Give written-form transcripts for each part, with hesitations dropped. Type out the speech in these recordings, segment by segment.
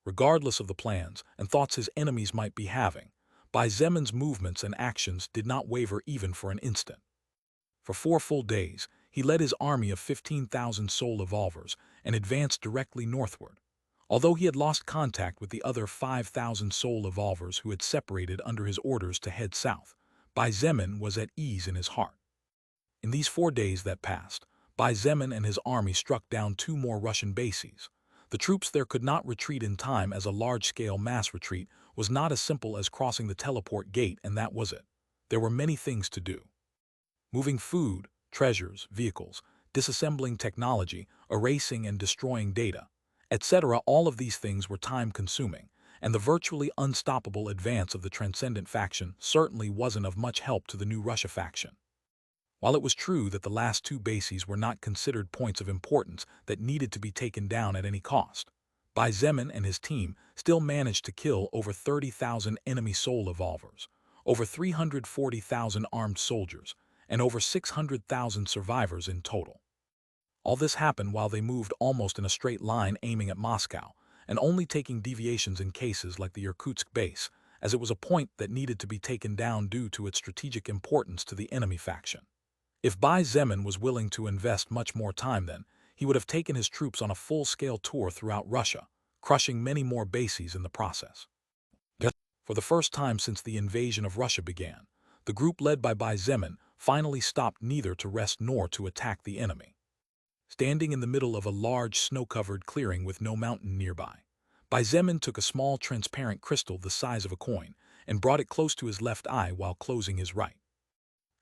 Regardless of the plans and thoughts his enemies might be having, Bai Zemin's movements and actions did not waver even for an instant. For 4 full days, he led his army of 15,000 soul evolvers and advanced directly northward. Although he had lost contact with the other 5,000 soul evolvers who had separated under his orders to head south, Bai Zemin was at ease in his heart. In these 4 days that passed, Bai Zemin and his army struck down 2 more Russian bases. The troops there could not retreat in time, as a large-scale mass retreat was not as simple as crossing the teleport gate, and that was it. There were many things to do. Moving food, treasures, vehicles, disassembling technology, erasing and destroying data, etc. All of these things were time-consuming, and the virtually unstoppable advance of the Transcendent faction certainly wasn't of much help to the New Russia faction. While it was true that the last 2 bases were not considered points of importance that needed to be taken down at any cost, Bai Zemin and his team still managed to kill over 30,000 enemy soul evolvers, over 340,000 armed soldiers, and over 600,000 survivors in total. All this happened while they moved almost in a straight line, aiming at Moscow, and only taking deviations in cases like the Irkutsk base, as it was a point that needed to be taken down due to its strategic importance to the enemy faction. If Bai Zemin was willing to invest much more time, then he would have taken his troops on a full-scale tour throughout Russia, crushing many more bases in the process. For the first time since the invasion of Russia began, the group led by Bai Zemin finally stopped neither to rest nor to attack the enemy. Standing in the middle of a large snow-covered clearing with no mountain nearby, Bai Zemin took a small transparent crystal the size of a coin and brought it close to his left eye while closing his right.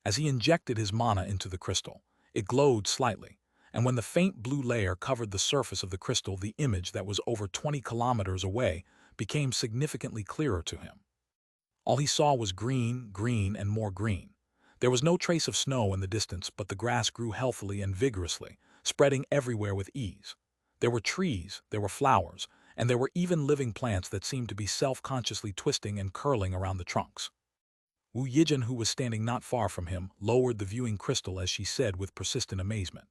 As he injected his mana into the crystal, it glowed slightly, and when the faint blue layer covered the surface of the crystal, the image that was over 20 kilometers away became significantly clearer to him. All he saw was green, green, and more green. There was no trace of snow in the distance, but the grass grew healthily and vigorously, spreading everywhere with ease. There were trees, there were flowers, and there were even living plants that seemed to be self-consciously twisting and curling around the trunks. Wu Yijin, who was standing not far from him, lowered the viewing crystal as she said with persistent amazement,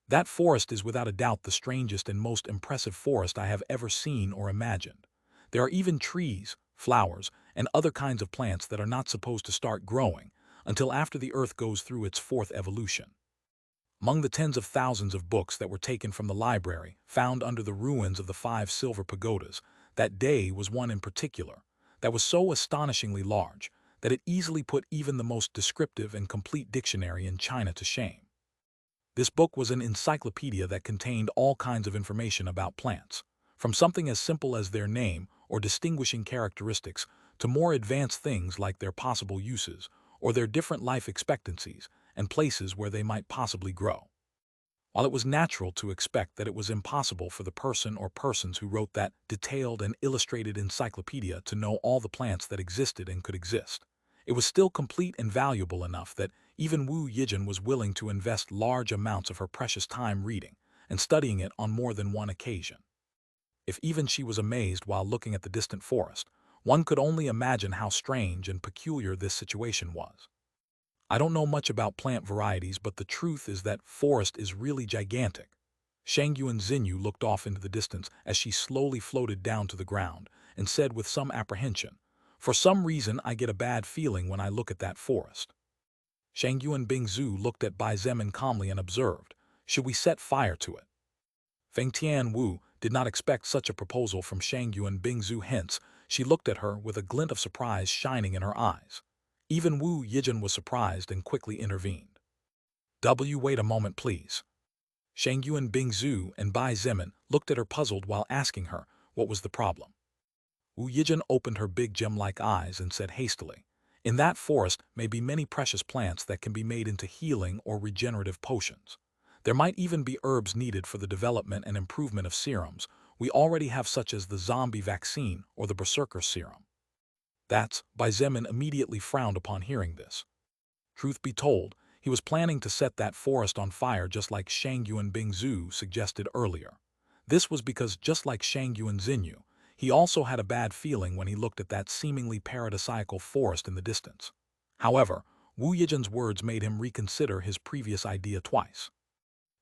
"That forest is without a doubt the strangest and most impressive forest I have ever seen or imagined. There are even trees, flowers, and other kinds of plants that are not supposed to start growing until after the Earth goes through its 4th evolution." Among the tens of thousands of books that were taken from the library found under the ruins of the 5 silver pagodas, that day was one in particular that was so astonishingly large that it easily put even the most descriptive and complete dictionary in China to shame. This book was an encyclopedia that contained all kinds of information about plants, from something as simple as their name or distinguishing characteristics to more advanced things like their possible uses or their different life expectancies and places where they might possibly grow. While it was natural to expect that it was impossible for the person or persons who wrote that detailed and illustrated encyclopedia to know all the plants that existed and could exist, it was still complete and valuable enough that even Wu Yijin was willing to invest large amounts of her precious time reading and studying it on more than one occasion. If even she was amazed while looking at the distant forest, one could only imagine how strange and peculiar this situation was. "I don't know much about plant varieties, but the truth is that forest is really gigantic." Shangyuan Xinyu looked off into the distance as she slowly floated down to the ground and said with some apprehension, "For some reason I get a bad feeling when I look at that forest." Shangyuan Bingzu looked at Bai Zemin calmly and observed, "Should we set fire to it?" Feng Tian Wu did not expect such a proposal from Shangyuan Bingzu, hence she looked at her with a glint of surprise shining in her eyes. Even Wu Yijin was surprised and quickly intervened. Wait a moment, please." Shangyuan Bingzu and Bai Zemin looked at her puzzled while asking her what was the problem. Wu Yijin opened her big gem-like eyes and said hastily, "In that forest may be many precious plants that can be made into healing or regenerative potions. There might even be herbs needed for the development and improvement of serums we already have, such as the zombie vaccine or the berserker serum." That's, Bai Zemin immediately frowned upon hearing this. Truth be told, he was planning to set that forest on fire just like Shangyuan Bingzu suggested earlier. This was because, just like Shangyuan Xinyu, he also had a bad feeling when he looked at that seemingly paradisiacal forest in the distance. However, Wu Yijin's words made him reconsider his previous idea twice.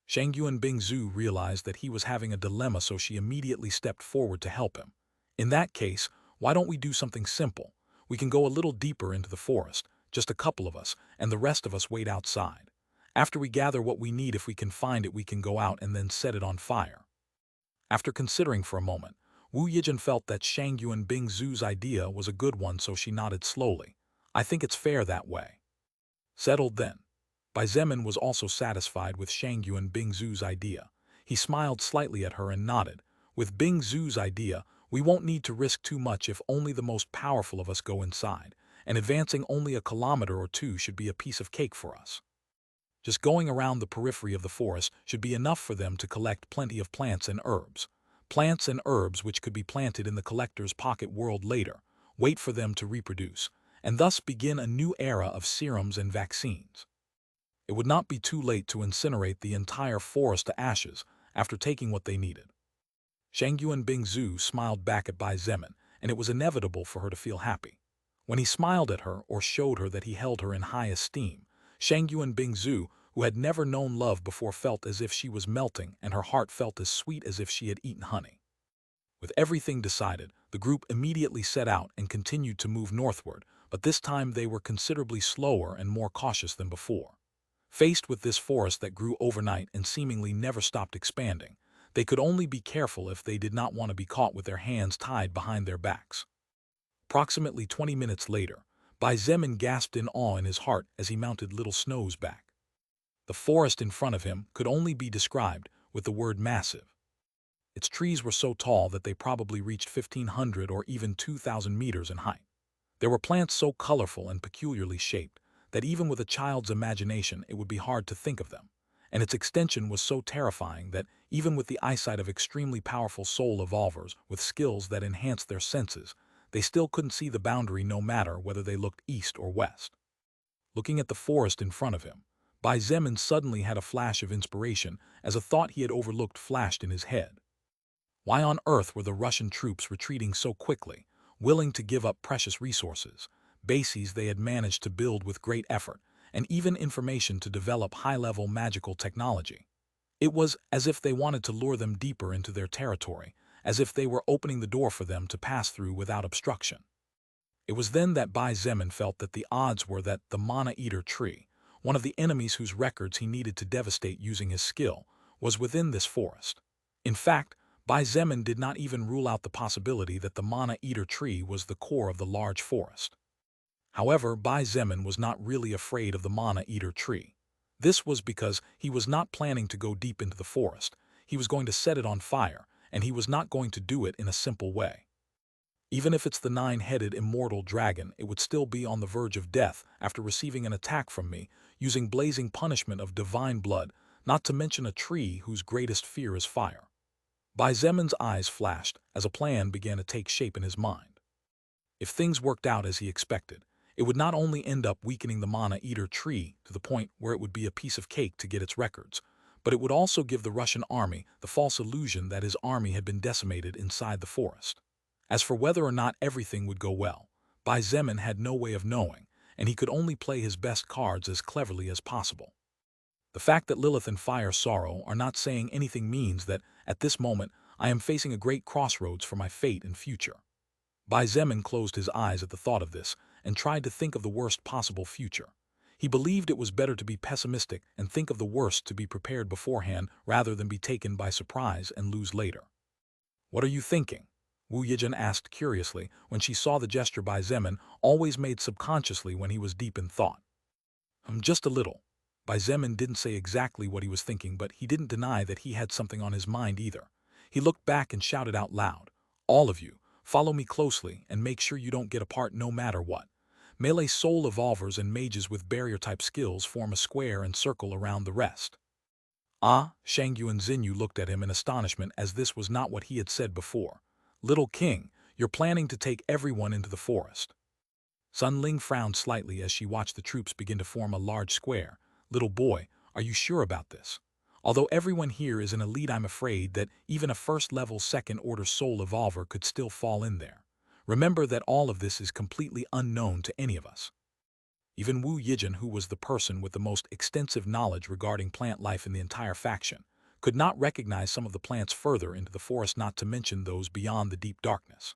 Shangyuan Bingzu realized that he was having a dilemma, so she immediately stepped forward to help him. In that case, why don't we do something simple? We can go a little deeper into the forest, just a couple of us, and the rest of us wait outside. After we gather what we need, if we can find it, we can go out and then set it on fire. After considering for a moment, Wu Yijin felt that Shang Yuan Bing Zhu's idea was a good one, so she nodded slowly. I think it's fair that way. Settled then. Bai Zemin was also satisfied with Shang Yuan Bing Zhu's idea. He smiled slightly at her and nodded. With Bing Zhu's idea, we won't need to risk too much if only the most powerful of us go inside, and advancing only a kilometer or two should be a piece of cake for us. Just going around the periphery of the forest should be enough for them to collect plenty of plants and herbs. Plants and herbs which could be planted in the collector's pocket world later, wait for them to reproduce, and thus begin a new era of serums and vaccines. It would not be too late to incinerate the entire forest to ashes after taking what they needed. Shang Yuan Bing Zhu smiled back at Bai Zemin, and it was inevitable for her to feel happy. When he smiled at her or showed her that he held her in high esteem, Shang Yuan Bing Zhu, who had never known love before, felt as if she was melting, and her heart felt as sweet as if she had eaten honey. With everything decided, the group immediately set out and continued to move northward, but this time they were considerably slower and more cautious than before. Faced with this forest that grew overnight and seemingly never stopped expanding, they could only be careful if they did not want to be caught with their hands tied behind their backs. Approximately 20 minutes later, Bai Zemin gasped in awe in his heart as he mounted Little Snow's back. The forest in front of him could only be described with the word massive. Its trees were so tall that they probably reached 1,500 or even 2,000 meters in height. There were plants so colorful and peculiarly shaped that even with a child's imagination it would be hard to think of them, and its extension was so terrifying that even with the eyesight of extremely powerful soul evolvers with skills that enhanced their senses, they still couldn't see the boundary no matter whether they looked east or west. Looking at the forest in front of him, Bai Zemin suddenly had a flash of inspiration as a thought he had overlooked flashed in his head. Why on earth were the Russian troops retreating so quickly, willing to give up precious resources, bases they had managed to build with great effort, and even information to develop high-level magical technology? It was as if they wanted to lure them deeper into their territory, as if they were opening the door for them to pass through without obstruction. It was then that Bai Zemin felt that the odds were that the Mana-Eater tree, one of the enemies whose records he needed to devastate using his skill, was within this forest. In fact, Bai Zemin did not even rule out the possibility that the Mana-Eater tree was the core of the large forest. However, Bai Zemin was not really afraid of the Mana-Eater tree. This was because he was not planning to go deep into the forest. He was going to set it on fire, and he was not going to do it in a simple way. Even if it's the 9-headed immortal dragon, it would still be on the verge of death after receiving an attack from me, using blazing punishment of divine blood, not to mention a tree whose greatest fear is fire. Bai Zemin's eyes flashed as a plan began to take shape in his mind. If things worked out as he expected, it would not only end up weakening the Mana-Eater tree to the point where it would be a piece of cake to get its records, but it would also give the Russian army the false illusion that his army had been decimated inside the forest. As for whether or not everything would go well, Bai Zemin had no way of knowing, and he could only play his best cards as cleverly as possible. The fact that Lilith and Fire Sorrow are not saying anything means that, at this moment, I am facing a great crossroads for my fate and future. Bai Zemin closed his eyes at the thought of this and tried to think of the worst possible future. He believed it was better to be pessimistic and think of the worst to be prepared beforehand rather than be taken by surprise and lose later. What are you thinking? Wu Yijin asked curiously when she saw the gesture Bai Zemin always made subconsciously when he was deep in thought. Just a little. Bai Zemin didn't say exactly what he was thinking, but he didn't deny that he had something on his mind either. He looked back and shouted out loud, "All of you, follow me closely and make sure you don't get apart no matter what." Melee soul evolvers and mages with barrier-type skills form a square and circle around the rest. Ah, Shang Yuan Xinyu looked at him in astonishment as this was not what he had said before. Little King, you're planning to take everyone into the forest. Sun Ling frowned slightly as she watched the troops begin to form a large square. Little boy, are you sure about this? Although everyone here is an elite, I'm afraid that even a first-level second-order soul evolver could still fall in there. Remember that all of this is completely unknown to any of us. Even Wu Yijin, who was the person with the most extensive knowledge regarding plant life in the entire faction, could not recognize some of the plants further into the forest, not to mention those beyond the deep darkness.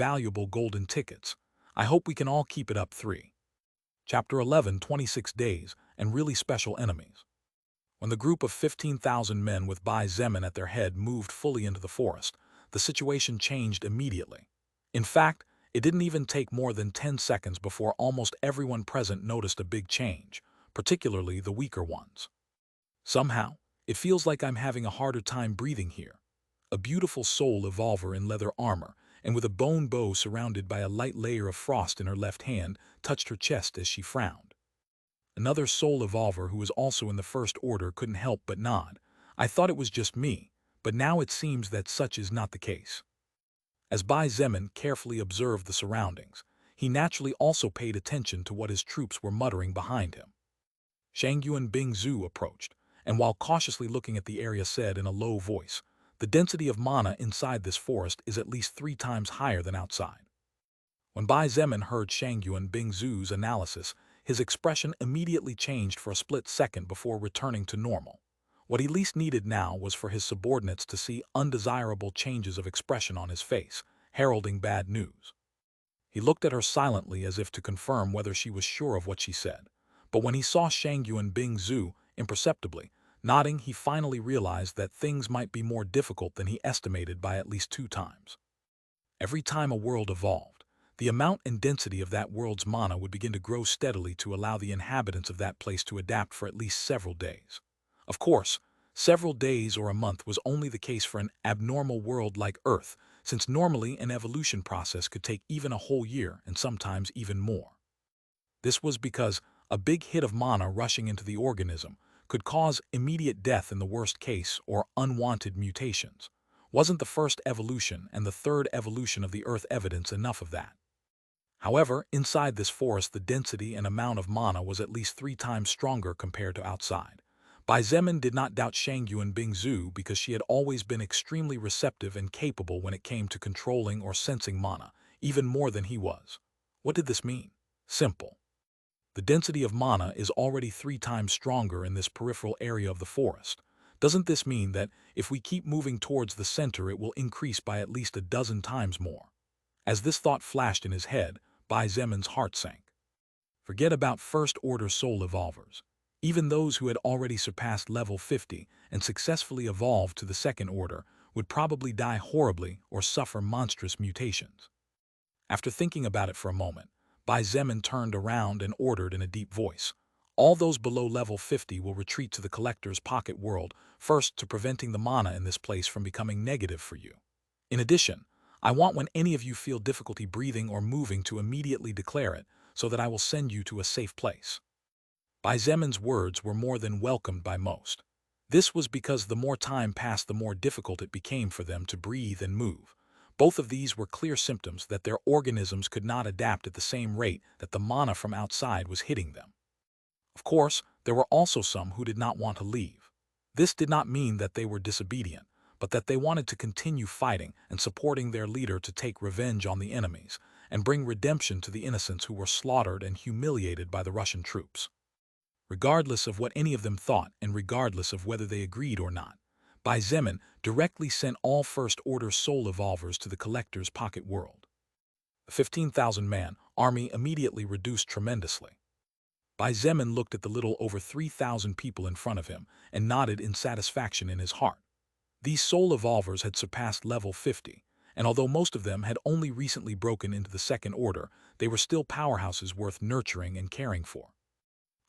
valuable golden tickets. I hope we can all keep it up. 3. Chapter 11, 26 Days and Really Special Enemies. When the group of 15,000 men with Bai Zemin at their head moved fully into the forest, the situation changed immediately. In fact, it didn't even take more than 10 seconds before almost everyone present noticed a big change, particularly the weaker ones. Somehow, it feels like I'm having a harder time breathing here. A beautiful soul evolver in leather armor, and with a bone bow surrounded by a light layer of frost in her left hand, touched her chest as she frowned. Another soul evolver who was also in the First Order couldn't help but nod. I thought it was just me, but now it seems that such is not the case. As Bai Zemin carefully observed the surroundings, he naturally also paid attention to what his troops were muttering behind him. Shangyuan Bingzu approached, and while cautiously looking at the area said in a low voice, "The density of mana inside this forest is at least 3 times higher than outside." When Bai Zemin heard Shangyuan Bingzu's analysis, his expression immediately changed for a split second before returning to normal. What he least needed now was for his subordinates to see undesirable changes of expression on his face, heralding bad news. He looked at her silently as if to confirm whether she was sure of what she said, but when he saw Shangyuan Bingzu imperceptibly nodding, he finally realized that things might be more difficult than he estimated by at least 2 times. Every time a world evolved, the amount and density of that world's mana would begin to grow steadily to allow the inhabitants of that place to adapt for at least several days. Of course, several days or a month was only the case for an abnormal world like Earth, since normally an evolution process could take even a whole year and sometimes even more. This was because a big hit of mana rushing into the organism could cause immediate death in the worst case or unwanted mutations. Wasn't the first evolution and the third evolution of the Earth evidence enough of that? However, inside this forest the density and amount of mana was at least 3 times stronger compared to outside. Bai Zemin did not doubt Shangyuan Bingzu because she had always been extremely receptive and capable when it came to controlling or sensing mana, even more than he was. What did this mean? Simple. The density of mana is already 3 times stronger in this peripheral area of the forest. Doesn't this mean that if we keep moving towards the center it will increase by at least a dozen times more? As this thought flashed in his head, Bai Zemin's heart sank. Forget about first-order soul evolvers. Even those who had already surpassed level 50 and successfully evolved to the second order would probably die horribly or suffer monstrous mutations. After thinking about it for a moment, Bai Zemin turned around and ordered in a deep voice, "All those below level 50 will retreat to the collector's pocket world, first to preventing the mana in this place from becoming negative for you. In addition, I want when any of you feel difficulty breathing or moving to immediately declare it, so that I will send you to a safe place." Bai Zemin's words were more than welcomed by most. This was because the more time passed the more difficult it became for them to breathe and move. Both of these were clear symptoms that their organisms could not adapt at the same rate that the mana from outside was hitting them. Of course, there were also some who did not want to leave. This did not mean that they were disobedient, but that they wanted to continue fighting and supporting their leader to take revenge on the enemies and bring redemption to the innocents who were slaughtered and humiliated by the Russian troops. Regardless of what any of them thought and regardless of whether they agreed or not, Bai Zemin directly sent all First-Order soul evolvers to the Collector's pocket world. The 15,000-man army immediately reduced tremendously. Bai Zemin looked at the little over 3,000 people in front of him and nodded in satisfaction in his heart. These soul evolvers had surpassed level 50, and although most of them had only recently broken into the Second Order, they were still powerhouses worth nurturing and caring for.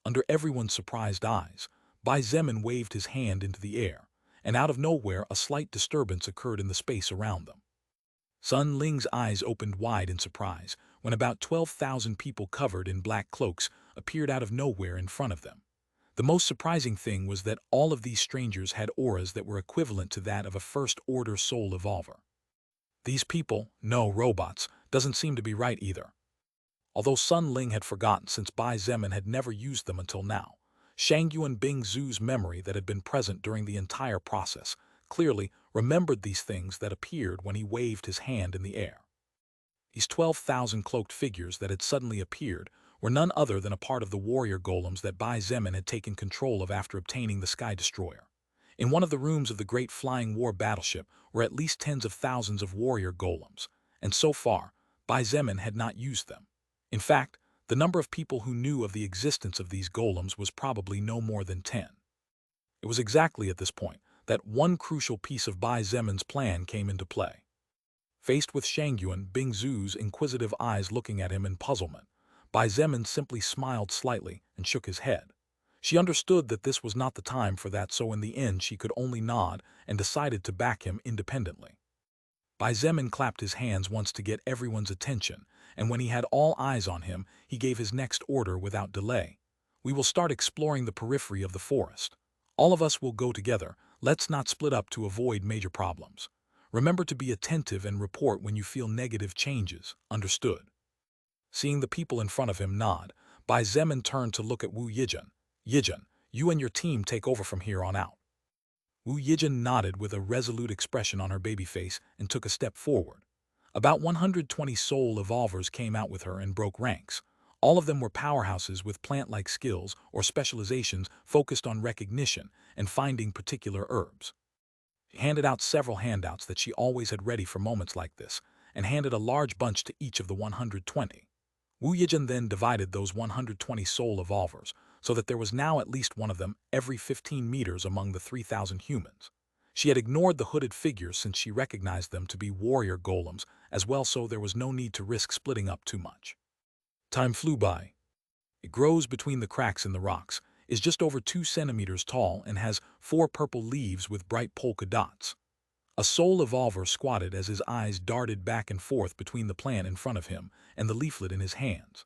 Under everyone's surprised eyes, Bai Zemin waved his hand into the air, and out of nowhere a slight disturbance occurred in the space around them. Sun Ling's eyes opened wide in surprise when about 12,000 people covered in black cloaks appeared out of nowhere in front of them. The most surprising thing was that all of these strangers had auras that were equivalent to that of a First-Order soul evolver. These people, no robots, doesn't seem to be right either. Although Sun Ling had forgotten since Bai Zemin had never used them until now, Shangyuan Bingzu's memory that had been present during the entire process clearly remembered these things that appeared when he waved his hand in the air. These 12,000 cloaked figures that had suddenly appeared were none other than a part of the warrior golems that Bai Zemin had taken control of after obtaining the Sky Destroyer. In one of the rooms of the great flying war battleship were at least tens of thousands of warrior golems, and so far, Bai Zemin had not used them. In fact, the number of people who knew of the existence of these golems was probably no more than 10. It was exactly at this point that one crucial piece of Bai Zemin's plan came into play. Faced with Shangyuan Bingzu's inquisitive eyes looking at him in puzzlement, Bai Zemin simply smiled slightly and shook his head. She understood that this was not the time for that, so in the end she could only nod and decided to back him independently. Bai Zemin clapped his hands once to get everyone's attention, and when he had all eyes on him, he gave his next order without delay. We will start exploring the periphery of the forest. All of us will go together. Let's not split up to avoid major problems. Remember to be attentive and report when you feel negative changes. Understood? Seeing the people in front of him nod, Bai Zemin turned to look at Wu Yijin. Yijin, you and your team take over from here on out. Wu Yijin nodded with a resolute expression on her baby face and took a step forward. About 120 soul evolvers came out with her and broke ranks. All of them were powerhouses with plant-like skills or specializations focused on recognition and finding particular herbs. She handed out several handouts that she always had ready for moments like this, and handed a large bunch to each of the 120. Wu Yijin then divided those 120 soul evolvers, so that there was now at least one of them every 15 meters among the 3,000 humans. She had ignored the hooded figures since she recognized them to be warrior golems as well, so there was no need to risk splitting up too much. Time flew by. It grows between the cracks in the rocks, is just over 2 centimeters tall, and has 4 purple leaves with bright polka dots. A soul evolver squatted as his eyes darted back and forth between the plant in front of him and the leaflet in his hands.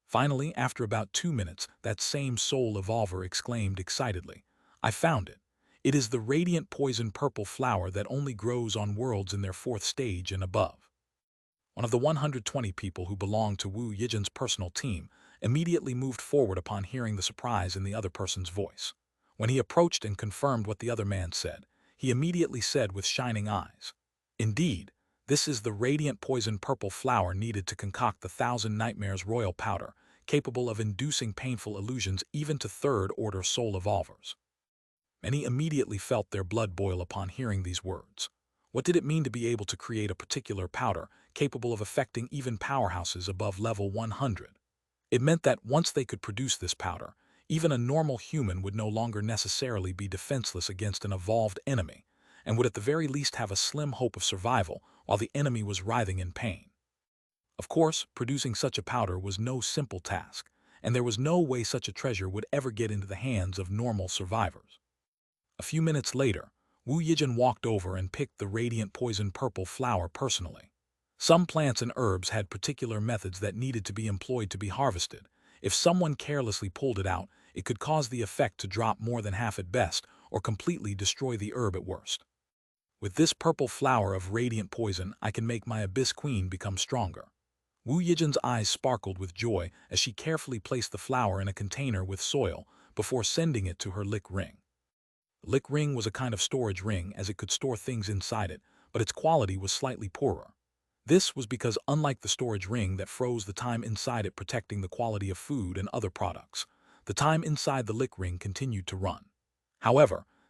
Finally, after about 2 minutes, that same soul evolver exclaimed excitedly, "I found it. It is the radiant poison purple flower that only grows on worlds in their 4th stage and above." One of the 120 people who belonged to Wu Yijin's personal team immediately moved forward upon hearing the surprise in the other person's voice. When he approached and confirmed what the other man said, he immediately said with shining eyes, "Indeed, this is the radiant poison purple flower needed to concoct the 1,000 Nightmares royal powder, capable of inducing painful illusions even to third-order soul evolvers." Many immediately felt their blood boil upon hearing these words. What did it mean to be able to create a particular powder capable of affecting even powerhouses above level 100? It meant that once they could produce this powder, even a normal human would no longer necessarily be defenseless against an evolved enemy, and would at the very least have a slim hope of survival while the enemy was writhing in pain. Of course, producing such a powder was no simple task, and there was no way such a treasure would ever get into the hands of normal survivors. A few minutes later, Wu Yijin walked over and picked the radiant poison purple flower personally. Some plants and herbs had particular methods that needed to be employed to be harvested. If someone carelessly pulled it out, it could cause the effect to drop more than half at best, or completely destroy the herb at worst. With this purple flower of radiant poison, I can make my Abyss Queen become stronger. Wu Yijin's eyes sparkled with joy as she carefully placed the flower in a container with soil before sending it to her lick ring. The lick ring was a kind of storage ring, as it could store things inside it, but its quality was slightly poorer. This was because, unlike the storage ring that froze the time inside it, protecting the quality of food and other products, the time inside the lick ring continued to run. However,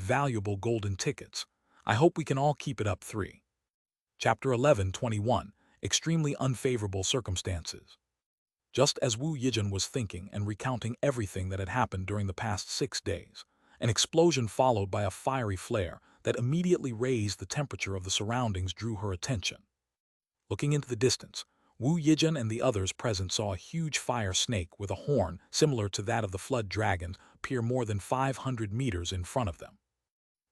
valuable golden tickets. I hope we can all keep it up. 3. Chapter 11:21. Extremely Unfavorable Circumstances. Just as Wu Yijin was thinking and recounting everything that had happened during the past 6 days, an explosion followed by a fiery flare that immediately raised the temperature of the surroundings drew her attention. Looking into the distance, Wu Yijin and the others present saw a huge fire snake with a horn similar to that of the flood dragon appear more than 500 meters in front of them.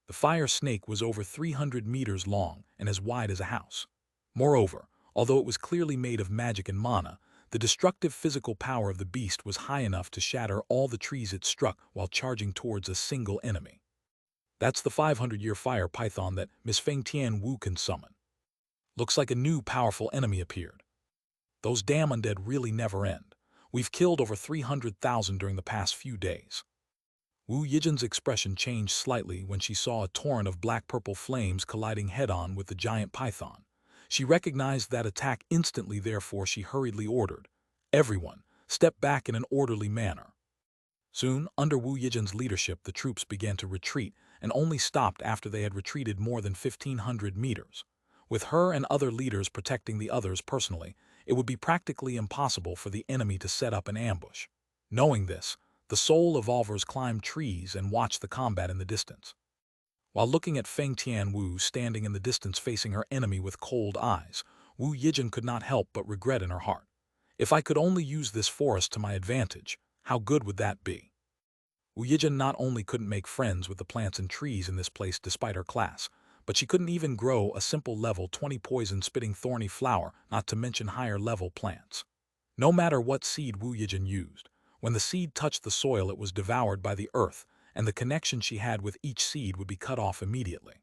The fire snake was over 300 meters long and as wide as a house. Moreover, although it was clearly made of magic and mana, the destructive physical power of the beast was high enough to shatter all the trees it struck while charging towards a single enemy. That's the 500-year fire python that Miss Feng Tian Wu can summon. Looks like a new powerful enemy appeared. Those damn undead really never end. We've killed over 300,000 during the past few days. Wu Yijin's expression changed slightly when she saw a torrent of black-purple flames colliding head-on with the giant python. She recognized that attack instantly, therefore she hurriedly ordered, "Everyone, step back in an orderly manner." Soon, under Wu Yijin's leadership, the troops began to retreat and only stopped after they had retreated more than 1,500 meters. With her and other leaders protecting the others personally, it would be practically impossible for the enemy to set up an ambush. Knowing this, the soul evolvers climbed trees and watched the combat in the distance. While looking at Feng Tian Wu standing in the distance facing her enemy with cold eyes, Wu Yijin could not help but regret in her heart. If I could only use this forest to my advantage, how good would that be? Wu Yijin not only couldn't make friends with the plants and trees in this place despite her class, but she couldn't even grow a simple level 20 poison-spitting thorny flower, not to mention higher-level plants. No matter what seed Wu Yijin used, when the seed touched the soil it was devoured by the earth, and the connection she had with each seed would be cut off immediately.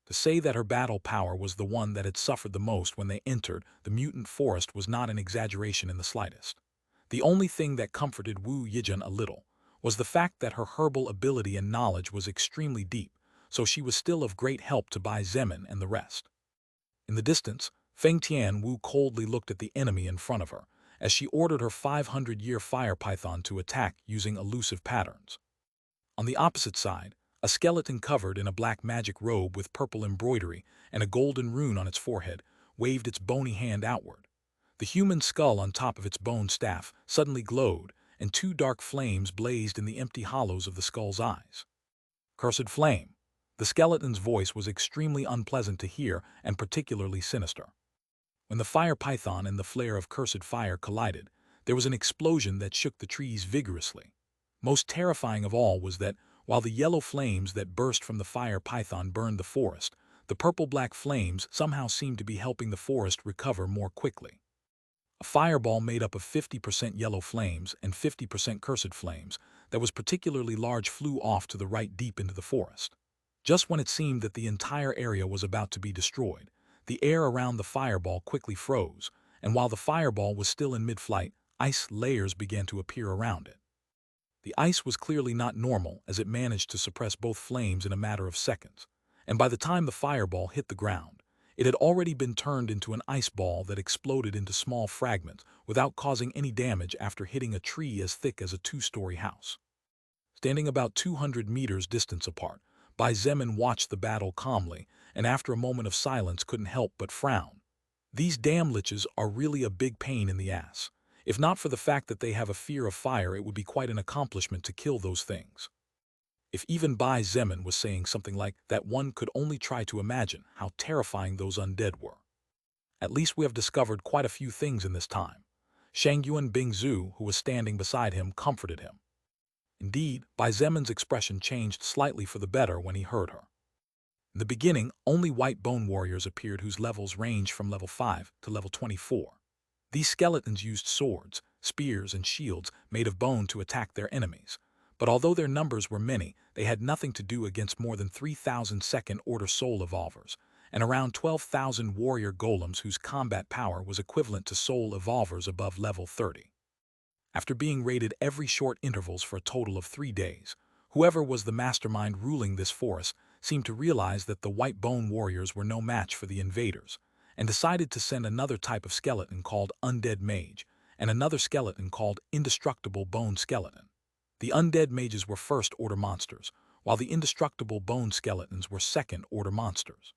To say that her battle power was the one that had suffered the most when they entered the mutant forest was not an exaggeration in the slightest. The only thing that comforted Wu Yijin a little was the fact that her herbal ability and knowledge was extremely deep, so she was still of great help to Bai Zemin and the rest. In the distance, Feng Tian Wu coldly looked at the enemy in front of her, as she ordered her 500-year fire python to attack using elusive patterns. On the opposite side, a skeleton covered in a black magic robe with purple embroidery and a golden rune on its forehead waved its bony hand outward. The human skull on top of its bone staff suddenly glowed, and 2 dark flames blazed in the empty hollows of the skull's eyes. Cursed flame! The skeleton's voice was extremely unpleasant to hear and particularly sinister. When the fire python and the flare of cursed fire collided, there was an explosion that shook the trees vigorously. Most terrifying of all was that, while the yellow flames that burst from the fire python burned the forest, the purple-black flames somehow seemed to be helping the forest recover more quickly. A fireball made up of 50% yellow flames and 50% cursed flames that was particularly large flew off to the right deep into the forest. Just when it seemed that the entire area was about to be destroyed, the air around the fireball quickly froze, and while the fireball was still in mid-flight, ice layers began to appear around it. The ice was clearly not normal, as it managed to suppress both flames in a matter of seconds, and by the time the fireball hit the ground, It had already been turned into an ice ball that exploded into small fragments without causing any damage after hitting a tree as thick as a two-story house. Standing about 200 meters distance apart, Bai Zemin watched the battle calmly, and after a moment of silence couldn't help but frown. These damn liches are really a big pain in the ass. If not for the fact that they have a fear of fire, it would be quite an accomplishment to kill those things. If even Bai Zemin was saying something like that, one could only try to imagine how terrifying those undead were. At least we have discovered quite a few things in this time. Shangyuan Bingzhu, who was standing beside him, comforted him. Indeed, Bai Zemin's expression changed slightly for the better when he heard her. In the beginning, only white bone warriors appeared whose levels ranged from level 5 to level 24. These skeletons used swords, spears, and shields made of bone to attack their enemies. But although their numbers were many, they had nothing to do against more than 3,000 second-order soul evolvers, and around 12,000 warrior golems whose combat power was equivalent to soul evolvers above level 30. After being raided every short intervals for a total of 3 days, whoever was the mastermind ruling this forest seemed to realize that the white bone warriors were no match for the invaders, and decided to send another type of skeleton called Undead Mage, and another skeleton called Indestructible Bone Skeleton. The undead mages were first-order monsters, while the indestructible bone skeletons were second-order monsters.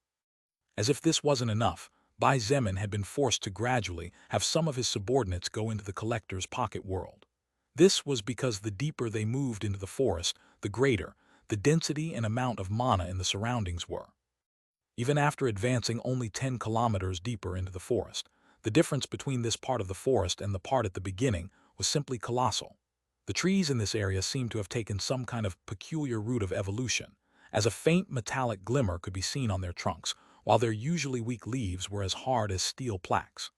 As if this wasn't enough, Bai Zemin had been forced to gradually have some of his subordinates go into the collector's pocket world. This was because the deeper they moved into the forest, the greater the density and amount of mana in the surroundings were. Even after advancing only 10 kilometers deeper into the forest, the difference between this part of the forest and the part at the beginning was simply colossal. The trees in this area seemed to have taken some kind of peculiar route of evolution, as a faint metallic glimmer could be seen on their trunks, while their usually weak leaves were as hard as steel plaques.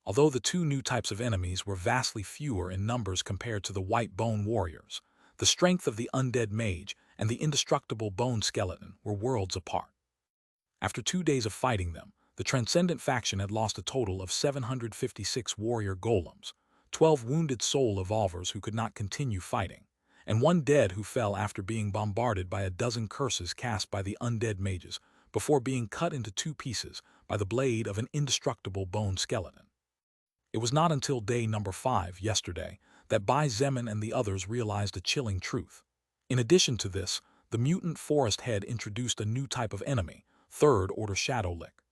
Although the two new types of enemies were vastly fewer in numbers compared to the white bone warriors, the strength of the undead mage and the indestructible bone skeleton were worlds apart. After 2 days of fighting them, the Transcendent faction had lost a total of 756 warrior golems, 12 wounded soul evolvers who could not continue fighting, and 1 dead who fell after being bombarded by a dozen curses cast by the undead mages before being cut into 2 pieces by the blade of an indestructible bone skeleton. It was not until day number 5, yesterday, that Bai Zemin and the others realized a chilling truth. In addition to this, the mutant forest head introduced a new type of enemy, third-order shadow lick.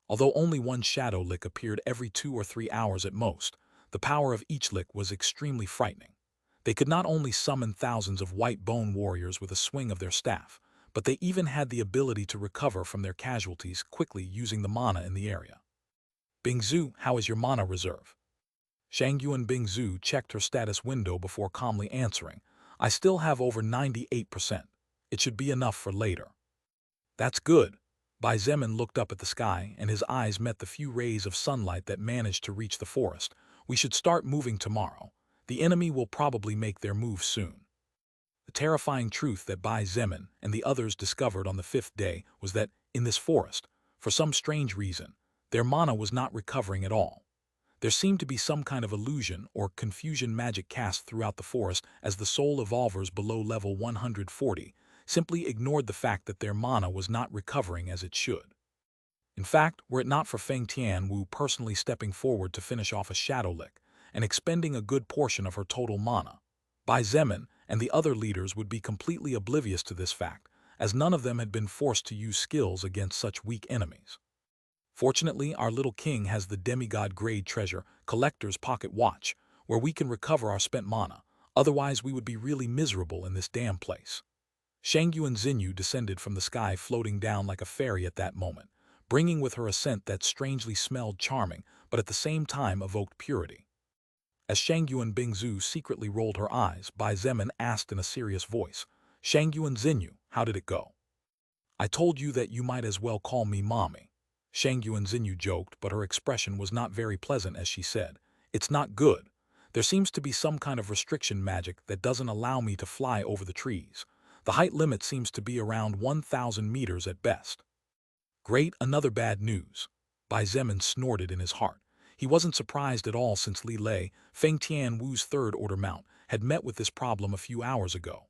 Although only 1 shadow lick appeared every 2 or 3 hours at most, the power of each lick was extremely frightening. They could not only summon thousands of white bone warriors with a swing of their staff, but they even had the ability to recover from their casualties quickly using the mana in the area. Bingzhu, how is your mana reserve? Shangyuan Bingzhu checked her status window before calmly answering, I still have over 98%. It should be enough for later. That's good. Bai Zemin looked up at the sky, and his eyes met the few rays of sunlight that managed to reach the forest. We should start moving tomorrow. The enemy will probably make their move soon. The terrifying truth that Bai Zemin and the others discovered on the 5th day was that, in this forest, for some strange reason, their mana was not recovering at all. There seemed to be some kind of illusion or confusion magic cast throughout the forest as the soul evolvers below level 140 simply ignored the fact that their mana was not recovering as it should. In fact, were it not for Feng Tianwu personally stepping forward to finish off a shadow lick and expending a good portion of her total mana, Bai Zemin and the other leaders would be completely oblivious to this fact, as none of them had been forced to use skills against such weak enemies. Fortunately, our little king has the demigod-grade treasure collector's pocket watch, where we can recover our spent mana, otherwise we would be really miserable in this damn place. Shangyuan Xinyu descended from the sky, floating down like a fairy at that moment, bringing with her a scent that strangely smelled charming, but at the same time evoked purity. As Shangyuan Bingzhu secretly rolled her eyes, Bai Zemin asked in a serious voice, Shangyuan Xinyu, how did it go? I told you that you might as well call me mommy. Shangyuan Xinyu joked, but her expression was not very pleasant as she said, It's not good. There seems to be some kind of restriction magic that doesn't allow me to fly over the trees. The height limit seems to be around 1,000 meters at best. Great, another bad news. Bai Zemin snorted in his heart. He wasn't surprised at all since Li Lei, Feng Tianwu's third-order mount, had met with this problem a few hours ago.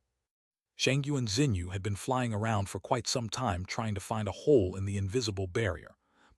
Shangyuan Xinyu had been flying around for quite some time trying to find a hole in the invisible barrier,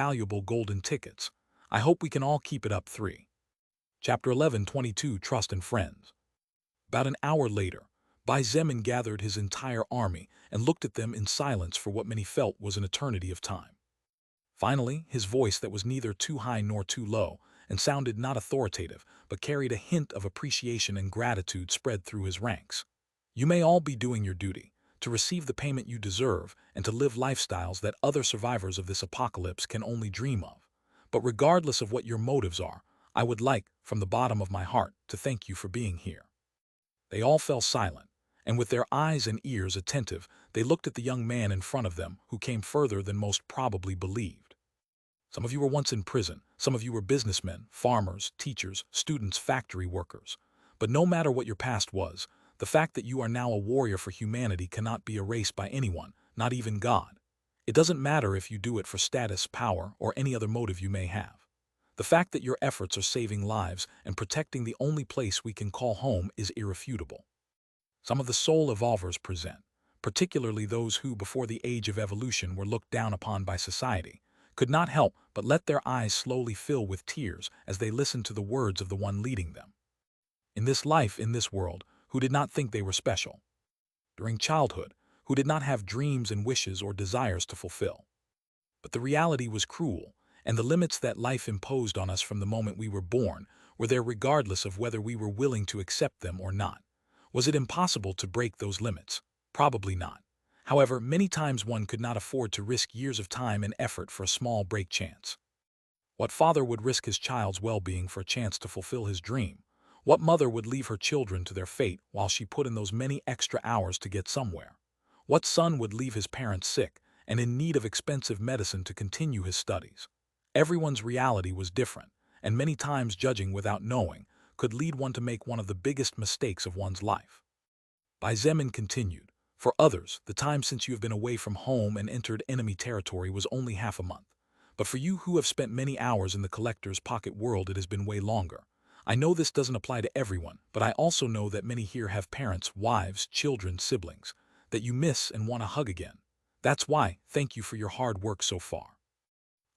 valuable golden tickets. I hope we can all keep it up. 3. Chapter 11:22 Trust and Friends. About an hour later, Bai Zemin gathered his entire army and looked at them in silence for what many felt was an eternity of time. Finally, his voice that was neither too high nor too low, and sounded not authoritative, but carried a hint of appreciation and gratitude spread through his ranks. You may all be doing your duty, to receive the payment you deserve, and to live lifestyles that other survivors of this apocalypse can only dream of. But regardless of what your motives are, I would like, from the bottom of my heart, to thank you for being here. They all fell silent, and with their eyes and ears attentive, they looked at the young man in front of them who came further than most probably believed. Some of you were once in prison, some of you were businessmen, farmers, teachers, students, factory workers. But no matter what your past was, the fact that you are now a warrior for humanity cannot be erased by anyone, not even God. It doesn't matter if you do it for status, power, or any other motive you may have. The fact that your efforts are saving lives and protecting the only place we can call home is irrefutable. Some of the soul evolvers present, particularly those who, before the age of evolution, were looked down upon by society, could not help but let their eyes slowly fill with tears as they listened to the words of the one leading them. In this life, in this world, who did not think they were special? During childhood, who did not have dreams and wishes or desires to fulfill? But the reality was cruel, and the limits that life imposed on us from the moment we were born were there regardless of whether we were willing to accept them or not. Was it impossible to break those limits? Probably not. However, many times one could not afford to risk years of time and effort for a small break chance. What father would risk his child's well-being for a chance to fulfill his dream? What mother would leave her children to their fate while she put in those many extra hours to get somewhere? What son would leave his parents sick and in need of expensive medicine to continue his studies? Everyone's reality was different, and many times judging without knowing could lead one to make one of the biggest mistakes of one's life. Bai Zemin continued, for others, the time since you have been away from home and entered enemy territory was only half a month. But for you who have spent many hours in the collector's pocket world, it has been way longer. I know this doesn't apply to everyone, but I also know that many here have parents, wives, children, siblings, that you miss and want to hug again. That's why, thank you for your hard work so far.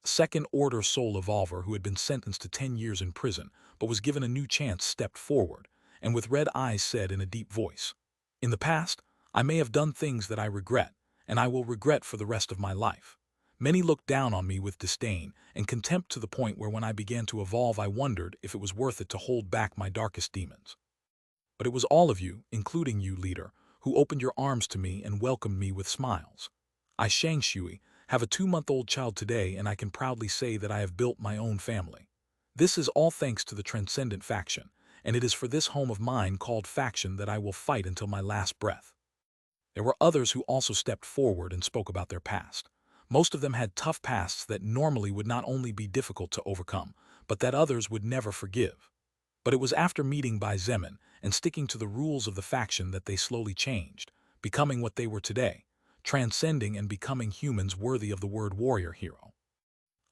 A second-order soul evolver who had been sentenced to 10 years in prison, but was given a new chance, stepped forward, and with red eyes said in a deep voice, In the past, I may have done things that I regret, and I will regret for the rest of my life. Many looked down on me with disdain and contempt to the point where when I began to evolve I wondered if it was worth it to hold back my darkest demons. But it was all of you, including you, leader, who opened your arms to me and welcomed me with smiles. I, Shang Shui, have a 2-month-old child today, and I can proudly say that I have built my own family. This is all thanks to the Transcendent faction, and it is for this home of mine called faction that I will fight until my last breath. There were others who also stepped forward and spoke about their past. Most of them had tough pasts that normally would not only be difficult to overcome, but that others would never forgive. But it was after meeting Bai Zemin and sticking to the rules of the faction that they slowly changed, becoming what they were today, transcending and becoming humans worthy of the word warrior hero.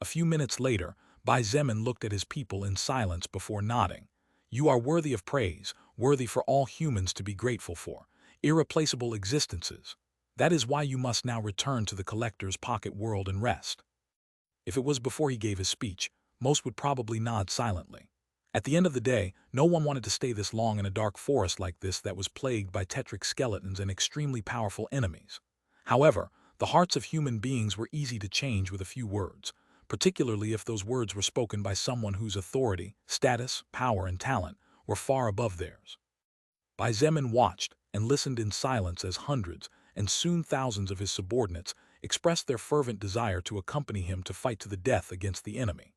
A few minutes later, Bai Zemin looked at his people in silence before nodding. You are worthy of praise, worthy for all humans to be grateful for, irreplaceable existences. That is why you must now return to the collector's pocket world and rest. If it was before he gave his speech, most would probably nod silently. At the end of the day, no one wanted to stay this long in a dark forest like this that was plagued by tetric skeletons and extremely powerful enemies. However, the hearts of human beings were easy to change with a few words, particularly if those words were spoken by someone whose authority, status, power, and talent were far above theirs. Bai Zemin watched and listened in silence as hundreds, and soon thousands of his subordinates expressed their fervent desire to accompany him to fight to the death against the enemy.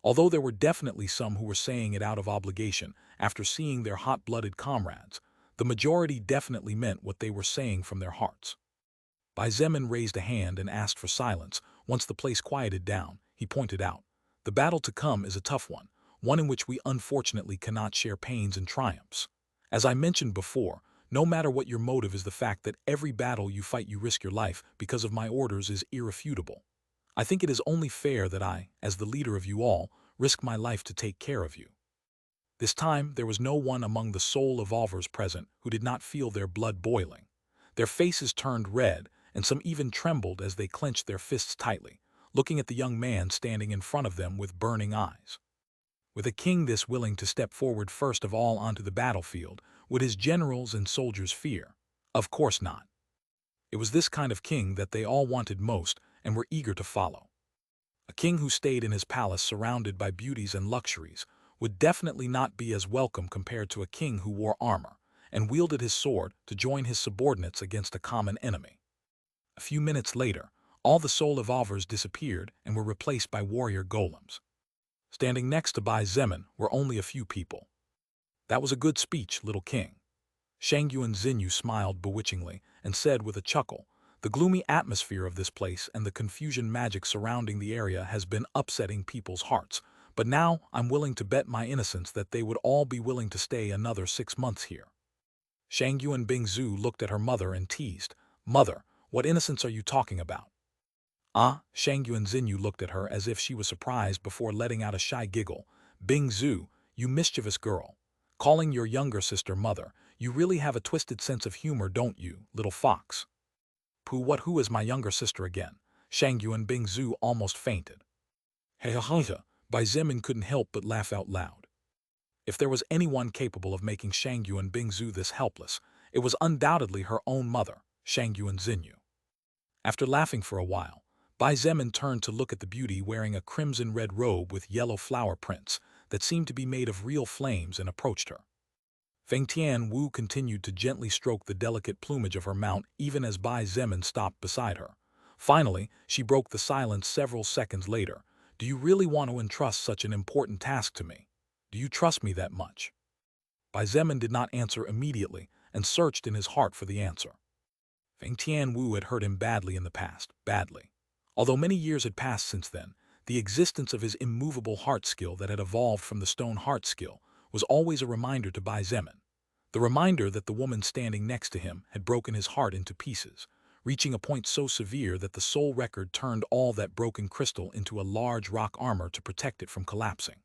Although there were definitely some who were saying it out of obligation after seeing their hot-blooded comrades, the majority definitely meant what they were saying from their hearts. Bai Zemin raised a hand and asked for silence. Once the place quieted down, he pointed out, the battle to come is a tough one in which we unfortunately cannot share pains and triumphs. As I mentioned before, no matter what your motive is, the fact that every battle you fight you risk your life because of my orders is irrefutable. I think it is only fair that I, as the leader of you all, risk my life to take care of you. This time there was no one among the soul evolvers present who did not feel their blood boiling. Their faces turned red, and some even trembled as they clenched their fists tightly, looking at the young man standing in front of them with burning eyes. With a king this willing to step forward first of all onto the battlefield, would his generals and soldiers fear? Of course not. It was this kind of king that they all wanted most and were eager to follow. A king who stayed in his palace surrounded by beauties and luxuries would definitely not be as welcome compared to a king who wore armor and wielded his sword to join his subordinates against a common enemy. A few minutes later, all the soul evolvers disappeared and were replaced by warrior golems. Standing next to Bai Zemin were only a few people. That was a good speech, little king. Shang Yuan Xinyu smiled bewitchingly and said with a chuckle, the gloomy atmosphere of this place and the confusion magic surrounding the area has been upsetting people's hearts, but now I'm willing to bet my innocence that they would all be willing to stay another 6 months here. Shang Yuan Bingzu looked at her mother and teased, Mother, what innocence are you talking about? Ah, Shang Yuan Xinyu looked at her as if she was surprised before letting out a shy giggle. Bingzu, you mischievous girl. Calling your younger sister mother, you really have a twisted sense of humor, don't you, little fox? Who is my younger sister again? Shang Yuan Bingzu almost fainted. Bai Zemin couldn't help but laugh out loud. If there was anyone capable of making Shang Yuan Bingzu this helpless, it was undoubtedly her own mother, Shang Yuan Xinyu. After laughing for a while, Bai Zemin turned to look at the beauty wearing a crimson-red robe with yellow flower prints that seemed to be made of real flames and approached her. Feng Tian Wu continued to gently stroke the delicate plumage of her mount even as Bai Zemin stopped beside her. Finally, she broke the silence several seconds later. Do you really want to entrust such an important task to me? Do you trust me that much? Bai Zemin did not answer immediately and searched in his heart for the answer. Feng Tian Wu had hurt him badly in the past, badly. Although many years had passed since then, the existence of his immovable heart skill that had evolved from the stone heart skill was always a reminder to Bai Zemin. The reminder that the woman standing next to him had broken his heart into pieces, reaching a point so severe that the soul record turned all that broken crystal into a large rock armor to protect it from collapsing.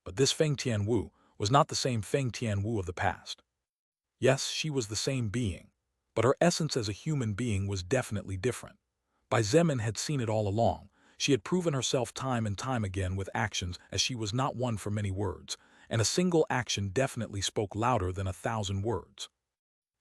But this Feng Tian Wu was not the same Feng Tian Wu of the past. Yes, she was the same being, but her essence as a human being was definitely different. Bai Zemin had seen it all along. She had proven herself time and time again with actions, as she was not one for many words, and a single action definitely spoke louder than 1,000 words.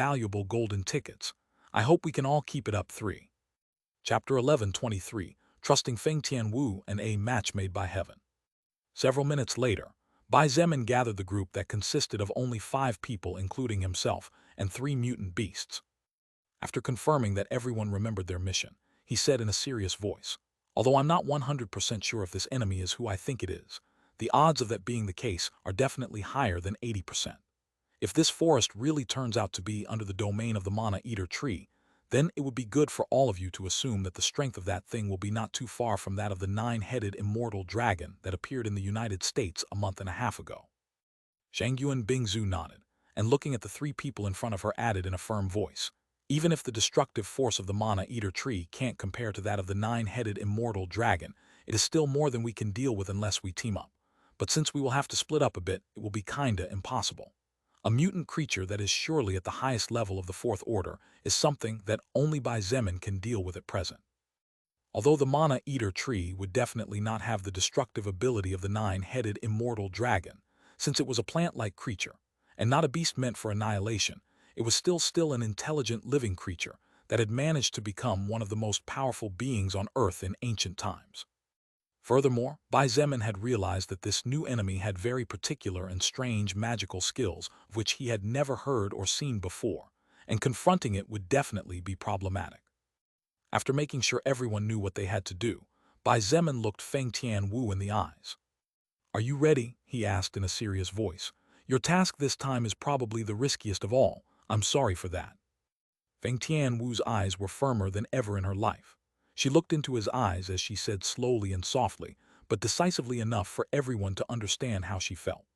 valuable golden tickets. I hope we can all keep it up. 3. Chapter 11:23, Trusting Feng Tianwu and a Match Made by Heaven. Several minutes later, Bai Zemin gathered the group that consisted of only 5 people including himself and 3 mutant beasts. After confirming that everyone remembered their mission, he said in a serious voice, "Although I'm not 100% sure if this enemy is who I think it is, The odds of that being the case are definitely higher than 80%. If this forest really turns out to be under the domain of the Mana Eater tree, then it would be good for all of you to assume that the strength of that thing will be not too far from that of the nine-headed immortal dragon that appeared in the United States a month and a half ago. Shangyuan Bingzu nodded, and looking at the three people in front of her added in a firm voice, "Even if the destructive force of the Mana Eater tree can't compare to that of the nine-headed immortal dragon, it is still more than we can deal with unless we team up. But since we will have to split up a bit, it will be kinda impossible. A mutant creature that is surely at the highest level of the Fourth Order is something that only Bai Zemin can deal with at present." Although the Mana Eater tree would definitely not have the destructive ability of the nine-headed immortal dragon, since it was a plant-like creature, and not a beast meant for annihilation, it was still an intelligent living creature that had managed to become one of the most powerful beings on Earth in ancient times. Furthermore, Bai Zemin had realized that this new enemy had very particular and strange magical skills of which he had never heard or seen before, and confronting it would definitely be problematic. After making sure everyone knew what they had to do, Bai Zemin looked Feng Tianwu in the eyes. "Are you ready?" he asked in a serious voice. "Your task this time is probably the riskiest of all. I'm sorry for that." Feng Tianwu's eyes were firmer than ever in her life. She looked into his eyes as she said slowly and softly, but decisively enough for everyone to understand how she felt.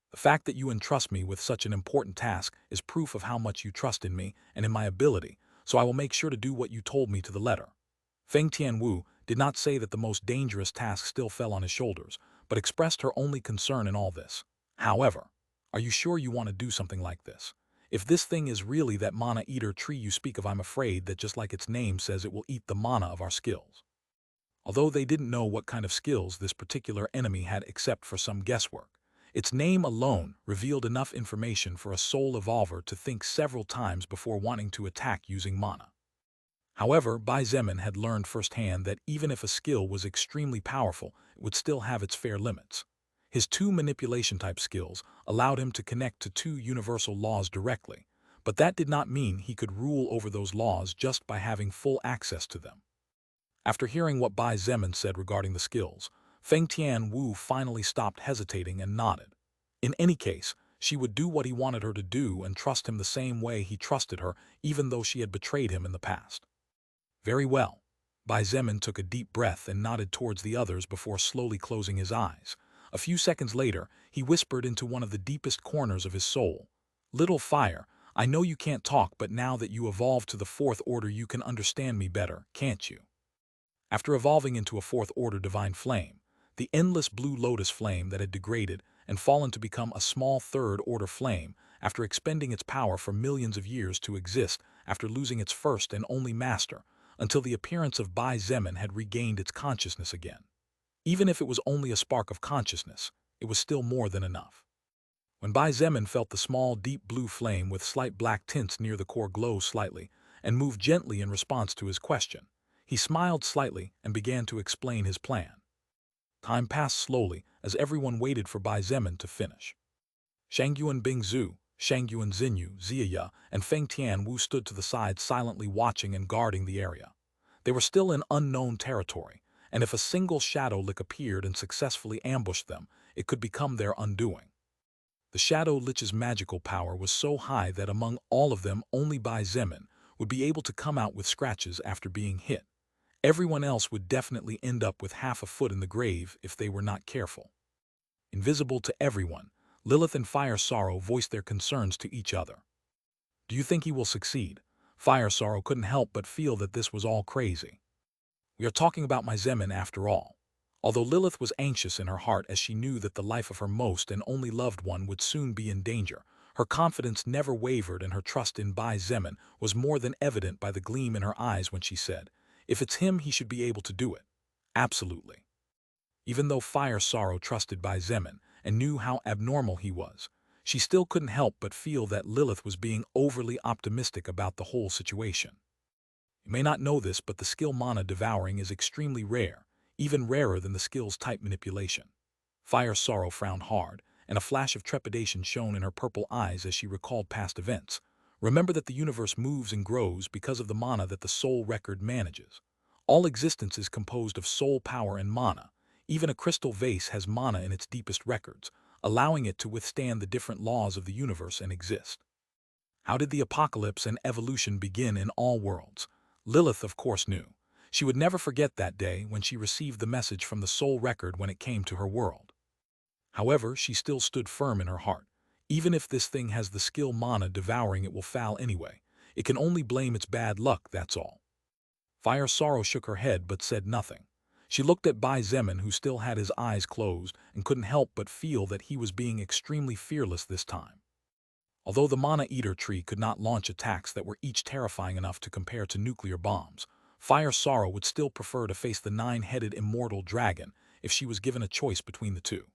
"The fact that you entrust me with such an important task is proof of how much you trust in me and in my ability, so I will make sure to do what you told me to the letter." Feng Tianwu did not say that the most dangerous task still fell on his shoulders, but expressed her only concern in all this. "However, are you sure you want to do something like this? If this thing is really that Mana Eater tree you speak of, I'm afraid that just like its name says, it will eat the mana of our skills." Although they didn't know what kind of skills this particular enemy had except for some guesswork, its name alone revealed enough information for a soul evolver to think several times before wanting to attack using mana. However, Bai Zemin had learned firsthand that even if a skill was extremely powerful, it would still have its fair limits. His two manipulation-type skills allowed him to connect to two universal laws directly, but that did not mean he could rule over those laws just by having full access to them. After hearing what Bai Zemin said regarding the skills, Feng Tianwu finally stopped hesitating and nodded. In any case, she would do what he wanted her to do and trust him the same way he trusted her, even though she had betrayed him in the past. "Very well." Bai Zemin took a deep breath and nodded towards the others before slowly closing his eyes. A few seconds later, he whispered into one of the deepest corners of his soul, "Little fire, I know you can't talk, but now that you evolved to the Fourth Order you can understand me better, can't you?" After evolving into a Fourth Order divine flame, the endless blue lotus flame that had degraded and fallen to become a small Third Order flame after expending its power for millions of years to exist after losing its first and only master, until the appearance of Bai Zemin had regained its consciousness again. Even if it was only a spark of consciousness, it was still more than enough. When Bai Zemin felt the small, deep blue flame with slight black tints near the core glow slightly and moved gently in response to his question, he smiled slightly and began to explain his plan. Time passed slowly as everyone waited for Bai Zemin to finish. Shangyuan Bingzu, Shangyuan Xinyu, Ziya, and Feng Tianwu stood to the side silently watching and guarding the area. They were still in unknown territory, and if a single shadow lich appeared and successfully ambushed them, it could become their undoing. The shadow lich's magical power was so high that among all of them only Bai Zemin would be able to come out with scratches after being hit. Everyone else would definitely end up with half a foot in the grave if they were not careful. Invisible to everyone, Lilith and Fire Sorrow voiced their concerns to each other. "Do you think he will succeed?" Fire Sorrow couldn't help but feel that this was all crazy. "We are talking about my Zemin after all." Although Lilith was anxious in her heart as she knew that the life of her most and only loved one would soon be in danger, her confidence never wavered and her trust in Bai Zemin was more than evident by the gleam in her eyes when she said, "If it's him, he should be able to do it." Absolutely. Even though Fire Sorrow trusted Bai Zemin and knew how abnormal he was, she still couldn't help but feel that Lilith was being overly optimistic about the whole situation. You may not know this, but the skill Mana Devouring is extremely rare, even rarer than the skill's type Manipulation. Fire Sorrow frowned hard, and a flash of trepidation shone in her purple eyes as she recalled past events. Remember that the universe moves and grows because of the mana that the soul record manages. All existence is composed of soul power and mana. Even a crystal vase has mana in its deepest records, allowing it to withstand the different laws of the universe and exist. How did the apocalypse and evolution begin in all worlds? Lilith, of course, knew. She would never forget that day when she received the message from the soul record when it came to her world. However, she still stood firm in her heart. Even if this thing has the skill mana devouring it will fail anyway. It can only blame its bad luck, that's all. Fire Sorrow shook her head but said nothing. She looked at Bai Zemin, who still had his eyes closed and couldn't help but feel that he was being extremely fearless this time. Although the Mana Eater tree could not launch attacks that were each terrifying enough to compare to nuclear bombs, Fire Sorrow would still prefer to face the nine-headed immortal dragon if she was given a choice between the two.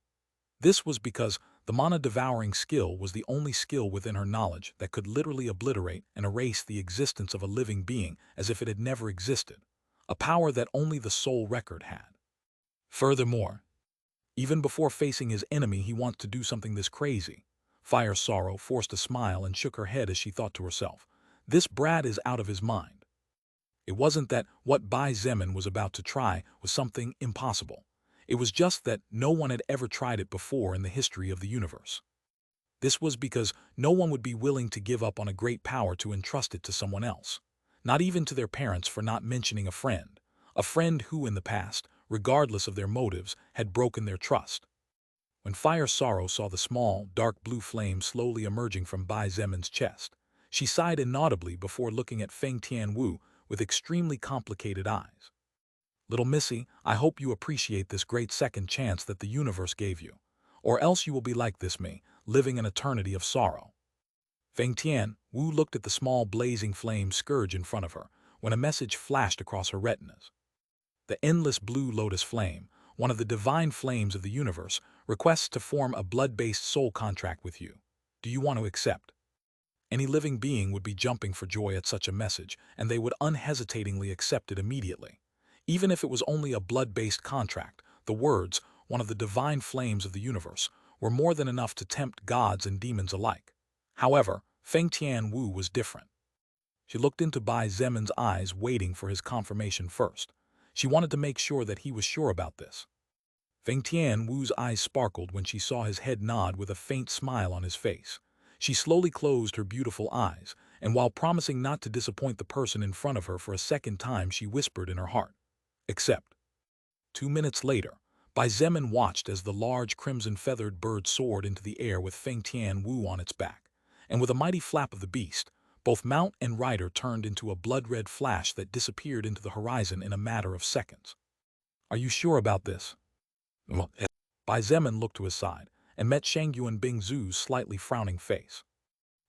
This was because the mana-devouring skill was the only skill within her knowledge that could literally obliterate and erase the existence of a living being as if it had never existed, a power that only the soul record had. Furthermore, even before facing his enemy he wants to do something this crazy. Fire Sorrow forced a smile and shook her head as she thought to herself, this brat is out of his mind. It wasn't that what Bai Zemin was about to try was something impossible. It was just that no one had ever tried it before in the history of the universe. This was because no one would be willing to give up on a great power to entrust it to someone else, not even to their parents, for not mentioning a friend who in the past, regardless of their motives, had broken their trust. When Fire Sorrow saw the small, dark blue flame slowly emerging from Bai Zemin's chest, she sighed inaudibly before looking at Feng Tianwu with extremely complicated eyes. Little Missy, I hope you appreciate this great second chance that the universe gave you, or else you will be like this me, living an eternity of sorrow. Feng Tian Wu looked at the small blazing flame scourge in front of her when a message flashed across her retinas. The endless blue lotus flame, one of the divine flames of the universe, requests to form a blood-based soul contract with you. Do you want to accept? Any living being would be jumping for joy at such a message, and they would unhesitatingly accept it immediately. Even if it was only a blood-based contract, the words, one of the divine flames of the universe, were more than enough to tempt gods and demons alike. However, Feng Tian Wu was different. She looked into Bai Zemin's eyes, waiting for his confirmation first. She wanted to make sure that he was sure about this. Feng Tian Wu's eyes sparkled when she saw his head nod with a faint smile on his face. She slowly closed her beautiful eyes, and while promising not to disappoint the person in front of her for a second time, she whispered in her heart, "Accept." 2 minutes later, Bai Zemin watched as the large crimson-feathered bird soared into the air with Feng Tian Wu on its back, and with a mighty flap of the beast, both mount and rider turned into a blood-red flash that disappeared into the horizon in a matter of seconds. Are you sure about this? Bai Zemin looked to his side and met Shangyuan Bingzu's slightly frowning face.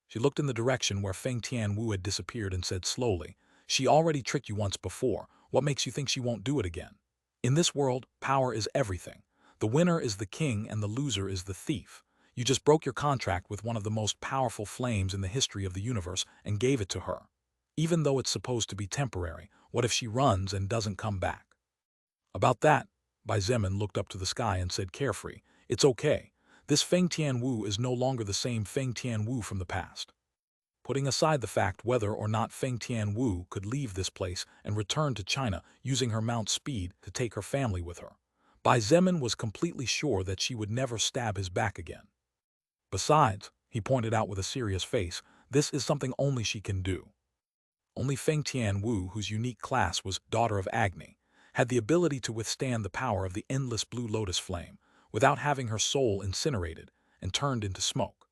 She looked in the direction where Feng Tian Wu had disappeared and said slowly, "She already tricked you once before. What makes you think she won't do it again? In this world, power is everything. The winner is the king and the loser is the thief. You just broke your contract with one of the most powerful flames in the history of the universe and gave it to her. Even though it's supposed to be temporary, what if she runs and doesn't come back?" About that, Bai Zemin looked up to the sky and said carefree, "It's okay. This Feng Tian Wu is no longer the same Feng Tian Wu from the past." Putting aside the fact whether or not Feng Tian Wu could leave this place and return to China using her mount speed to take her family with her, Bai Zemin was completely sure that she would never stab his back again. Besides, he pointed out with a serious face, this is something only she can do. Only Feng Tian Wu, whose unique class was Daughter of Agni, had the ability to withstand the power of the endless blue lotus flame without having her soul incinerated and turned into smoke.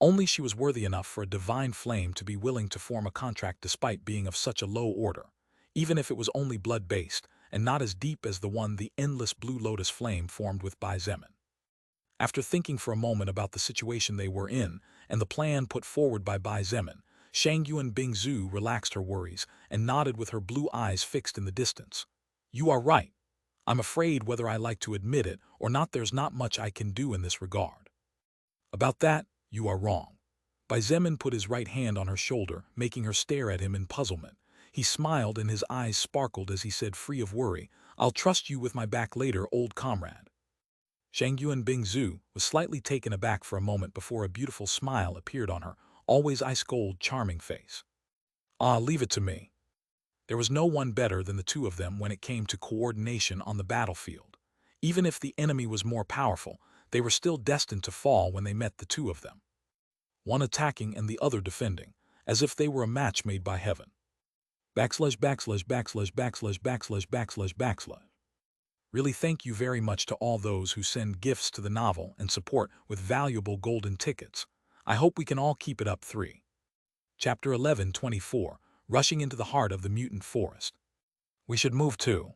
Only she was worthy enough for a divine flame to be willing to form a contract despite being of such a low order, even if it was only blood-based and not as deep as the one the endless blue lotus flame formed with Bai Zemin. After thinking for a moment about the situation they were in and the plan put forward by Bai Zemin, Shangyuan Bingzu relaxed her worries and nodded with her blue eyes fixed in the distance. "You are right. I'm afraid whether I like to admit it or not there's not much I can do in this regard." "About that, you are wrong." Bai Zemin put his right hand on her shoulder, making her stare at him in puzzlement. He smiled and his eyes sparkled as he said, free of worry, "I'll trust you with my back later, old comrade." Shangyuan Bingzu was slightly taken aback for a moment before a beautiful smile appeared on her always ice-cold, charming face. "Ah, leave it to me." There was no one better than the two of them when it came to coordination on the battlefield. Even if the enemy was more powerful, they were still destined to fall when they met the two of them. One attacking and the other defending, as if they were a match made by heaven. Backslash backslash backslash backslash backslash backslash backslash. Really thank you very much to all those who send gifts to the novel and support with valuable golden tickets. I hope we can all keep it up. 3. Chapter 11:24, Rushing into the Heart of the Mutant Forest. We should move too.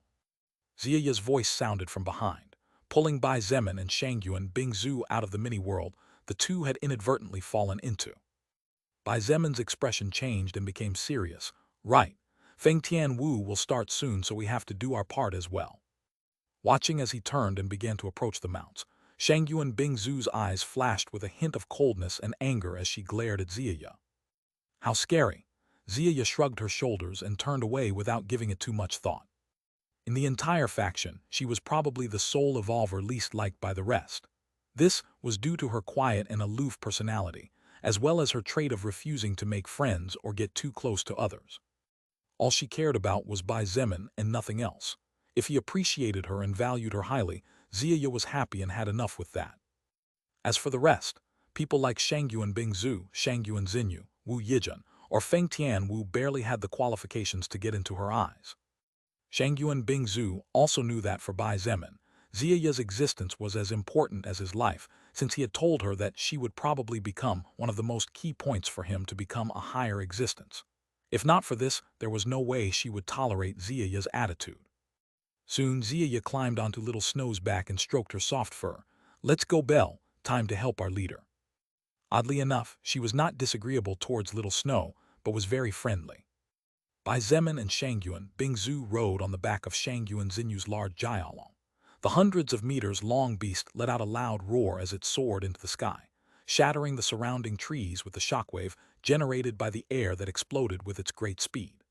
Ziya's voice sounded from behind. Pulling Bai Zemin and Shangyuan Bingzu out of the mini-world the two had inadvertently fallen into. Bai Zemin's expression changed and became serious. Right. Feng Tianwu will start soon, so we have to do our part as well. Watching as he turned and began to approach the mounts, Shangyuan Bingzu's eyes flashed with a hint of coldness and anger as she glared at Ziya. How scary! Ziya shrugged her shoulders and turned away without giving it too much thought. In the entire faction, she was probably the sole evolver least liked by the rest. This was due to her quiet and aloof personality, as well as her trait of refusing to make friends or get too close to others. All she cared about was Bai Zemin and nothing else. If he appreciated her and valued her highly, Ziya was happy and had enough with that. As for the rest, people like Shangyuan Bingzu, Shangyuan Xinyu, Wu Yijun, or Feng Tianwu barely had the qualifications to get into her eyes. Shangyuan Bingzu also knew that for Bai Zemin, Ziya's existence was as important as his life, since he had told her that she would probably become one of the most key points for him to become a higher existence. If not for this, there was no way she would tolerate Ziya's attitude. Soon Ziya climbed onto Little Snow's back and stroked her soft fur. Let's go, Belle, time to help our leader. Oddly enough, she was not disagreeable towards Little Snow, but was very friendly. Bai Zemin and Shangyuan Bingzu rode on the back of Shangyuan Xinyu's large Jiaolong. The hundreds of meters long beast let out a loud roar as it soared into the sky, shattering the surrounding trees with the shockwave generated by the air that exploded with its great speed.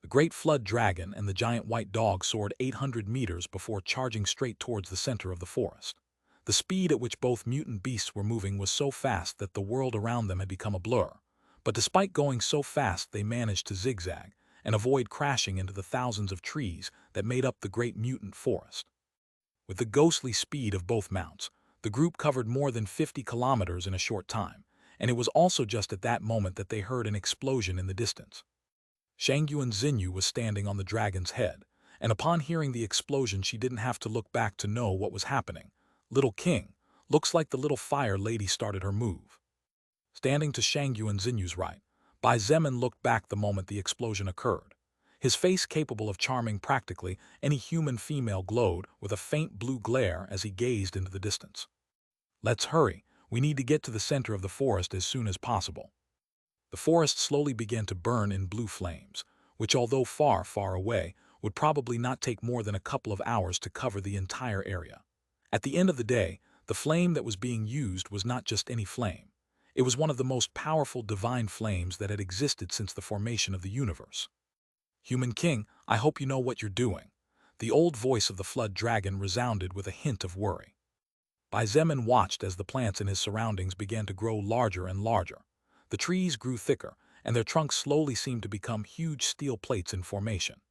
The great flood dragon and the giant white dog soared 800 meters before charging straight towards the center of the forest. The speed at which both mutant beasts were moving was so fast that the world around them had become a blur. But despite going so fast, they managed to zigzag and avoid crashing into the thousands of trees that made up the great mutant forest. With the ghostly speed of both mounts, the group covered more than 50 kilometers in a short time, and it was also just at that moment that they heard an explosion in the distance. Shangyuan Xinyu was standing on the dragon's head, and upon hearing the explosion she didn't have to look back to know what was happening. Little King, looks like the little fire lady started her move. Standing to Shangyuan Xinyu's right, Bai Zemin looked back the moment the explosion occurred. His face, capable of charming practically any human female, glowed with a faint blue glare as he gazed into the distance. Let's hurry, we need to get to the center of the forest as soon as possible. The forest slowly began to burn in blue flames, which, although far, far away, would probably not take more than a couple of hours to cover the entire area. At the end of the day, the flame that was being used was not just any flame. It was one of the most powerful divine flames that had existed since the formation of the universe. Human King, I hope you know what you're doing. The old voice of the flood dragon resounded with a hint of worry. Bai Zemin watched as the plants in his surroundings began to grow larger and larger. The trees grew thicker, and their trunks slowly seemed to become huge steel plates in formation.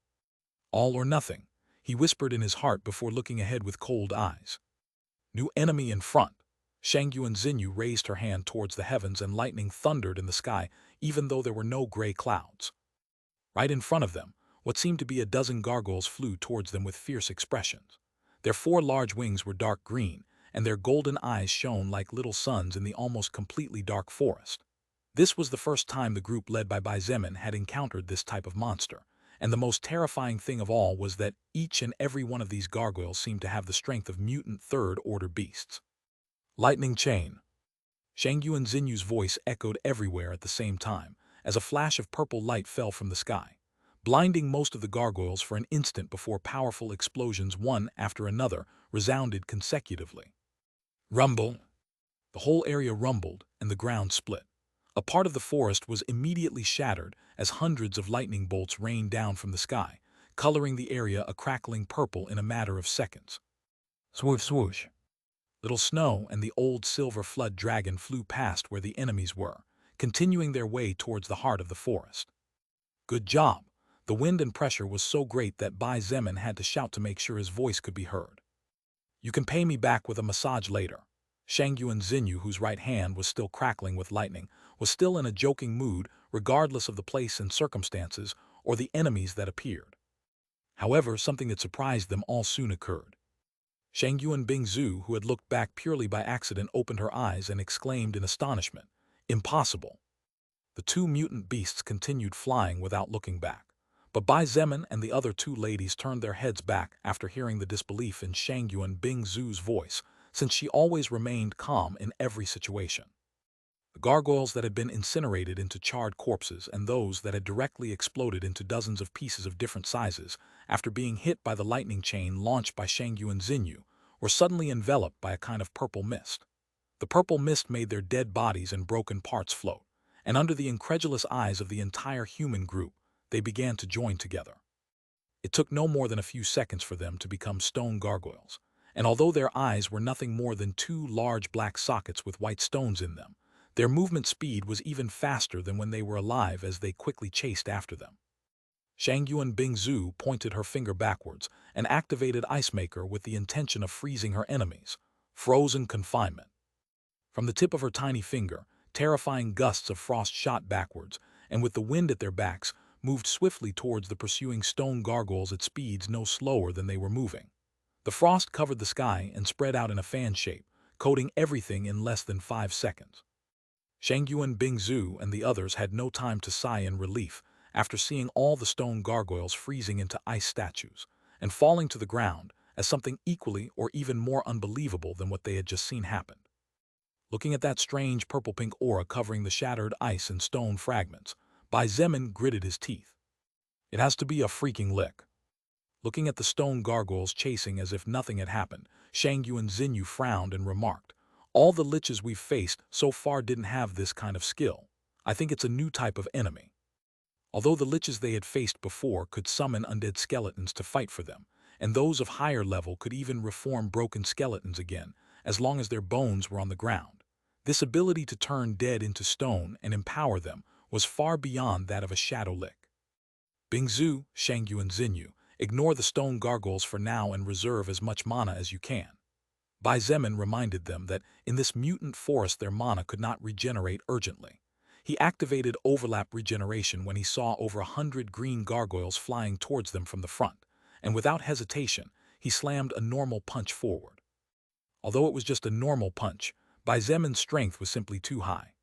All or nothing, he whispered in his heart before looking ahead with cold eyes. New enemy in front. Shangyuan Xinyu raised her hand towards the heavens and lightning thundered in the sky even though there were no gray clouds. Right in front of them, what seemed to be a dozen gargoyles flew towards them with fierce expressions. Their 4 large wings were dark green, and their golden eyes shone like little suns in the almost completely dark forest. This was the first time the group led by Bai Zemin had encountered this type of monster, and the most terrifying thing of all was that each and every one of these gargoyles seemed to have the strength of mutant third-order beasts. Lightning chain. Shangyuan Xinyu's voice echoed everywhere at the same time, as a flash of purple light fell from the sky, blinding most of the gargoyles for an instant before powerful explosions one after another resounded consecutively. Rumble. The whole area rumbled and the ground split. A part of the forest was immediately shattered as hundreds of lightning bolts rained down from the sky, coloring the area a crackling purple in a matter of seconds. Swoosh swoosh. Little Snow and the old silver flood dragon flew past where the enemies were, continuing their way towards the heart of the forest. Good job! The wind and pressure was so great that Bai Zemin had to shout to make sure his voice could be heard. You can pay me back with a massage later. Shangyuan Xinyu, whose right hand was still crackling with lightning, was still in a joking mood regardless of the place and circumstances or the enemies that appeared. However, something that surprised them all soon occurred. Shangyuan Bingzu, who had looked back purely by accident, opened her eyes and exclaimed in astonishment, "Impossible!" The two mutant beasts continued flying without looking back. But Bai Zemin and the other two ladies turned their heads back after hearing the disbelief in Shangyuan Bingzu's voice, since she always remained calm in every situation. The gargoyles that had been incinerated into charred corpses and those that had directly exploded into dozens of pieces of different sizes after being hit by the lightning chain launched by Shangyuan Xinyu were suddenly enveloped by a kind of purple mist. The purple mist made their dead bodies and broken parts float, and under the incredulous eyes of the entire human group, they began to join together. It took no more than a few seconds for them to become stone gargoyles, and although their eyes were nothing more than two large black sockets with white stones in them, their movement speed was even faster than when they were alive as they quickly chased after them. Shangyuan Bingzu pointed her finger backwards and activated Ice Maker with the intention of freezing her enemies. Frozen confinement. From the tip of her tiny finger, terrifying gusts of frost shot backwards, and with the wind at their backs, moved swiftly towards the pursuing stone gargoyles at speeds no slower than they were moving. The frost covered the sky and spread out in a fan shape, coating everything in less than 5 seconds. Shangyuan Bingzu and the others had no time to sigh in relief after seeing all the stone gargoyles freezing into ice statues and falling to the ground as something equally or even more unbelievable than what they had just seen happen. Looking at that strange purple-pink aura covering the shattered ice and stone fragments, Bai Zemin gritted his teeth. It has to be a freaking lick. Looking at the stone gargoyles chasing as if nothing had happened, Shangyuan Xinyu frowned and remarked, "All the liches we've faced so far didn't have this kind of skill. I think it's a new type of enemy." Although the liches they had faced before could summon undead skeletons to fight for them, and those of higher level could even reform broken skeletons again, as long as their bones were on the ground, this ability to turn dead into stone and empower them was far beyond that of a shadow lick. Bingzu, Shangyuan Xinyu, ignore the stone gargoyles for now and reserve as much mana as you can. Bai Zemin reminded them that in this mutant forest their mana could not regenerate urgently. He activated overlap regeneration when he saw over 100 green gargoyles flying towards them from the front, and without hesitation, he slammed a normal punch forward. Although it was just a normal punch, Bai Zemin's strength was simply too high.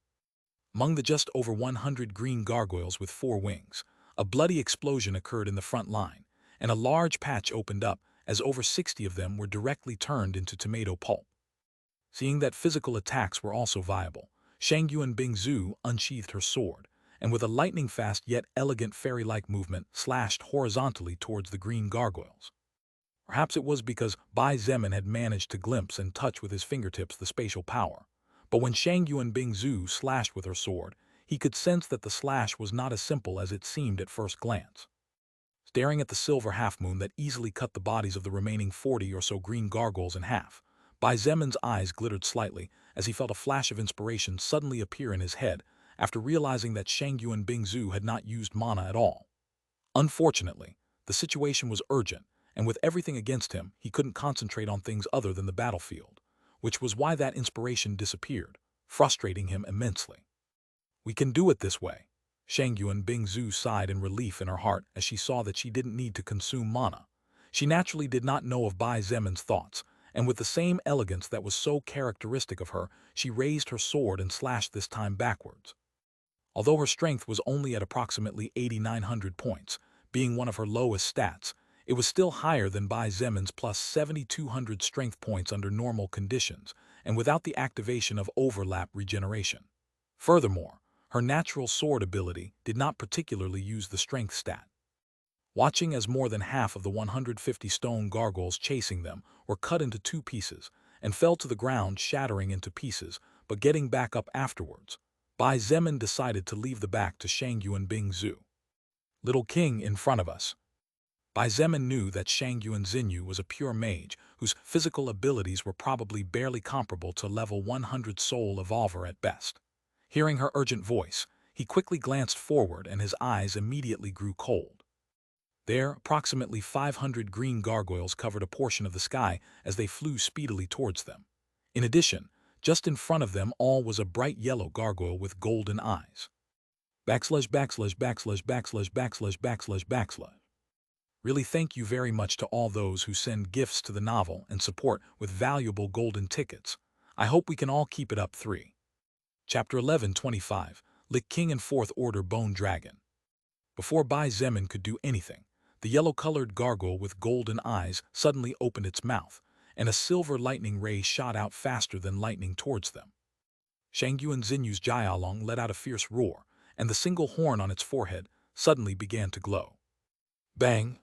Among the just over 100 green gargoyles with 4 wings, a bloody explosion occurred in the front line, and a large patch opened up as over 60 of them were directly turned into tomato pulp. Seeing that physical attacks were also viable, Shangyuan Bingzu unsheathed her sword, and with a lightning-fast yet elegant fairy-like movement slashed horizontally towards the green gargoyles. Perhaps it was because Bai Zemin had managed to glimpse and touch with his fingertips the spatial power, but when Shangyuan Bingzu slashed with her sword, he could sense that the slash was not as simple as it seemed at first glance. Staring at the silver half-moon that easily cut the bodies of the remaining 40 or so green gargoyles in half, Bai Zemin's eyes glittered slightly as he felt a flash of inspiration suddenly appear in his head after realizing that Shangyuan Bingzu had not used mana at all. Unfortunately, the situation was urgent, and with everything against him, he couldn't concentrate on things other than the battlefield, which was why that inspiration disappeared, frustrating him immensely. "We can do it this way." Shangyuan Bingzu sighed in relief in her heart as she saw that she didn't need to consume mana. She naturally did not know of Bai Zemin's thoughts, and with the same elegance that was so characteristic of her, she raised her sword and slashed this time backwards. Although her strength was only at approximately 8,900 points, being one of her lowest stats, it was still higher than Bai Zemin's plus 7,200 strength points under normal conditions and without the activation of overlap regeneration. Furthermore, her natural sword ability did not particularly use the strength stat. Watching as more than half of the 150 stone gargoyles chasing them were cut into 2 pieces and fell to the ground shattering into pieces but getting back up afterwards, Bai Zemin decided to leave the back to Shangyuan Bingzu. "Little king in front of us." Bai Zemin knew that Shangyuan Xinyu was a pure mage whose physical abilities were probably barely comparable to level 100 soul evolver at best. Hearing her urgent voice, he quickly glanced forward and his eyes immediately grew cold. There, approximately 500 green gargoyles covered a portion of the sky as they flew speedily towards them. In addition, just in front of them all was a bright yellow gargoyle with golden eyes. Backslash backslash backslash backslash backslash backslash backslash. Really thank you very much to all those who send gifts to the novel and support with valuable golden tickets. I hope we can all keep it up. 3. Chapter 11:25, Lich King and Fourth Order Bone Dragon. Before Bai Zemin could do anything, the yellow-colored gargoyle with golden eyes suddenly opened its mouth, and a silver lightning ray shot out faster than lightning towards them. Shangyuan Xinyu's Jialong let out a fierce roar, and the single horn on its forehead suddenly began to glow. Bang!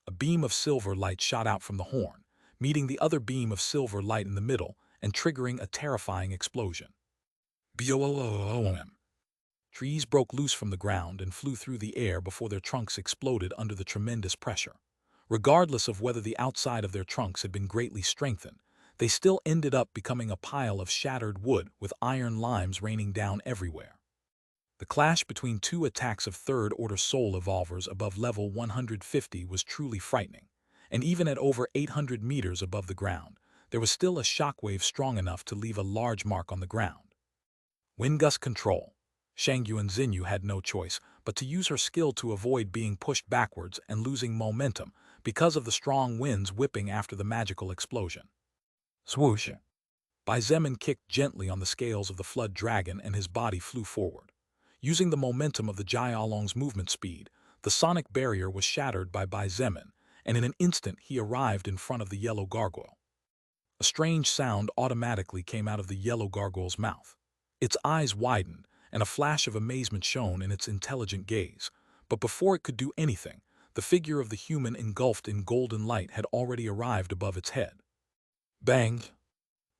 A beam of silver light shot out from the horn, meeting the other beam of silver light in the middle and triggering a terrifying explosion. Boom! Trees broke loose from the ground and flew through the air before their trunks exploded under the tremendous pressure. Regardless of whether the outside of their trunks had been greatly strengthened, they still ended up becoming a pile of shattered wood with iron limes raining down everywhere. The clash between two attacks of third-order soul evolvers above level 150 was truly frightening, and even at over 800 meters above the ground, there was still a shockwave strong enough to leave a large mark on the ground. Wind gust control. Shangyuan Xinyu had no choice but to use her skill to avoid being pushed backwards and losing momentum because of the strong winds whipping after the magical explosion. Swoosh! Bai Zemin kicked gently on the scales of the flood dragon and his body flew forward. Using the momentum of the Jialong's movement speed, the sonic barrier was shattered by Bai Zemin, and in an instant he arrived in front of the yellow gargoyle. A strange sound automatically came out of the yellow gargoyle's mouth. Its eyes widened, and a flash of amazement shone in its intelligent gaze. But before it could do anything, the figure of the human engulfed in golden light had already arrived above its head. Bang!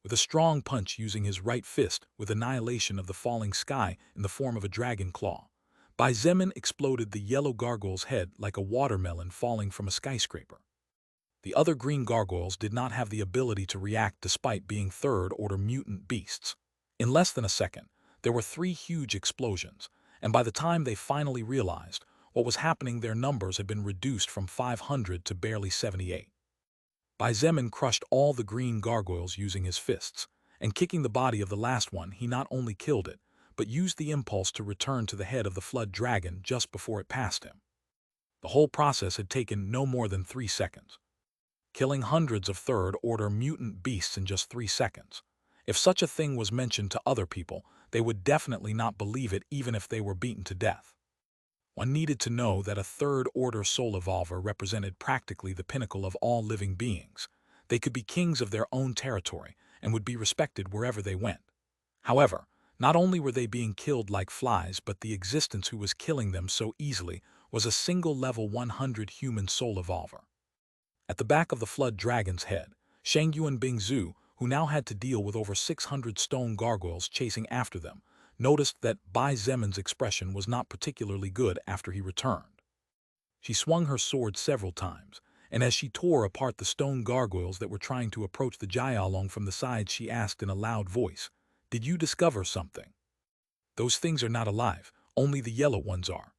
With a strong punch using his right fist with annihilation of the falling sky in the form of a dragon claw, Bai Zemin exploded the yellow gargoyle's head like a watermelon falling from a skyscraper. The other green gargoyles did not have the ability to react despite being third-order mutant beasts. In less than a second, there were 3 huge explosions, and by the time they finally realized what was happening, their numbers had been reduced from 500 to barely 78. Bai Zemin crushed all the green gargoyles using his fists, and kicking the body of the last one, he not only killed it, but used the impulse to return to the head of the flood dragon just before it passed him. The whole process had taken no more than 3 seconds. Killing hundreds of third-order mutant beasts in just 3 seconds. If such a thing was mentioned to other people, they would definitely not believe it even if they were beaten to death. One needed to know that a third-order soul evolver represented practically the pinnacle of all living beings. They could be kings of their own territory and would be respected wherever they went. However, not only were they being killed like flies, but the existence who was killing them so easily was a single level 100 human soul evolver. At the back of the flood dragon's head, Shangyuan Bingzu, who now had to deal with over 600 stone gargoyles chasing after them, noticed that Bai Zemin's expression was not particularly good after he returned. She swung her sword several times, and as she tore apart the stone gargoyles that were trying to approach the Jialong from the side, she asked in a loud voice, "Did you discover something?" "Those things are not alive, only the yellow ones are."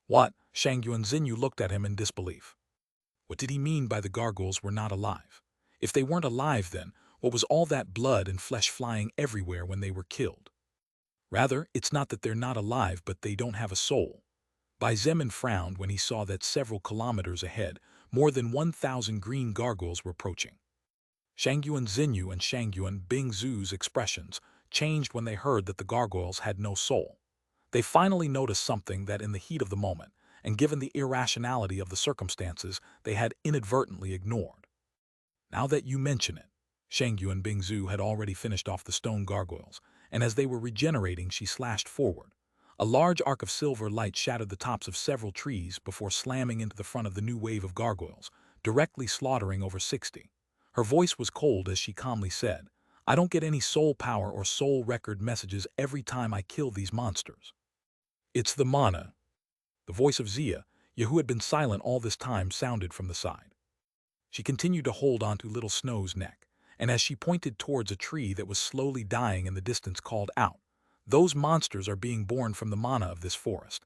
"What?" Shangyuan Xinyu looked at him in disbelief. What did he mean by the gargoyles were not alive? If they weren't alive, then what was all that blood and flesh flying everywhere when they were killed? Rather, it's not that they're not alive, but they don't have a soul. Bai Zemin frowned when he saw that several kilometers ahead, more than 1,000 green gargoyles were approaching. Shangyuan Xinyu and Shangyuan Bingzu's expressions changed when they heard that the gargoyles had no soul. They finally noticed something that in the heat of the moment, and given the irrationality of the circumstances, they had inadvertently ignored. Now that you mention it, Shangyuan Bingzu had already finished off the stone gargoyles, and as they were regenerating, she slashed forward. A large arc of silver light shattered the tops of several trees before slamming into the front of the new wave of gargoyles, directly slaughtering over 60. Her voice was cold as she calmly said, "I don't get any soul power or soul record messages every time I kill these monsters. It's the mana." The voice of Zia, who had been silent all this time, sounded from the side. She continued to hold on to Little Snow's neck, and as she pointed towards a tree that was slowly dying in the distance, called out, "Those monsters are being born from the mana of this forest.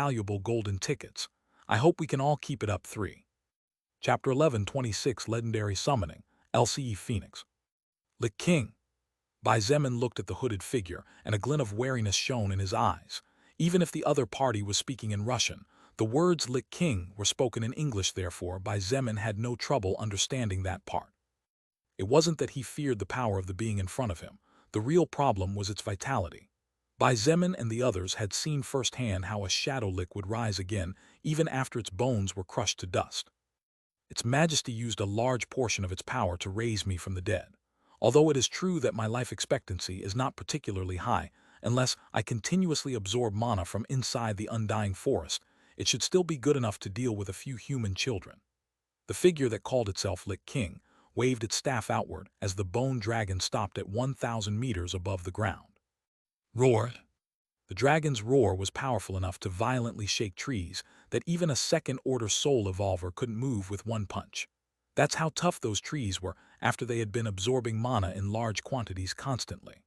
valuable golden tickets. I hope we can all keep it up. 3. Chapter 11:26 Legendary Summoning, LCE Phoenix. Lit King. Bai Zemin looked at the hooded figure, and a glint of wariness shone in his eyes. Even if the other party was speaking in Russian, the words Lit King were spoken in English, therefore Bai Zemin had no trouble understanding that part. It wasn't that he feared the power of the being in front of him. The real problem was its vitality. Bai Zemin and the others had seen firsthand how a shadow lick would rise again even after its bones were crushed to dust. Its majesty used a large portion of its power to raise me from the dead. Although it is true that my life expectancy is not particularly high, unless I continuously absorb mana from inside the undying forest, it should still be good enough to deal with a few human children. The figure that called itself Lich King waved its staff outward as the bone dragon stopped at 1,000 meters above the ground. Roared. The dragon's roar was powerful enough to violently shake trees that even a second-order soul evolver couldn't move with one punch. That's how tough those trees were after they had been absorbing mana in large quantities constantly.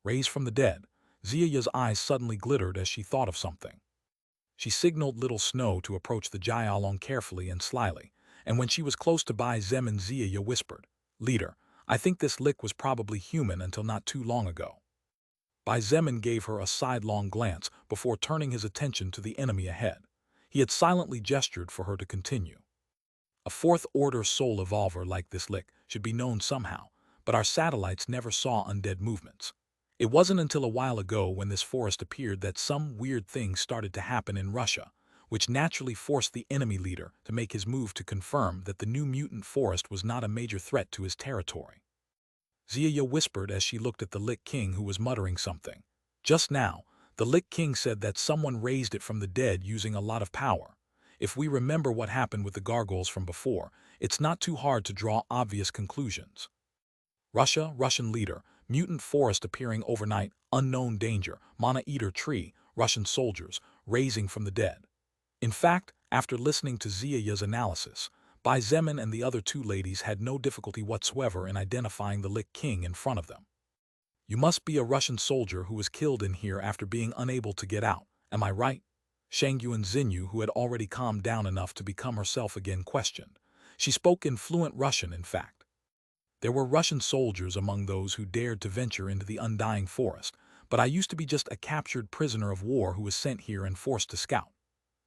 Raised from the dead, Ziya's eyes suddenly glittered as she thought of something. She signaled Little Snow to approach the Jialong carefully and slyly, and when she was close to Bai Zemin, Ziya whispered, "Leader, I think this lick was probably human until not too long ago." Bai Zemin gave her a sidelong glance before turning his attention to the enemy ahead. He had silently gestured for her to continue. A fourth-order soul evolver like this lick should be known somehow, but our satellites never saw undead movements. It wasn't until a while ago when this forest appeared that some weird things started to happen in Russia, which naturally forced the enemy leader to make his move to confirm that the new mutant forest was not a major threat to his territory. Ziya whispered as she looked at the Lich King, who was muttering something. Just now, the Lich King said that someone raised it from the dead using a lot of power. If we remember what happened with the gargoyles from before, it's not too hard to draw obvious conclusions. Russian leader, mutant forest appearing overnight, unknown danger, mana-eater tree, Russian soldiers, raising from the dead. In fact, after listening to Ziya's analysis, Bai Zemin and the other two ladies had no difficulty whatsoever in identifying the Lich King in front of them. "You must be a Russian soldier who was killed in here after being unable to get out, am I right?" Shangyuan Xinyu, who had already calmed down enough to become herself again, questioned. She spoke in fluent Russian, in fact. There were Russian soldiers among those who dared to venture into the undying forest, but I used to be just a captured prisoner of war who was sent here and forced to scout.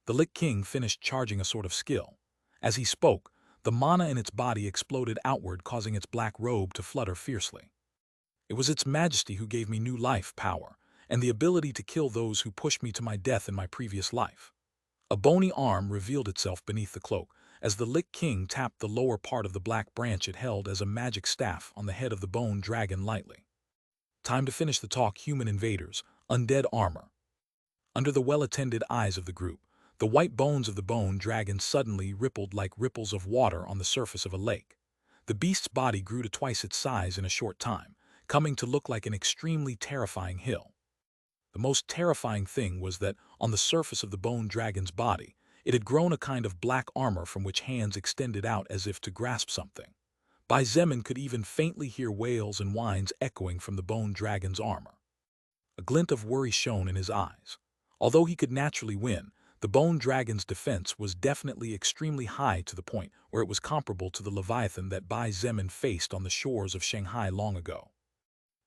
The Lich King finished charging a sort of skill. As he spoke, the mana in its body exploded outward, causing its black robe to flutter fiercely. "It was its majesty who gave me new life, power, and the ability to kill those who pushed me to my death in my previous life." A bony arm revealed itself beneath the cloak as the Lich King tapped the lower part of the black branch it held as a magic staff on the head of the bone dragon lightly. "Time to finish the talk, human invaders, undead armor." Under the well-attended eyes of the group, the white bones of the bone dragon suddenly rippled like ripples of water on the surface of a lake. The beast's body grew to twice its size in a short time, coming to look like an extremely terrifying hill. The most terrifying thing was that, on the surface of the bone dragon's body, it had grown a kind of black armor from which hands extended out as if to grasp something. Bai Zemin could even faintly hear wails and whines echoing from the bone dragon's armor. A glint of worry shone in his eyes. Although he could naturally win, the bone dragon's defense was definitely extremely high, to the point where it was comparable to the leviathan that Bai Zemin faced on the shores of Shanghai long ago.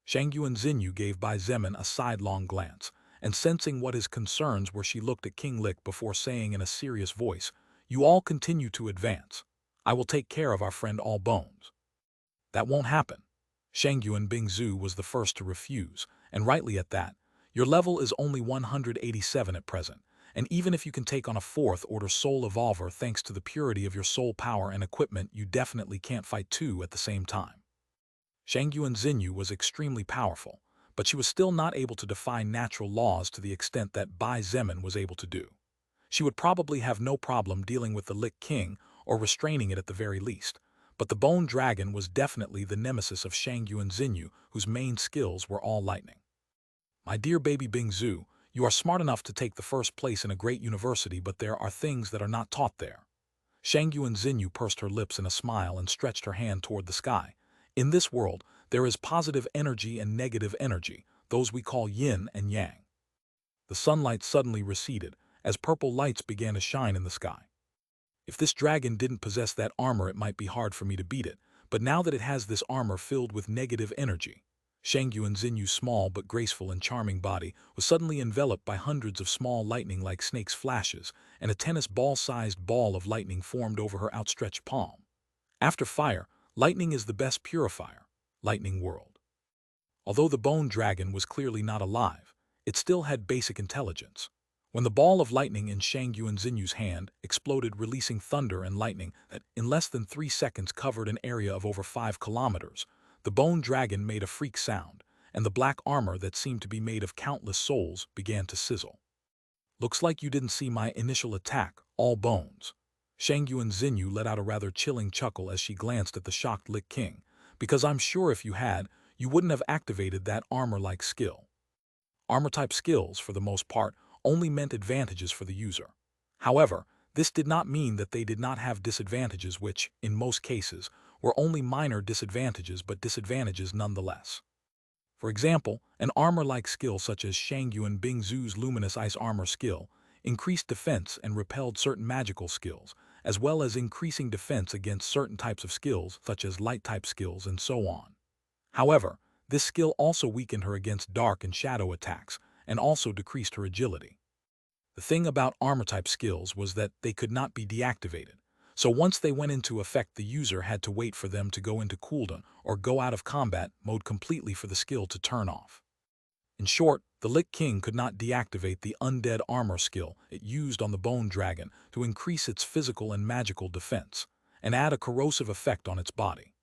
Shangyuan Xinyu gave Bai Zemin a sidelong glance, and sensing what his concerns were, she looked at King Lick before saying in a serious voice, "You all continue to advance. I will take care of our friend All Bones." "That won't happen." Shangyuan Bingzu was the first to refuse, and rightly at that. "Your level is only 187 at present, and even if you can take on a fourth-order soul evolver thanks to the purity of your soul power and equipment, you definitely can't fight two at the same time." Shangyuan Xinyu was extremely powerful, but she was still not able to defy natural laws to the extent that Bai Zemin was able to do. She would probably have no problem dealing with the Lich King or restraining it at the very least, but the Bone Dragon was definitely the nemesis of Shangyuan Xinyu, whose main skills were all lightning. "My dear baby Bingzu, you are smart enough to take the first place in a great university, but there are things that are not taught there." Shangyuan Xinyu pursed her lips in a smile and stretched her hand toward the sky. "In this world, there is positive energy and negative energy, those we call yin and yang." The sunlight suddenly receded, as purple lights began to shine in the sky. "If this dragon didn't possess that armor, it might be hard for me to beat it, but now that it has this armor filled with negative energy." Shangyuan Xinyu's small but graceful and charming body was suddenly enveloped by hundreds of small lightning-like snakes' flashes, and a tennis ball-sized ball of lightning formed over her outstretched palm. After fire, lightning is the best purifier. Lightning World. Although the bone dragon was clearly not alive, it still had basic intelligence. When the ball of lightning in Shang Yuanzinyu's hand exploded, releasing thunder and lightning that in less than 3 seconds covered an area of over 5 kilometers, the bone dragon made a freak sound, and the black armor that seemed to be made of countless souls began to sizzle. "Looks like you didn't see my initial attack, all bones." Shang Yuanzinyu let out a rather chilling chuckle as she glanced at the shocked Lich King, "because I'm sure if you had, you wouldn't have activated that armor-like skill." Armor-type skills, for the most part, only meant advantages for the user. However, this did not mean that they did not have disadvantages which, in most cases, were only minor disadvantages but disadvantages nonetheless. For example, an armor-like skill such as Shang Yuan Bingzu's Luminous Ice Armor skill increased defense and repelled certain magical skills, as well as increasing defense against certain types of skills such as light-type skills and so on. However, this skill also weakened her against dark and shadow attacks, and also decreased her agility. The thing about armor-type skills was that they could not be deactivated, so once they went into effect the user had to wait for them to go into cooldown or go out of combat mode completely for the skill to turn off. In short, the Lich King could not deactivate the undead armor skill it used on the bone dragon to increase its physical and magical defense, and add a corrosive effect on its body.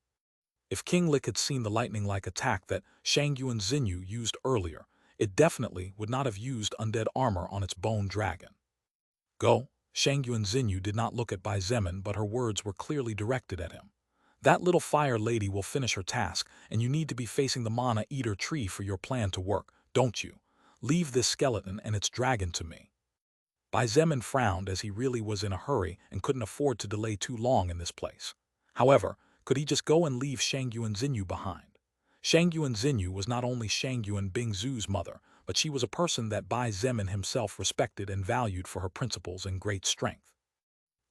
If King Lich had seen the lightning-like attack that Shang Yuanzinyu used earlier, it definitely would not have used undead armor on its bone dragon. "Go." Shang Yuanzinyu did not look at Bai Zemin, but her words were clearly directed at him. "That little fire lady will finish her task, and you need to be facing the Mana Eater tree for your plan to work, don't you? Leave this skeleton and its dragon to me." Bai Zemin frowned as he really was in a hurry and couldn't afford to delay too long in this place. However, could he just go and leave Shang Yuanzinyu behind? Shang Yuanzinyu was not only Shang Yuan Bingzu's mother, but she was a person that Bai Zemin himself respected and valued for her principles and great strength.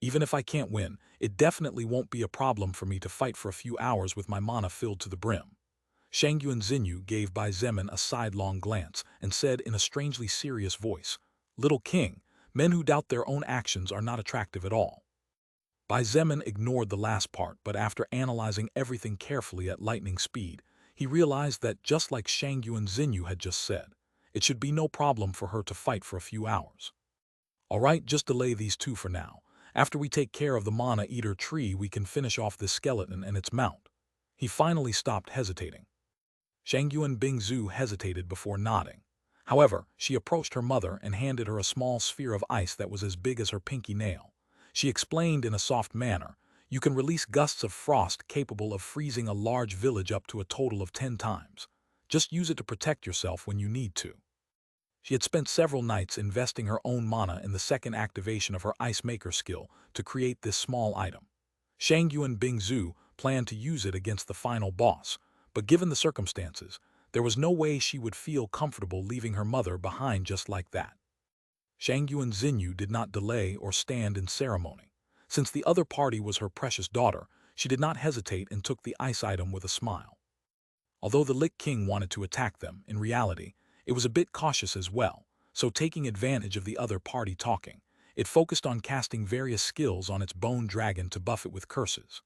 "Even if I can't win, it definitely won't be a problem for me to fight for a few hours with my mana filled to the brim." Shang Yuanzinyu gave Bai Zemin a sidelong glance and said in a strangely serious voice, "Little King, men who doubt their own actions are not attractive at all." Bai Zemin ignored the last part, but after analyzing everything carefully at lightning speed, he realized that just like Shang Yuanzinyu had just said, it should be no problem for her to fight for a few hours. "All right, just delay these two for now. After we take care of the Mana Eater tree, we can finish off this skeleton and its mount." He finally stopped hesitating. Shang Yuan Bingzu hesitated before nodding. However, she approached her mother and handed her a small sphere of ice that was as big as her pinky nail. She explained in a soft manner, "You can release gusts of frost capable of freezing a large village up to a total of 10 times. Just use it to protect yourself when you need to." She had spent several nights investing her own mana in the second activation of her Ice Maker skill to create this small item. Shang Yuan Bingzu planned to use it against the final boss, but given the circumstances, there was no way she would feel comfortable leaving her mother behind just like that. Shang Yuanzinyu did not delay or stand in ceremony. Since the other party was her precious daughter, she did not hesitate and took the ice item with a smile. Although the Lich King wanted to attack them, in reality, it was a bit cautious as well, so taking advantage of the other party talking, it focused on casting various skills on its bone dragon to buff it with curses.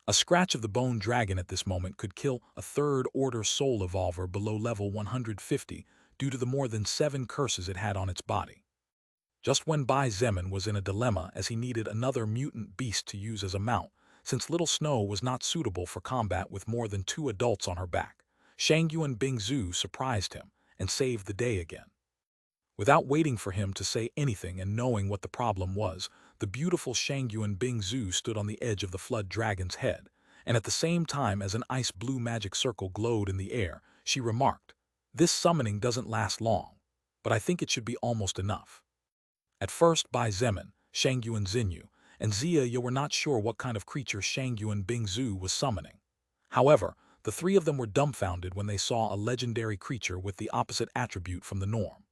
A scratch of the bone dragon at this moment could kill a third-order soul evolver below level 150 due to the more than 7 curses it had on its body. Just when Bai Zemin was in a dilemma as he needed another mutant beast to use as a mount, since Little Snow was not suitable for combat with more than 2 adults on her back, Shang Yuan Bingzu surprised him and saved the day again. Without waiting for him to say anything and knowing what the problem was, the beautiful Shang Yuan Bingzu stood on the edge of the flood dragon's head, and at the same time as an ice-blue magic circle glowed in the air, she remarked, "This summoning doesn't last long, but I think it should be almost enough." At first, Bai Zemin, Shang Yuanzinyu, and Ziya were not sure what kind of creature Shang Yuan Bingzu was summoning. However, the three of them were dumbfounded when they saw a legendary creature with the opposite attribute from the norm.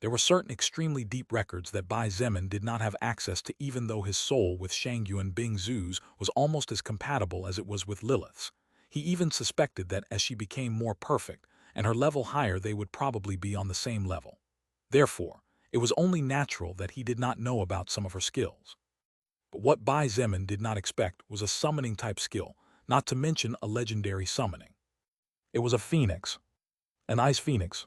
There were certain extremely deep records that Bai Zemin did not have access to, even though his soul with Shang Yuan Bingzu's was almost as compatible as it was with Lilith's. He even suspected that as she became more perfect and her level higher, they would probably be on the same level. Therefore, it was only natural that he did not know about some of her skills. But what Bai Zemin did not expect was a summoning-type skill, not to mention a legendary summoning. It was a phoenix. An ice phoenix.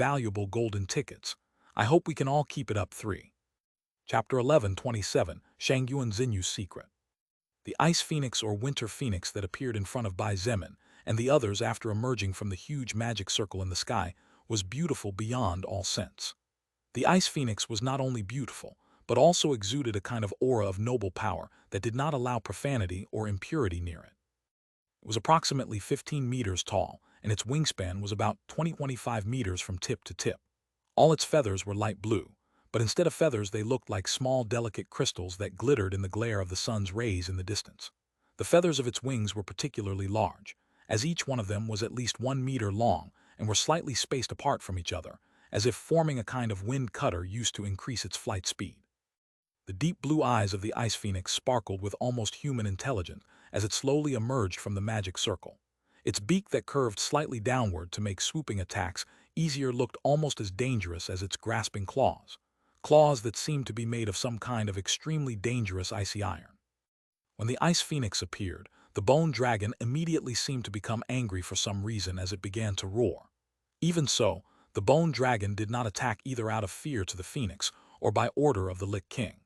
valuable golden tickets. I hope we can all keep it up. 3. Chapter 11:27, Shangyuan Xinyu's Secret. The ice phoenix or winter phoenix that appeared in front of Bai Zemin and the others after emerging from the huge magic circle in the sky was beautiful beyond all sense. The ice phoenix was not only beautiful, but also exuded a kind of aura of noble power that did not allow profanity or impurity near it. It was approximately 15 meters tall, and its wingspan was about 20-25 meters from tip to tip. All its feathers were light blue, but instead of feathers they looked like small delicate crystals that glittered in the glare of the sun's rays in the distance. The feathers of its wings were particularly large, as each one of them was at least 1 meter long and were slightly spaced apart from each other, as if forming a kind of wind cutter used to increase its flight speed. The deep blue eyes of the ice phoenix sparkled with almost human intelligence as it slowly emerged from the magic circle. Its beak that curved slightly downward to make swooping attacks easier looked almost as dangerous as its grasping claws. Claws that seemed to be made of some kind of extremely dangerous icy iron. When the ice phoenix appeared, the bone dragon immediately seemed to become angry for some reason as it began to roar. Even so, the bone dragon did not attack either out of fear to the phoenix or by order of the Lich King.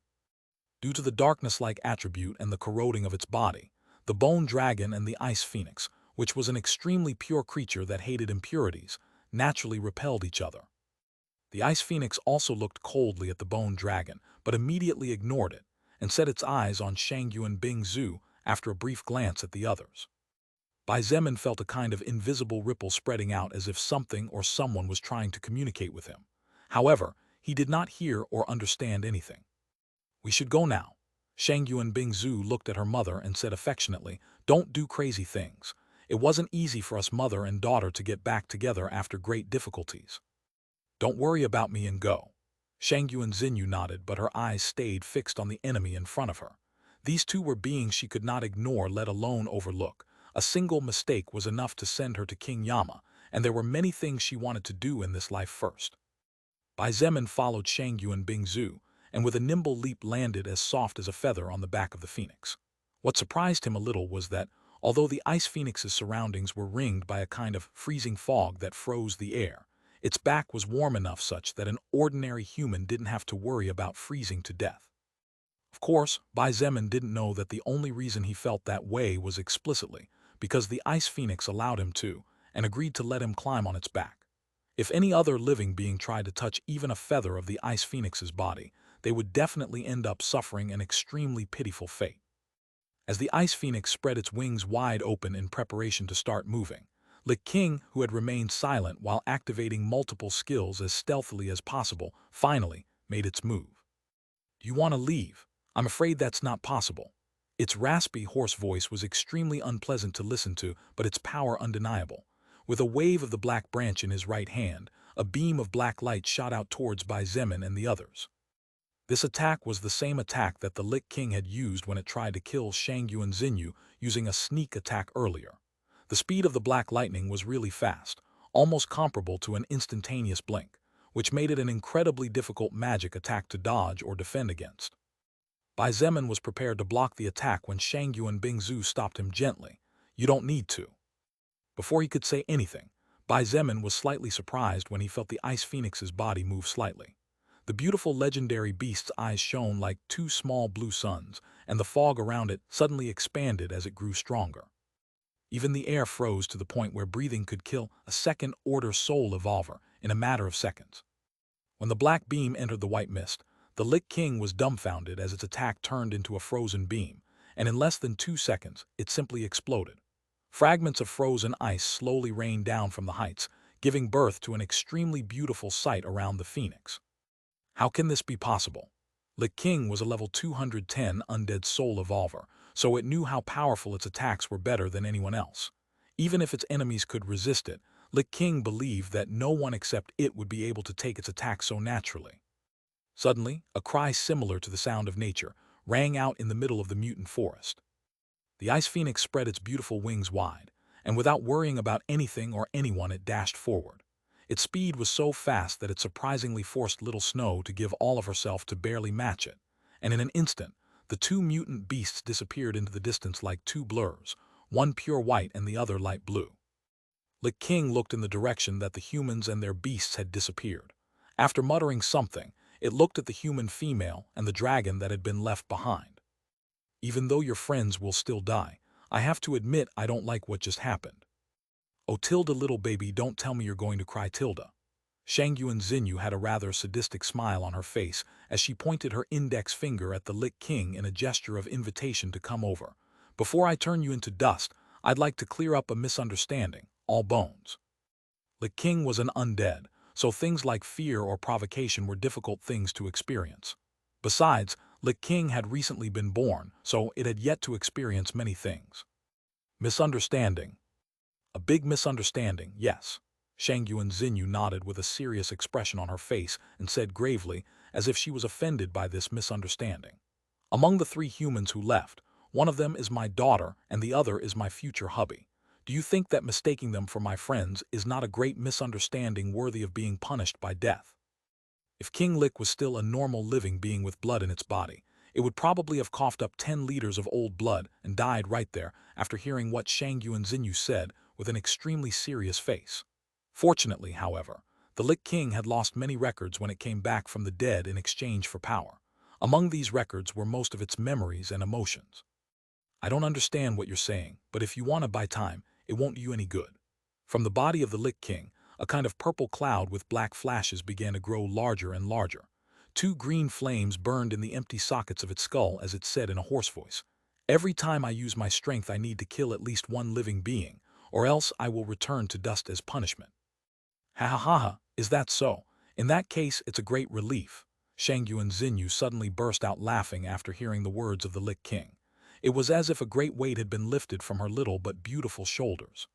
Due to the darkness-like attribute and the corroding of its body, the bone dragon and the ice phoenix, which was an extremely pure creature that hated impurities, naturally repelled each other. The ice phoenix also looked coldly at the bone dragon, but immediately ignored it, and set its eyes on Shangyuan Bingzu after a brief glance at the others. Bai Zemin felt a kind of invisible ripple spreading out as if something or someone was trying to communicate with him. However, he did not hear or understand anything. "We should go now." Shangyuan Bingzu looked at her mother and said affectionately, "Don't do crazy things. It wasn't easy for us mother and daughter to get back together after great difficulties. Don't worry about me and go." Shangyuan Xinyu nodded, but her eyes stayed fixed on the enemy in front of her. These two were beings she could not ignore, let alone overlook. A single mistake was enough to send her to King Yama, and there were many things she wanted to do in this life first. Bai Zemin followed Shangyuan Bingzu, and with a nimble leap landed as soft as a feather on the back of the phoenix. What surprised him a little was that, although the ice phoenix's surroundings were ringed by a kind of freezing fog that froze the air, its back was warm enough such that an ordinary human didn't have to worry about freezing to death. Of course, Bai Zemin didn't know that the only reason he felt that way was explicitly because the ice phoenix allowed him to, and agreed to let him climb on its back. If any other living being tried to touch even a feather of the ice phoenix's body, they would definitely end up suffering an extremely pitiful fate. As the ice phoenix spread its wings wide open in preparation to start moving, Lich King, who had remained silent while activating multiple skills as stealthily as possible, finally made its move. "Do you want to leave? I'm afraid that's not possible." Its raspy, hoarse voice was extremely unpleasant to listen to, but its power undeniable. With a wave of the black branch in his right hand, a beam of black light shot out towards Bai Zemin and the others. This attack was the same attack that the Lich King had used when it tried to kill Shangyuan Xinyu using a sneak attack earlier. The speed of the black lightning was really fast, almost comparable to an instantaneous blink, which made it an incredibly difficult magic attack to dodge or defend against. Bai Zemin was prepared to block the attack when Shangyuan Bingzu stopped him gently. "You don't need to." Before he could say anything, Bai Zemin was slightly surprised when he felt the ice phoenix's body move slightly. The beautiful legendary beast's eyes shone like two small blue suns, and the fog around it suddenly expanded as it grew stronger. Even the air froze to the point where breathing could kill a second-order soul evolver in a matter of seconds. When the black beam entered the white mist, the Lich King was dumbfounded as its attack turned into a frozen beam, and in less than 2 seconds, it simply exploded. Fragments of frozen ice slowly rained down from the heights, giving birth to an extremely beautiful sight around the phoenix. How can this be possible? Lich King was a level 210 undead soul evolver, so it knew how powerful its attacks were better than anyone else. Even if its enemies could resist it, Lich King believed that no one except it would be able to take its attack so naturally. Suddenly, a cry similar to the sound of nature rang out in the middle of the mutant forest. The ice phoenix spread its beautiful wings wide, and without worrying about anything or anyone it dashed forward. Its speed was so fast that it surprisingly forced Little Snow to give all of herself to barely match it, and in an instant, the The two mutant beasts disappeared into the distance like two blurs, one pure white and the other light blue. Lich King looked in the direction that the humans and their beasts had disappeared. After muttering something, it looked at the human female and the dragon that had been left behind. Even though your friends will still die, I have to admit I don't like what just happened. Oh Tilda, little baby, don't tell me you're going to cry, Tilda. Shangyuan Xinyu had a rather sadistic smile on her face as she pointed her index finger at the Lich King in a gesture of invitation to come over. Before I turn you into dust, I'd like to clear up a misunderstanding, all bones. Lich King was an undead, so things like fear or provocation were difficult things to experience. Besides, Lich King had recently been born, so it had yet to experience many things. Misunderstanding. A big misunderstanding, yes. Shangyuan Xinyu nodded with a serious expression on her face and said gravely, as if she was offended by this misunderstanding. Among the three humans who left, one of them is my daughter and the other is my future hubby. Do you think that mistaking them for my friends is not a great misunderstanding worthy of being punished by death? If King Lich was still a normal living being with blood in its body, it would probably have coughed up 10 liters of old blood and died right there after hearing what Shangyuan Xinyu said with an extremely serious face. Fortunately, however, the Lich King had lost many records when it came back from the dead in exchange for power. Among these records were most of its memories and emotions. I don't understand what you're saying, but if you want to buy time, it won't do you any good. From the body of the Lich King, a kind of purple cloud with black flashes began to grow larger and larger. Two green flames burned in the empty sockets of its skull as it said in a hoarse voice, "Every time I use my strength I need to kill at least one living being, or else I will return to dust as punishment." Ha ha ha ha, is that so? In that case it's a great relief. Shangyuan Xinyu suddenly burst out laughing after hearing the words of the Lich King. It was as if a great weight had been lifted from her little but beautiful shoulders.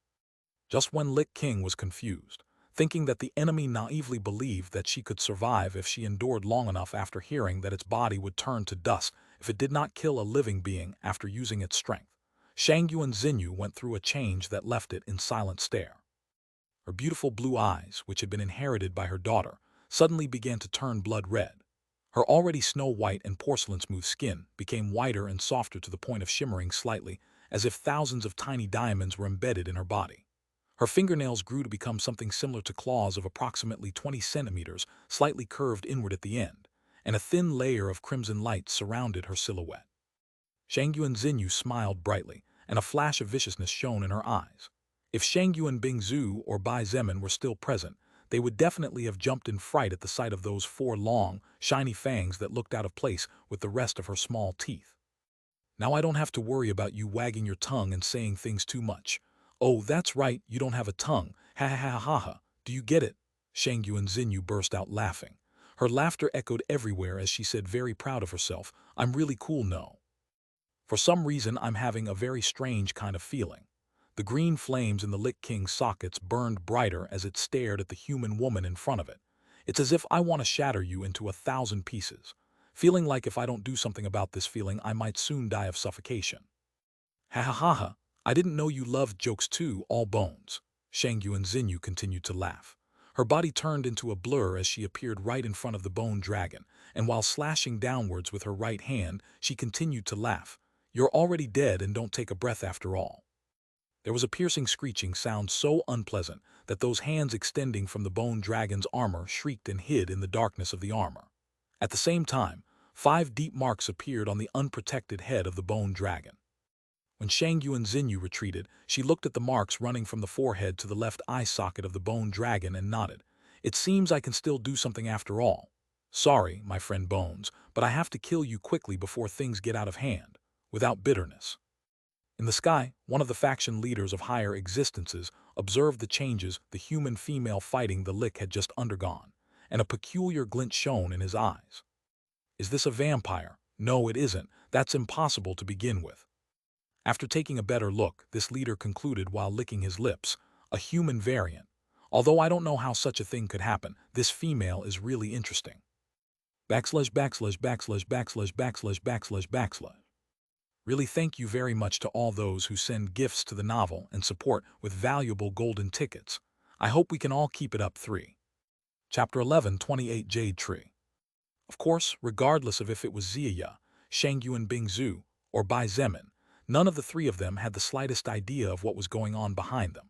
Just when Lich King was confused, thinking that the enemy naively believed that she could survive if she endured long enough after hearing that its body would turn to dust if it did not kill a living being after using its strength, Shangyuan Xinyu went through a change that left it in silent stare. Her beautiful blue eyes, which had been inherited by her daughter, suddenly began to turn blood red. Her already snow-white and porcelain-smooth skin became whiter and softer to the point of shimmering slightly, as if thousands of tiny diamonds were embedded in her body. Her fingernails grew to become something similar to claws of approximately 20 centimeters, slightly curved inward at the end, and a thin layer of crimson light surrounded her silhouette. Shangyuan Xinyu smiled brightly, and a flash of viciousness shone in her eyes. If Shangyuan Bingzu or Bai Zemin were still present, they would definitely have jumped in fright at the sight of those four long, shiny fangs that looked out of place with the rest of her small teeth. Now I don't have to worry about you wagging your tongue and saying things too much. Oh, that's right, you don't have a tongue. Ha ha ha ha ha. Do you get it? Shangyuan Xinyu burst out laughing. Her laughter echoed everywhere as she said, very proud of herself, "I'm really cool, no. For some reason I'm having a very strange kind of feeling." The green flames in the Lich King's sockets burned brighter as it stared at the human woman in front of it. It's as if I want to shatter you into 1,000 pieces, feeling like if I don't do something about this feeling I might soon die of suffocation. Ha ha ha ha, I didn't know you loved jokes too, all bones. Shangyuan Xinyu continued to laugh. Her body turned into a blur as she appeared right in front of the bone dragon, and while slashing downwards with her right hand, she continued to laugh. "You're already dead and don't take a breath after all." There was a piercing screeching sound so unpleasant that those hands extending from the bone dragon's armor shrieked and hid in the darkness of the armor. At the same time, 5 deep marks appeared on the unprotected head of the bone dragon. When Shangyuan Xinyu retreated, she looked at the marks running from the forehead to the left eye socket of the bone dragon and nodded. "It seems I can still do something after all. Sorry, my friend Bones, but I have to kill you quickly before things get out of hand, without bitterness." In the sky, one of the faction leaders of higher existences observed the changes the human female fighting the Lich had just undergone, and a peculiar glint shone in his eyes. "Is this a vampire? No, it isn't. That's impossible to begin with." After taking a better look, this leader concluded while licking his lips, "A human variant. Although I don't know how such a thing could happen, this female is really interesting." Backslash backslash backslash backslash backslash backslash backslash. Really thank you very much to all those who send gifts to the novel and support with valuable golden tickets. I hope we can all keep it up. 3. Chapter 11, 28 Jade Tree. Of course, regardless of if it was Xia, Shangyuan Bingzu, or Bai Zemin, none of the three of them had the slightest idea of what was going on behind them.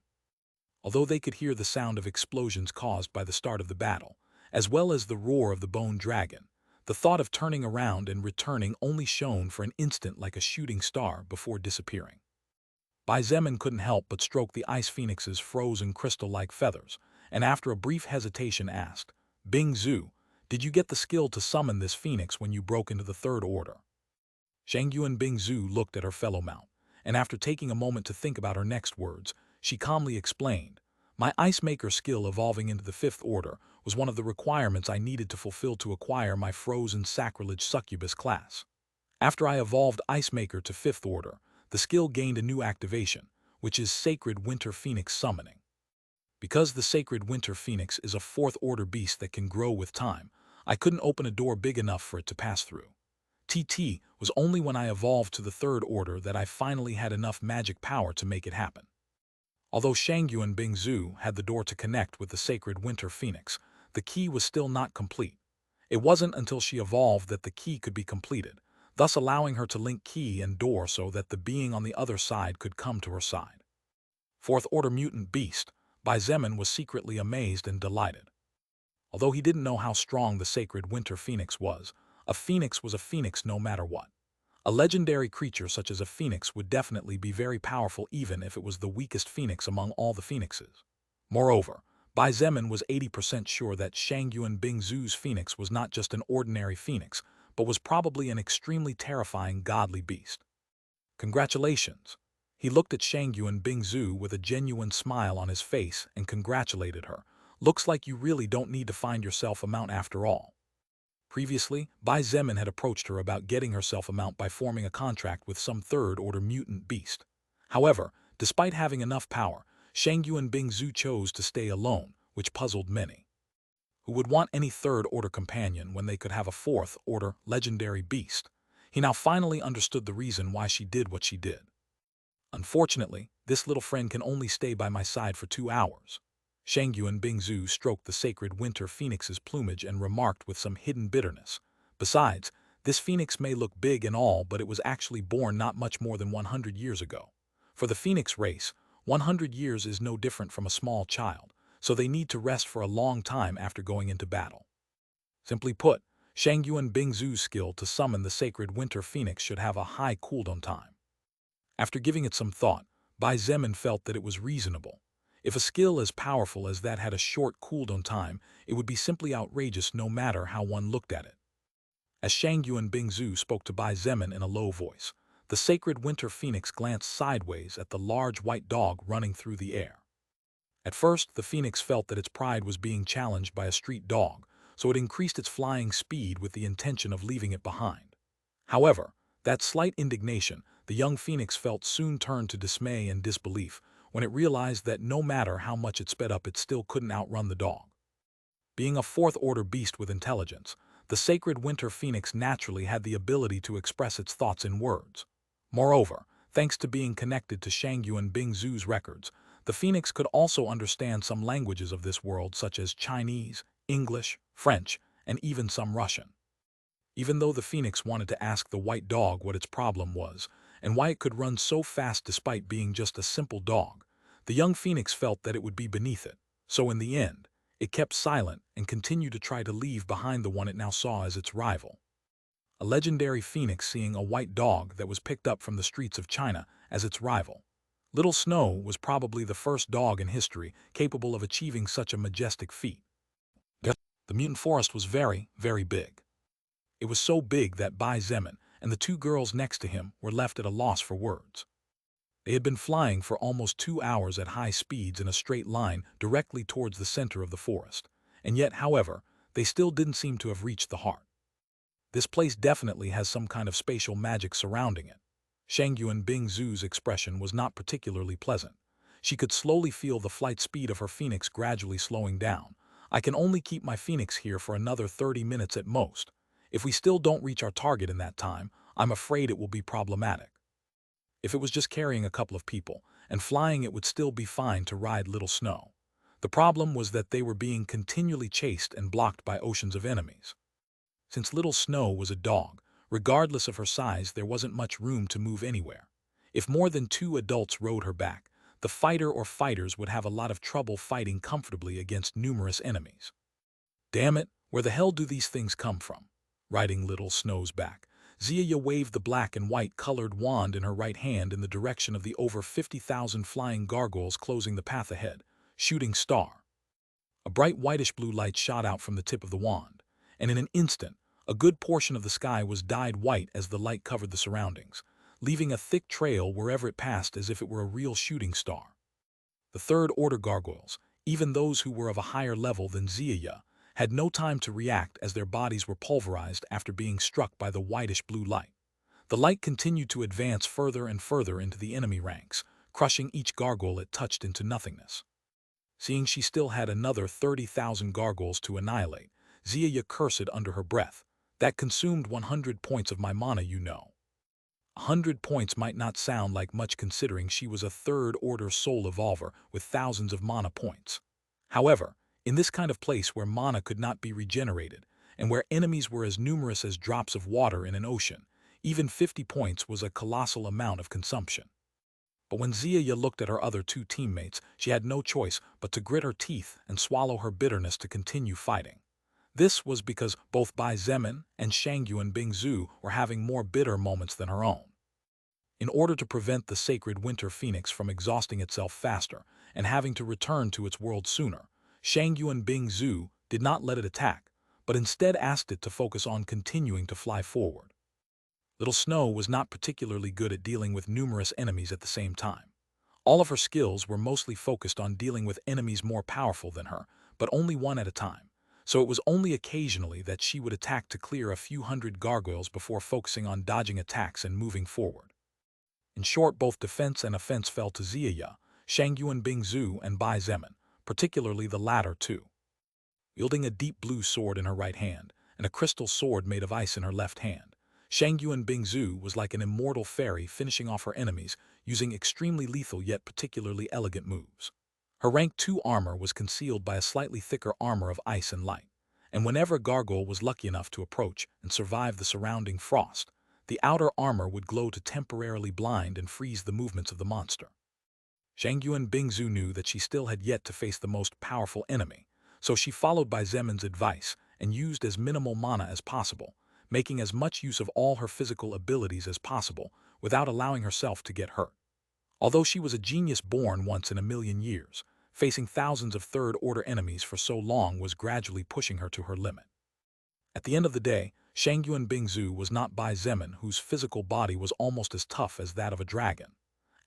Although they could hear the sound of explosions caused by the start of the battle, as well as the roar of the bone dragon, the thought of turning around and returning only shone for an instant like a shooting star before disappearing. Bai Zemin couldn't help but stroke the ice phoenix's frozen crystal-like feathers, and after a brief hesitation asked, "Bing Zhu, did you get the skill to summon this phoenix when you broke into the Third Order?" Shangyuan Bingzu looked at her fellow mount, and after taking a moment to think about her next words, she calmly explained, "My Ice Maker skill evolving into the Fifth Order was one of the requirements I needed to fulfill to acquire my Frozen Sacrilege Succubus class. After I evolved Ice Maker to Fifth Order, the skill gained a new activation, which is Sacred Winter Phoenix Summoning. Because the Sacred Winter Phoenix is a Fourth Order beast that can grow with time, I couldn't open a door big enough for it to pass through. TT was only when I evolved to the Third Order that I finally had enough magic power to make it happen." Although Shangyuan Bingzu had the door to connect with the Sacred Winter Phoenix, the key was still not complete. It wasn't until she evolved that the key could be completed, thus allowing her to link key and door so that the being on the other side could come to her side. Fourth Order Mutant Beast, Bai Zemin was secretly amazed and delighted. Although he didn't know how strong the Sacred Winter Phoenix was a phoenix no matter what. A legendary creature such as a phoenix would definitely be very powerful even if it was the weakest phoenix among all the phoenixes. Moreover, Bai Zemin was 80% sure that Shangyuan Bingzu's phoenix was not just an ordinary phoenix, but was probably an extremely terrifying godly beast. "Congratulations." He looked at Shangyuan Bingzu with a genuine smile on his face and congratulated her. "Looks like you really don't need to find yourself a mount after all." Previously, Bai Zemin had approached her about getting herself a mount by forming a contract with some third-order mutant beast. However, despite having enough power, Shangyuan Bingzu chose to stay alone, which puzzled many. Who would want any third-order companion when they could have a fourth-order legendary beast? He now finally understood the reason why she did what she did. "Unfortunately, this little friend can only stay by my side for 2 hours." Shangyuan Bingzu stroked the Sacred Winter Phoenix's plumage and remarked with some hidden bitterness, "Besides, this phoenix may look big and all, but it was actually born not much more than 100 years ago. For the phoenix race, 100 years is no different from a small child, so they need to rest for a long time after going into battle." Simply put, Shangyuan Bingzu's skill to summon the Sacred Winter Phoenix should have a high cooldown time. After giving it some thought, Bai Zemin felt that it was reasonable. If a skill as powerful as that had a short cooldown time, it would be simply outrageous no matter how one looked at it. As Shangyuan Bingzu spoke to Bai Zemin in a low voice, the Sacred Winter Phoenix glanced sideways at the large white dog running through the air. At first, the phoenix felt that its pride was being challenged by a street dog, so it increased its flying speed with the intention of leaving it behind. However, that slight indignation the young phoenix felt soon turned to dismay and disbelief when it realized that no matter how much it sped up, it still couldn't outrun the dog. Being a fourth-order beast with intelligence, the Sacred Winter Phoenix naturally had the ability to express its thoughts in words. Moreover, thanks to being connected to Shangyuan Bingzu's records, the phoenix could also understand some languages of this world such as Chinese, English, French, and even some Russian. Even though the phoenix wanted to ask the white dog what its problem was, and why it could run so fast despite being just a simple dog, the young phoenix felt that it would be beneath it, so in the end, it kept silent and continued to try to leave behind the one it now saw as its rival. A legendary phoenix seeing a white dog that was picked up from the streets of China as its rival. Little Snow was probably the first dog in history capable of achieving such a majestic feat. The mutant forest was very, very big. It was so big that Bai Zemin and the two girls next to him were left at a loss for words. They had been flying for almost 2 hours at high speeds in a straight line directly towards the center of the forest, and yet, however, they still didn't seem to have reached the heart. This place definitely has some kind of spatial magic surrounding it. Shangyuan Bingzu's expression was not particularly pleasant. She could slowly feel the flight speed of her phoenix gradually slowing down. "I can only keep my phoenix here for another 30 minutes at most. If we still don't reach our target in that time, I'm afraid it will be problematic." If it was just carrying a couple of people and flying, it would still be fine to ride Little Snow. The problem was that they were being continually chased and blocked by oceans of enemies. Since Little Snow was a dog, Regardless of her size, there wasn't much room to move anywhere. If more than 2 adults rode her back, the fighter or fighters would have a lot of trouble fighting comfortably against numerous enemies. Damn it, where the hell do these things come from? Riding Little Snow's back, Zia waved the black and white colored wand in her right hand in the direction of the over 50,000 flying gargoyles closing the path ahead. Shooting star. A bright whitish-blue light shot out from the tip of the wand, and in an instant, a good portion of the sky was dyed white as the light covered the surroundings, leaving a thick trail wherever it passed as if it were a real shooting star. The third-order gargoyles, even those who were of a higher level than Zia, had no time to react as their bodies were pulverized after being struck by the whitish-blue light. The light continued to advance further and further into the enemy ranks, crushing each gargoyle it touched into nothingness. Seeing she still had another 30,000 gargoyles to annihilate, Zia cursed under her breath. That consumed 100 points of my mana, you know. 100 points might not sound like much considering she was a third-order soul evolver with thousands of mana points. However, in this kind of place where mana could not be regenerated, and where enemies were as numerous as drops of water in an ocean, even 50 points was a colossal amount of consumption. But when Zia looked at her other 2 teammates, she had no choice but to grit her teeth and swallow her bitterness to continue fighting. This was because both Bai Zemin and Shangyuan Bingzu were having more bitter moments than her own. In order to prevent the sacred winter phoenix from exhausting itself faster and having to return to its world sooner, Shangyuan Bingzu did not let it attack, but instead asked it to focus on continuing to fly forward. Little Snow was not particularly good at dealing with numerous enemies at the same time. All of her skills were mostly focused on dealing with enemies more powerful than her, but only one at a time, so it was only occasionally that she would attack to clear a few hundred gargoyles before focusing on dodging attacks and moving forward. In short, both defense and offense fell to Zia, Shangyuan Bingzu, and Bai Zemin, particularly the latter two. Wielding a deep blue sword in her right hand and a crystal sword made of ice in her left hand, Shangyuan Bingzu was like an immortal fairy finishing off her enemies using extremely lethal yet particularly elegant moves. Her rank 2 armor was concealed by a slightly thicker armor of ice and light, and whenever a gargoyle was lucky enough to approach and survive the surrounding frost, the outer armor would glow to temporarily blind and freeze the movements of the monster. Shangyuan Bingzu knew that she still had yet to face the most powerful enemy, so she followed Bai Zemin's advice and used as minimal mana as possible, making as much use of all her physical abilities as possible without allowing herself to get hurt. Although she was a genius born once in a million years, facing thousands of third-order enemies for so long was gradually pushing her to her limit. At the end of the day, Shangyuan Bingzu was not Bai Zemin, whose physical body was almost as tough as that of a dragon.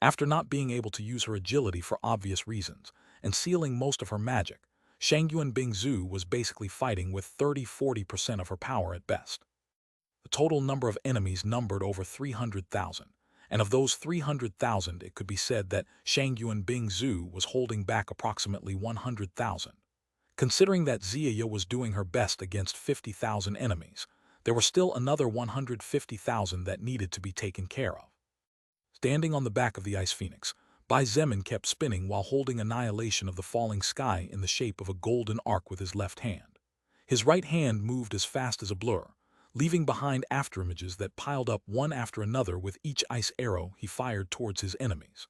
After not being able to use her agility for obvious reasons, and sealing most of her magic, Shangyuan Bingzu was basically fighting with 30–40% of her power at best. The total number of enemies numbered over 300,000, and of those 300,000 it could be said that Shangyuan Bingzu was holding back approximately 100,000. Considering that Zia was doing her best against 50,000 enemies, there were still another 150,000 that needed to be taken care of. Standing on the back of the Ice Phoenix, Bai Zemin kept spinning while holding annihilation of the falling sky in the shape of a golden arc with his left hand. His right hand moved as fast as a blur, leaving behind afterimages that piled up one after another with each ice arrow he fired towards his enemies.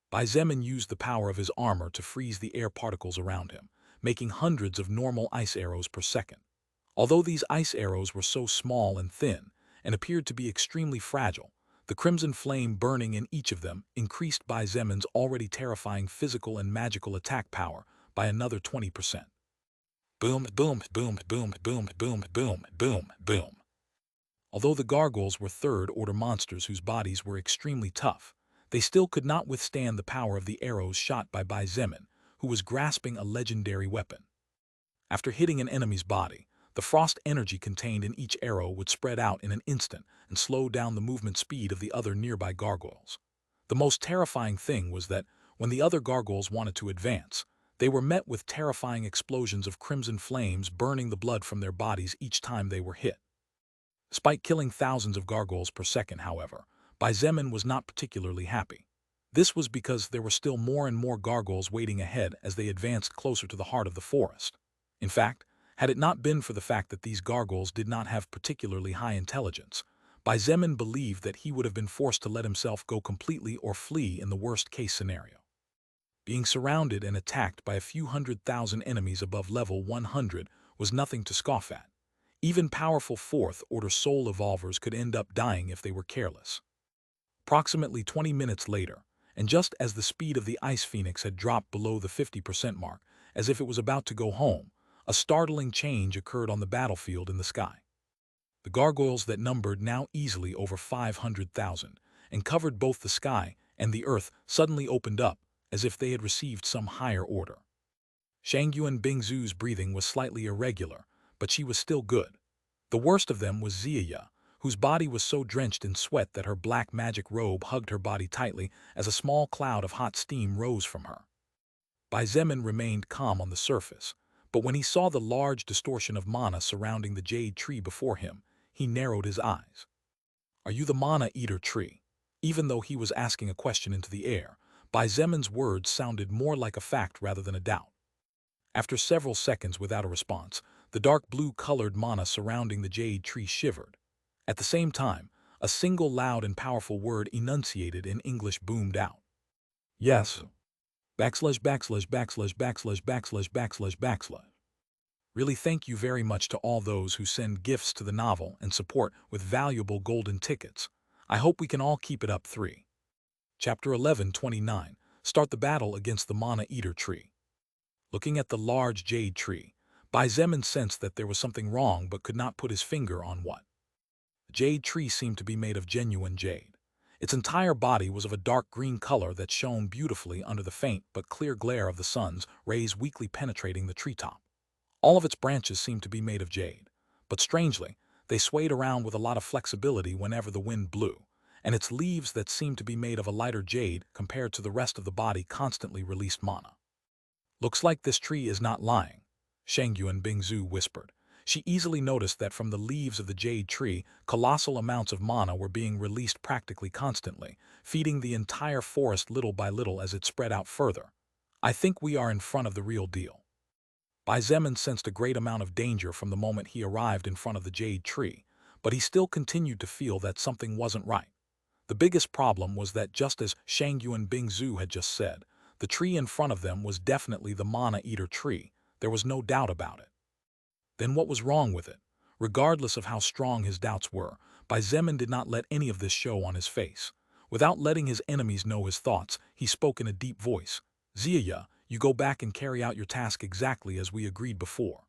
Bai Zemin used the power of his armor to freeze the air particles around him, making hundreds of normal ice arrows per second. Although these ice arrows were so small and thin, and appeared to be extremely fragile, the crimson flame burning in each of them increased Bai Zemin's already terrifying physical and magical attack power by another 20%. Boom, boom, boom, boom, boom, boom, boom, boom, boom. Although the gargoyles were third-order monsters whose bodies were extremely tough, they still could not withstand the power of the arrows shot by Bai Zemin, who was grasping a legendary weapon. After hitting an enemy's body, the frost energy contained in each arrow would spread out in an instant and slow down the movement speed of the other nearby gargoyles. The most terrifying thing was that when the other gargoyles wanted to advance, they were met with terrifying explosions of crimson flames burning the blood from their bodies each time they were hit. Despite killing thousands of gargoyles per second, however, Bai Zemin was not particularly happy. This was because there were still more and more gargoyles waiting ahead as they advanced closer to the heart of the forest. In fact, had it not been for the fact that these gargoyles did not have particularly high intelligence, Bai Zemin believed that he would have been forced to let himself go completely or flee in the worst-case scenario. Being surrounded and attacked by a few 100,000 enemies above level 100 was nothing to scoff at. Even powerful fourth-order soul evolvers could end up dying if they were careless. Approximately 20 minutes later, and just as the speed of the Ice Phoenix had dropped below the 50% mark, as if it was about to go home, a startling change occurred on the battlefield in the sky. The gargoyles that numbered now easily over 500,000 and covered both the sky and the earth suddenly opened up, as if they had received some higher order. Shangyuan Bingzu's breathing was slightly irregular, but she was still good. The worst of them was Ziya, whose body was so drenched in sweat that her black magic robe hugged her body tightly as a small cloud of hot steam rose from her. Bai Zemin remained calm on the surface, but when he saw the large distortion of mana surrounding the jade tree before him, he narrowed his eyes. "Are you the mana eater tree?" Even though he was asking a question into the air, Bai Zemin's words sounded more like a fact rather than a doubt. After several seconds without a response, the dark blue-colored mana surrounding the jade tree shivered. At the same time, a single loud and powerful word enunciated in English boomed out. "Yes. Backslash backslash backslash backslash backslash backslash backslash. Really thank you very much to all those who send gifts to the novel and support with valuable golden tickets. I hope we can all keep it up. 3. Chapter 11:29. Start the battle against the Mana Eater tree. Looking at the large jade tree, Bai Zemin sensed that there was something wrong but could not put his finger on what. The jade tree seemed to be made of genuine jade. Its entire body was of a dark green color that shone beautifully under the faint but clear glare of the sun's rays weakly penetrating the treetop. All of its branches seemed to be made of jade, but strangely, they swayed around with a lot of flexibility whenever the wind blew, and its leaves that seemed to be made of a lighter jade compared to the rest of the body constantly released mana. "Looks like this tree is not lying," Shangyuan Bingzu whispered. She easily noticed that from the leaves of the jade tree, colossal amounts of mana were being released practically constantly, feeding the entire forest little by little as it spread out further. "I think we are in front of the real deal." Bai Zemin sensed a great amount of danger from the moment he arrived in front of the jade tree, but he still continued to feel that something wasn't right. The biggest problem was that just as Shangyuan Bingzu had just said, the tree in front of them was definitely the Mana Eater tree. There was no doubt about it. Then what was wrong with it? Regardless of how strong his doubts were, Bai Zemin did not let any of this show on his face. Without letting his enemies know his thoughts, he spoke in a deep voice. "Ziya, you go back and carry out your task exactly as we agreed before."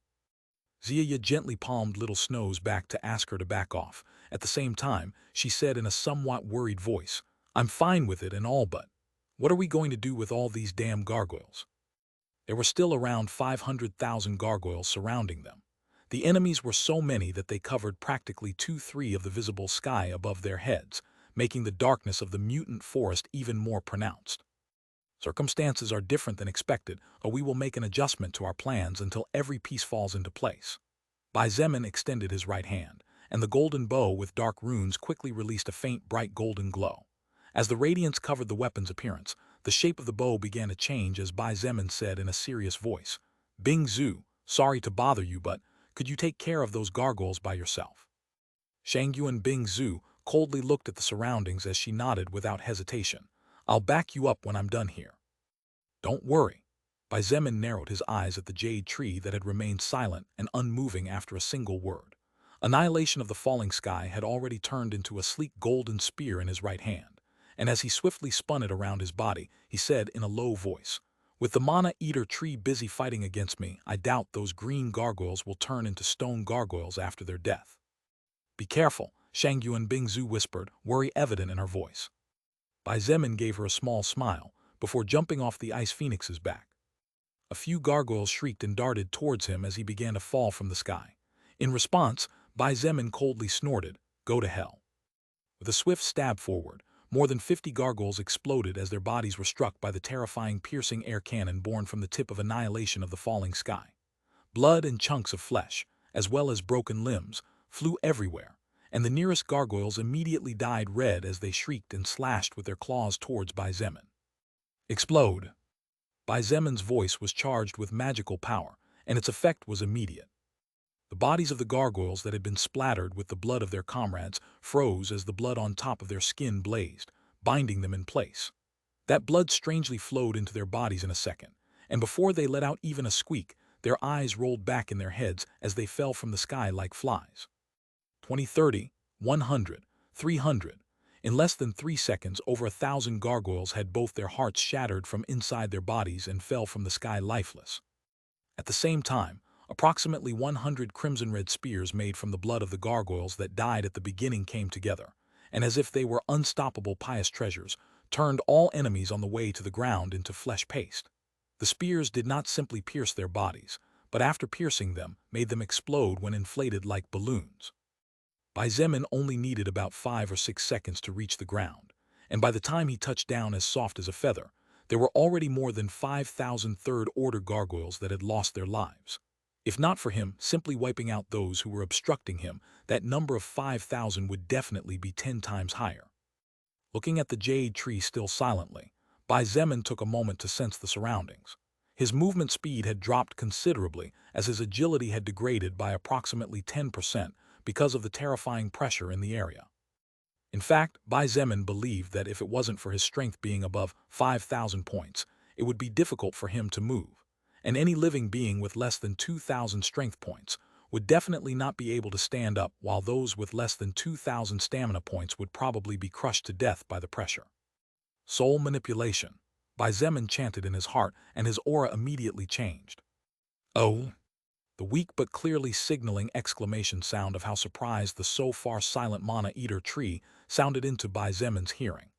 Ziya gently palmed Little Snow's back to ask her to back off. At the same time, she said in a somewhat worried voice, "I'm fine with it and all, but what are we going to do with all these damn gargoyles?" There were still around 500,000 gargoyles surrounding them. The enemies were so many that they covered practically 2/3 of the visible sky above their heads, making the darkness of the mutant forest even more pronounced. "Circumstances are different than expected, or we will make an adjustment to our plans until every piece falls into place." Bai Zemin extended his right hand, and the golden bow with dark runes quickly released a faint bright golden glow. As the radiance covered the weapon's appearance, the shape of the bow began to change as Bai Zemin said in a serious voice, "Bingzu, sorry to bother you, but could you take care of those gargoyles by yourself?" Shangyuan Bingzu coldly looked at the surroundings as she nodded without hesitation. "I'll back you up when I'm done here." "Don't worry." Bai Zemin narrowed his eyes at the jade tree that had remained silent and unmoving after a single word. Annihilation of the falling sky had already turned into a sleek golden spear in his right hand, and as he swiftly spun it around his body, he said in a low voice, "With the Mana Eater tree busy fighting against me, I doubt those green gargoyles will turn into stone gargoyles after their death." "Be careful," Shangyuan Bingzu whispered, worry evident in her voice. Bai Zemin gave her a small smile before jumping off the Ice Phoenix's back. A few gargoyles shrieked and darted towards him as he began to fall from the sky. In response, Bai Zemin coldly snorted, "Go to hell." With a swift stab forward, more than 50 gargoyles exploded as their bodies were struck by the terrifying piercing air cannon born from the tip of annihilation of the falling sky. Blood and chunks of flesh, as well as broken limbs, flew everywhere, and the nearest gargoyles immediately dyed red as they shrieked and slashed with their claws towards Bai Zemin. "Explode!" Bai Zemin's voice was charged with magical power, and its effect was immediate. The bodies of the gargoyles that had been splattered with the blood of their comrades froze as the blood on top of their skin blazed, binding them in place. That blood strangely flowed into their bodies in a second, and before they let out even a squeak, their eyes rolled back in their heads as they fell from the sky like flies. 20, 30, 100, 300. In less than 3 seconds, over 1,000 gargoyles had both their hearts shattered from inside their bodies and fell from the sky lifeless. At the same time, approximately 100 crimson-red spears made from the blood of the gargoyles that died at the beginning came together, and as if they were unstoppable pious treasures, turned all enemies on the way to the ground into flesh paste. The spears did not simply pierce their bodies, but after piercing them, made them explode when inflated like balloons. Bai Zemin only needed about 5 or 6 seconds to reach the ground, and by the time he touched down as soft as a feather, there were already more than 5,000 third-order gargoyles that had lost their lives. If not for him simply wiping out those who were obstructing him, that number of 5,000 would definitely be 10 times higher. Looking at the jade tree still silently, Bai Zemin took a moment to sense the surroundings. His movement speed had dropped considerably as his agility had degraded by approximately 10% because of the terrifying pressure in the area. In fact, Bai Zemin believed that if it wasn't for his strength being above 5,000 points, it would be difficult for him to move, and any living being with less than 2,000 strength points would definitely not be able to stand up, while those with less than 2,000 stamina points would probably be crushed to death by the pressure. Soul manipulation. Bai Zemin chanted in his heart, and his aura immediately changed. Oh! The weak but clearly signaling exclamation sound of how surprised the so far silent Mana Eater tree sounded into Bai Zemin's hearing.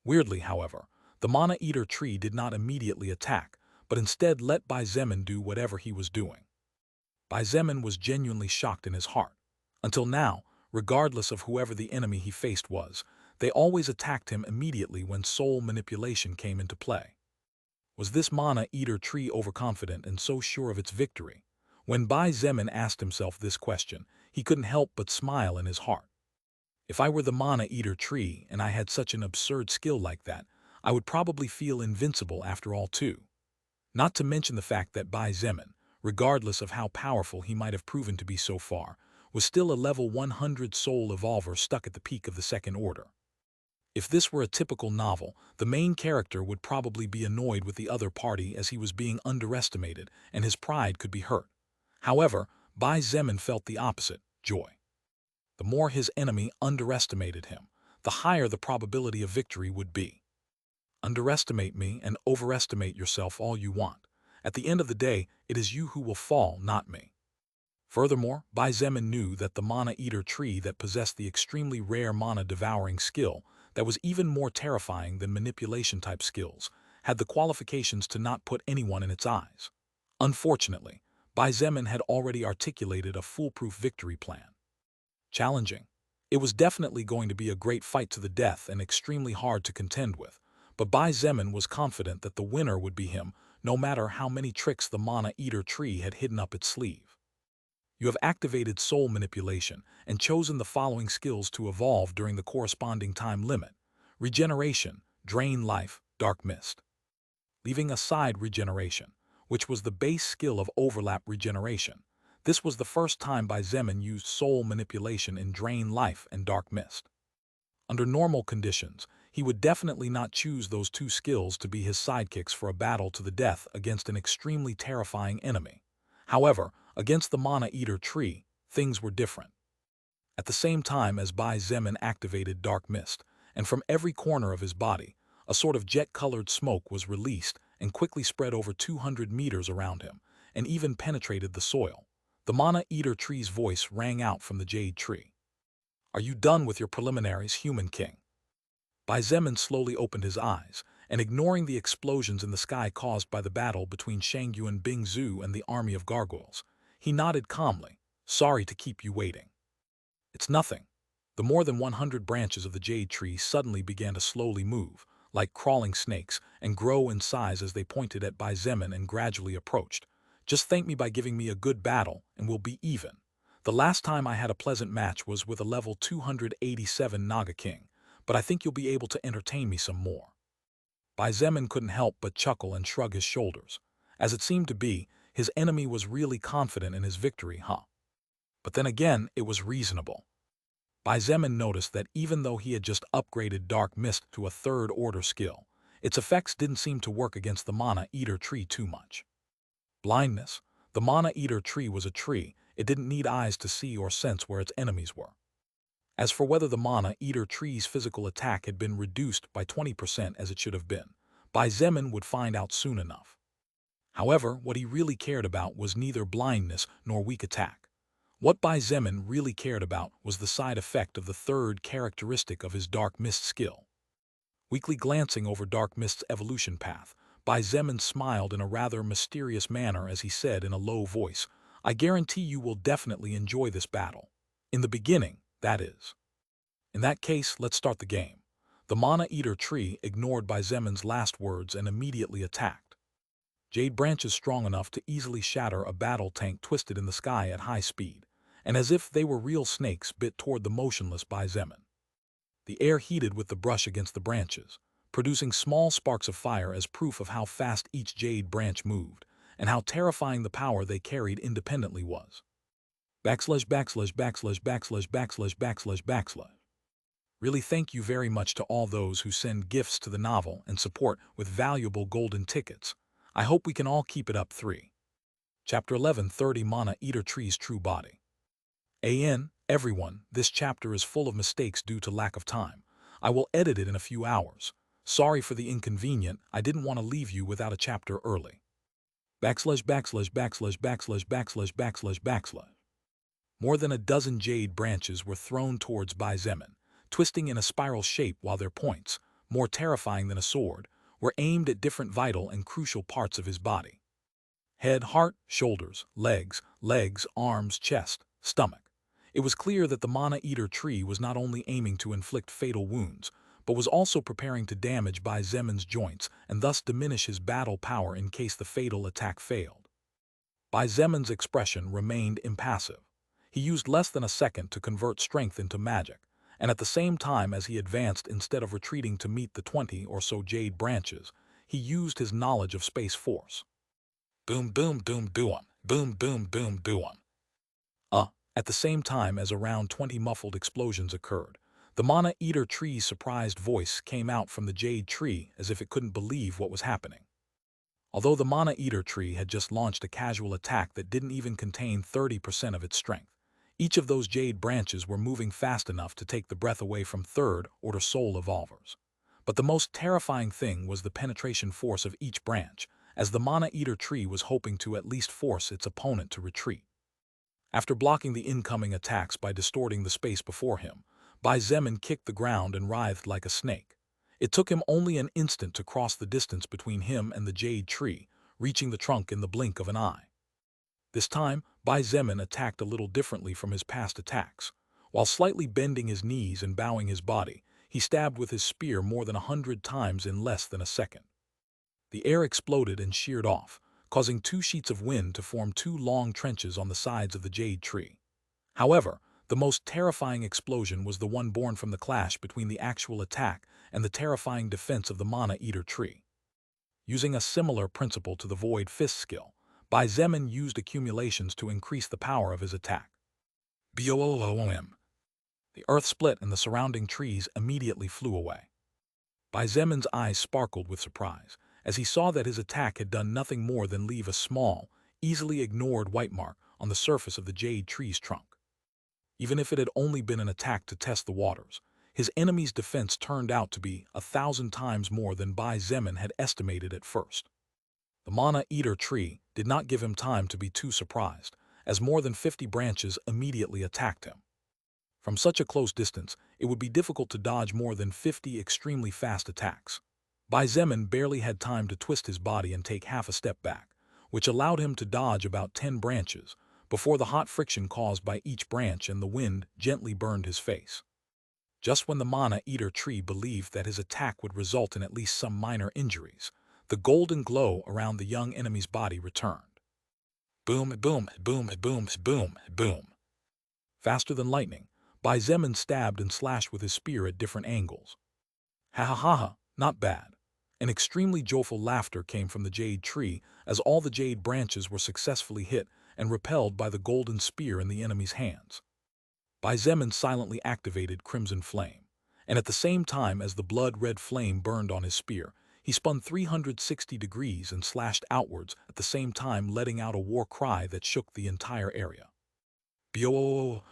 Weirdly, however, the Mana Eater tree did not immediately attack, but instead let Bai Zemin do whatever he was doing. Bai Zemin was genuinely shocked in his heart. Until now, regardless of whoever the enemy he faced was, they always attacked him immediately when soul manipulation came into play. Was this Mana Eater tree overconfident and so sure of its victory? When Bai Zemin asked himself this question, he couldn't help but smile in his heart. If I were the Mana Eater tree and I had such an absurd skill like that, I would probably feel invincible after all too. Not to mention the fact that Bai Zemin, regardless of how powerful he might have proven to be so far, was still a level 100 soul evolver stuck at the peak of the second order. If this were a typical novel, the main character would probably be annoyed with the other party as he was being underestimated and his pride could be hurt. However, Bai Zemin felt the opposite, joy. The more his enemy underestimated him, the higher the probability of victory would be. Underestimate me and overestimate yourself all you want. At the end of the day, it is you who will fall, not me. Furthermore, Bai Zemin knew that the Mana Eater tree that possessed the extremely rare Mana Devouring skill, that was even more terrifying than manipulation-type skills, had the qualifications to not put anyone in its eyes. Unfortunately, Bai Zemin had already articulated a foolproof victory plan. Challenging. It was definitely going to be a great fight to the death and extremely hard to contend with, but Bai Zemin was confident that the winner would be him, no matter how many tricks the Mana Eater tree had hidden up its sleeve. You have activated soul manipulation and chosen the following skills to evolve during the corresponding time limit: regeneration, drain life, dark mist. Leaving aside regeneration, which was the base skill of overlap regeneration, this was the first time Bai Zemin used soul manipulation in drain life and dark mist. Under normal conditions, he would definitely not choose those two skills to be his sidekicks for a battle to the death against an extremely terrifying enemy. However, against the Mana Eater tree, things were different. At the same time as Bai Zemin activated dark mist, and from every corner of his body, a sort of jet-colored smoke was released and quickly spread over 200 meters around him, and even penetrated the soil. The Mana Eater tree's voice rang out from the jade tree. "Are you done with your preliminaries, human king?" Bai Zemin slowly opened his eyes, and ignoring the explosions in the sky caused by the battle between Shangyuan Bingzu and the army of gargoyles, he nodded calmly. "Sorry to keep you waiting." "It's nothing." The more than 100 branches of the jade tree suddenly began to slowly move, like crawling snakes, and grow in size as they pointed at Bai Zemin and gradually approached. "Just thank me by giving me a good battle, and we'll be even. The last time I had a pleasant match was with a level 287 Naga King, but I think you'll be able to entertain me some more." Bai Zemin couldn't help but chuckle and shrug his shoulders. As it seemed to be, his enemy was really confident in his victory, huh? But then again, it was reasonable. Bai Zemin noticed that even though he had just upgraded Dark Mist to a third-order skill, its effects didn't seem to work against the Mana Eater tree too much. Blindness. The Mana Eater tree was a tree. It didn't need eyes to see or sense where its enemies were. As for whether the Mana Eater tree's physical attack had been reduced by 20% as it should have been, Bai Zemin would find out soon enough. However, what he really cared about was neither blindness nor weak attack. What Bai Zemin really cared about was the side effect of the third characteristic of his Dark Mist skill. Weakly glancing over Dark Mist's evolution path, Bai Zemin smiled in a rather mysterious manner as he said in a low voice, "I guarantee you will definitely enjoy this battle. In the beginning, that is. In that case, let's start the game." The Mana Eater tree ignored Bai Zemin's last words and immediately attacked. Jade branches strong enough to easily shatter a battle tank twisted in the sky at high speed, and as if they were real snakes bit toward the motionless Bai Zemin. The air heated with the brush against the branches, producing small sparks of fire as proof of how fast each jade branch moved, and how terrifying the power they carried independently was. Backslash backslash backslash backslash backslash backslash backslash. Really thank you very much to all those who send gifts to the novel and support with valuable golden tickets. I hope we can all keep it up. 3. Chapter 11, 30 Mana Eater Tree's True Body. Everyone, this chapter is full of mistakes due to lack of time. I will edit it in a few hours. Sorry for the inconvenience, I didn't want to leave you without a chapter early. Backslash backslash backslash backslash backslash backslash backslash. More than a dozen jade branches were thrown towards Bai Zemin, twisting in a spiral shape while their points, more terrifying than a sword, were aimed at different vital and crucial parts of his body. Head, heart, shoulders, legs, arms, chest, stomach. It was clear that the Mana Eater tree was not only aiming to inflict fatal wounds, but was also preparing to damage Bai Zemin's joints and thus diminish his battle power in case the fatal attack failed. Bai Zemin's expression remained impassive. He used less than a second to convert strength into magic, and at the same time as he advanced, instead of retreating to meet the 20 or so jade branches, he used his knowledge of space force. Boom boom boom boom, boom boom boom boom. At the same time as around 20 muffled explosions occurred, the Mana Eater tree's surprised voice came out from the jade tree as if it couldn't believe what was happening. Although the Mana Eater tree had just launched a casual attack that didn't even contain 30% of its strength, each of those jade branches were moving fast enough to take the breath away from third-order soul evolvers. But the most terrifying thing was the penetration force of each branch, as the Mana Eater tree was hoping to at least force its opponent to retreat. After blocking the incoming attacks by distorting the space before him, Bai Zemin kicked the ground and writhed like a snake. It took him only an instant to cross the distance between him and the jade tree, reaching the trunk in the blink of an eye. This time, Bai Zemin attacked a little differently from his past attacks. While slightly bending his knees and bowing his body, he stabbed with his spear more than 100 times in less than a second. The air exploded and sheared off, causing 2 sheets of wind to form 2 long trenches on the sides of the jade tree. However, the most terrifying explosion was the one born from the clash between the actual attack and the terrifying defense of the Mana Eater tree. Using a similar principle to the Void Fist skill, Bai Zemin used accumulations to increase the power of his attack. Boom! The earth split and the surrounding trees immediately flew away. Bai Zemin's eyes sparkled with surprise, as he saw that his attack had done nothing more than leave a small, easily ignored white mark on the surface of the jade tree's trunk. Even if it had only been an attack to test the waters, his enemy's defense turned out to be 1,000 times more than Bai Zemin had estimated at first. The Mana Eater tree did not give him time to be too surprised, as more than 50 branches immediately attacked him. From such a close distance, it would be difficult to dodge more than 50 extremely fast attacks. Bai Zemin barely had time to twist his body and take half a step back, which allowed him to dodge about 10 branches, before the hot friction caused by each branch and the wind gently burned his face. Just when the Mana Eater tree believed that his attack would result in at least some minor injuries, the golden glow around the young enemy's body returned. Boom, boom, boom, boom, boom, boom. Faster than lightning, Bai Zemin stabbed and slashed with his spear at different angles. Ha ha ha ha, not bad. An extremely joyful laughter came from the jade tree as all the jade branches were successfully hit and repelled by the golden spear in the enemy's hands. Bai Zemin silently activated Crimson Flame, and at the same time as the blood-red flame burned on his spear, he spun 360 degrees and slashed outwards, at the same time letting out a war cry that shook the entire area. Boom,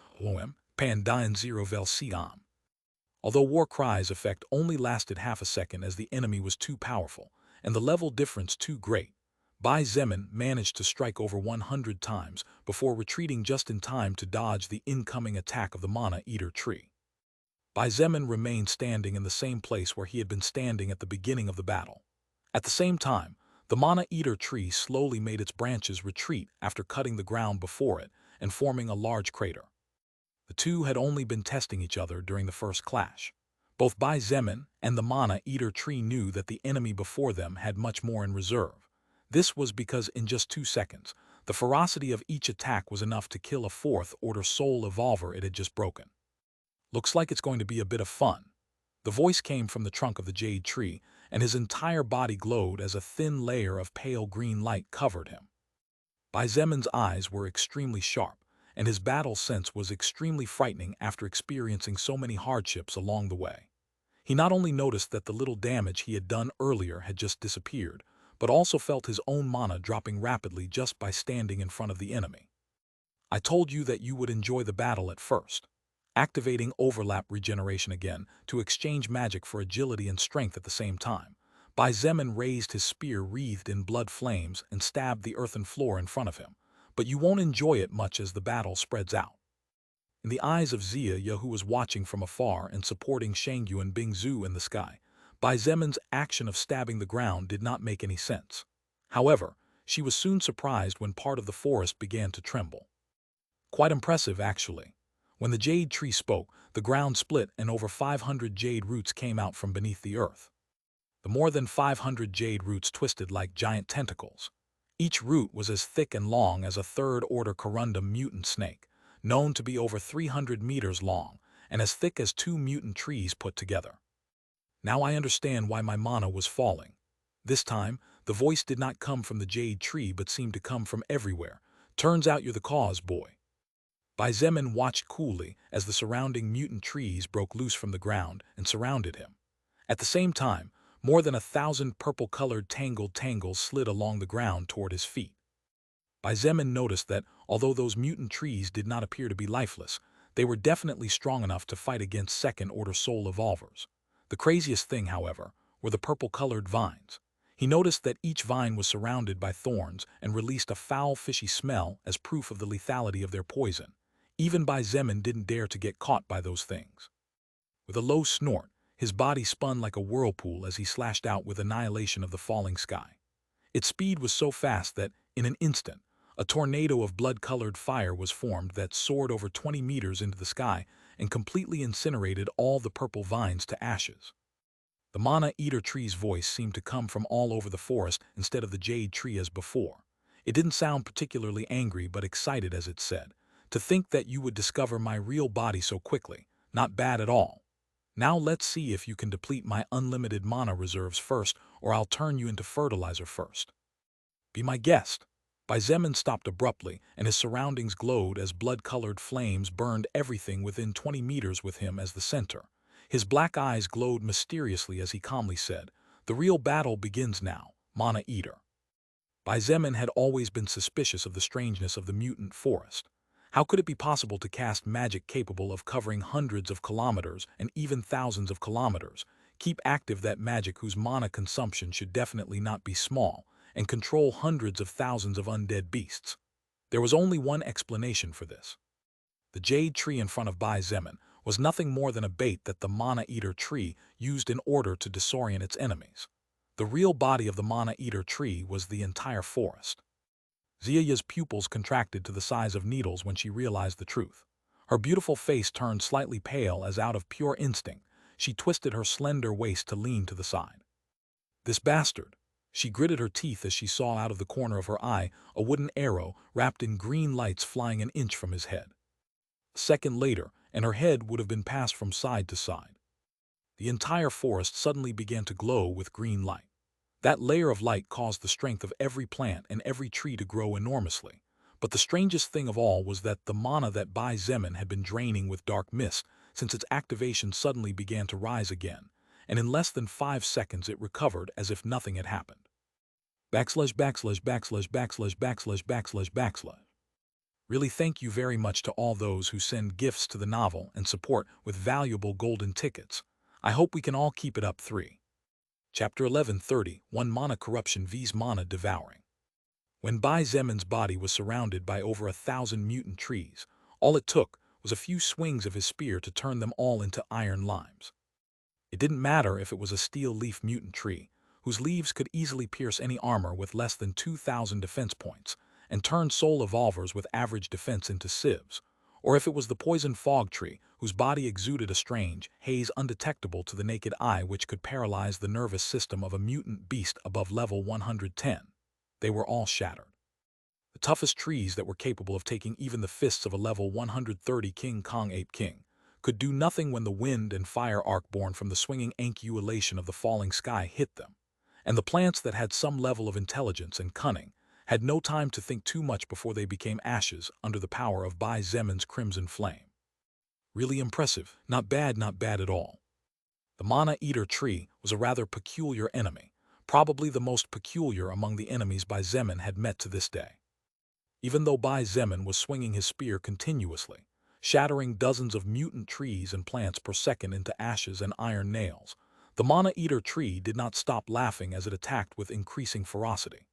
Pandian Zero Vel Siam. Although war cry's effect only lasted half a second as the enemy was too powerful, and the level difference too great, Bai Zemin managed to strike over 100 times before retreating just in time to dodge the incoming attack of the Mana Eater tree. Bai Zemin remained standing in the same place where he had been standing at the beginning of the battle. At the same time, the Mana Eater tree slowly made its branches retreat after cutting the ground before it and forming a large crater. The two had only been testing each other during the first clash. Both Bai Zemin and the Mana Eater tree knew that the enemy before them had much more in reserve. This was because in just 2 seconds, the ferocity of each attack was enough to kill a fourth-order soul evolver it had just broken. Looks like it's going to be a bit of fun. The voice came from the trunk of the Jade tree, and his entire body glowed as a thin layer of pale green light covered him. Bai Zemin's eyes were extremely sharp, and his battle sense was extremely frightening after experiencing so many hardships along the way. He not only noticed that the little damage he had done earlier had just disappeared, but also felt his own mana dropping rapidly just by standing in front of the enemy. I told you that you would enjoy the battle at first. Activating overlap regeneration again to exchange magic for agility and strength at the same time, Bai Zemin raised his spear wreathed in blood flames and stabbed the earthen floor in front of him, but you won't enjoy it much as the battle spreads out. In the eyes of Xia, who was watching from afar and supporting Shangyu and Bingzu in the sky, Bai Zemin's action of stabbing the ground did not make any sense. However, she was soon surprised when part of the forest began to tremble. Quite impressive, actually. When the Jade tree spoke, the ground split and over 500 jade roots came out from beneath the earth. The more than 500 jade roots twisted like giant tentacles. Each root was as thick and long as a third-order corundum mutant snake, known to be over 300 meters long, and as thick as 2 mutant trees put together. Now I understand why my mana was falling. This time, the voice did not come from the Jade tree but seemed to come from everywhere. Turns out you're the cause, boy. Bai Zemin watched coolly as the surrounding mutant trees broke loose from the ground and surrounded him. At the same time, more than 1,000 purple-colored tangled tangles slid along the ground toward his feet. Bai Zemin noticed that, although those mutant trees did not appear to be lifeless, they were definitely strong enough to fight against second-order soul evolvers. The craziest thing, however, were the purple-colored vines. He noticed that each vine was surrounded by thorns and released a foul, fishy smell as proof of the lethality of their poison. Even Bai Zemin didn't dare to get caught by those things. With a low snort, his body spun like a whirlpool as he slashed out with annihilation of the falling sky. Its speed was so fast that, in an instant, a tornado of blood-colored fire was formed that soared over 20 meters into the sky and completely incinerated all the purple vines to ashes. The Mana Eater tree's voice seemed to come from all over the forest instead of the Jade tree as before. It didn't sound particularly angry but excited as it said, "To think that you would discover my real body so quickly, not bad at all. Now let's see if you can deplete my unlimited mana reserves first, or I'll turn you into fertilizer first. Be my guest." Bai Zemin stopped abruptly, and his surroundings glowed as blood-colored flames burned everything within 20 meters with him as the center. His black eyes glowed mysteriously as he calmly said, "The real battle begins now, Mana Eater." Bai Zemin had always been suspicious of the strangeness of the mutant forest. How could it be possible to cast magic capable of covering hundreds of kilometers and even thousands of kilometers, keep active that magic whose mana consumption should definitely not be small, and control hundreds of thousands of undead beasts? There was only one explanation for this. The Jade tree in front of Bai Zemin was nothing more than a bait that the Mana Eater tree used in order to disorient its enemies. The real body of the Mana Eater tree was the entire forest. Xia's pupils contracted to the size of needles when she realized the truth. Her beautiful face turned slightly pale as out of pure instinct, she twisted her slender waist to lean to the side. This bastard! She gritted her teeth as she saw out of the corner of her eye a wooden arrow wrapped in green lights flying an inch from his head. A second later, and her head would have been passed from side to side. The entire forest suddenly began to glow with green light. That layer of light caused the strength of every plant and every tree to grow enormously. But the strangest thing of all was that the mana that Bai Zemin had been draining with dark mist, since its activation suddenly began to rise again, and in less than 5 seconds it recovered as if nothing had happened. Backslash backslash backslash backslash backslash backslash backslash. Really, thank you very much to all those who send gifts to the novel and support with valuable golden tickets. I hope we can all keep it up. 3. Chapter 11:30, 1 Mana Corruption vs Mana Devouring. When Bai Zemin's body was surrounded by over 1,000 mutant trees, all it took was a few swings of his spear to turn them all into iron limes. It didn't matter if it was a steel leaf mutant tree, whose leaves could easily pierce any armor with less than 2,000 defense points, and turn soul evolvers with average defense into sieves, or if it was the poison fog tree, whose body exuded a strange haze undetectable to the naked eye which could paralyze the nervous system of a mutant beast above level 110. They were all shattered. The toughest trees that were capable of taking even the fists of a level 130 King Kong Ape King could do nothing when the wind and fire arc born from the swinging angulation of the falling sky hit them, and the plants that had some level of intelligence and cunning had no time to think too much before they became ashes under the power of Bai Zemin's crimson flame. Really impressive, not bad at all. The Mana Eater tree was a rather peculiar enemy, probably the most peculiar among the enemies Bai Zemin had met to this day. Even though Bai Zemin was swinging his spear continuously, shattering dozens of mutant trees and plants per second into ashes and iron nails, the Mana Eater tree did not stop laughing as it attacked with increasing ferocity.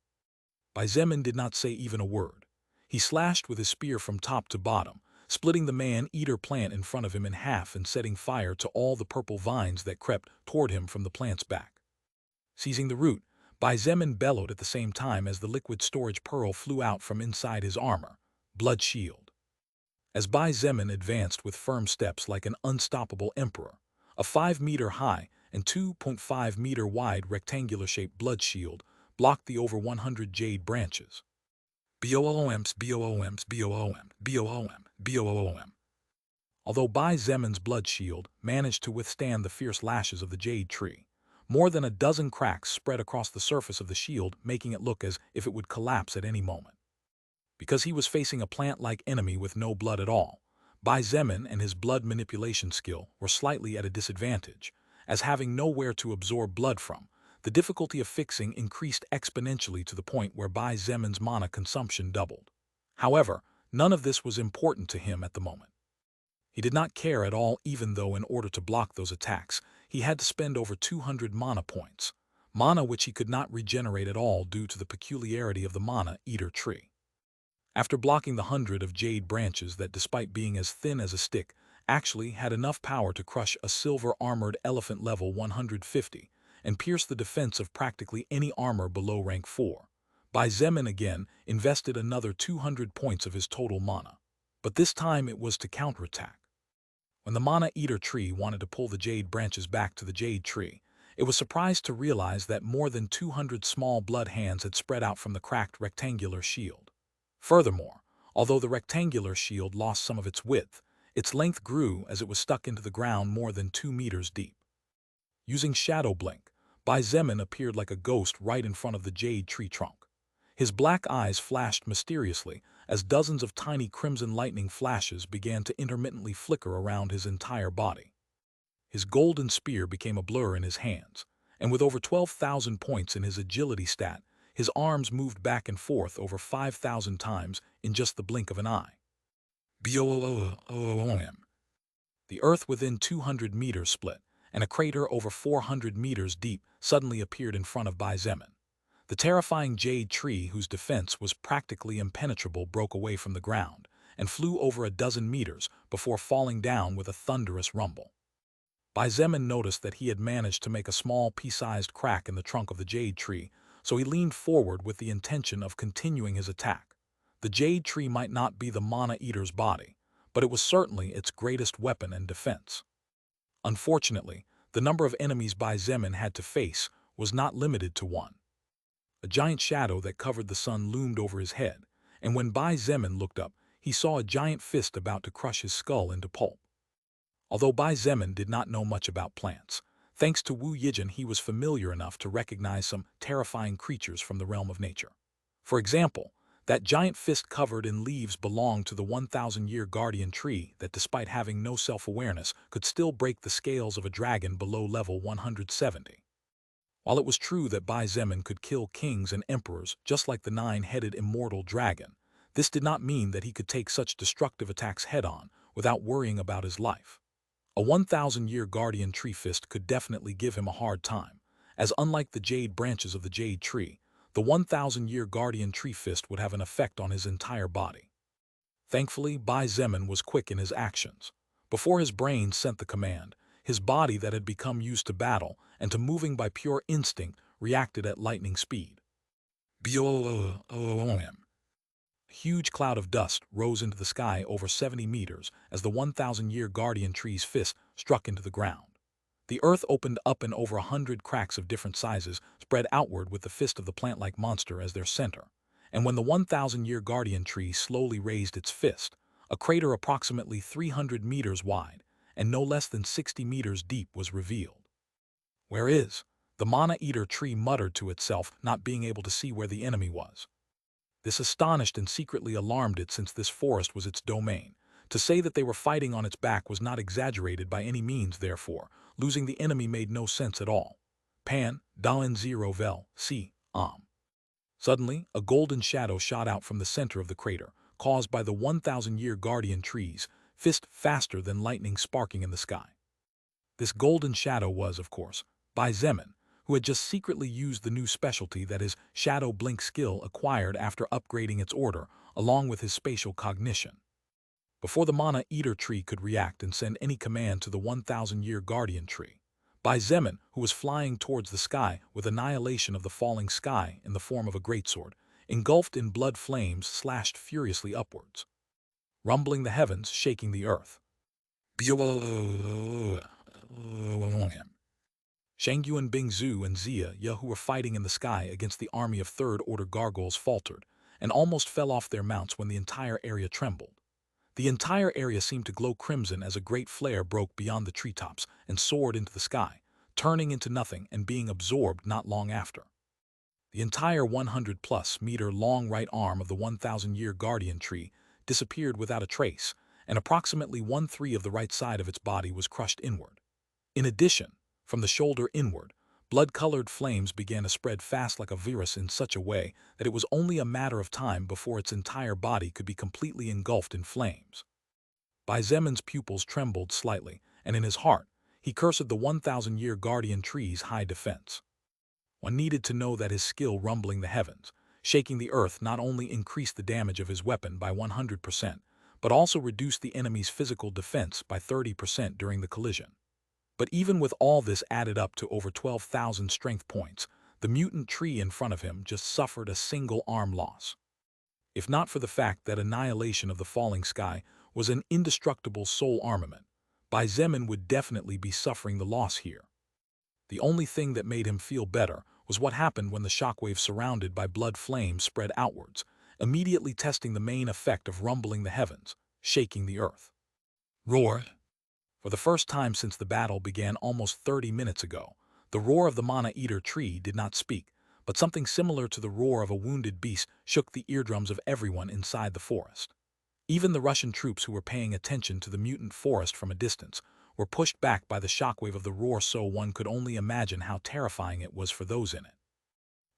Bai Zemin did not say even a word. He slashed with his spear from top to bottom, splitting the man-eater plant in front of him in half and setting fire to all the purple vines that crept toward him from the plant's back. Seizing the root, Bai Zemin bellowed at the same time as the liquid storage pearl flew out from inside his armor, blood shield. As Bai Zemin advanced with firm steps like an unstoppable emperor, a 5-meter-high and 2.5-meter-wide rectangular-shaped blood shield blocked the over 100 jade branches. BOOMs, BOOMs, BOOM, BOOM, BOOM. Although Bai Zemin's blood shield managed to withstand the fierce lashes of the jade tree, more than a dozen cracks spread across the surface of the shield, making it look as if it would collapse at any moment. Because he was facing a plant-like enemy with no blood at all, Bai Zemin and his blood manipulation skill were slightly at a disadvantage, as having nowhere to absorb blood from, the difficulty of fixing increased exponentially to the point where Bai Zemin's mana consumption doubled. However, none of this was important to him at the moment. He did not care at all, even though in order to block those attacks, he had to spend over 200 mana points, mana which he could not regenerate at all due to the peculiarity of the Mana Eater tree. After blocking the 100 of jade branches that, despite being as thin as a stick, actually had enough power to crush a silver-armored elephant level 150 and pierce the defense of practically any armor below rank 4, Bai Zemin again invested another 200 points of his total mana. But this time it was to counterattack. When the Mana Eater tree wanted to pull the jade branches back to the jade tree, it was surprised to realize that more than 200 small blood hands had spread out from the cracked rectangular shield. Furthermore, although the rectangular shield lost some of its width, its length grew as it was stuck into the ground more than 2 meters deep. Using Shadow Blink, Bai Zemin appeared like a ghost right in front of the jade tree trunk. His black eyes flashed mysteriously as dozens of tiny crimson lightning flashes began to intermittently flicker around his entire body. His golden spear became a blur in his hands, and with over 12,000 points in his agility stat, his arms moved back and forth over 5,000 times in just the blink of an eye. BOOM. The earth within 200 meters split, and a crater over 400 meters deep suddenly appeared in front of Bai Zemin. The terrifying jade tree, whose defense was practically impenetrable, broke away from the ground and flew over a dozen meters before falling down with a thunderous rumble. Bai Zemin noticed that he had managed to make a small pea-sized crack in the trunk of the jade tree, so he leaned forward with the intention of continuing his attack. The jade tree might not be the Mana Eater's body, but it was certainly its greatest weapon and defense. Unfortunately, the number of enemies Bai Zemin had to face was not limited to one. A giant shadow that covered the sun loomed over his head, and when Bai Zemin looked up, he saw a giant fist about to crush his skull into pulp. Although Bai Zemin did not know much about plants, thanks to Wu Yijin he was familiar enough to recognize some terrifying creatures from the realm of nature. For example, That giant fist covered in leaves belonged to the 1,000-year guardian tree that, despite having no self-awareness, could still break the scales of a dragon below level 170. While it was true that Bai Zemin could kill kings and emperors just like the nine-headed immortal dragon, this did not mean that he could take such destructive attacks head-on without worrying about his life. A 1,000-year guardian tree fist could definitely give him a hard time, as unlike the jade branches of the jade tree, the 1,000-year guardian tree fist would have an effect on his entire body. Thankfully, Bai Zemin was quick in his actions. Before his brain sent the command, his body that had become used to battle and to moving by pure instinct reacted at lightning speed. A huge cloud of dust rose into the sky over 70 meters as the 1,000-year guardian tree's fist struck into the ground. The earth opened up and over 100 cracks of different sizes spread outward with the fist of the plant-like monster as their center. And when the 1,000-year guardian tree slowly raised its fist, a crater approximately 300 meters wide and no less than 60 meters deep was revealed. "Where is?" the mana-eater tree muttered to itself, not being able to see where the enemy was. This astonished and secretly alarmed it, since this forest was its domain. To say that they were fighting on its back was not exaggerated by any means, therefore, losing the enemy made no sense at all. Pan, Dalin 0 Vel, C, Suddenly, a golden shadow shot out from the center of the crater, caused by the 1,000-year guardian tree's fist, faster than lightning sparking in the sky. This golden shadow was, of course, Bai Zemin, who had just secretly used the new specialty that his Shadow Blink skill acquired after upgrading its order, along with his spatial cognition. Before the Mana Eater tree could react and send any command to the 1,000-year guardian tree, Bai Zemin, who was flying towards the sky with annihilation of the falling sky in the form of a greatsword, engulfed in blood flames, slashed furiously upwards, rumbling the heavens, shaking the earth. Shangyuan Bingzu and Zia Ye, who were fighting in the sky against the army of third-order gargoyles, faltered and almost fell off their mounts when the entire area trembled. The entire area seemed to glow crimson as a great flare broke beyond the treetops and soared into the sky, turning into nothing and being absorbed not long after. The entire 100-plus meter long right arm of the 1,000-year guardian tree disappeared without a trace, and approximately 1/3 of the right side of its body was crushed inward. In addition, from the shoulder inward, blood-colored flames began to spread fast like a virus in such a way that it was only a matter of time before its entire body could be completely engulfed in flames. Bai Zemin's pupils trembled slightly, and in his heart, he cursed the 1,000-year guardian tree's high defense. One needed to know that his skill rumbling the heavens, shaking the earth, not only increased the damage of his weapon by 100%, but also reduced the enemy's physical defense by 30% during the collision. But even with all this added up to over 12,000 strength points, the mutant tree in front of him just suffered a single arm loss. If not for the fact that annihilation of the falling sky was an indestructible soul armament, Bai Zemin would definitely be suffering the loss here. The only thing that made him feel better was what happened when the shockwave surrounded by blood flames spread outwards, immediately testing the main effect of rumbling the heavens, shaking the earth. Roar! For the first time since the battle began almost 30 minutes ago, the roar of the Mana Eater tree did not speak, but something similar to the roar of a wounded beast shook the eardrums of everyone inside the forest. Even the Russian troops who were paying attention to the mutant forest from a distance were pushed back by the shockwave of the roar, so one could only imagine how terrifying it was for those in it.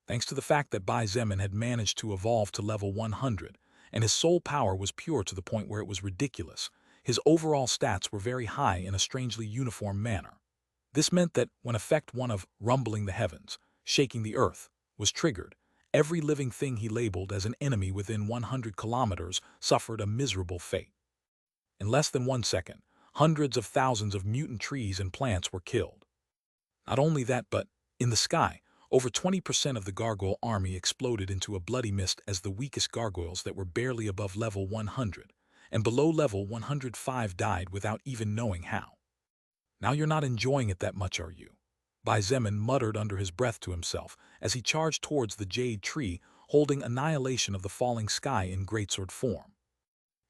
Thanks to the fact that Bai Zemin had managed to evolve to level 100, and his soul power was pure to the point where it was ridiculous, his overall stats were very high in a strangely uniform manner. This meant that when effect 1 of rumbling the heavens, shaking the earth, was triggered, every living thing he labeled as an enemy within 100 kilometers suffered a miserable fate. In less than 1 second, hundreds of thousands of mutant trees and plants were killed. Not only that, but, in the sky, over 20% of the gargoyle army exploded into a bloody mist as the weakest gargoyles that were barely above level 100 and below level 105 died without even knowing how. "Now you're not enjoying it that much, are you?" Bai Zemin muttered under his breath to himself as he charged towards the jade tree, holding annihilation of the falling sky in greatsword form.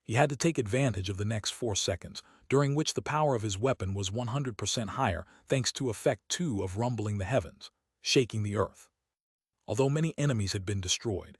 He had to take advantage of the next 4 seconds, during which the power of his weapon was 100% higher thanks to effect 2 of rumbling the heavens, shaking the earth. Although many enemies had been destroyed,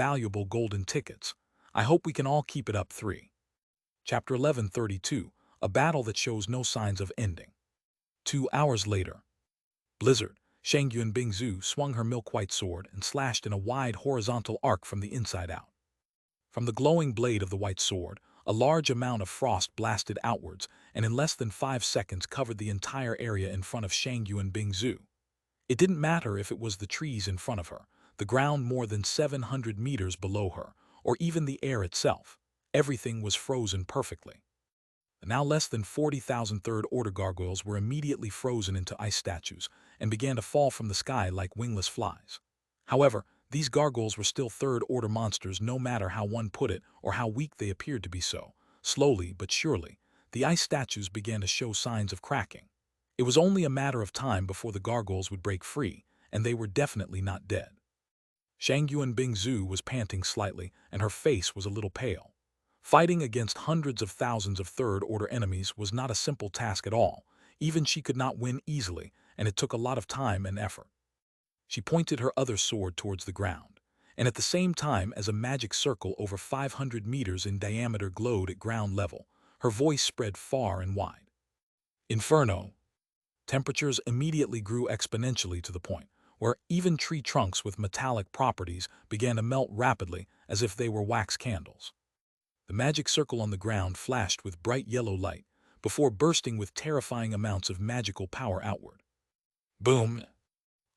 valuable golden tickets. I hope we can all keep it up. 3. Chapter 1132, a battle that shows no signs of ending. 2 hours later. Blizzard, Shangyun Bingzu swung her milk-white sword and slashed in a wide horizontal arc from the inside out. From the glowing blade of the white sword, a large amount of frost blasted outwards and in less than 5 seconds covered the entire area in front of Shangyun Bingzu. It didn't matter if it was the trees in front of her, the ground more than 700 meters below her, or even the air itself. Everything was frozen perfectly. The now less than 40,000 third-order gargoyles were immediately frozen into ice statues and began to fall from the sky like wingless flies. However, these gargoyles were still third-order monsters no matter how one put it or how weak they appeared to be. So, slowly but surely, the ice statues began to show signs of cracking. It was only a matter of time before the gargoyles would break free, and they were definitely not dead. Shangyun Bingzu was panting slightly, and her face was a little pale. Fighting against hundreds of thousands of third-order enemies was not a simple task at all. Even she could not win easily, and it took a lot of time and effort. She pointed her other sword towards the ground, and at the same time as a magic circle over 500 meters in diameter glowed at ground level, her voice spread far and wide. Inferno! Temperatures immediately grew exponentially to the point where even tree trunks with metallic properties began to melt rapidly as if they were wax candles. The magic circle on the ground flashed with bright yellow light before bursting with terrifying amounts of magical power outward. Boom!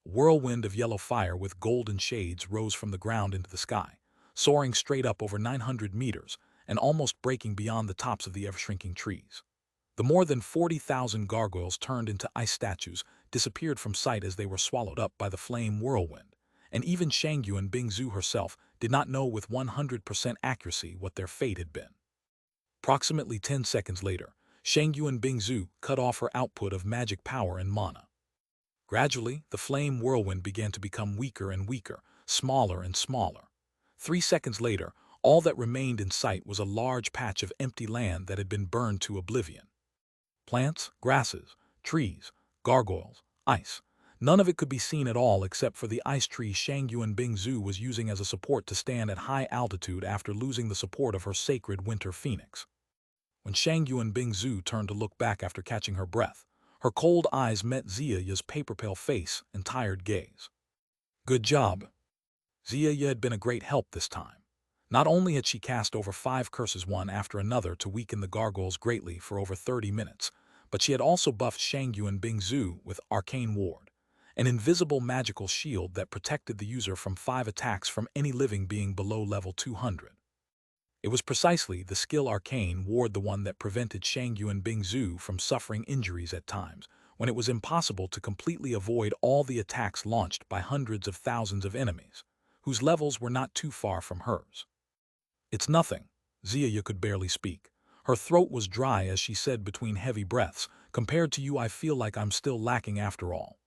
A whirlwind of yellow fire with golden shades rose from the ground into the sky, soaring straight up over 900 meters and almost breaking beyond the tops of the ever-shrinking trees. The more than 40,000 gargoyles turned into ice statues disappeared from sight as they were swallowed up by the flame whirlwind, and even Shangyun Bingzu herself did not know with 100% accuracy what their fate had been. Approximately 10 seconds later, Shangyun Bingzu cut off her output of magic power and mana. Gradually, the flame whirlwind began to become weaker and weaker, smaller and smaller. 3 seconds later, all that remained in sight was a large patch of empty land that had been burned to oblivion. Plants, grasses, trees, gargoyles, ice. None of it could be seen at all except for the ice tree Shangyun Bingzu was using as a support to stand at high altitude after losing the support of her sacred winter phoenix. When Shangyun Bingzu turned to look back after catching her breath, her cold eyes met Ziya's paper-pale face and tired gaze. Good job. Ziya had been a great help this time. Not only had she cast over 5 curses one after another to weaken the gargoyles greatly for over 30 minutes, but she had also buffed Shangyun Bingzu with Arcane Ward, an invisible magical shield that protected the user from 5 attacks from any living being below level 200. It was precisely the skill arcane ward the one that prevented Shangyuan Bingzu from suffering injuries at times, when it was impossible to completely avoid all the attacks launched by hundreds of thousands of enemies, whose levels were not too far from hers. "It's nothing." Ziya could barely speak. Her throat was dry as she said between heavy breaths, "Compared to you I feel like I'm still lacking after all."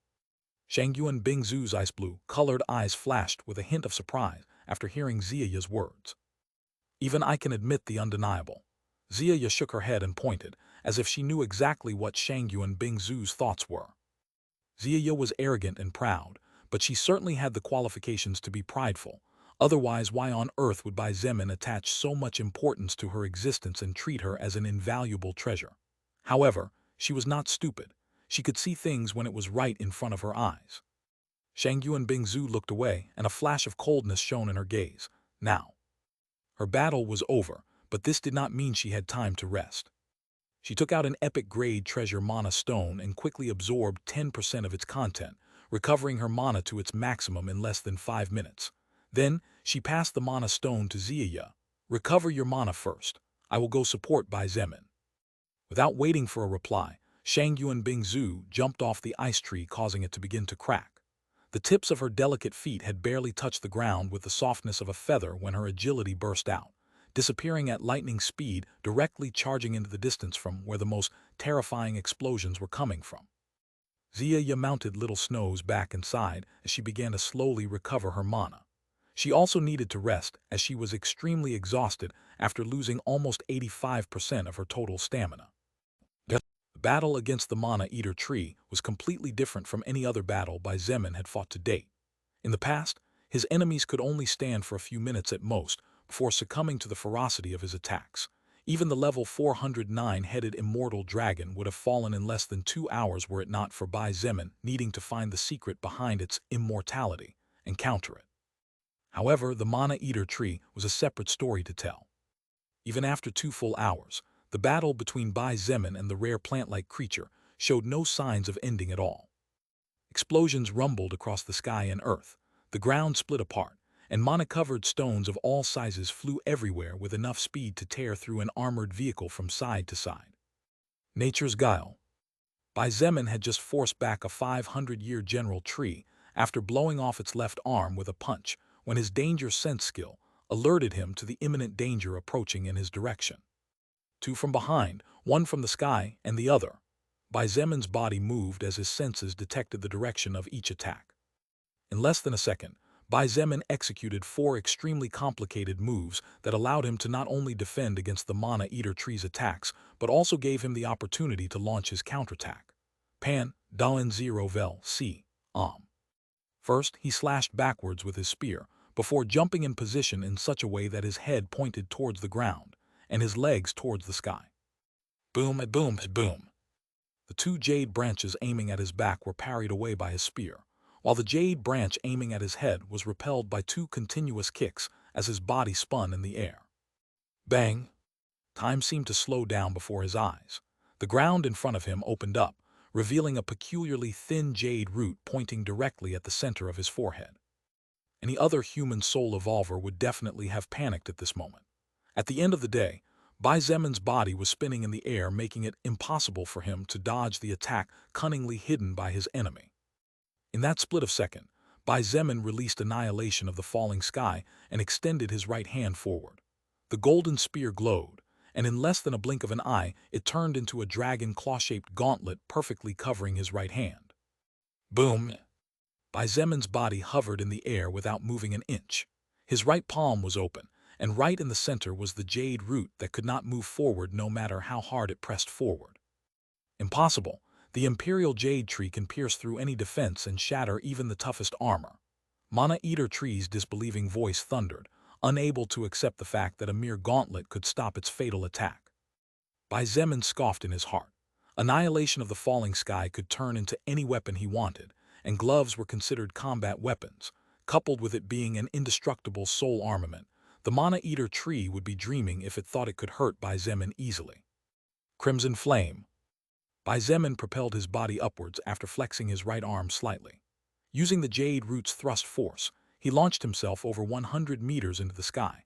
Shangyuan Bingzu's ice blue, colored eyes flashed with a hint of surprise after hearing Ziya's words. "Even I can admit the undeniable." Ziya shook her head and pointed, as if she knew exactly what Shangyuan Bingzu's thoughts were. Ziya was arrogant and proud, but she certainly had the qualifications to be prideful. Otherwise, why on earth would Bai Zemin attach so much importance to her existence and treat her as an invaluable treasure? However, she was not stupid. She could see things when it was right in front of her eyes. Shangyuan Bingzu looked away, and a flash of coldness shone in her gaze. Now, her battle was over, but this did not mean she had time to rest. She took out an epic-grade treasure mana stone and quickly absorbed 10% of its content, recovering her mana to its maximum in less than 5 minutes. Then, she passed the mana stone to Ziya. "Recover your mana first. I will go support Bai Zemin." Without waiting for a reply, Shangyuan Bingzu jumped off the ice tree, causing it to begin to crack. The tips of her delicate feet had barely touched the ground with the softness of a feather when her agility burst out, disappearing at lightning speed, directly charging into the distance from where the most terrifying explosions were coming from. Ziya mounted Little Snow's back inside as she began to slowly recover her mana. She also needed to rest, as she was extremely exhausted after losing almost 85% of her total stamina. The battle against the Mana Eater tree was completely different from any other battle Bai Zemin had fought to date. In the past, his enemies could only stand for a few minutes at most before succumbing to the ferocity of his attacks. Even the level 409-headed immortal dragon would have fallen in less than 2 hours were it not for Bai Zemin needing to find the secret behind its immortality and counter it. However, the Mana Eater tree was a separate story to tell. Even after 2 full hours, the battle between Bai Zemin and the rare plant-like creature showed no signs of ending at all. Explosions rumbled across the sky and earth, the ground split apart, and mana-covered stones of all sizes flew everywhere with enough speed to tear through an armored vehicle from side to side. Nature's guile. Bai Zemin had just forced back a 500-year general tree after blowing off its left arm with a punch when his danger sense skill alerted him to the imminent danger approaching in his direction. 2 from behind, 1 from the sky, and the other. Bai Zemin's body moved as his senses detected the direction of each attack. In less than a second, Bai Zemin executed 4 extremely complicated moves that allowed him to not only defend against the Mana Eater tree's attacks, but also gave him the opportunity to launch his counterattack. Pan, Dain Zero Vel, C. First, he slashed backwards with his spear, before jumping in position in such a way that his head pointed towards the ground, and his legs towards the sky. Boom, boom, boom. The 2 jade branches aiming at his back were parried away by his spear, while the jade branch aiming at his head was repelled by 2 continuous kicks as his body spun in the air. Bang! Time seemed to slow down before his eyes. The ground in front of him opened up, revealing a peculiarly thin jade root pointing directly at the center of his forehead. Any other human soul evolver would definitely have panicked at this moment. At the end of the day, Bai Zemin's body was spinning in the air, making it impossible for him to dodge the attack cunningly hidden by his enemy. In that split of second, Bai Zemin released Annihilation of the falling sky and extended his right hand forward. The golden spear glowed, and in less than a blink of an eye, it turned into a dragon claw-shaped gauntlet perfectly covering his right hand. Boom! Bai Zemin's body hovered in the air without moving an inch. His right palm was open, and right in the center was the jade root that could not move forward no matter how hard it pressed forward. Impossible! The Imperial Jade Tree can pierce through any defense and shatter even the toughest armor. Mana Eater Tree's disbelieving voice thundered, unable to accept the fact that a mere gauntlet could stop its fatal attack. Bai Zemin scoffed in his heart. Annihilation of the falling sky could turn into any weapon he wanted, and gloves were considered combat weapons. Coupled with it being an indestructible soul armament, the Mana Eater Tree would be dreaming if it thought it could hurt Bai Zemin easily. Crimson Flame. Bai Zemin propelled his body upwards after flexing his right arm slightly. Using the jade root's thrust force, he launched himself over 100 meters into the sky,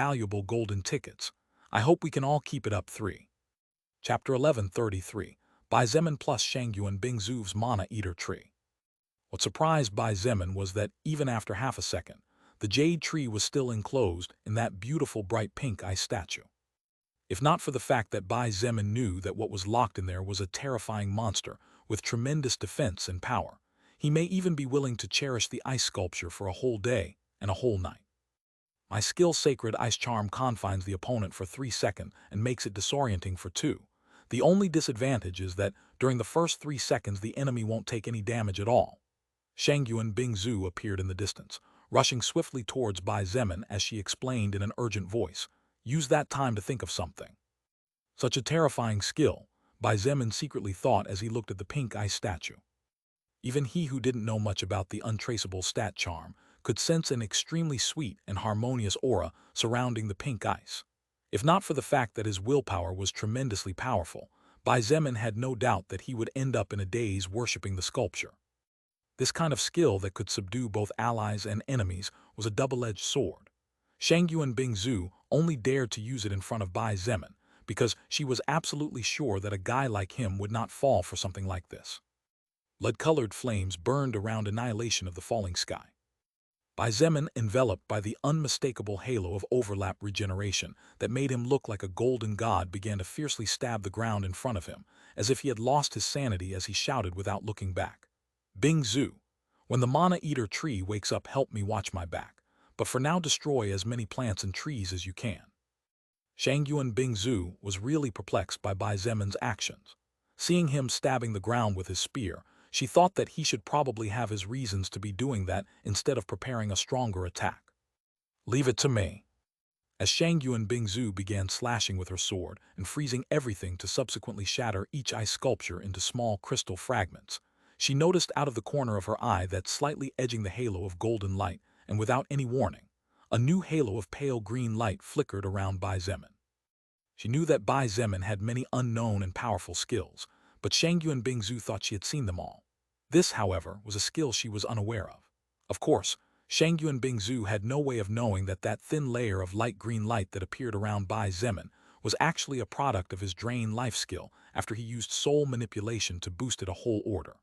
valuable golden tickets. I hope we can all keep it up. 3. Chapter 1133. Bai Zemin plus Shangyuan Bingzu's Mana Eater Tree. What surprised Bai Zemin was that, even after half a second, the jade tree was still enclosed in that beautiful bright pink ice statue. If not for the fact that Bai Zemin knew that what was locked in there was a terrifying monster with tremendous defense and power, he may even be willing to cherish the ice sculpture for a whole day and a whole night. My skill Sacred Ice Charm confines the opponent for 3 seconds and makes it disorienting for 2. The only disadvantage is that during the first 3 seconds the enemy won't take any damage at all. Shangyuan Bingzu appeared in the distance, rushing swiftly towards Bai Zemin as she explained in an urgent voice, "Use that time to think of something." Such a terrifying skill, Bai Zemin secretly thought as he looked at the pink ice statue. Even he who didn't know much about the untraceable stat charm could sense an extremely sweet and harmonious aura surrounding the pink ice. If not for the fact that his willpower was tremendously powerful, Bai Zemin had no doubt that he would end up in a daze worshipping the sculpture. This kind of skill that could subdue both allies and enemies was a double-edged sword. Shangyuan Bingzu only dared to use it in front of Bai Zemin because she was absolutely sure that a guy like him would not fall for something like this. Lead-colored flames burned around annihilation of the falling sky. Bai Zemin, enveloped by the unmistakable halo of overlap regeneration that made him look like a golden god, began to fiercely stab the ground in front of him, as if he had lost his sanity as he shouted without looking back. Bingzu, when the Mana Eater tree wakes up, help me watch my back, but for now destroy as many plants and trees as you can. Shangyuan Bingzu was really perplexed by Bai Zemin's actions. Seeing him stabbing the ground with his spear, She thought that he should probably have his reasons to be doing that instead of preparing a stronger attack. Leave it to me. As Shang Yuan Bingzu began slashing with her sword and freezing everything to subsequently shatter each ice sculpture into small crystal fragments, she noticed out of the corner of her eye that slightly edging the halo of golden light, and without any warning, a new halo of pale green light flickered around Bai Zemin. She knew that Bai Zemin had many unknown and powerful skills, but Shang Yuan Bingzu thought she had seen them all. This, however, was a skill she was unaware of. Of course, Shang Yuan Bingzu had no way of knowing that that thin layer of light green light that appeared around Bai Zemin was actually a product of his drain life skill after he used soul manipulation to boost it a whole order.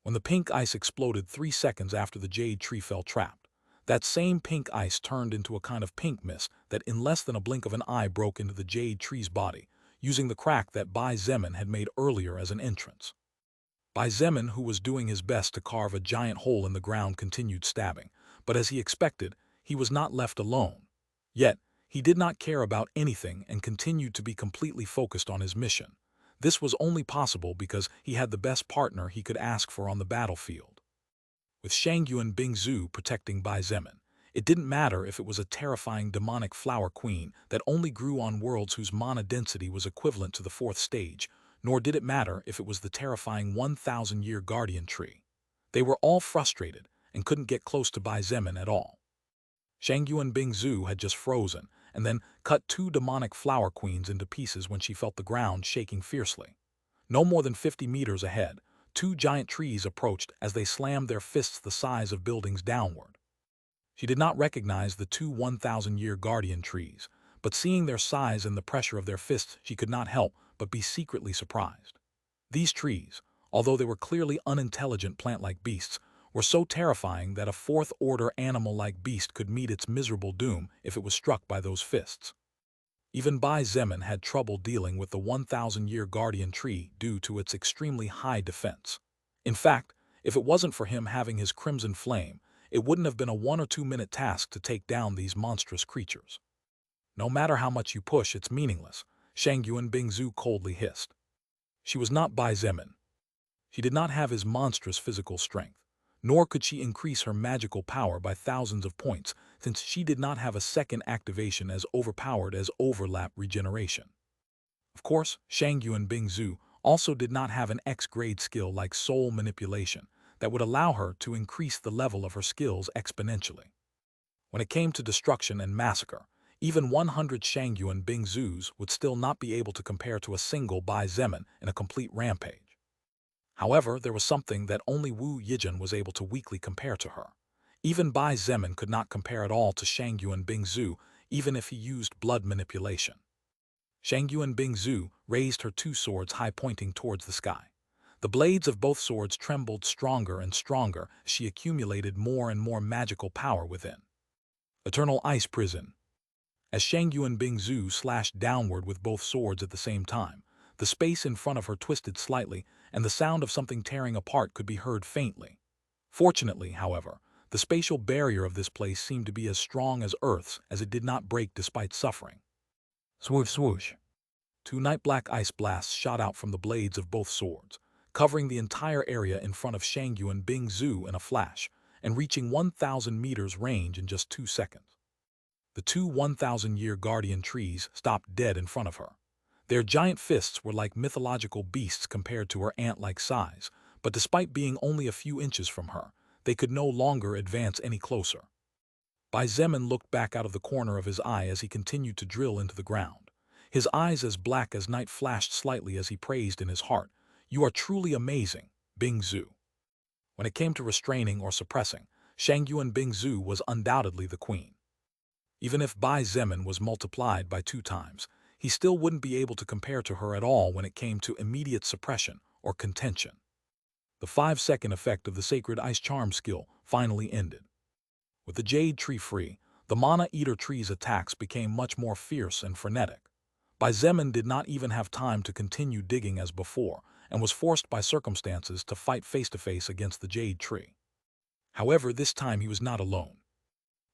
When the pink ice exploded 3 seconds after the jade tree fell trapped, that same pink ice turned into a kind of pink mist that in less than a blink of an eye broke into the jade tree's body, using the crack that Bai Zemin had made earlier as an entrance. Bai Zemin, who was doing his best to carve a giant hole in the ground, continued stabbing, but as he expected, he was not left alone. Yet, he did not care about anything and continued to be completely focused on his mission. This was only possible because he had the best partner he could ask for on the battlefield. With Shang Yuan Bingzu protecting Bai Zemin, it didn't matter if it was a terrifying demonic flower queen that only grew on worlds whose mana density was equivalent to the 4th stage, nor did it matter if it was the terrifying 1,000-year guardian tree. They were all frustrated and couldn't get close to Bai Zemin at all. Shang Yuan Bingzu had just frozen and then cut 2 demonic flower queens into pieces when she felt the ground shaking fiercely. No more than 50 meters ahead, 2 giant trees approached as they slammed their fists the size of buildings downward. She did not recognize the 2 1,000-year guardian trees, but seeing their size and the pressure of their fists, she could not help but be secretly surprised. These trees, although they were clearly unintelligent plant-like beasts, were so terrifying that a 4th-order animal-like beast could meet its miserable doom if it was struck by those fists. Even Bai Zemin had trouble dealing with the 1,000-year guardian tree due to its extremely high defense. In fact, if it wasn't for him having his crimson flame, it wouldn't have been a 1 or 2 minute task to take down these monstrous creatures. No matter how much you push, it's meaningless, Shang Yuan Bingzu coldly hissed. She was not Bai Zemin. She did not have his monstrous physical strength, nor could she increase her magical power by thousands of points, since she did not have a second activation as overpowered as overlap regeneration. Of course, Shang Yuan Bingzu also did not have an X-grade skill like soul manipulation that would allow her to increase the level of her skills exponentially. When it came to destruction and massacre, even 100 Shang Yuan Bingzus would still not be able to compare to a single Bai Zemin in a complete rampage. However, there was something that only Wu Yijun was able to weakly compare to her. Even Bai Zemin could not compare at all to Shang Yuan Bingzu, even if he used blood manipulation. Shang Yuan Bingzu raised her 2 swords high, pointing towards the sky. The blades of both swords trembled stronger and stronger as she accumulated more and more magical power within. Eternal Ice Prison. As Shang Yuan Bingzu slashed downward with both swords at the same time, the space in front of her twisted slightly, and the sound of something tearing apart could be heard faintly. Fortunately, however, the spatial barrier of this place seemed to be as strong as Earth's, as it did not break despite suffering. Swoosh swoosh. 2 night-black ice blasts shot out from the blades of both swords, covering the entire area in front of Shang Yuan Bingzu in a flash, and reaching 1,000 meters range in just 2 seconds. The 2 1,000-year guardian trees stopped dead in front of her. Their giant fists were like mythological beasts compared to her ant-like size, but despite being only a few inches from her, they could no longer advance any closer. Bai Zemin looked back out of the corner of his eye as he continued to drill into the ground. His eyes as black as night flashed slightly as he praised in his heart, "You are truly amazing, Bingzu." When it came to restraining or suppressing, Shang Yuan Bingzu was undoubtedly the queen. Even if Bai Zemin was multiplied by 2 times, he still wouldn't be able to compare to her at all when it came to immediate suppression or contention. The 5-second effect of the Sacred Ice Charm skill finally ended. With the Jade tree free, the Mana Eater tree's attacks became much more fierce and frenetic. Bai Zemin did not even have time to continue digging as before, and was forced by circumstances to fight face-to-face against the Jade tree. However, this time he was not alone.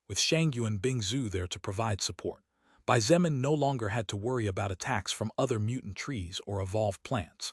With Shang Yuan Bingzu there to provide support, Bai Zemin no longer had to worry about attacks from other mutant trees or evolved plants.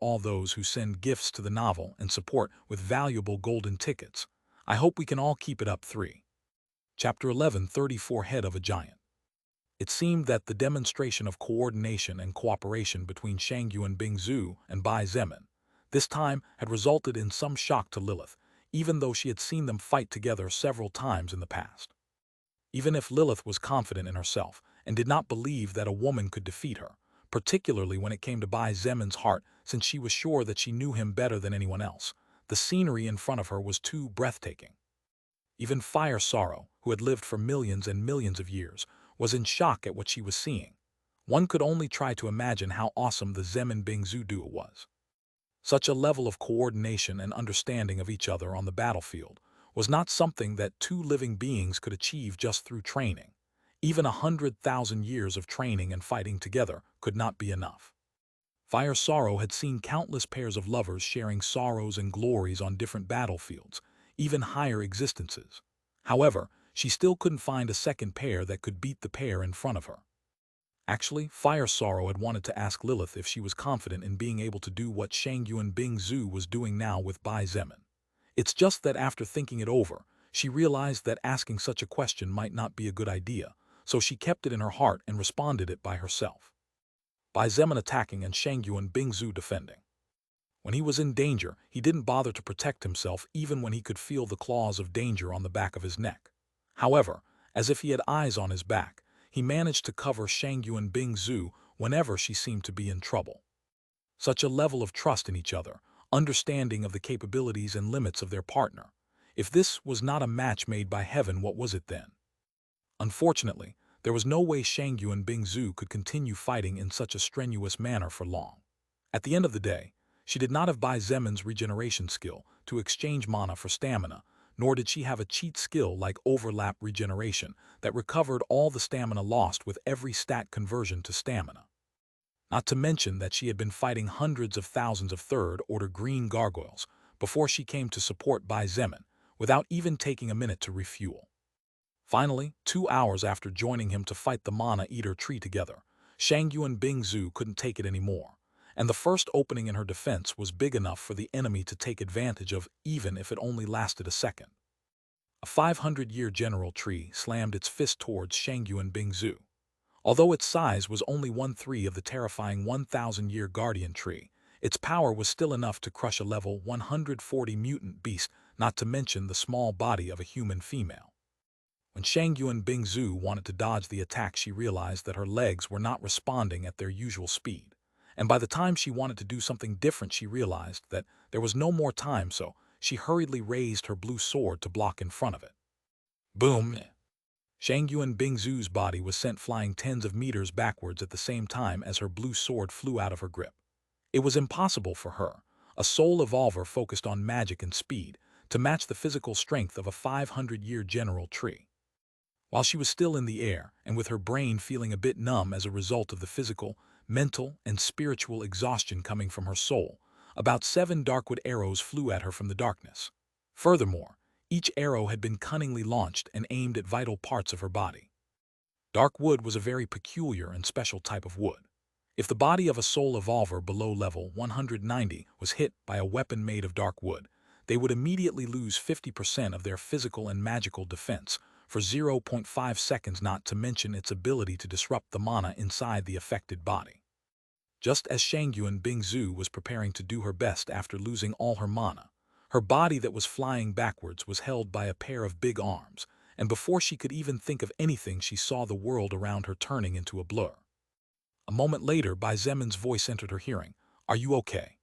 all those who send gifts to the novel and support with valuable golden tickets. I hope we can all keep it up. 3. Chapter 11, 34 Head of a Giant. It seemed that the demonstration of coordination and cooperation between Shangyuan Bingzu and Bai Zemin this time had resulted in some shock to Lilith, even though she had seen them fight together several times in the past. Even if Lilith was confident in herself and did not believe that a woman could defeat her, particularly when it came to Bai Zemin's heart, since she was sure that she knew him better than anyone else, the scenery in front of her was too breathtaking. Even Fire Sorrow, who had lived for millions and millions of years, was in shock at what she was seeing. One could only try to imagine how awesome the Zemin Bingzu duo was. Such a level of coordination and understanding of each other on the battlefield was not something that two living beings could achieve just through training. Even 100,000 years of training and fighting together could not be enough. Fire Sorrow had seen countless pairs of lovers sharing sorrows and glories on different battlefields, even higher existences. However, she still couldn't find a second pair that could beat the pair in front of her. Actually, Fire Sorrow had wanted to ask Lilith if she was confident in being able to do what Shangyuan Bingzu was doing now with Bai Zemin. It's just that after thinking it over, she realized that asking such a question might not be a good idea, so she kept it in her heart and responded it by herself. Bai Zemin attacking and Shangyuan Bingzu defending. When he was in danger, he didn't bother to protect himself even when he could feel the claws of danger on the back of his neck. However, as if he had eyes on his back, he managed to cover Shangyuan Bingzu whenever she seemed to be in trouble. Such a level of trust in each other, understanding of the capabilities and limits of their partner. If this was not a match made by heaven, what was it then? Unfortunately, there was no way Shangyuan Bingzu could continue fighting in such a strenuous manner for long. At the end of the day, she did not have Bai Zemin's regeneration skill to exchange mana for stamina, nor did she have a cheat skill like overlap regeneration that recovered all the stamina lost with every stat conversion to stamina. Not to mention that she had been fighting hundreds of thousands of third-order green gargoyles before she came to support Bai Zemin, without even taking a minute to refuel. Finally, 2 hours after joining him to fight the Mana Eater tree together, Shangyuan Bingzu couldn't take it anymore, and the first opening in her defense was big enough for the enemy to take advantage of, even if it only lasted a second. A 500-year general tree slammed its fist towards Shangyuan Bingzu. Although its size was only 1/3 of the terrifying 1,000-year guardian tree, its power was still enough to crush a level 140 mutant beast, not to mention the small body of a human female. When Shangyuan Bingzu wanted to dodge the attack, she realized that her legs were not responding at their usual speed. And by the time she wanted to do something different, she realized that there was no more time, so she hurriedly raised her blue sword to block in front of it. Boom! Shangyuan Bingzu's body was sent flying tens of meters backwards at the same time as her blue sword flew out of her grip. It was impossible for her, a soul evolver focused on magic and speed, to match the physical strength of a 500-year general tree. While she was still in the air, and with her brain feeling a bit numb as a result of the physical, mental, and spiritual exhaustion coming from her soul, about 7 darkwood arrows flew at her from the darkness. Furthermore, each arrow had been cunningly launched and aimed at vital parts of her body. Dark wood was a very peculiar and special type of wood. If the body of a soul evolver below level 190 was hit by a weapon made of dark wood, they would immediately lose 50% of their physical and magical defense for 0.5 seconds, not to mention its ability to disrupt the mana inside the affected body. Just as Shangyuan Bingzu was preparing to do her best after losing all her mana, her body that was flying backwards was held by a pair of big arms, and before she could even think of anything, she saw the world around her turning into a blur. A moment later, Bai Zemin's voice entered her hearing. "Are you okay?"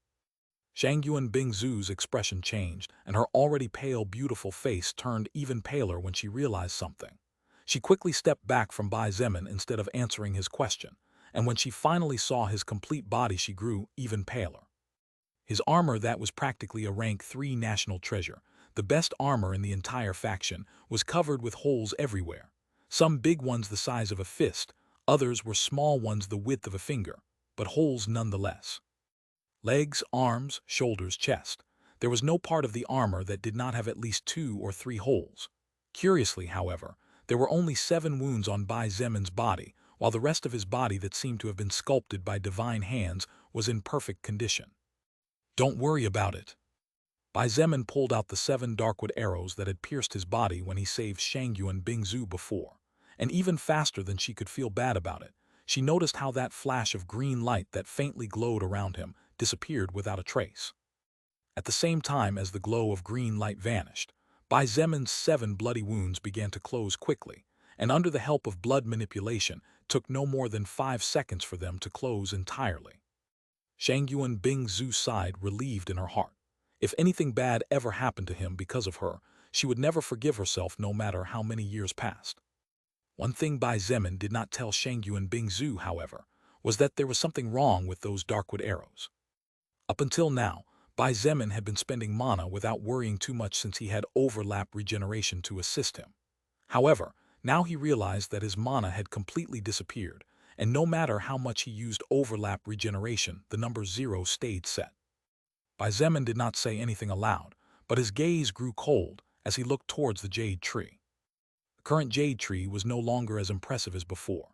Shangyuan Bingzu's expression changed, and her already pale, beautiful face turned even paler when she realized something. She quickly stepped back from Bai Zemin instead of answering his question, and when she finally saw his complete body, she grew even paler. His armor, that was practically a rank 3 national treasure, the best armor in the entire faction, was covered with holes everywhere. Some big ones the size of a fist, others were small ones the width of a finger, but holes nonetheless. Legs, arms, shoulders, chest. There was no part of the armor that did not have at least 2 or 3 holes. Curiously, however, there were only 7 wounds on Bai Zemin's body, while the rest of his body that seemed to have been sculpted by divine hands was in perfect condition. "Don't worry about it." Bai Zemin pulled out the 7 darkwood arrows that had pierced his body when he saved Shangyuan Bingzu before, and even faster than she could feel bad about it, she noticed how that flash of green light that faintly glowed around him disappeared without a trace. At the same time as the glow of green light vanished, Bai Zemin's 7 bloody wounds began to close quickly, and under the help of blood manipulation, it took no more than 5 seconds for them to close entirely. Shangyuan Bingzu sighed, relieved in her heart. If anything bad ever happened to him because of her, she would never forgive herself, no matter how many years passed. One thing Bai Zemin did not tell Shangyuan Bingzu, however, was that there was something wrong with those darkwood arrows. Up until now, Bai Zemin had been spending mana without worrying too much since he had overlap regeneration to assist him. However, Now he realized that his mana had completely disappeared, and no matter how much he used overlap regeneration, the number 0 stayed set. Bai Zemin did not say anything aloud, but his gaze grew cold as he looked towards the jade tree. The current jade tree was no longer as impressive as before.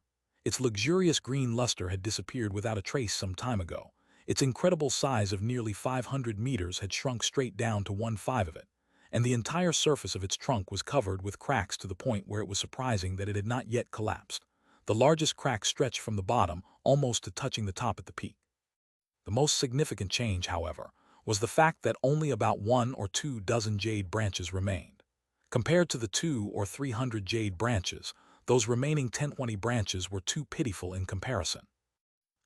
Its luxurious green luster had disappeared without a trace some time ago. Its incredible size of nearly 500 meters had shrunk straight down to 1/5 of it, and the entire surface of its trunk was covered with cracks to the point where it was surprising that it had not yet collapsed. The largest crack stretched from the bottom almost to touching the top at the peak. The most significant change, however, was the fact that only about 1 or 2 dozen jade branches remained. Compared to the 200 or 300 jade branches, those remaining 10-20 branches were too pitiful in comparison.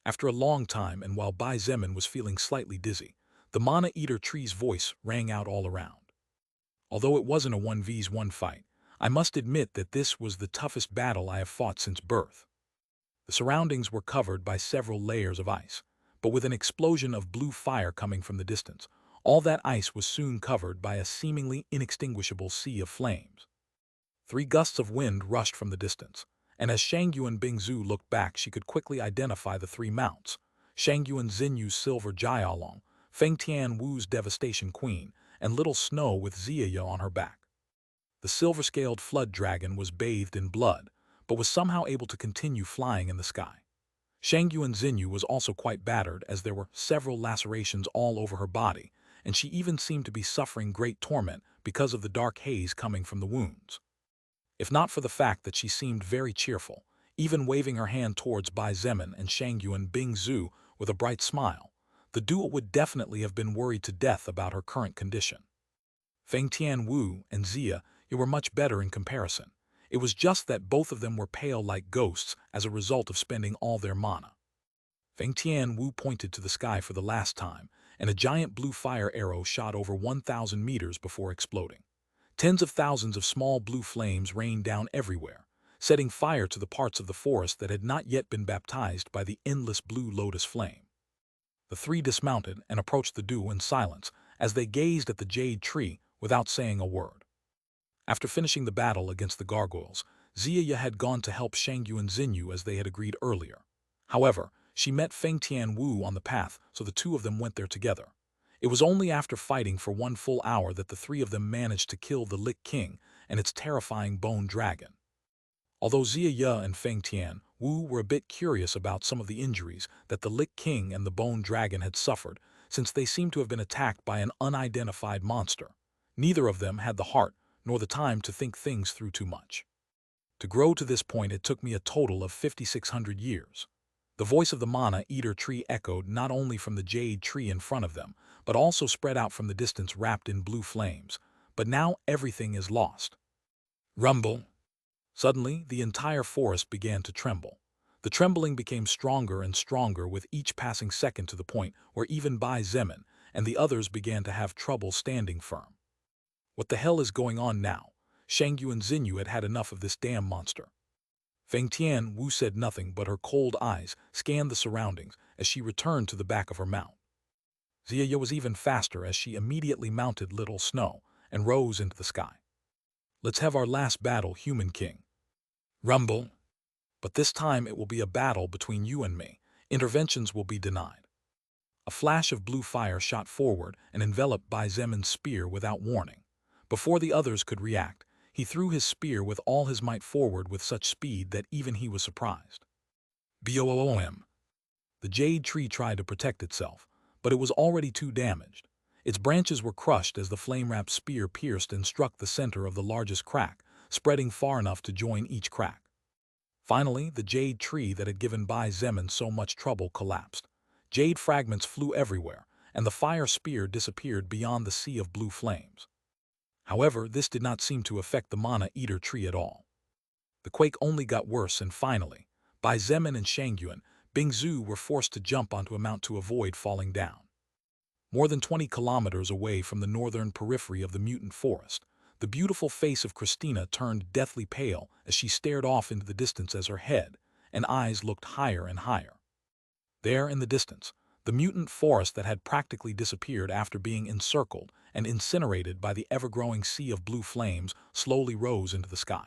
After a long time, and while Bai Zemin was feeling slightly dizzy, the Mana Eater tree's voice rang out all around. Although it wasn't a 1v1 fight, I must admit that this was the toughest battle I have fought since birth. The surroundings were covered by several layers of ice, but with an explosion of blue fire coming from the distance, all that ice was soon covered by a seemingly inextinguishable sea of flames. 3 gusts of wind rushed from the distance, and as Shangyuan Bingzu looked back, she could quickly identify the 3 mounts: Shangyuan Xinyu's Silver Jialong, Fengtian Wu's Devastation Queen, and Little Snow with Ziya on her back. The silver-scaled flood dragon was bathed in blood, but was somehow able to continue flying in the sky. Shangyuan Xinyu was also quite battered, as there were several lacerations all over her body, and she even seemed to be suffering great torment because of the dark haze coming from the wounds. If not for the fact that she seemed very cheerful, even waving her hand towards Bai Zemin and Shangyuan Bingzu with a bright smile, the duo would definitely have been worried to death about her current condition. Feng Tian Wu and Ziya were much better in comparison. It was just that both of them were pale like ghosts as a result of spending all their mana. Feng Tian Wu pointed to the sky for the last time, and a giant blue fire arrow shot over 1,000 meters before exploding. Tens of thousands of small blue flames rained down everywhere, setting fire to the parts of the forest that had not yet been baptized by the endless blue lotus flame. The 3 dismounted and approached the duo in silence as they gazed at the jade tree without saying a word. After finishing the battle against the gargoyles, Ziya had gone to help Shangyuan Xinyu as they had agreed earlier. However, she met Feng Tian Wu on the path, so the 2 of them went there together. It was only after fighting for 1 full hour that the 3 of them managed to kill the Lich King and its terrifying bone dragon. Although Ziya and Feng Tian Wu were a bit curious about some of the injuries that the Lich King and the bone dragon had suffered, since they seemed to have been attacked by an unidentified monster, neither of them had the heart nor the time to think things through too much. To grow to this point, it took me a total of 5,600 years. The voice of the Mana Eater tree echoed not only from the jade tree in front of them, but also spread out from the distance wrapped in blue flames. But now everything is lost. Rumble! Suddenly, the entire forest began to tremble. The trembling became stronger and stronger with each passing second, to the point where even Bai Zemin and the others began to have trouble standing firm. What the hell is going on now? Shangyuan Xinyu had had enough of this damn monster. Feng Tian Wu said nothing, but her cold eyes scanned the surroundings as she returned to the back of her mount. Ziya was even faster as she immediately mounted Little Snow and rose into the sky. Let's have our last battle, Human King. Rumble. But this time it will be a battle between you and me. Interventions will be denied. A flash of blue fire shot forward and enveloped Bai Zemin's spear without warning. Before the others could react, he threw his spear with all his might forward with such speed that even he was surprised. Boom! The jade tree tried to protect itself, but it was already too damaged. Its branches were crushed as the flame-wrapped spear pierced and struck the center of the largest crack, spreading far enough to join each crack. Finally, the jade tree that had given Bai Zemin so much trouble collapsed. Jade fragments flew everywhere, and the fire spear disappeared beyond the sea of blue flames. However, this did not seem to affect the Mana Eater tree at all. The quake only got worse, and finally, Bai Zemin and Shangyuan Bingzu were forced to jump onto a mount to avoid falling down. More than 20 kilometers away from the northern periphery of the mutant forest, the beautiful face of Christina turned deathly pale as she stared off into the distance as her head and eyes looked higher and higher. There in the distance, the mutant forest that had practically disappeared after being encircled and incinerated by the ever-growing sea of blue flames slowly rose into the sky.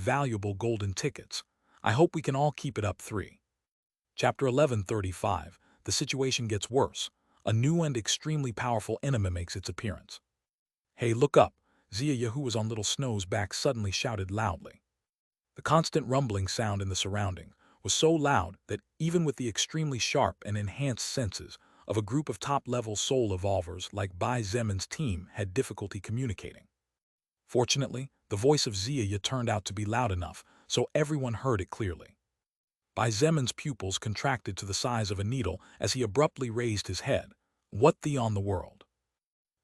valuable golden tickets. I hope we can all keep it up. 3. Chapter 1135. The situation gets worse. A new and extremely powerful enemy makes its appearance. Hey, look up! Zia, who was on Little Snow's back, suddenly shouted loudly. The constant rumbling sound in the surrounding was so loud that even with the extremely sharp and enhanced senses of a group of top-level soul evolvers like Bai Zemin's team had difficulty communicating. Fortunately, the voice of Zia turned out to be loud enough so everyone heard it clearly. Bai Zemin's pupils contracted to the size of a needle as he abruptly raised his head. What the on the world?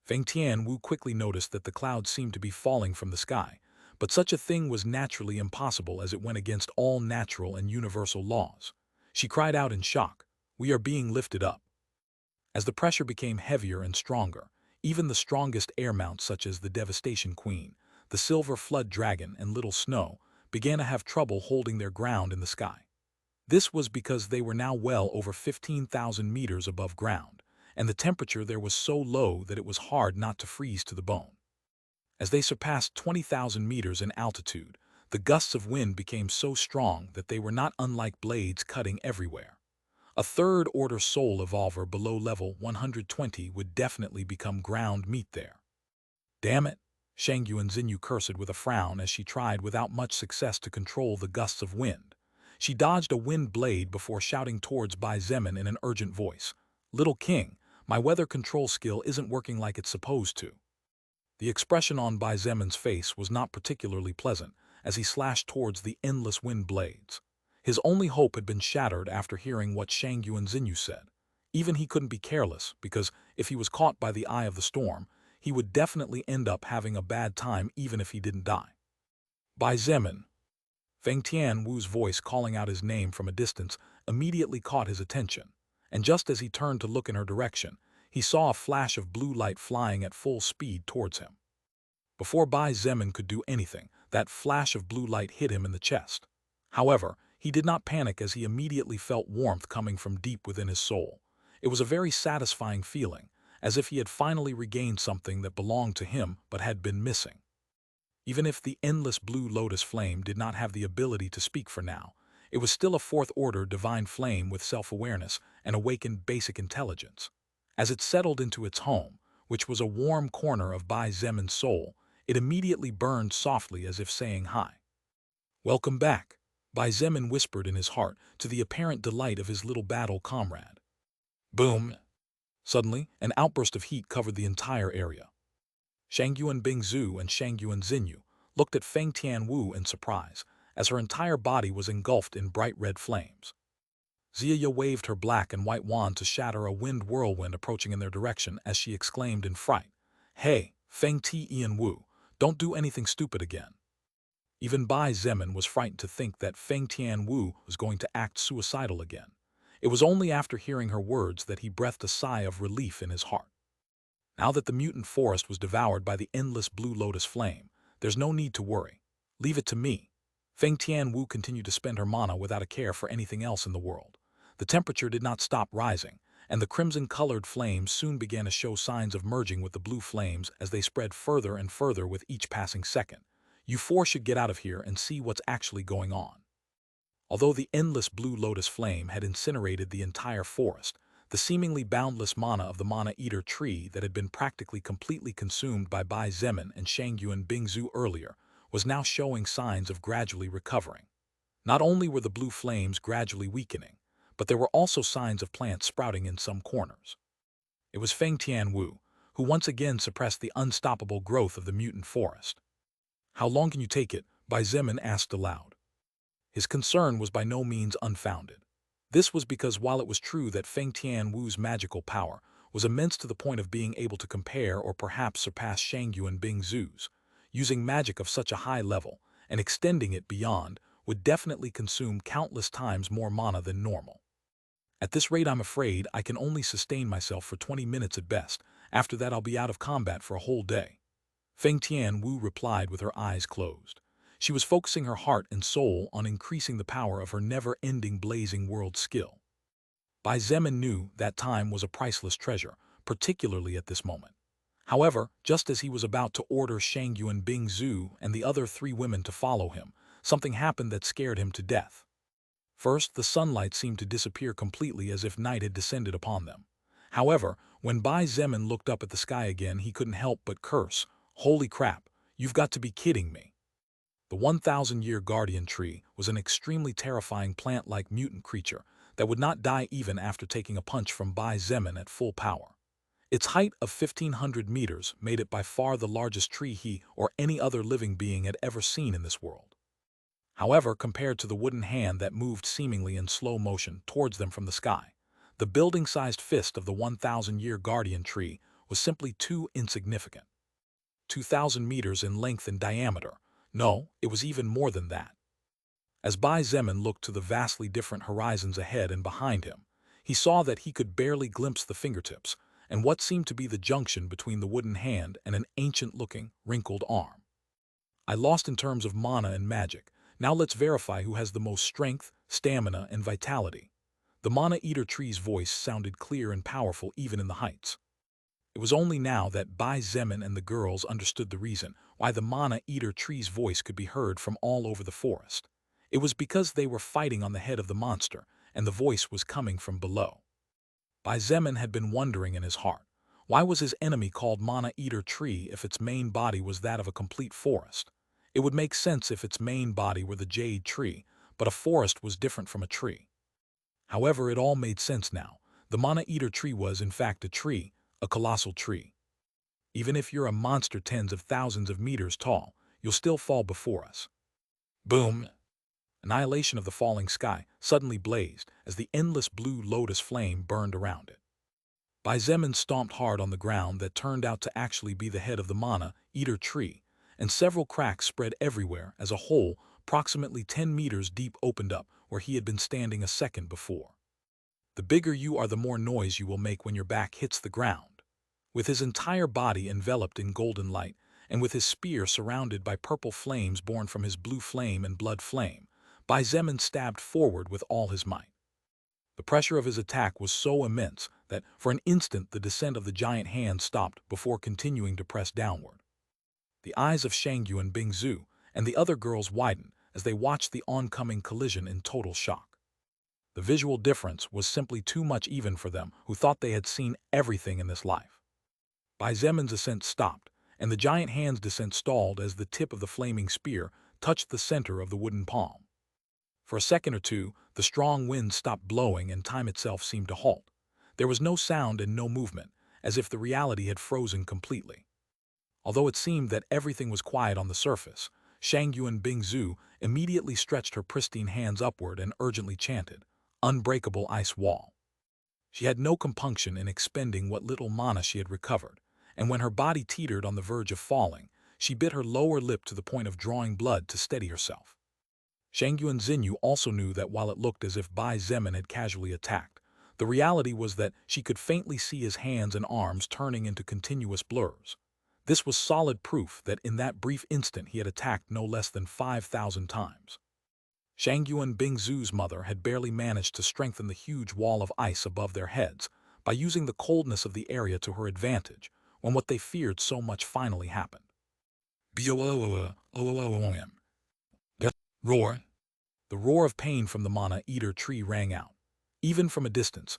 Feng Tianwu quickly noticed that the clouds seemed to be falling from the sky, but such a thing was naturally impossible as it went against all natural and universal laws. She cried out in shock, "We are being lifted up." As the pressure became heavier and stronger, even the strongest air mounts such as the Devastation Queen, the Silver Flood Dragon, and Little Snow began to have trouble holding their ground in the sky. This was because they were now well over 15,000 meters above ground, and the temperature there was so low that it was hard not to freeze to the bone. As they surpassed 20,000 meters in altitude, the gusts of wind became so strong that they were not unlike blades cutting everywhere. A third-order soul evolver below level 120 would definitely become ground meat there. Damn it! Shangyuan Xinyu cursed with a frown as she tried without much success to control the gusts of wind. She dodged a wind blade before shouting towards Bai Zemin in an urgent voice, "Little King, my weather control skill isn't working like it's supposed to." The expression on Bai Zemin's face was not particularly pleasant as he slashed towards the endless wind blades. His only hope had been shattered after hearing what Shangyuan Xinyu said. Even he couldn't be careless because if he was caught by the eye of the storm, he would definitely end up having a bad time even if he didn't die. Bai Zemin. Feng Tianwu's voice calling out his name from a distance immediately caught his attention, and just as he turned to look in her direction, he saw a flash of blue light flying at full speed towards him. Before Bai Zemin could do anything, that flash of blue light hit him in the chest. However, he did not panic as he immediately felt warmth coming from deep within his soul. It was a very satisfying feeling, as if he had finally regained something that belonged to him but had been missing. Even if the endless blue lotus flame did not have the ability to speak for now, it was still a fourth-order divine flame with self-awareness and awakened basic intelligence. As it settled into its home, which was a warm corner of Bai Zemin's soul, it immediately burned softly as if saying hi. "Welcome back," Bai Zemin whispered in his heart to the apparent delight of his little battle comrade. Boom! Suddenly, an outburst of heat covered the entire area. Shangyuan Bingzu and Shangyuan Xinyu looked at Feng Tianwu in surprise, as her entire body was engulfed in bright red flames. Zia waved her black and white wand to shatter a wind whirlwind approaching in their direction as she exclaimed in fright, "Hey, Feng Tianwu, don't do anything stupid again." Even Bai Zemin was frightened to think that Feng Tianwu was going to act suicidal again. It was only after hearing her words that he breathed a sigh of relief in his heart. Now that the mutant forest was devoured by the endless blue lotus flame, there's no need to worry. Leave it to me. Feng Tianwu continued to spend her mana without a care for anything else in the world. The temperature did not stop rising, and the crimson-colored flames soon began to show signs of merging with the blue flames as they spread further and further with each passing second. You four should get out of here and see what's actually going on. Although the endless blue lotus flame had incinerated the entire forest, The seemingly boundless mana of the Mana Eater tree that had been practically completely consumed by Bai Zemin and Shangyuan Bingzu earlier was now showing signs of gradually recovering. Not only were the blue flames gradually weakening, but there were also signs of plants sprouting in some corners. It was Feng Tianwu, who once again suppressed the unstoppable growth of the mutant forest. "How long can you take it?" Bai Zemin asked aloud. His concern was by no means unfounded. This was because while it was true that Feng Tianwu's magical power was immense to the point of being able to compare or perhaps surpass Shangyuan Bingzu's, using magic of such a high level and extending it beyond would definitely consume countless times more mana than normal. "At this rate, I'm afraid I can only sustain myself for 20 minutes at best. After that, I'll be out of combat for a whole day," Feng Tianwu replied with her eyes closed. She was focusing her heart and soul on increasing the power of her never-ending blazing world skill. Bai Zemin knew that time was a priceless treasure, particularly at this moment. However, just as he was about to order Shangyuan Bingzu and the other 3 women to follow him, something happened that scared him to death. First, the sunlight seemed to disappear completely as if night had descended upon them. However, when Bai Zemin looked up at the sky again, he couldn't help but curse, "Holy crap, you've got to be kidding me." The 1,000-year guardian tree was an extremely terrifying plant-like mutant creature that would not die even after taking a punch from Bai Zemin at full power. Its height of 1,500 meters made it by far the largest tree he or any other living being had ever seen in this world. However, compared to the wooden hand that moved seemingly in slow motion towards them from the sky, the building-sized fist of the 1,000-year guardian tree was simply too insignificant. 2,000 meters in length and diameter. No, it was even more than that. As Bai Zemin looked to the vastly different horizons ahead and behind him, he saw that he could barely glimpse the fingertips and what seemed to be the junction between the wooden hand and an ancient-looking, wrinkled arm. "I lost in terms of mana and magic. Now let's verify who has the most strength, stamina, and vitality." The Mana Eater tree's voice sounded clear and powerful even in the heights. It was only now that Bai Zemin and the girls understood the reason why the Mana Eater tree's voice could be heard from all over the forest. It was because they were fighting on the head of the monster, and the voice was coming from below. Bai Zemin had been wondering in his heart, why was his enemy called Mana Eater tree if its main body was that of a complete forest? It would make sense if its main body were the Jade tree, but a forest was different from a tree. However, it all made sense now. The Mana Eater tree was, in fact, a tree, a colossal tree. "Even if you're a monster tens of thousands of meters tall, you'll still fall before us." Boom! Annihilation of the falling sky suddenly blazed as the endless blue lotus flame burned around it. Bai Zemin stomped hard on the ground that turned out to actually be the head of the Mana Eater tree, and several cracks spread everywhere as a hole approximately 10 meters deep opened up where he had been standing a second before. "The bigger you are, the more noise you will make when your back hits the ground." With his entire body enveloped in golden light, and with his spear surrounded by purple flames born from his blue flame and blood flame, Bai Zemin stabbed forward with all his might. The pressure of his attack was so immense that, for an instant, the descent of the giant hand stopped before continuing to press downward. The eyes of Shangyuan Bingzu and the other girls widened as they watched the oncoming collision in total shock. The visual difference was simply too much even for them who thought they had seen everything in this life. Bai Zemin's ascent stopped, and the giant hand's descent stalled as the tip of the flaming spear touched the center of the wooden palm. For a second or two, the strong wind stopped blowing and time itself seemed to halt. There was no sound and no movement, as if the reality had frozen completely. Although it seemed that everything was quiet on the surface, Shangyuan Bingzu immediately stretched her pristine hands upward and urgently chanted, "Unbreakable ice wall." She had no compunction in expending what little mana she had recovered, and when her body teetered on the verge of falling, she bit her lower lip to the point of drawing blood to steady herself. Shangyuan Xinyu also knew that while it looked as if Bai Zemin had casually attacked, the reality was that she could faintly see his hands and arms turning into continuous blurs. This was solid proof that in that brief instant he had attacked no less than 5,000 times. Shangyuan Bingzu's mother had barely managed to strengthen the huge wall of ice above their heads by using the coldness of the area to her advantage when what they feared so much finally happened. Roar! The roar of pain from the Mana Eater tree rang out. Even from a distance,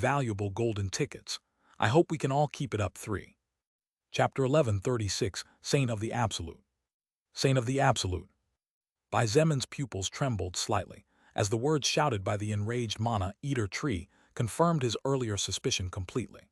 valuable golden tickets. I hope we can all keep it up. 3. Chapter 1136, Saint of the Absolute. Saint of the Absolute. Bai Zemin's pupils trembled slightly, as the words shouted by the enraged mana-eater tree confirmed his earlier suspicion completely.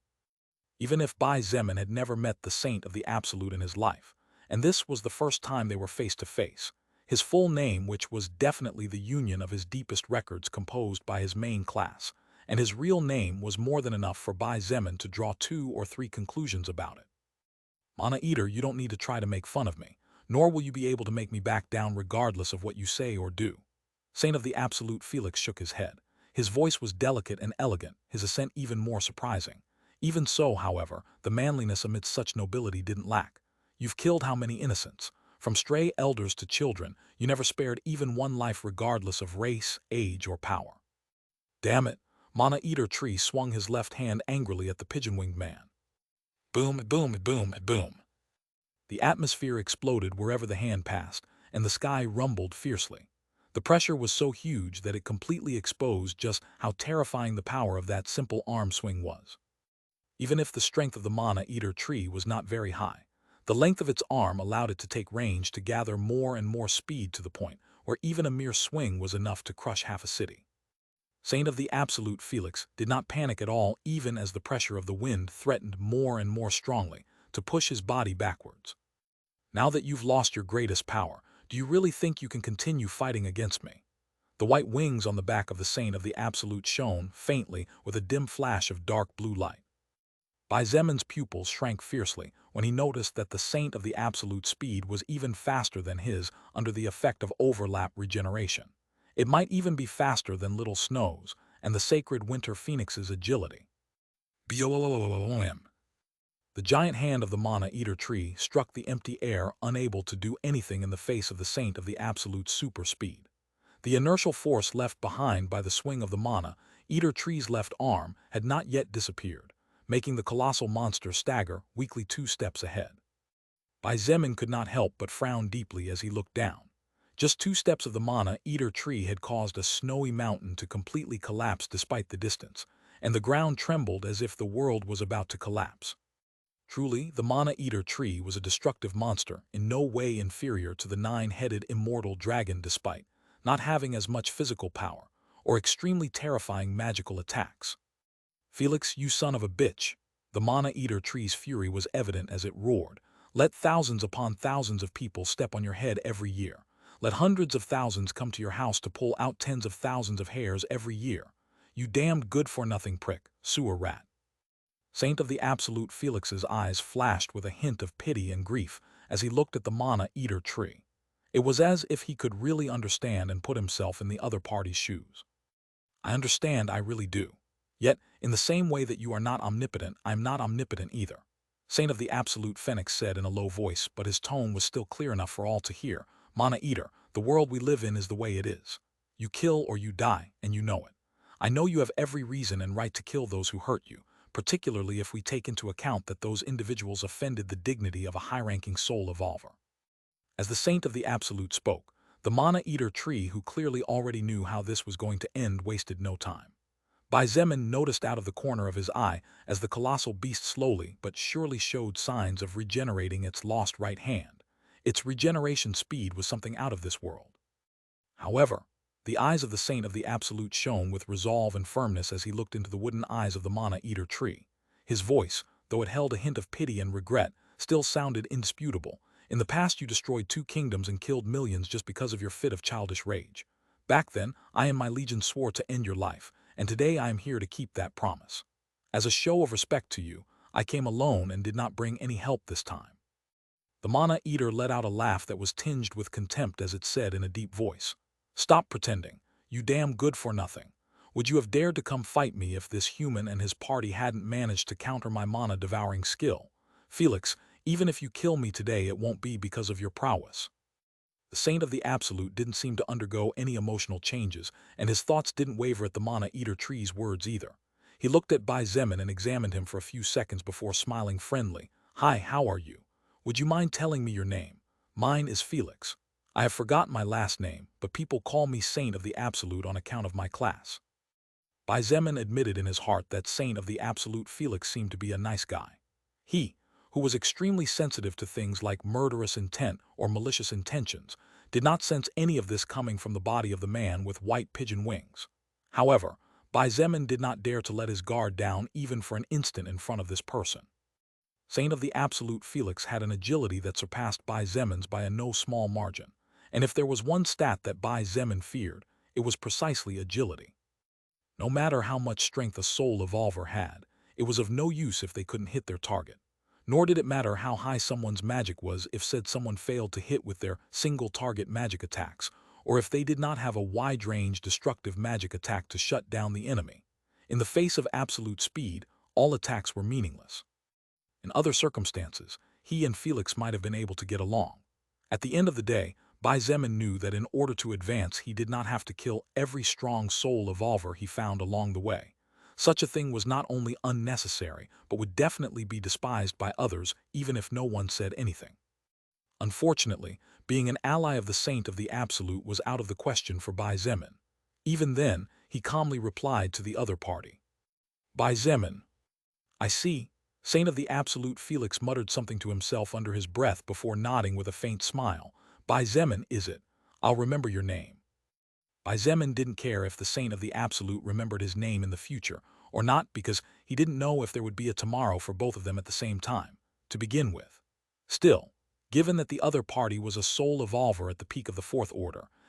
Even if Bai Zemin had never met the Saint of the Absolute in his life, and this was the first time they were face to face, his full name, which was definitely the union of his deepest records composed by his main class, and his real name was more than enough for Bai Zemin to draw 2 or 3 conclusions about it. Mana-eater, you don't need to try to make fun of me, nor will you be able to make me back down regardless of what you say or do. Saint of the Absolute. Felix shook his head. His voice was delicate and elegant, his accent even more surprising. Even so, however, the manliness amidst such nobility didn't lack. You've killed how many innocents? From stray elders to children, you never spared even one life regardless of race, age, or power. Damn it! Mana-eater tree swung his left hand angrily at the pigeon-winged man. Boom, boom, boom, boom. The atmosphere exploded wherever the hand passed, and the sky rumbled fiercely. The pressure was so huge that it completely exposed just how terrifying the power of that simple arm swing was. Even if the strength of the mana-eater tree was not very high, the length of its arm allowed it to take range to gather more and more speed to the point where even a mere swing was enough to crush half a city. Saint of the Absolute. Felix did not panic at all, even as the pressure of the wind threatened more and more strongly to push his body backwards. Now that you've lost your greatest power, do you really think you can continue fighting against me? The white wings on the back of the Saint of the Absolute shone faintly with a dim flash of dark blue light. Bai Zemin's pupils shrank fiercely when he noticed that the Saint of the Absolute speed was even faster than his under the effect of overlap regeneration. It might even be faster than Little Snow's and the sacred Winter Phoenix's agility. BOOM. The giant hand of the Mana Eater tree struck the empty air, unable to do anything in the face of the Saint of the Absolute super speed. The inertial force left behind by the swing of the Mana Eater tree's left arm had not yet disappeared, making the colossal monster stagger weakly 2 steps ahead. Bai Zemin could not help but frown deeply as he looked down. Just 2 steps of the Mana Eater tree had caused a snowy mountain to completely collapse despite the distance, and the ground trembled as if the world was about to collapse. Truly, the Mana Eater tree was a destructive monster, in no way inferior to the 9-headed immortal dragon despite not having as much physical power or extremely terrifying magical attacks. Felix, you son of a bitch! The Mana Eater tree's fury was evident as it roared. Let thousands upon thousands of people step on your head every year. Let hundreds of thousands come to your house to pull out tens of thousands of hairs every year. You damned good-for-nothing prick, sewer rat. Saint of the Absolute Felix's eyes flashed with a hint of pity and grief as he looked at the Mana Eater tree. It was as if he could really understand and put himself in the other party's shoes. I understand, I really do. Yet, in the same way that you are not omnipotent, I am not omnipotent either. Saint of the Absolute Phoenix said in a low voice, but his tone was still clear enough for all to hear. Mana Eater, the world we live in is the way it is. You kill or you die, and you know it. I know you have every reason and right to kill those who hurt you, particularly if we take into account that those individuals offended the dignity of a high-ranking soul evolver. As the Saint of the Absolute spoke, the Mana Eater tree, who clearly already knew how this was going to end, wasted no time. Bai Zemin noticed out of the corner of his eye as the colossal beast slowly but surely showed signs of regenerating its lost right hand. Its regeneration speed was something out of this world. However, the eyes of the Saint of the Absolute shone with resolve and firmness as he looked into the wooden eyes of the Mana Eater tree. His voice, though it held a hint of pity and regret, still sounded indisputable. In the past you destroyed 2 kingdoms and killed millions just because of your fit of childish rage. Back then, I and my legion swore to end your life, and today I am here to keep that promise. As a show of respect to you, I came alone and did not bring any help this time. The Mana Eater let out a laugh that was tinged with contempt as it said in a deep voice, Stop pretending, you damn good-for-nothing. Would you have dared to come fight me if this human and his party hadn't managed to counter my mana-devouring skill? Felix, even if you kill me today, it won't be because of your prowess. The Saint of the Absolute didn't seem to undergo any emotional changes, and his thoughts didn't waver at the Mana Eater tree's words either. He looked at Bai Zemin and examined him for a few seconds before smiling friendly. Hi, how are you? Would you mind telling me your name? Mine is Felix. I have forgotten my last name, but people call me Saint of the Absolute on account of my class. Bai Zemin admitted in his heart that Saint of the Absolute Felix seemed to be a nice guy. He, who was extremely sensitive to things like murderous intent or malicious intentions, did not sense any of this coming from the body of the man with white pigeon wings. However, Bai Zemin did not dare to let his guard down even for an instant in front of this person. Saint of the Absolute Felix had an agility that surpassed Bai Zemin's by a no small margin, and if there was one stat that Bai Zemin feared, it was precisely agility. No matter how much strength a soul evolver had, it was of no use if they couldn't hit their target. Nor did it matter how high someone's magic was if said someone failed to hit with their single-target magic attacks, or if they did not have a wide-range destructive magic attack to shut down the enemy. In the face of absolute speed, all attacks were meaningless. In other circumstances, he and Felix might have been able to get along. At the end of the day, Bai Zemin knew that in order to advance he did not have to kill every strong soul evolver he found along the way. Such a thing was not only unnecessary, but would definitely be despised by others even if no one said anything. Unfortunately, being an ally of the Saint of the Absolute was out of the question for Bai Zemin. Even then, he calmly replied to the other party. Bai Zemin. I see. Saint of the Absolute Felix muttered something to himself under his breath before nodding with a faint smile. Bai Zemin, is it? I'll remember your name. Bai Zemin didn't care if the Saint of the Absolute remembered his name in the future, or not, because he didn't know if there would be a tomorrow for both of them at the same time, to begin with. Still, given that the other party was a soul evolver at the peak of the Fourth Order,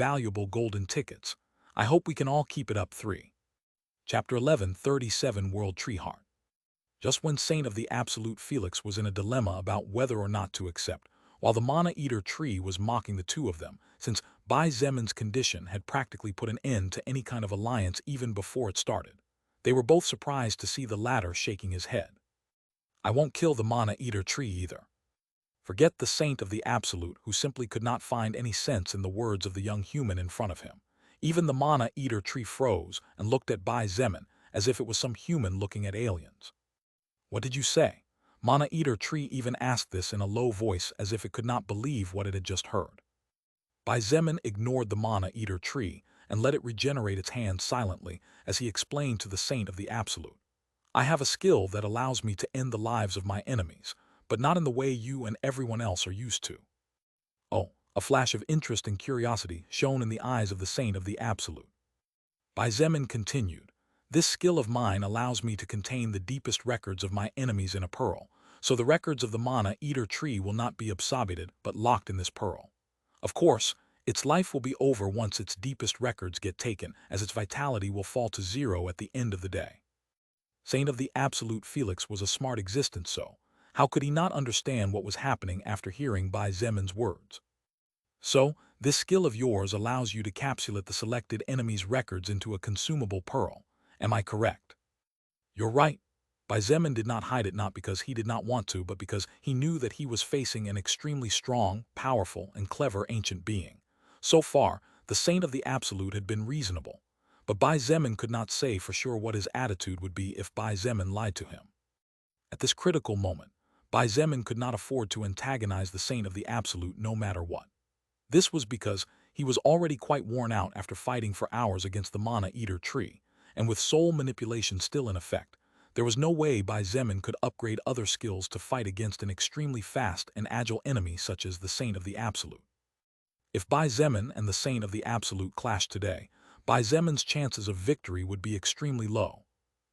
valuable golden tickets. I hope we can all keep it up. 3. Chapter 11, 37 World Tree Heart. Just when Saint of the Absolute Felix was in a dilemma about whether or not to accept, while the Mana Eater tree was mocking the two of them, since Bai Zemin's condition had practically put an end to any kind of alliance even before it started. They were both surprised to see the latter shaking his head. I won't kill the mana-eater tree either. Forget the saint of the Absolute, who simply could not find any sense in the words of the young human in front of him. Even the mana-eater tree froze and looked at Bai Zemin as if it was some human looking at aliens. What did you say? Mana-eater tree even asked this in a low voice as if it could not believe what it had just heard. Bai Zemin ignored the mana-eater tree and let it regenerate its hand silently as he explained to the saint of the Absolute. I have a skill that allows me to end the lives of my enemies, but not in the way you and everyone else are used to. Oh, a flash of interest and curiosity shone in the eyes of the saint of the Absolute. Bai Zemin continued, this skill of mine allows me to contain the deepest records of my enemies in a pearl, so the records of the mana-eater tree will not be obsoleted but locked in this pearl. Of course, its life will be over once its deepest records get taken, as its vitality will fall to zero at the end of the day. Saint of the Absolute Felix was a smart existence, so how could he not understand what was happening after hearing Bai Zemin's words? So, this skill of yours allows you to capsulate the selected enemy's records into a consumable pearl. Am I correct? You're right. Bai Zemin did not hide it, not because he did not want to, but because he knew that he was facing an extremely strong, powerful, and clever ancient being. So far, the Saint of the Absolute had been reasonable, but Bai Zemin could not say for sure what his attitude would be if Bai Zemin lied to him. At this critical moment, Bai Zemin could not afford to antagonize the Saint of the Absolute no matter what. This was because he was already quite worn out after fighting for hours against the mana-eater tree, and with soul manipulation still in effect, there was no way Bai Zemin could upgrade other skills to fight against an extremely fast and agile enemy such as the Saint of the Absolute. If Bai Zemin and the Saint of the Absolute clashed today, Bai Zemin's chances of victory would be extremely low.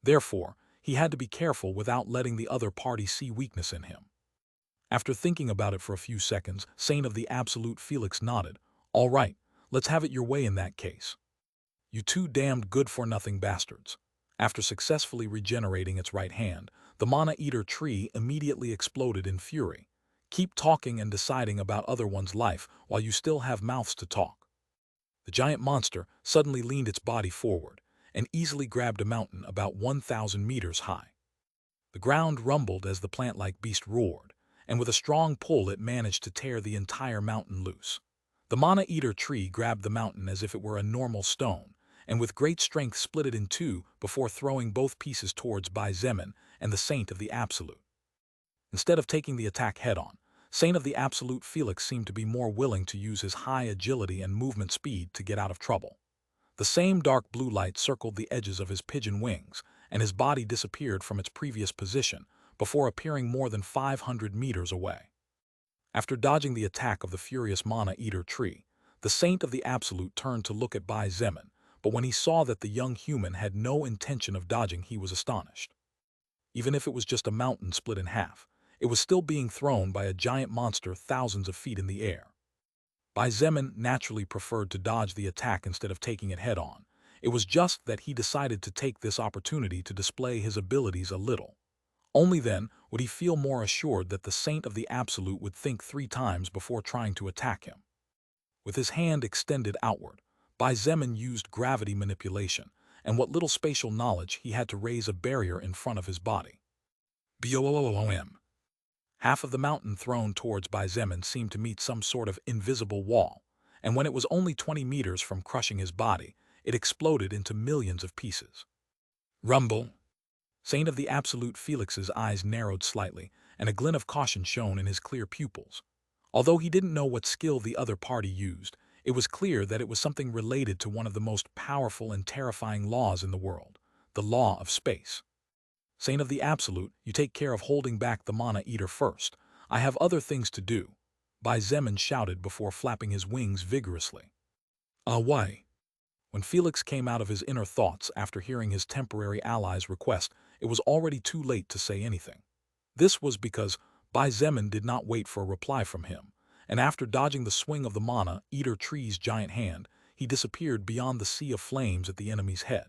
Therefore, he had to be careful without letting the other party see weakness in him. After thinking about it for a few seconds, Saint of the Absolute Felix nodded. All right, let's have it your way in that case. You two damned good-for-nothing bastards. After successfully regenerating its right hand, the mana-eater tree immediately exploded in fury. Keep talking and deciding about other one's life while you still have mouths to talk. The giant monster suddenly leaned its body forward and easily grabbed a mountain about 1,000 meters high. The ground rumbled as the plant-like beast roared, and with a strong pull it managed to tear the entire mountain loose. The mana-eater tree grabbed the mountain as if it were a normal stone, and with great strength split it in two before throwing both pieces towards Bai Zemin and the Saint of the Absolute. Instead of taking the attack head-on, Saint of the Absolute Felix seemed to be more willing to use his high agility and movement speed to get out of trouble. The same dark blue light circled the edges of his pigeon wings, and his body disappeared from its previous position before appearing more than 500 meters away. After dodging the attack of the furious mana-eater tree, the Saint of the Absolute turned to look at Bai Zemin, but when he saw that the young human had no intention of dodging, he was astonished. Even if it was just a mountain split in half, it was still being thrown by a giant monster thousands of feet in the air. Bai Zemin naturally preferred to dodge the attack instead of taking it head-on. It was just that he decided to take this opportunity to display his abilities a little. Only then would he feel more assured that the Saint of the Absolute would think 3 times before trying to attack him. With his hand extended outward, Bai Zemin used gravity manipulation and what little spatial knowledge he had to raise a barrier in front of his body. Boom! Half of the mountain thrown towards Bai Zemin seemed to meet some sort of invisible wall, and when it was only 20 meters from crushing his body, it exploded into millions of pieces. Rumble! Saint of the Absolute Felix's eyes narrowed slightly, and a glint of caution shone in his clear pupils. Although he didn't know what skill the other party used, it was clear that it was something related to one of the most powerful and terrifying laws in the world, the law of space. Saint of the Absolute, you take care of holding back the mana-eater first. I have other things to do, Bai Zemin shouted before flapping his wings vigorously. Why? When Felix came out of his inner thoughts after hearing his temporary ally's request, it was already too late to say anything. This was because Bai Zemin did not wait for a reply from him, and after dodging the swing of the mana-eater tree's giant hand, he disappeared beyond the sea of flames at the enemy's head.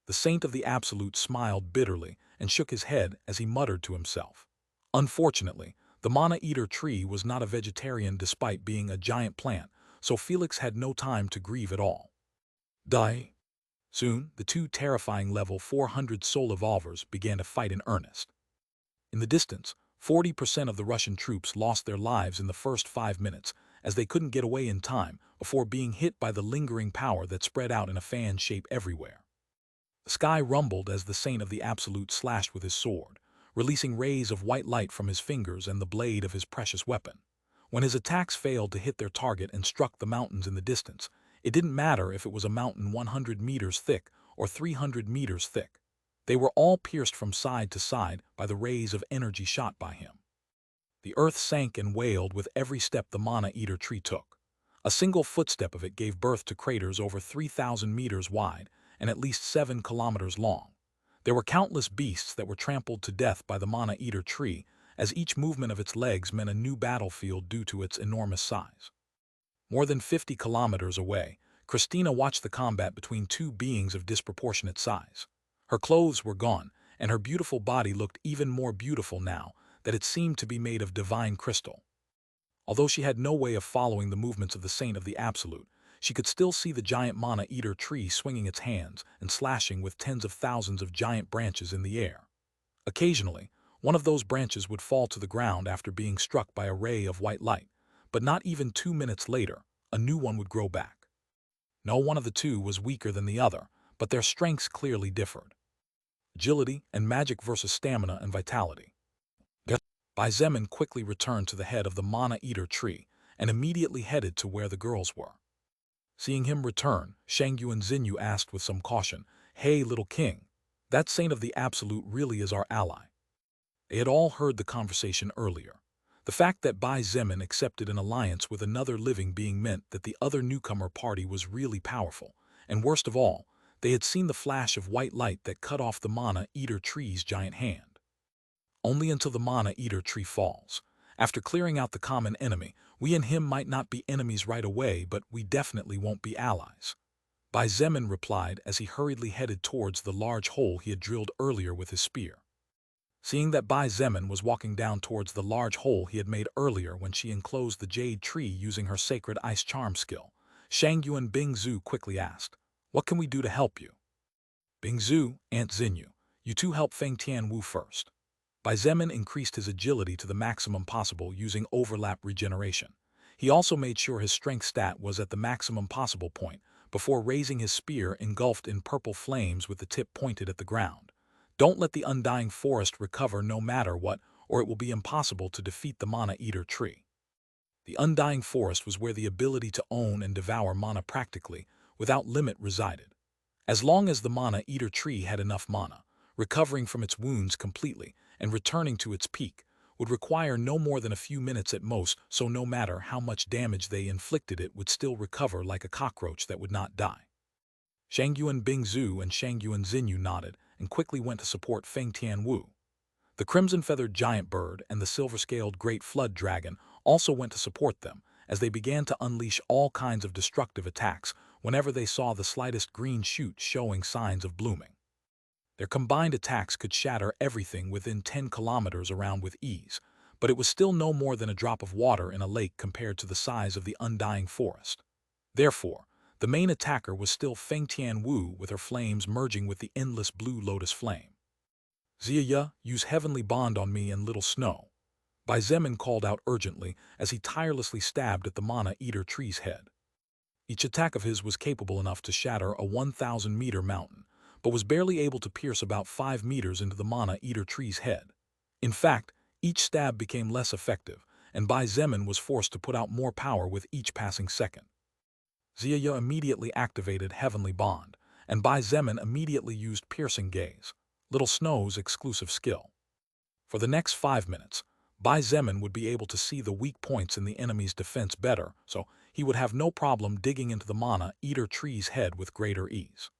The Saint of the Absolute smiled bitterly and shook his head as he muttered to himself. Unfortunately, the mana-eater tree was not a vegetarian despite being a giant plant, so Felix had no time to grieve at all. Die. Soon, the two terrifying level 400 soul evolvers began to fight in earnest. In the distance, 40% of the Russian troops lost their lives in the first 5 minutes, as they couldn't get away in time before being hit by the lingering power that spread out in a fan shape everywhere. The sky rumbled as the Saint of the Absolute slashed with his sword, releasing rays of white light from his fingers and the blade of his precious weapon. When his attacks failed to hit their target and struck the mountains in the distance, it didn't matter if it was a mountain 100 meters thick or 300 meters thick. They were all pierced from side to side by the rays of energy shot by him. The earth sank and wailed with every step the Mana Eater tree took. A single footstep of it gave birth to craters over 3,000 meters wide and at least 7 kilometers long. There were countless beasts that were trampled to death by the Mana Eater tree, as each movement of its legs meant a new battlefield due to its enormous size. More than 50 kilometers away, Christina watched the combat between two beings of disproportionate size. Her clothes were gone, and her beautiful body looked even more beautiful now that it seemed to be made of divine crystal. Although she had no way of following the movements of the Saint of the Absolute, she could still see the giant Mana Eater tree swinging its hands and slashing with tens of thousands of giant branches in the air. Occasionally, one of those branches would fall to the ground after being struck by a ray of white light, but not even 2 minutes later, a new one would grow back. No one of the two was weaker than the other, but their strengths clearly differed. Agility and magic versus stamina and vitality. Bai Zemin quickly returned to the head of the Mana Eater tree and immediately headed to where the girls were. Seeing him return, Shangyu and Xinyu asked with some caution, "Hey, little king, that Saint of the Absolute really is our ally." They had all heard the conversation earlier. The fact that Bai Zemin accepted an alliance with another living being meant that the other newcomer party was really powerful, and worst of all, they had seen the flash of white light that cut off the Mana Eater tree's giant hand. Only until the Mana Eater tree falls. After clearing out the common enemy, we and him might not be enemies right away, but we definitely won't be allies. Bai Zemin replied as he hurriedly headed towards the large hole he had drilled earlier with his spear. Seeing that Bai Zemin was walking down towards the large hole he had made earlier when she enclosed the jade tree using her sacred ice charm skill, Shangyu and Bingzu quickly asked, "What can we do to help you?" "Bingzu, Aunt Xinyu, you two help Feng Tianwu first." Bai Zemin increased his agility to the maximum possible using overlap regeneration. He also made sure his strength stat was at the maximum possible point before raising his spear engulfed in purple flames with the tip pointed at the ground. Don't let the Undying Forest recover no matter what, or it will be impossible to defeat the Mana Eater tree. The Undying Forest was where the ability to own and devour mana practically, without limit, resided. As long as the Mana Eater tree had enough mana, recovering from its wounds completely and returning to its peak would require no more than a few minutes at most, so no matter how much damage they inflicted it would still recover like a cockroach that would not die. Shangyu and Bingzu and Shangyu and Xinyu nodded and quickly went to support Feng Tianwu. The crimson-feathered giant bird and the silver-scaled great flood dragon also went to support them as they began to unleash all kinds of destructive attacks whenever they saw the slightest green shoot showing signs of blooming. Their combined attacks could shatter everything within 10 kilometers around with ease, but it was still no more than a drop of water in a lake compared to the size of the Undying Forest. Therefore, the main attacker was still Feng Tianwu with her flames merging with the endless blue lotus flame. "Xia, use Heavenly Bond on me and Little Snow," Bai Zemin called out urgently as he tirelessly stabbed at the Mana Eater tree's head. Each attack of his was capable enough to shatter a 1,000-meter mountain, but was barely able to pierce about 5 meters into the Mana Eater tree's head. In fact, each stab became less effective, and Bai Zemin was forced to put out more power with each passing second. Xia immediately activated Heavenly Bond, and Bai Zemin immediately used Piercing Gaze, Little Snow's exclusive skill. For the next 5 minutes, Bai Zemin would be able to see the weak points in the enemy's defense better, so he would have no problem digging into the Mana Eater tree's head with greater ease.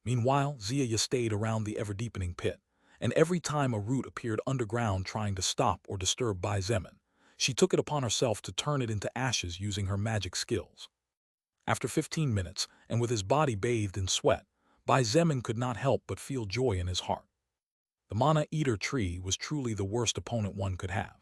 Meanwhile, Xia stayed around the ever-deepening pit, and every time a root appeared underground trying to stop or disturb Bai Zemin, she took it upon herself to turn it into ashes using her magic skills. After 15 minutes, and with his body bathed in sweat, Bai Zemin could not help but feel joy in his heart. The Mana Eater tree was truly the worst opponent one could have.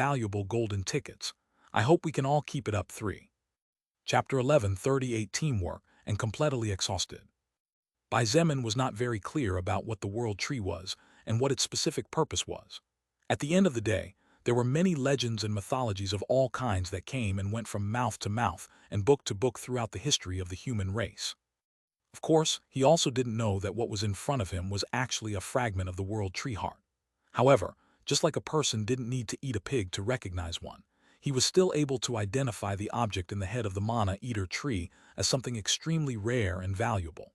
valuable golden tickets. I hope we can all keep it up. 3. Chapter 11, 38 Teamwork and Completely Exhausted. Bai Zemin was not very clear about what the world tree was and what its specific purpose was. At the end of the day, there were many legends and mythologies of all kinds that came and went from mouth to mouth and book to book throughout the history of the human race. Of course, he also didn't know that what was in front of him was actually a fragment of the world tree heart. However, just like a person didn't need to eat a pig to recognize one, he was still able to identify the object in the head of the mana eater tree as something extremely rare and valuable.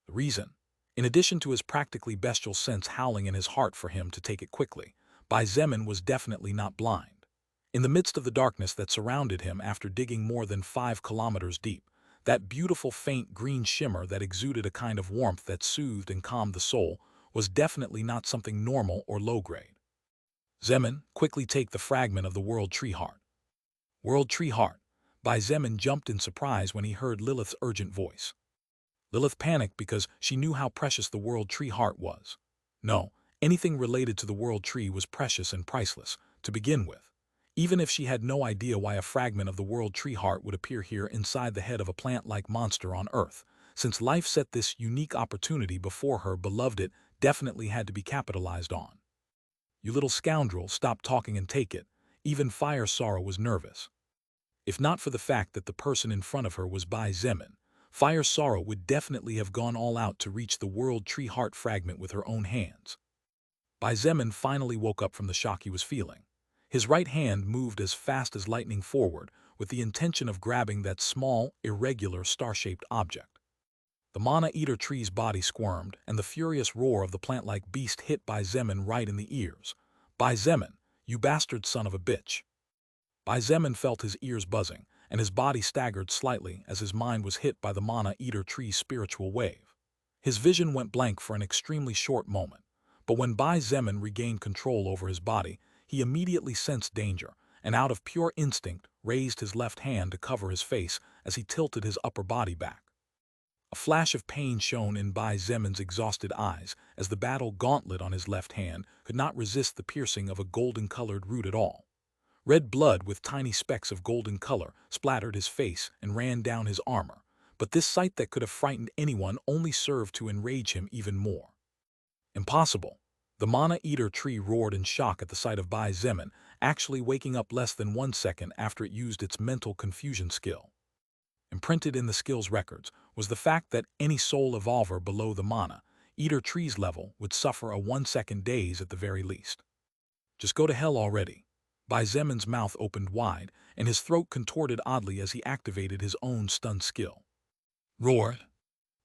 The reason? In addition to his practically bestial sense howling in his heart for him to take it quickly, Bai Zemin was definitely not blind. In the midst of the darkness that surrounded him after digging more than 5 kilometers deep, that beautiful faint green shimmer that exuded a kind of warmth that soothed and calmed the soul was definitely not something normal or low-grade. Zemin, quickly take the fragment of the world tree heart. World tree heart. Bai Zemin jumped in surprise when he heard Lilith's urgent voice. Lilith panicked because she knew how precious the world tree heart was. No, anything related to the world tree was precious and priceless, to begin with. Even if she had no idea why a fragment of the world tree heart would appear here inside the head of a plant-like monster on Earth, since life set this unique opportunity before her beloved, it definitely had to be capitalized on. You little scoundrel, stop talking and take it. Even Fire Sorrow was nervous. If not for the fact that the person in front of her was Bai Zemin, Fire Sorrow would definitely have gone all out to reach the world tree heart fragment with her own hands. Bai Zemin finally woke up from the shock he was feeling. His right hand moved as fast as lightning forward with the intention of grabbing that small, irregular, star-shaped object. The mana eater tree's body squirmed, and the furious roar of the plant-like beast hit Bai Zemin right in the ears. Bai Zemin, you bastard son of a bitch. Bai Zemin felt his ears buzzing, and his body staggered slightly as his mind was hit by the mana eater tree's spiritual wave. His vision went blank for an extremely short moment, but when Bai Zemin regained control over his body, he immediately sensed danger, and out of pure instinct raised his left hand to cover his face as he tilted his upper body back. A flash of pain shone in Bai Zemin's exhausted eyes as the battle gauntlet on his left hand could not resist the piercing of a golden-colored root at all. Red blood with tiny specks of golden color splattered his face and ran down his armor, but this sight that could have frightened anyone only served to enrage him even more. Impossible! The mana eater tree roared in shock at the sight of Bai Zemin, actually waking up less than 1 second after it used its mental confusion skill. Imprinted in the skill's records was the fact that any soul evolver below the mana eater tree's level would suffer a 1-second daze at the very least. Just go to hell already. Bai Zemin's mouth opened wide, and his throat contorted oddly as he activated his own stun skill. Roar!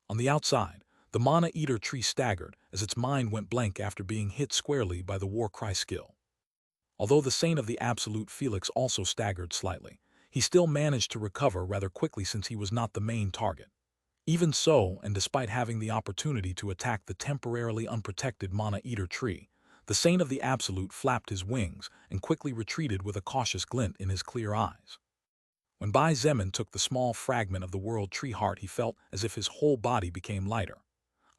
On the outside, the mana eater tree staggered as its mind went blank after being hit squarely by the war cry skill. Although the Saint of the Absolute Felix also staggered slightly, he still managed to recover rather quickly since he was not the main target. Even so, and despite having the opportunity to attack the temporarily unprotected mana eater tree, the Saint of the Absolute flapped his wings and quickly retreated with a cautious glint in his clear eyes. When Bai Zemin took the small fragment of the world tree heart, he felt as if his whole body became lighter.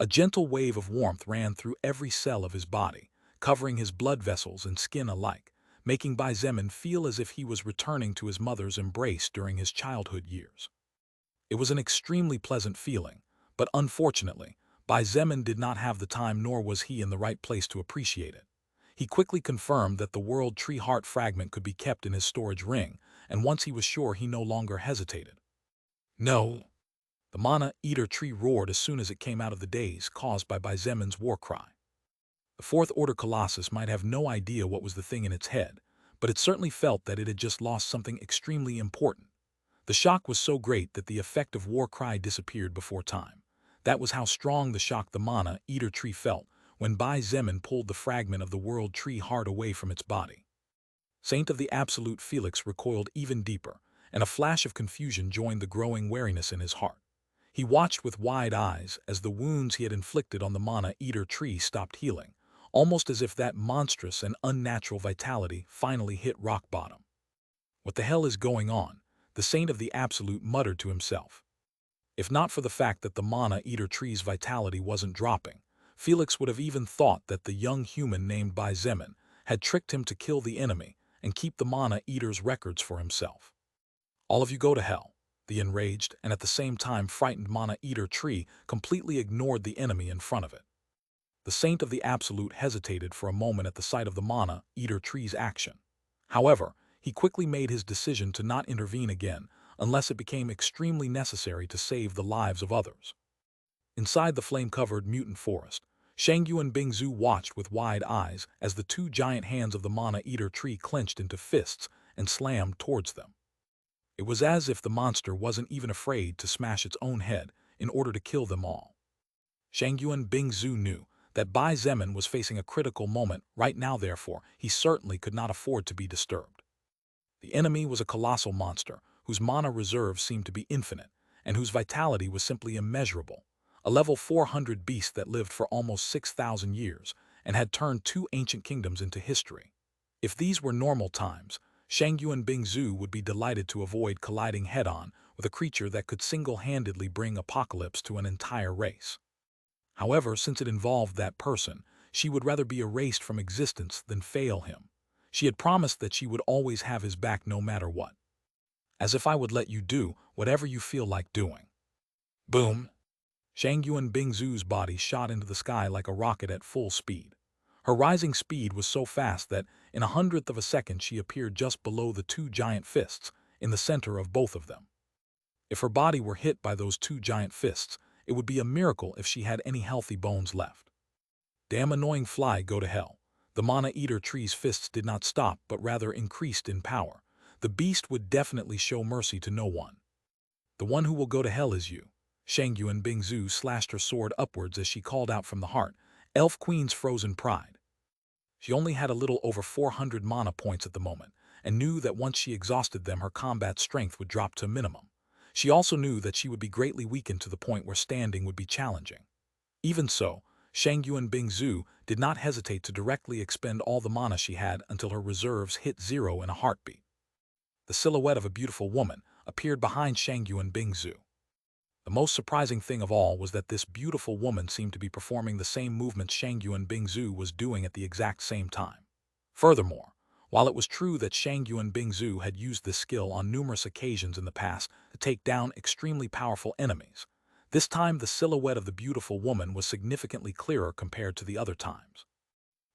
A gentle wave of warmth ran through every cell of his body, covering his blood vessels and skin alike, making Bai Zemin feel as if he was returning to his mother's embrace during his childhood years. It was an extremely pleasant feeling, but unfortunately, Bai Zemin did not have the time, nor was he in the right place to appreciate it. He quickly confirmed that the World Tree Heart fragment could be kept in his storage ring, and once he was sure, he no longer hesitated. No! The Mana Eater tree roared as soon as it came out of the daze caused by Bai Zemin's war cry. The Fourth Order Colossus might have no idea what was the thing in its head, but it certainly felt that it had just lost something extremely important. The shock was so great that the effect of war cry disappeared before time. That was how strong the shock the Mana Eater tree felt when Bai Zemin pulled the fragment of the World Tree Heart away from its body. Saint of the Absolute Felix recoiled even deeper, and a flash of confusion joined the growing wariness in his heart. He watched with wide eyes as the wounds he had inflicted on the Mana Eater tree stopped healing, almost as if that monstrous and unnatural vitality finally hit rock bottom. What the hell is going on? The Saint of the Absolute muttered to himself. If not for the fact that the Mana Eater tree's vitality wasn't dropping, Felix would have even thought that the young human named Bai Zemin had tricked him to kill the enemy and keep the Mana Eater's records for himself. All of you go to hell. The enraged and at the same time frightened Mana Eater tree completely ignored the enemy in front of it. The Saint of the Absolute hesitated for a moment at the sight of the Mana Eater tree's action. However, he quickly made his decision to not intervene again unless it became extremely necessary to save the lives of others. Inside the flame-covered mutant forest, Shangyu and Bingzu watched with wide eyes as the two giant hands of the Mana Eater tree clenched into fists and slammed towards them. It was as if the monster wasn't even afraid to smash its own head in order to kill them all. Shangyu and Bingzu knew that Bai Zemin was facing a critical moment right now, therefore he certainly could not afford to be disturbed. The enemy was a colossal monster whose mana reserves seemed to be infinite and whose vitality was simply immeasurable, a level 400 beast that lived for almost 6,000 years and had turned two ancient kingdoms into history. If these were normal times, Shangyu and Bingzu would be delighted to avoid colliding head-on with a creature that could single-handedly bring apocalypse to an entire race. However, since it involved that person, she would rather be erased from existence than fail him. She had promised that she would always have his back no matter what. As if I would let you do whatever you feel like doing. Boom! Shangyu and Bingzu's body shot into the sky like a rocket at full speed. Her rising speed was so fast that, in 1/100th of a second, she appeared just below the two giant fists, in the center of both of them. If her body were hit by those two giant fists, it would be a miracle if she had any healthy bones left. Damn annoying fly, go to hell. The Mana Eater tree's fists did not stop but rather increased in power. The beast would definitely show mercy to no one. The one who will go to hell is you. Shangyu and Bingzu slashed her sword upwards as she called out from the heart, Elf Queen's frozen pride. She only had a little over 400 mana points at the moment, and knew that once she exhausted them her combat strength would drop to a minimum. She also knew that she would be greatly weakened to the point where standing would be challenging. Even so, Shangyu and Bingzu did not hesitate to directly expend all the mana she had until her reserves hit zero in a heartbeat. The silhouette of a beautiful woman appeared behind Shangyu and Bingzu. The most surprising thing of all was that this beautiful woman seemed to be performing the same movements Shangyu and Bingzu was doing at the exact same time. Furthermore, while it was true that Shangyu and Bingzu had used this skill on numerous occasions in the past to take down extremely powerful enemies, this time the silhouette of the beautiful woman was significantly clearer compared to the other times.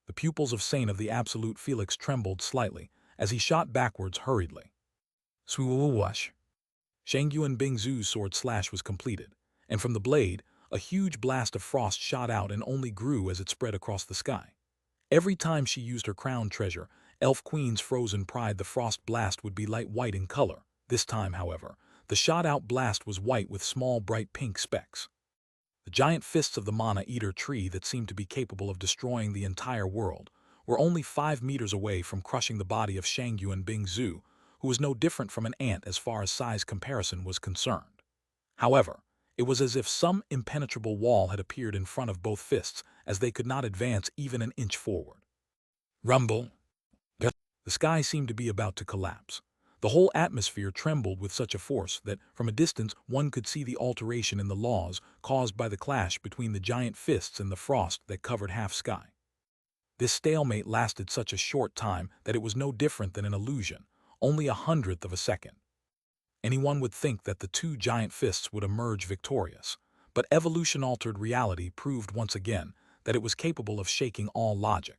The pupils of Saint of the Absolute Felix trembled slightly as he shot backwards hurriedly. Swoosh! Shangyu and Bingzu's sword slash was completed, and from the blade, a huge blast of frost shot out and only grew as it spread across the sky. Every time she used her crown treasure, Elf Queen's frozen pride, the frost blast would be light white in color. This time, however, the shot-out blast was white with small bright pink specks. The giant fists of the Mana Eater tree that seemed to be capable of destroying the entire world were only 5 meters away from crushing the body of Shangyu and Bingzu, who was no different from an ant as far as size comparison was concerned. However, it was as if some impenetrable wall had appeared in front of both fists, as they could not advance even an inch forward. Rumble! The sky seemed to be about to collapse. The whole atmosphere trembled with such a force that, from a distance, one could see the alteration in the laws caused by the clash between the giant fists and the frost that covered half sky. This stalemate lasted such a short time that it was no different than an illusion, only 1/100th of a second. Anyone would think that the two giant fists would emerge victorious, but evolution-altered reality proved once again that it was capable of shaking all logic.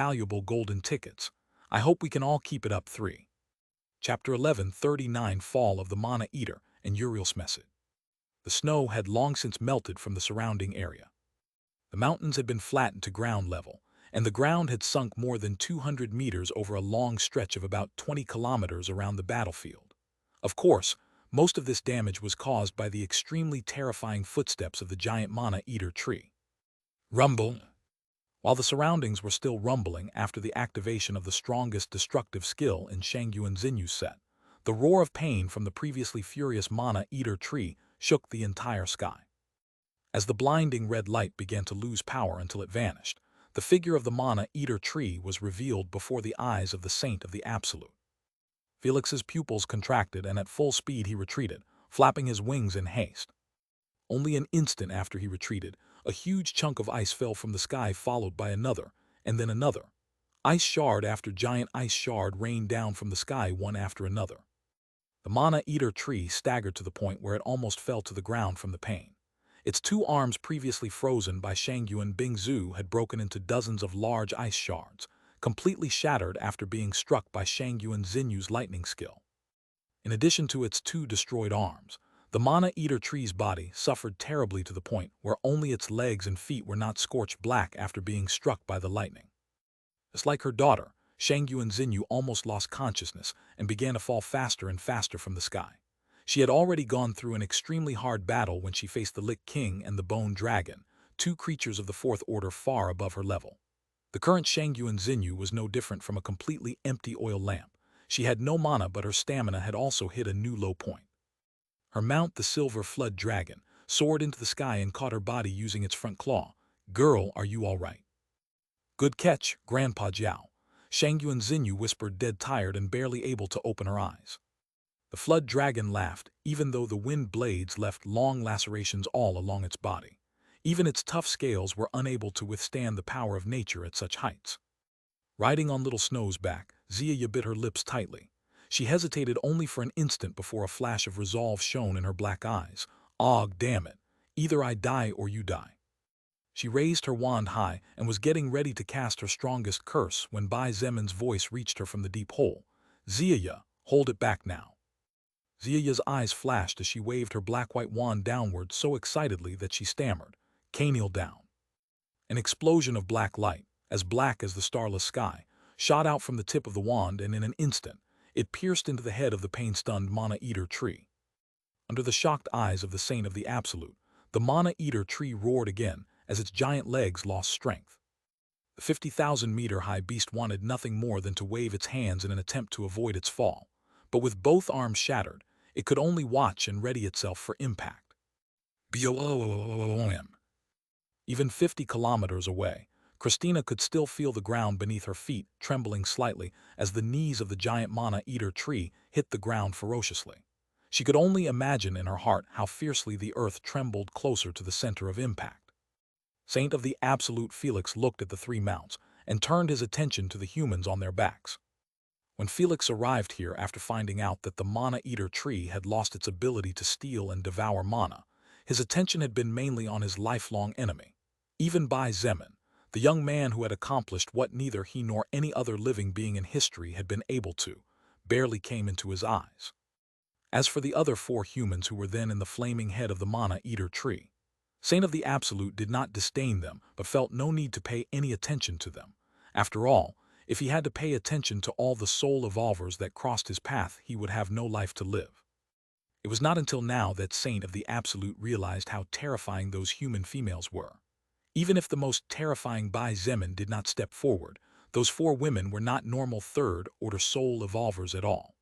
valuable golden tickets. I hope we can all keep it up. 3. Chapter 11:39 Fall of the Mana Eater and Uriel's Message. The snow had long since melted from the surrounding area. The mountains had been flattened to ground level, and the ground had sunk more than 200 meters over a long stretch of about 20 kilometers around the battlefield. Of course, most of this damage was caused by the extremely terrifying footsteps of the giant Mana Eater tree. Rumble. While the surroundings were still rumbling after the activation of the strongest destructive skill in Shangyuan Xinyu's set, the roar of pain from the previously furious Mana Eater tree shook the entire sky. As the blinding red light began to lose power until it vanished, the figure of the Mana Eater tree was revealed before the eyes of the Saint of the Absolute. Felix's pupils contracted, and at full speed he retreated, flapping his wings in haste. Only an instant after he retreated, a huge chunk of ice fell from the sky, followed by another, and then another. Ice shard after giant ice shard rained down from the sky, one after another. The Mana Eater tree staggered to the point where it almost fell to the ground from the pain. Its two arms, previously frozen by Shangyuan Bingzu, had broken into dozens of large ice shards, completely shattered after being struck by Shangyuan Xinyu's lightning skill. In addition to its two destroyed arms, the Mana Eater tree's body suffered terribly to the point where only its legs and feet were not scorched black after being struck by the lightning. Just like her daughter, Shangyuan Xinyu almost lost consciousness and began to fall faster and faster from the sky. She had already gone through an extremely hard battle when she faced the Lich King and the Bone Dragon, two creatures of the fourth order far above her level. The current Shangyuan Xinyu was no different from a completely empty oil lamp. She had no mana, but her stamina had also hit a new low point. Her mount, the Silver Flood Dragon, soared into the sky and caught her body using its front claw. "Girl, are you all right?" "Good catch, Grandpa Jiao," Shangyuan Xinyu whispered, dead tired and barely able to open her eyes. The flood dragon laughed, even though the wind blades left long lacerations all along its body. Even its tough scales were unable to withstand the power of nature at such heights. Riding on Little Snow's back, Xia bit her lips tightly. She hesitated only for an instant before a flash of resolve shone in her black eyes. "Og, damn it. Either I die or you die." She raised her wand high and was getting ready to cast her strongest curse when Bai Zemin's voice reached her from the deep hole. "Xia, hold it back now." Xia's eyes flashed as she waved her black-white wand downward so excitedly that she stammered, "Kneel down." An explosion of black light, as black as the starless sky, shot out from the tip of the wand, and in an instant, it pierced into the head of the pain-stunned Mana-Eater tree. Under the shocked eyes of the Saint of the Absolute, the Mana-Eater tree roared again as its giant legs lost strength. The 50,000-meter-high beast wanted nothing more than to wave its hands in an attempt to avoid its fall, but with both arms shattered, it could only watch and ready itself for impact. Boom! Even 50 kilometers away, Christina could still feel the ground beneath her feet trembling slightly as the knees of the giant Mana-Eater tree hit the ground ferociously. She could only imagine in her heart how fiercely the earth trembled closer to the center of impact. Saint of the Absolute Felix looked at the three mounts and turned his attention to the humans on their backs. When Felix arrived here after finding out that the Mana-Eater tree had lost its ability to steal and devour mana, his attention had been mainly on his lifelong enemy. Even Bai Zemin, the young man who had accomplished what neither he nor any other living being in history had been able to, barely came into his eyes. As for the other four humans who were then in the flaming head of the Mana-Eater tree, Saint of the Absolute did not disdain them but felt no need to pay any attention to them. After all, if he had to pay attention to all the soul evolvers that crossed his path, he would have no life to live. It was not until now that Saint of the Absolute realized how terrifying those human females were. Even if the most terrifying Bai Zemin did not step forward, those four women were not normal third-order soul evolvers at all.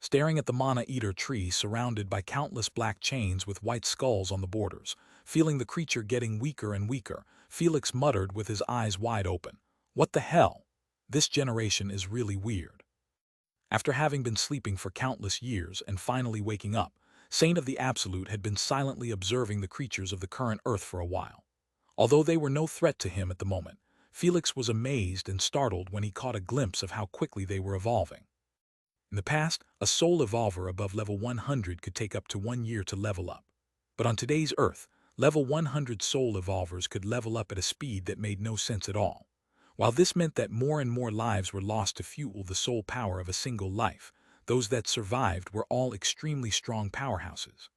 Staring at the Mana-Eater tree surrounded by countless black chains with white skulls on the borders, feeling the creature getting weaker and weaker, Felix muttered with his eyes wide open, "What the hell? This generation is really weird." After having been sleeping for countless years and finally waking up, Saint of the Absolute had been silently observing the creatures of the current Earth for a while. Although they were no threat to him at the moment, Felix was amazed and startled when he caught a glimpse of how quickly they were evolving. In the past, a soul evolver above level 100 could take up to 1 year to level up. But on today's Earth, level 100 soul evolvers could level up at a speed that made no sense at all. While this meant that more and more lives were lost to fuel the soul power of a single life, those that survived were all extremely strong powerhouses.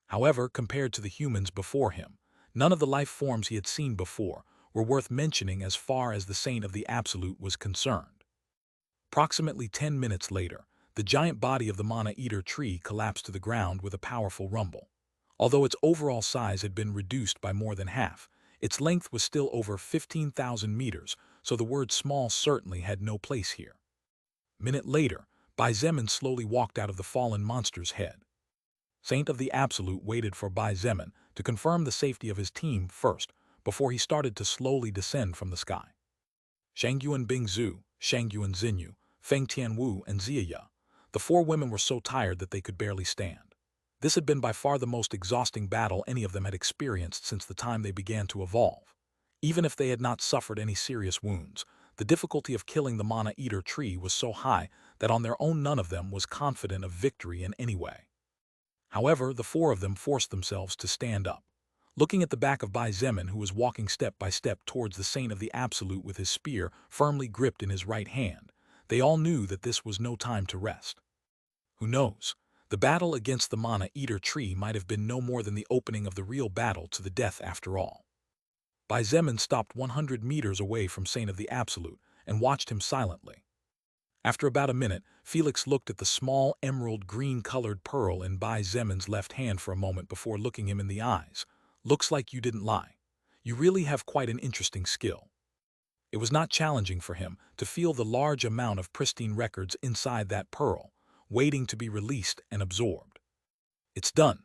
However, compared to the humans before him, none of the life forms he had seen before were worth mentioning as far as the Saint of the Absolute was concerned. Approximately 10 minutes later, the giant body of the Mana-Eater tree collapsed to the ground with a powerful rumble. Although its overall size had been reduced by more than half, its length was still over 15,000 meters, so the word small certainly had no place here. A minute later, Bai Zemin slowly walked out of the fallen monster's head. Saint of the Absolute waited for Bai Zemin to confirm the safety of his team first, before he started to slowly descend from the sky. Shangyuan Bingzhu, Shangyuan Xinyu, Feng Tianwu, and Xia, the four women were so tired that they could barely stand. This had been by far the most exhausting battle any of them had experienced since the time they began to evolve. Even if they had not suffered any serious wounds, the difficulty of killing the Mana-Eater tree was so high that on their own none of them was confident of victory in any way. However, the four of them forced themselves to stand up. Looking at the back of Bai Zemin, who was walking step by step towards the Saint of the Absolute with his spear firmly gripped in his right hand, they all knew that this was no time to rest. Who knows? The battle against the Mana-Eater tree might have been no more than the opening of the real battle to the death after all. Bai Zemin stopped 100 meters away from Saint of the Absolute and watched him silently. After about a minute, Felix looked at the small emerald green-colored pearl in Bai Zemin's left hand for a moment before looking him in the eyes. "Looks like you didn't lie. You really have quite an interesting skill." It was not challenging for him to feel the large amount of pristine records inside that pearl, waiting to be released and absorbed. "It's done."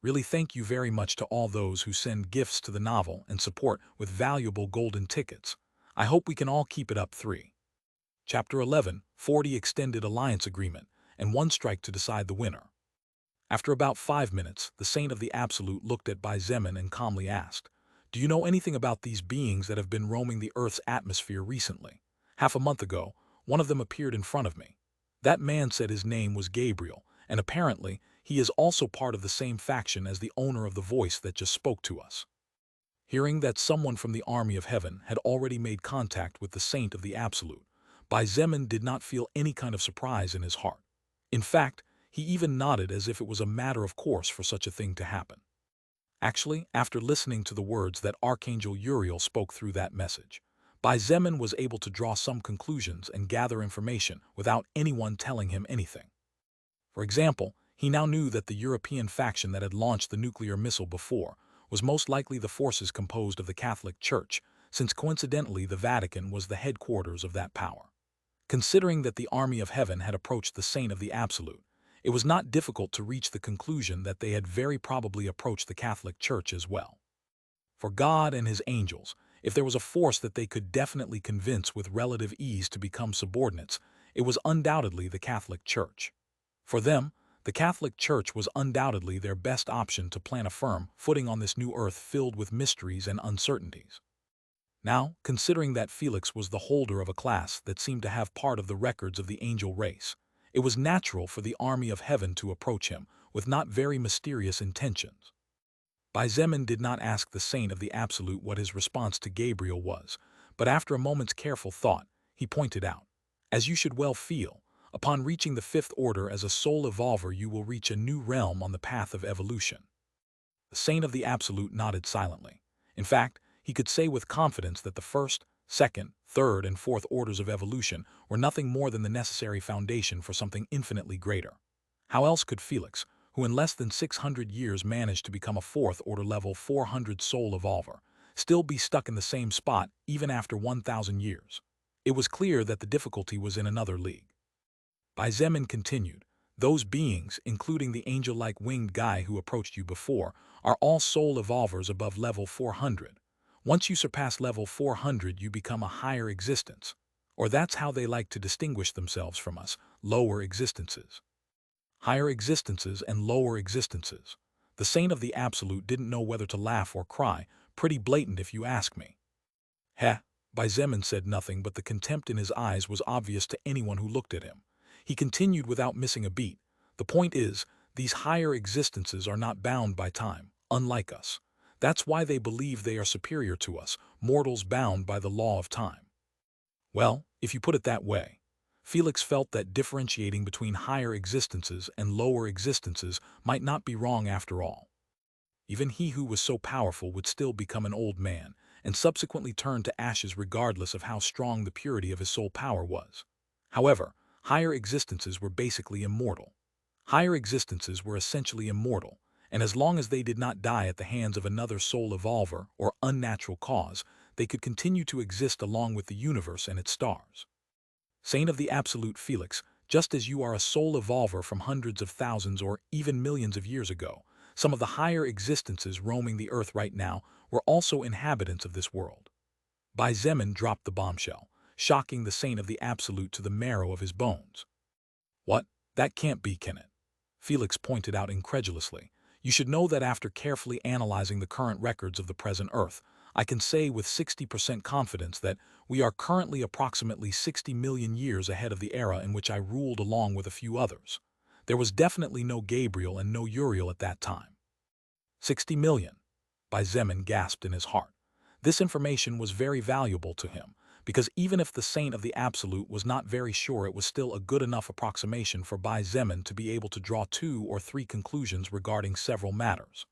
Really thank you very much to all those who send gifts to the novel and support with valuable golden tickets. I hope we can all keep it up. 3. Chapter 11, 40 Extended Alliance Agreement, and one strike to decide the winner. After about 5 minutes, the Saint of the Absolute looked at Bai Zemin and calmly asked, "Do you know anything about these beings that have been roaming the Earth's atmosphere recently? Half a month ago, one of them appeared in front of me. That man said his name was Gabriel, and apparently he is also part of the same faction as the owner of the voice that just spoke to us." Hearing that someone from the army of heaven had already made contact with the Saint of the Absolute, Bai Zemin did not feel any kind of surprise in his heart. In fact, he even nodded as if it was a matter of course for such a thing to happen. Actually, after listening to the words that Archangel Uriel spoke through that message, Bai Zemin was able to draw some conclusions and gather information without anyone telling him anything. For example, he now knew that the European faction that had launched the nuclear missile before was most likely the forces composed of the Catholic Church, since coincidentally the Vatican was the headquarters of that power. Considering that the army of heaven had approached the Saint of the Absolute, it was not difficult to reach the conclusion that they had very probably approached the Catholic Church as well. For God and his angels, if there was a force that they could definitely convince with relative ease to become subordinates, it was undoubtedly the Catholic Church. For them, the Catholic Church was undoubtedly their best option to plant a firm footing on this new earth filled with mysteries and uncertainties. Now, considering that Felix was the holder of a class that seemed to have part of the records of the angel race, it was natural for the army of heaven to approach him with not very mysterious intentions. Bai Zemin did not ask the Saint of the Absolute what his response to Gabriel was, but after a moment's careful thought, he pointed out, "As you should well feel, upon reaching the fifth order as a soul evolver you will reach a new realm on the path of evolution." The Saint of the Absolute nodded silently. In fact, he could say with confidence that the first, second, third, and fourth orders of evolution were nothing more than the necessary foundation for something infinitely greater. How else could Felix, who in less than 600 years managed to become a fourth order level 400 soul evolver, still be stuck in the same spot even after 1,000 years? It was clear that the difficulty was in another league. Bai Zemin continued, "Those beings, including the angel-like winged guy who approached you before, are all soul evolvers above level 400. Once you surpass level 400 you become a higher existence. Or that's how they like to distinguish themselves from us, lower existences." Higher existences and lower existences. The Saint of the Absolute didn't know whether to laugh or cry, pretty blatant if you ask me. Heh, Bai Zemin said nothing, but the contempt in his eyes was obvious to anyone who looked at him. He continued without missing a beat, "The point is, these higher existences are not bound by time, unlike us. That's why they believe they are superior to us, mortals bound by the law of time." Well, if you put it that way. Felix felt that differentiating between higher existences and lower existences might not be wrong after all. Even he who was so powerful would still become an old man, and subsequently turn to ashes regardless of how strong the purity of his soul power was. However, higher existences were basically immortal. Higher existences were essentially immortal, and as long as they did not die at the hands of another soul evolver or unnatural cause, they could continue to exist along with the universe and its stars. Saint of the Absolute Felix, just as you are a soul evolver from hundreds of thousands or even millions of years ago, some of the higher existences roaming the earth right now were also inhabitants of this world. Bai Zemin dropped the bombshell, shocking the Saint of the Absolute to the marrow of his bones. "What? That can't be, can it?" Felix pointed out incredulously. "You should know that after carefully analyzing the current records of the present Earth, I can say with 60% confidence that we are currently approximately 60 million years ahead of the era in which I ruled along with a few others. There was definitely no Gabriel and no Uriel at that time." 60 million? Bai Zemin gasped in his heart. This information was very valuable to him, because even if the Saint of the Absolute was not very sure, it was still a good enough approximation for Bai Zemin to be able to draw 2 or 3 conclusions regarding several matters.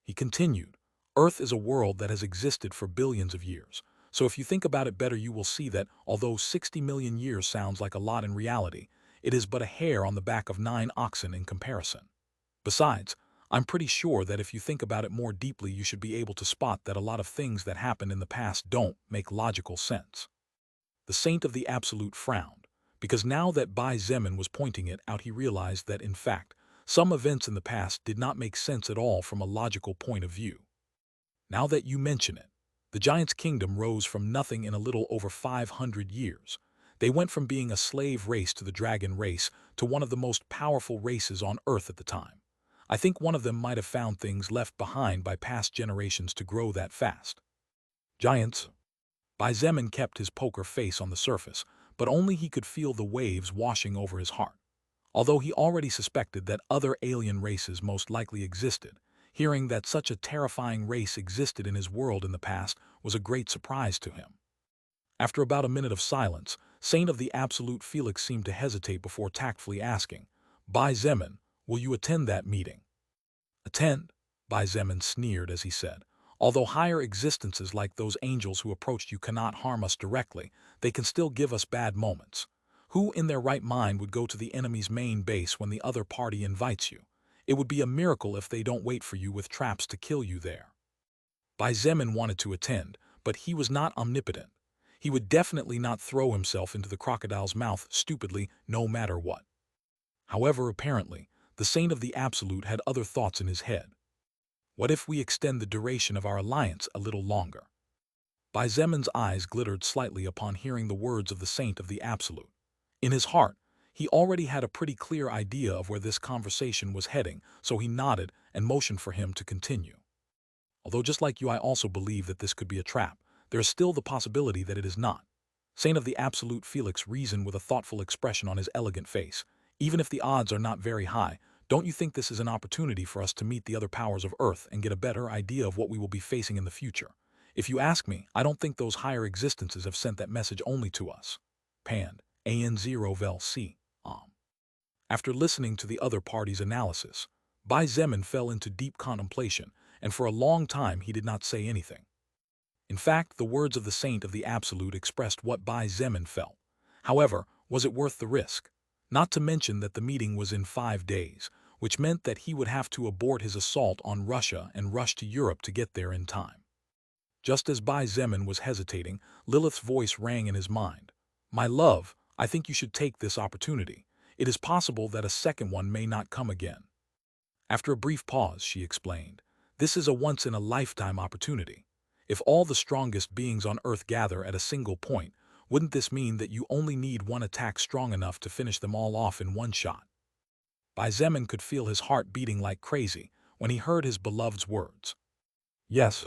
He continued, "Earth is a world that has existed for billions of years, so if you think about it better you will see that although 60 million years sounds like a lot in reality, it is but a hair on the back of 9 oxen in comparison. Besides, I'm pretty sure that if you think about it more deeply you should be able to spot that a lot of things that happened in the past don't make logical sense." The Saint of the Absolute frowned, because now that Bai Zemin was pointing it out he realized that, in fact, Some events in the past did not make sense at all from a logical point of view. Now that you mention it, the Giants' kingdom rose from nothing in a little over 500 years. They went from being a slave race to the dragon race to one of the most powerful races on Earth at the time. I think one of them might have found things left behind by past generations to grow that fast. Giants. Bai Zemin kept his poker face on the surface, but only he could feel the waves washing over his heart. Although he already suspected that other alien races most likely existed, hearing that such a terrifying race existed in his world in the past was a great surprise to him. After about a minute of silence, Saint of the Absolute Felix seemed to hesitate before tactfully asking, "Bai Zemin, will you attend that meeting?" "Attend?" Bai Zemin sneered as he said, "Although higher existences like those angels who approached you cannot harm us directly, they can still give us bad moments. Who in their right mind would go to the enemy's main base when the other party invites you? It would be a miracle if they don't wait for you with traps to kill you there." Bai Zemin wanted to attend, but he was not omnipotent. He would definitely not throw himself into the crocodile's mouth stupidly, no matter what. However, apparently, the Saint of the Absolute had other thoughts in his head. What if we extend the duration of our alliance a little longer? Bai Zemin's eyes glittered slightly upon hearing the words of the Saint of the Absolute. In his heart, he already had a pretty clear idea of where this conversation was heading, so he nodded and motioned for him to continue. "Although just like you I also believe that this could be a trap, there is still the possibility that it is not." Saint of the Absolute Felix reasoned with a thoughtful expression on his elegant face. "Even if the odds are not very high, don't you think this is an opportunity for us to meet the other powers of Earth and get a better idea of what we will be facing in the future? If you ask me, I don't think those higher existences have sent that message only to us." Panned. AN0 vel C. After listening to the other party's analysis, Bai Zemin fell into deep contemplation, and for a long time he did not say anything. In fact, the words of the Saint of the Absolute expressed what Bai Zemin felt. However, was it worth the risk? Not to mention that the meeting was in 5 days, which meant that he would have to abort his assault on Russia and rush to Europe to get there in time. Just as Bai Zemin was hesitating, Lilith's voice rang in his mind. "My love, I think you should take this opportunity. It is possible that a second one may not come again." After a brief pause, she explained, "This is a once-in-a-lifetime opportunity. If all the strongest beings on Earth gather at a single point, wouldn't this mean that you only need one attack strong enough to finish them all off in one shot?" Bai Zemin could feel his heart beating like crazy when he heard his beloved's words. Yes.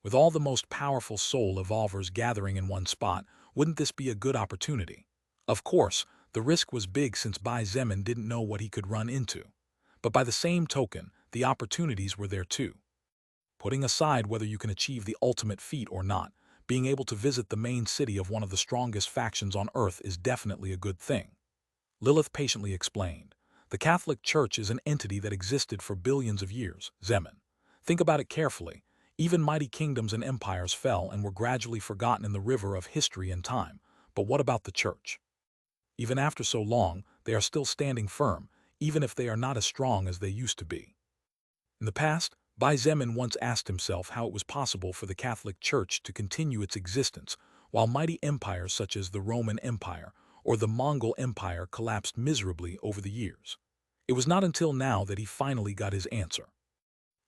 With all the most powerful soul evolvers gathering in one spot, wouldn't this be a good opportunity? Of course, the risk was big since Bai Zemin didn't know what he could run into. But by the same token, the opportunities were there too. Putting aside whether you can achieve the ultimate feat or not, being able to visit the main city of one of the strongest factions on Earth is definitely a good thing. Lilith patiently explained, "The Catholic Church is an entity that existed for billions of years, Zemin. Think about it carefully. Even mighty kingdoms and empires fell and were gradually forgotten in the river of history and time. But what about the Church? Even after so long, they are still standing firm, even if they are not as strong as they used to be." In the past, Bai Zemin once asked himself how it was possible for the Catholic Church to continue its existence while mighty empires such as the Roman Empire or the Mongol Empire collapsed miserably over the years. It was not until now that he finally got his answer.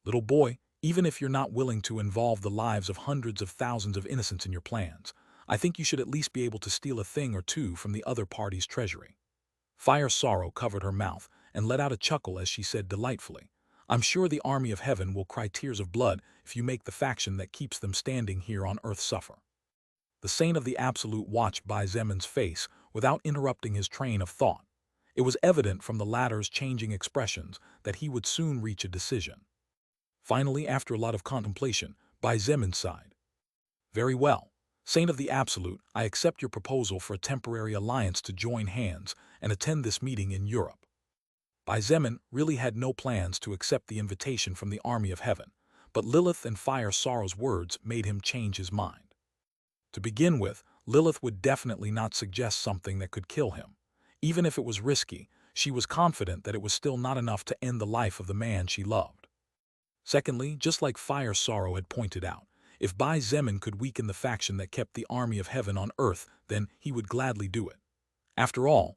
"Little boy, even if you're not willing to involve the lives of hundreds of thousands of innocents in your plans, I think you should at least be able to steal a thing or two from the other party's treasury." Fire Sorrow covered her mouth and let out a chuckle as she said delightfully, "I'm sure the army of heaven will cry tears of blood if you make the faction that keeps them standing here on Earth suffer." The Saint of the Absolute watched Bai Zemin's face without interrupting his train of thought. It was evident from the latter's changing expressions that he would soon reach a decision. Finally, after a lot of contemplation, Bai Zemin sighed. "Very well. Saint of the Absolute, I accept your proposal for a temporary alliance to join hands and attend this meeting in Europe." Bai Zemin really had no plans to accept the invitation from the army of heaven, but Lilith and Fire Sorrow's words made him change his mind. To begin with, Lilith would definitely not suggest something that could kill him. Even if it was risky, she was confident that it was still not enough to end the life of the man she loved. Secondly, just like Fire Sorrow had pointed out, if Bai Zemin could weaken the faction that kept the army of heaven on Earth, then he would gladly do it. After all,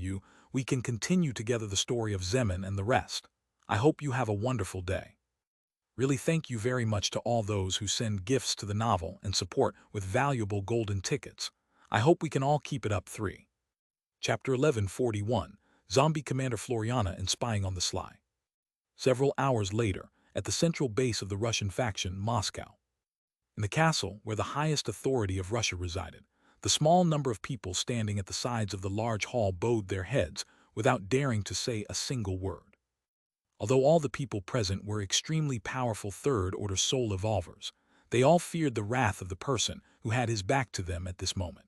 you, we can continue together the story of Zemin and the rest. I hope you have a wonderful day. Really thank you very much to all those who send gifts to the novel and support with valuable golden tickets. I hope we can all keep it up. 3. Chapter 1141, Zombie Commander Floriana and Spying on the Sly. Several hours later, at the central base of the Russian faction, Moscow. In the castle where the highest authority of Russia resided, the small number of people standing at the sides of the large hall bowed their heads without daring to say a single word. Although all the people present were extremely powerful third-order soul evolvers, they all feared the wrath of the person who had his back to them at this moment.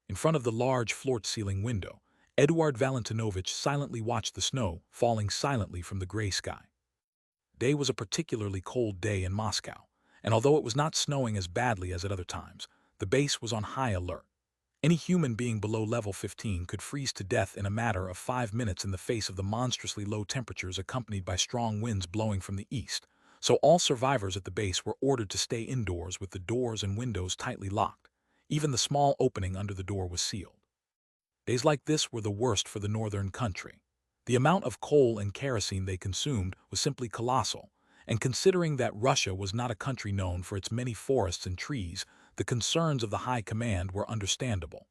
In front of the large floor-ceiling window, Eduard Valentinovich silently watched the snow falling silently from the gray sky. Day was a particularly cold day in Moscow, and although it was not snowing as badly as at other times, the base was on high alert. Any human being below level 15 could freeze to death in a matter of 5 minutes in the face of the monstrously low temperatures accompanied by strong winds blowing from the east, so all survivors at the base were ordered to stay indoors with the doors and windows tightly locked. Even the small opening under the door was sealed. Days like this were the worst for the northern country. The amount of coal and kerosene they consumed was simply colossal, and considering that Russia was not a country known for its many forests and trees, the concerns of the High Command were understandable.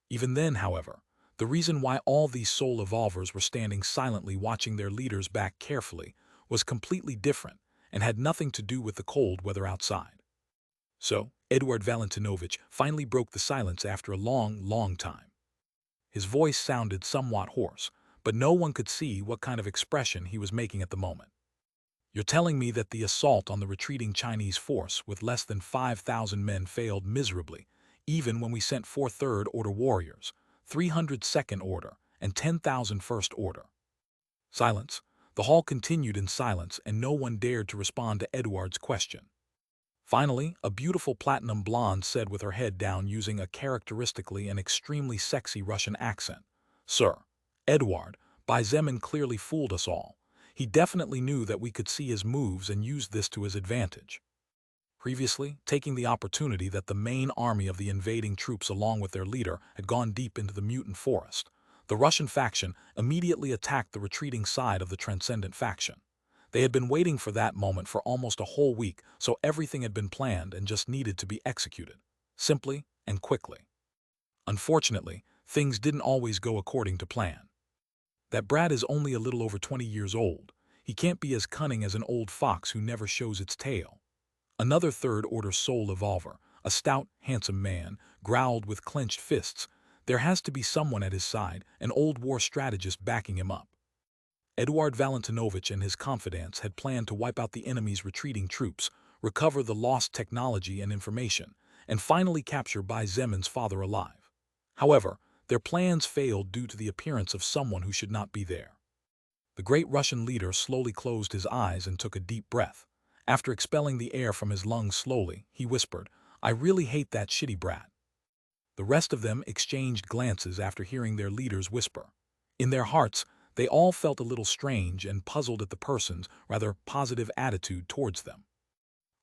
Even then, however, the reason why all these soul evolvers were standing silently watching their leaders back carefully was completely different and had nothing to do with the cold weather outside. So, Eduard Valentinovich finally broke the silence after a long time. His voice sounded somewhat hoarse, but no one could see what kind of expression he was making at the moment. You're telling me that the assault on the retreating Chinese force with less than 5,000 men failed miserably, even when we sent 4 third-order warriors, 300 second order, and 10,000 first order. Silence. The hall continued in silence, and no one dared to respond to Eduard's question. Finally, a beautiful platinum blonde said with her head down using a characteristically and extremely sexy Russian accent, "Sir, Eduard, Bai Zemin clearly fooled us all. He definitely knew that we could see his moves and used this to his advantage." Previously, taking the opportunity that the main army of the invading troops along with their leader had gone deep into the mutant forest, the Russian faction immediately attacked the retreating side of the Transcendent faction. They had been waiting for that moment for almost a whole week, so everything had been planned and just needed to be executed, simply and quickly. Unfortunately, things didn't always go according to plan. That brat is only a little over 20 years old. He can't be as cunning as an old fox who never shows its tail. Another third-order soul evolver, a stout, handsome man, growled with clenched fists. There has to be someone at his side, an old war strategist backing him up. Eduard Valentinovich and his confidants had planned to wipe out the enemy's retreating troops, recover the lost technology and information, and finally capture Bai Zemin's father alive. However, their plans failed due to the appearance of someone who should not be there. The great Russian leader slowly closed his eyes and took a deep breath. After expelling the air from his lungs slowly, he whispered, "I really hate that shitty brat." The rest of them exchanged glances after hearing their leader's whisper. In their hearts, they all felt a little strange and puzzled at the person's rather positive attitude towards them.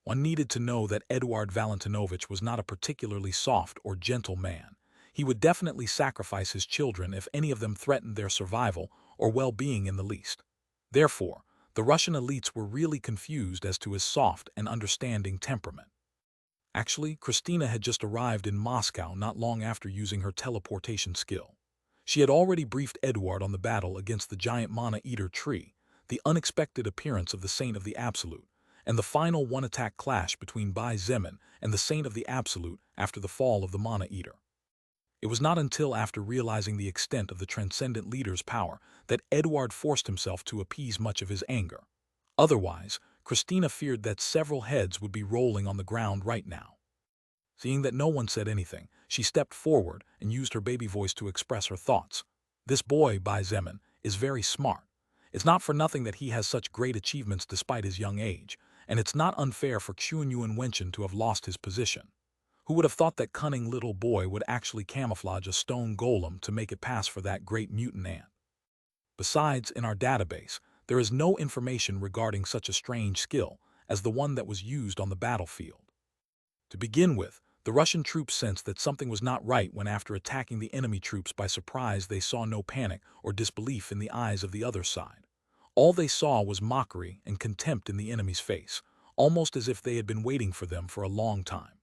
One needed to know that Eduard Valentinovich was not a particularly soft or gentle man. He would definitely sacrifice his children if any of them threatened their survival or well-being in the least. Therefore, the Russian elites were really confused as to his soft and understanding temperament. Actually, Christina had just arrived in Moscow not long after using her teleportation skill. She had already briefed Eduard on the battle against the giant Mana-Eater tree, the unexpected appearance of the Saint of the Absolute, and the final one-attack clash between Bai Zemin and the Saint of the Absolute after the fall of the Mana-Eater. It was not until after realizing the extent of the transcendent leader's power that Eduard forced himself to appease much of his anger. Otherwise, Christina feared that several heads would be rolling on the ground right now. Seeing that no one said anything, she stepped forward and used her baby voice to express her thoughts. "This boy, Bai Zemin, is very smart. It's not for nothing that he has such great achievements despite his young age, and it's not unfair for Yuan Wenchen to have lost his position. Who would have thought that cunning little boy would actually camouflage a stone golem to make it pass for that great mutant ant? Besides, in our database, there is no information regarding such a strange skill as the one that was used on the battlefield." To begin with, the Russian troops sensed that something was not right when after attacking the enemy troops by surprise they saw no panic or disbelief in the eyes of the other side. All they saw was mockery and contempt in the enemy's face, almost as if they had been waiting for them for a long time.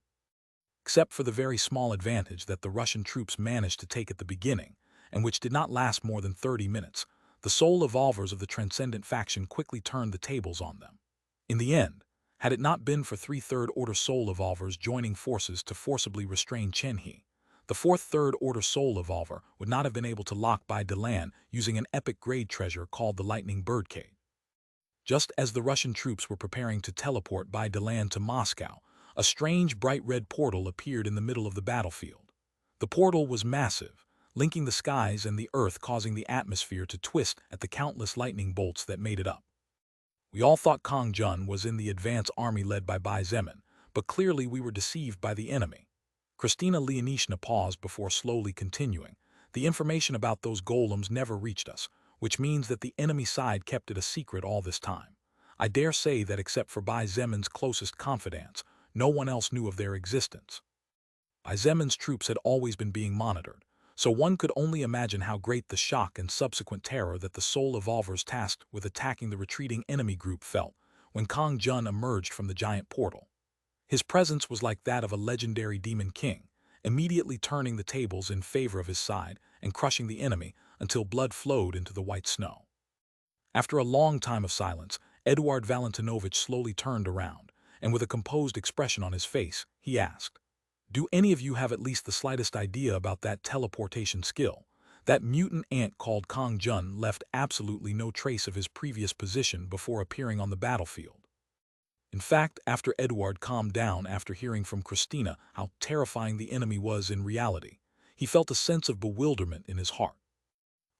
Except for the very small advantage that the Russian troops managed to take at the beginning, and which did not last more than 30 minutes, the soul evolvers of the Transcendent faction quickly turned the tables on them. In the end, had it not been for 3 third-order soul evolvers joining forces to forcibly restrain Chen He, the 4th third-order soul evolver would not have been able to lock Bai Delan using an epic grade treasure called the Lightning Birdcage. Just as the Russian troops were preparing to teleport Bai Delan to Moscow, a strange bright red portal appeared in the middle of the battlefield. The portal was massive, linking the skies and the earth, causing the atmosphere to twist at the countless lightning bolts that made it up. We all thought Kang Jun was in the advance army led by Bai Zemin, but clearly we were deceived by the enemy. Christina Leonishna paused before slowly continuing. "The information about those golems never reached us, which means that the enemy side kept it a secret all this time. I dare say that except for Bai Zemin's closest confidants, no one else knew of their existence." Bai Zemin's troops had always been being monitored, so one could only imagine how great the shock and subsequent terror that the soul evolvers tasked with attacking the retreating enemy group felt when Kang Jun emerged from the giant portal. His presence was like that of a legendary demon king, immediately turning the tables in favor of his side and crushing the enemy until blood flowed into the white snow. After a long time of silence, Eduard Valentinovich slowly turned around, and with a composed expression on his face, he asked, "Do any of you have at least the slightest idea about that teleportation skill? That mutant ant called Kang Jun left absolutely no trace of his previous position before appearing on the battlefield." In fact, after Eduard calmed down after hearing from Christina how terrifying the enemy was in reality, he felt a sense of bewilderment in his heart.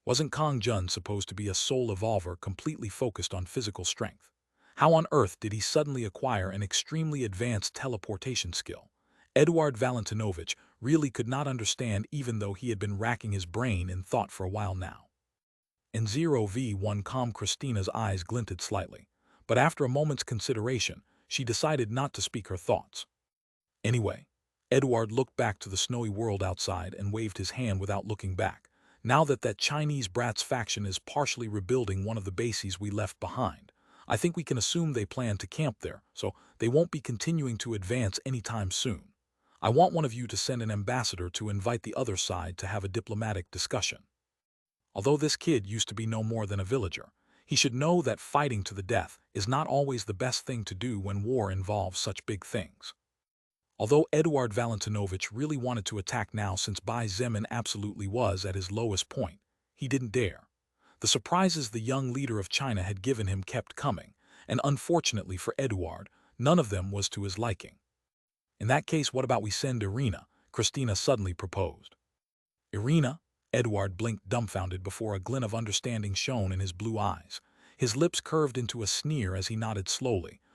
Wasn't Kang Jun supposed to be a soul evolver completely focused on physical strength? How on earth did he suddenly acquire an extremely advanced teleportation skill? Eduard Valentinovich really could not understand, even though he had been racking his brain in thought for a while now. N0V1 calm Christina's eyes glinted slightly, but after a moment's consideration, she decided not to speak her thoughts. Anyway, Eduard looked back to the snowy world outside and waved his hand without looking back. "Now that Chinese brats faction is partially rebuilding one of the bases we left behind, I think we can assume they plan to camp there, so they won't be continuing to advance anytime soon. I want one of you to send an ambassador to invite the other side to have a diplomatic discussion. Although this kid used to be no more than a villager, he should know that fighting to the death is not always the best thing to do when war involves such big things." Although Eduard Valentinovich really wanted to attack now since Bai Zemin absolutely was at his lowest point, he didn't dare. The surprises the young leader of China had given him kept coming, and unfortunately for Eduard, none of them was to his liking. "In that case, what about we send Irina?" Christina suddenly proposed. "Irina?" Eduard blinked dumbfounded before a glint of understanding shone in his blue eyes. His lips curved into a sneer as he nodded slowly,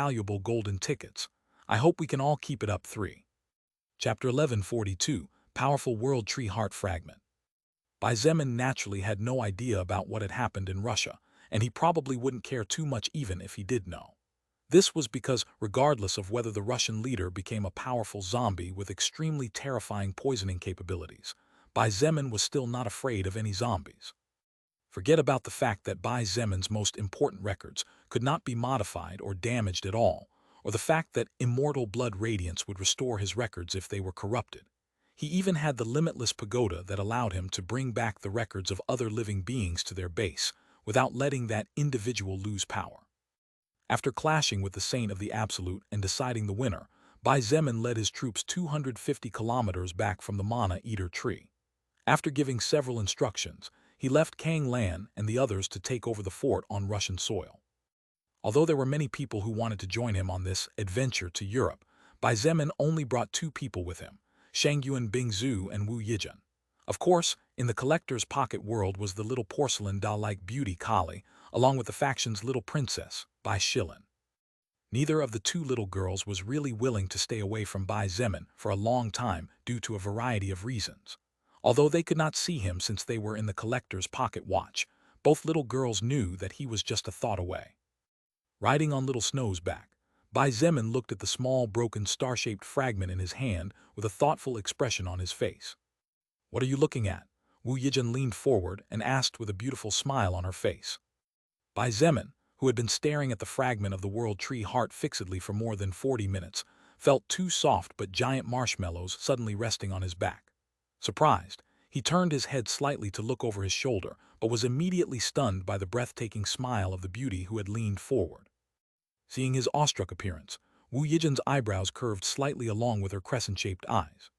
valuable golden tickets. I hope we can all keep it up. 3. Chapter 1142, Powerful World Tree Heart Fragment. Bai Zemin naturally had no idea about what had happened in Russia, and he probably wouldn't care too much even if he did know. This was because, regardless of whether the Russian leader became a powerful zombie with extremely terrifying poisoning capabilities, Bai Zemin was still not afraid of any zombies. Forget about the fact that Bai Zemin's most important records could not be modified or damaged at all, or the fact that immortal blood radiance would restore his records if they were corrupted. He even had the limitless pagoda that allowed him to bring back the records of other living beings to their base without letting that individual lose power. After clashing with the Saint of the Absolute and deciding the winner, Bai Zemin led his troops 250 kilometers back from the Mana Eater tree. After giving several instructions, he left Kang Lan and the others to take over the fort on Russian soil. Although there were many people who wanted to join him on this adventure to Europe, Bai Zemin only brought 2 people with him, Shangyuan Bingzhu and Wu Yijun. Of course, in the collector's pocket world was the little porcelain doll-like beauty Kali, along with the faction's little princess, Bai Shilin. Neither of the 2 little girls was really willing to stay away from Bai Zemin for a long time due to a variety of reasons. Although they could not see him since they were in the collector's pocket watch, both little girls knew that he was just a thought away. Riding on Little Snow's back, Bai Zemin looked at the small, broken, star-shaped fragment in his hand with a thoughtful expression on his face. "What are you looking at? Wu Yijin leaned forward and asked with a beautiful smile on her face. Bai Zemin, who had been staring at the fragment of the world tree heart fixedly for more than 40 minutes, felt two soft but giant marshmallows suddenly resting on his back. Surprised, he turned his head slightly to look over his shoulder, but was immediately stunned by the breathtaking smile of the beauty who had leaned forward. Seeing his awestruck appearance, Wu Yijin's eyebrows curved slightly along with her crescent-shaped eyes.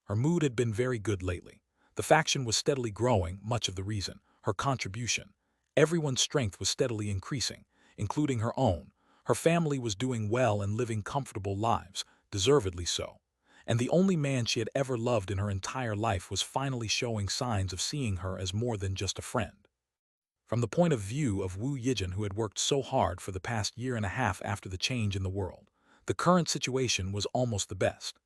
Her mood had been very good lately. The faction was steadily growing, much of the reason, her contribution. Everyone's strength was steadily increasing, including her own. Her family was doing well and living comfortable lives, deservedly so. And the only man she had ever loved in her entire life was finally showing signs of seeing her as more than just a friend. From the point of view of Wu Yijin, who had worked so hard for the past year and a half after the change in the world, the current situation was almost the best.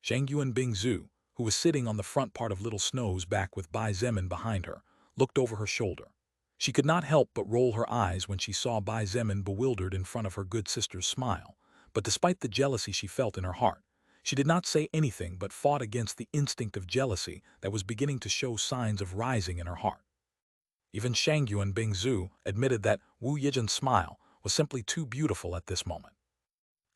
Shangyuan Bingzu, who was sitting on the front part of Little Snow's back with Bai Zemin behind her, looked over her shoulder. She could not help but roll her eyes when she saw Bai Zemin bewildered in front of her good sister's smile, but despite the jealousy she felt in her heart, she did not say anything but fought against the instinct of jealousy that was beginning to show signs of rising in her heart. Even Shangyuan Bingzu admitted that Wu Yijin's smile was simply too beautiful at this moment.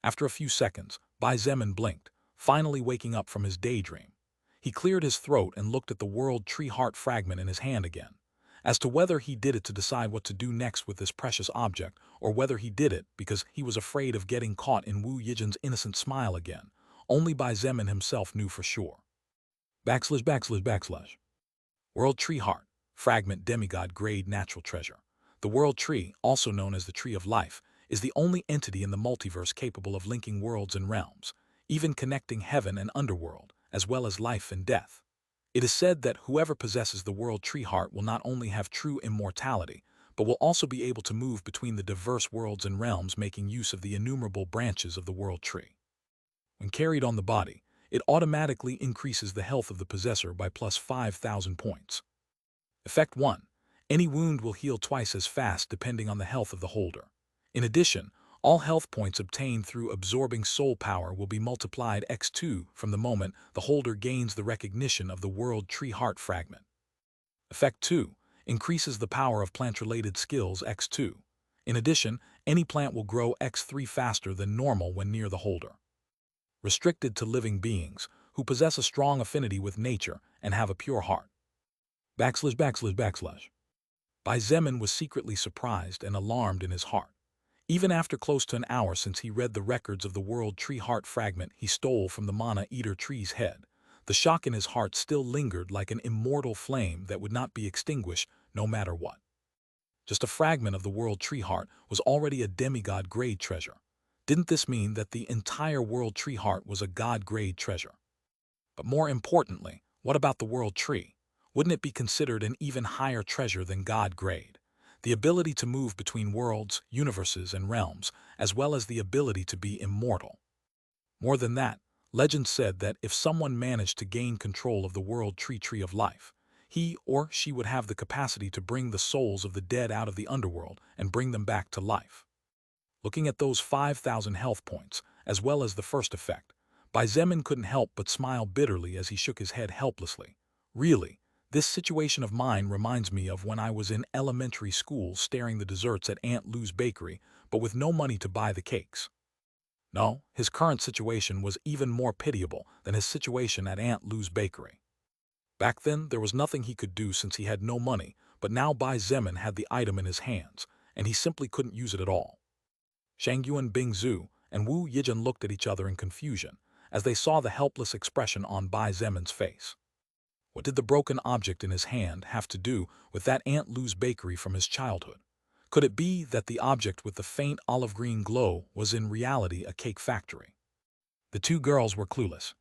After a few seconds, Bai Zemin blinked, finally waking up from his daydream. He cleared his throat and looked at the world tree heart fragment in his hand again. As to whether he did it to decide what to do next with this precious object, or whether he did it because he was afraid of getting caught in Wu Yijin's innocent smile again, only Bai Zemin himself knew for sure. ////. World Tree Heart, Fragment Demigod Grade Natural Treasure. The World Tree, also known as the Tree of Life, is the only entity in the multiverse capable of linking worlds and realms, even connecting heaven and underworld, as well as life and death. It is said that whoever possesses the World Tree Heart will not only have true immortality, but will also be able to move between the diverse worlds and realms, making use of the innumerable branches of the World Tree. When carried on the body, it automatically increases the health of the possessor by plus 5,000 points. Effect 1. Any wound will heal twice as fast depending on the health of the holder. In addition, all health points obtained through absorbing soul power will be multiplied x2 from the moment the holder gains the recognition of the World Tree Heart fragment. Effect 2. Increases the power of plant-related skills x2. In addition, any plant will grow x3 faster than normal when near the holder. Restricted to living beings who possess a strong affinity with nature and have a pure heart. ///. Bai Zemin was secretly surprised and alarmed in his heart. Even after close to an hour since he read the records of the World Tree Heart fragment he stole from the Mana Eater tree's head, the shock in his heart still lingered like an immortal flame that would not be extinguished no matter what. Just a fragment of the World Tree Heart was already a demigod-grade treasure. Didn't this mean that the entire World Tree Heart was a god-grade treasure? But more importantly, what about the World Tree? Wouldn't it be considered an even higher treasure than god-grade? The ability to move between worlds, universes, and realms, as well as the ability to be immortal. More than that, legend said that if someone managed to gain control of the World Tree of Life, he or she would have the capacity to bring the souls of the dead out of the underworld and bring them back to life. Looking at those 5,000 health points, as well as the first effect, Bai Zemin couldn't help but smile bitterly as he shook his head helplessly. Really, this situation of mine reminds me of when I was in elementary school staring the desserts at Aunt Lou's bakery, but with no money to buy the cakes. No, his current situation was even more pitiable than his situation at Aunt Lou's bakery. Back then, there was nothing he could do since he had no money, but now Bai Zemin had the item in his hands, and he simply couldn't use it at all. Shangyuan Bingzu and Wu Yijin looked at each other in confusion as they saw the helpless expression on Bai Zemin's face. What did the broken object in his hand have to do with that Aunt Lou's bakery from his childhood? Could it be that the object with the faint olive-green glow was in reality a cake factory? The two girls were clueless.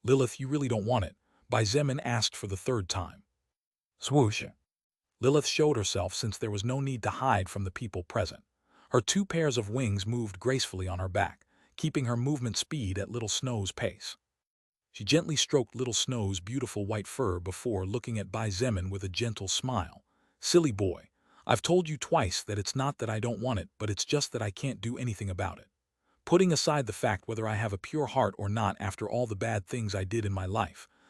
Lilith, you really don't want it? Bai Zemin asked for the third time. Swoosh. Lilith showed herself since there was no need to hide from the people present. Her two pairs of wings moved gracefully on her back, keeping her movement speed at Little Snow's pace. She gently stroked Little Snow's beautiful white fur before looking at Bai Zemin with a gentle smile. Silly boy, I've told you twice that it's not that I don't want it, but it's just that I can't do anything about it. Putting aside the fact whether I have a pure heart or not after all the bad things I did in my life,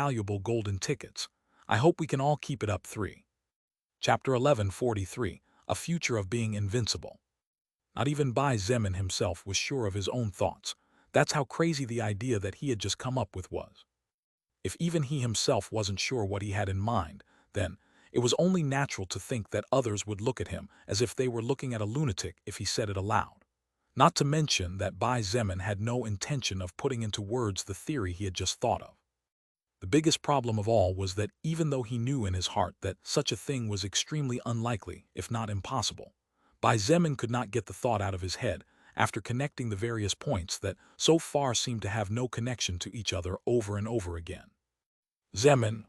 valuable golden tickets. I hope we can all keep it up. 3. Chapter 1143, A Future of Being Invincible. Not even Bai Zemin himself was sure of his own thoughts. That's how crazy the idea that he had just come up with was. If even he himself wasn't sure what he had in mind, then it was only natural to think that others would look at him as if they were looking at a lunatic if he said it aloud. Not to mention that Bai Zemin had no intention of putting into words the theory he had just thought of. The biggest problem of all was that even though he knew in his heart that such a thing was extremely unlikely, if not impossible, Bai Zemin could not get the thought out of his head after connecting the various points that so far seemed to have no connection to each other over and over again. Zemin,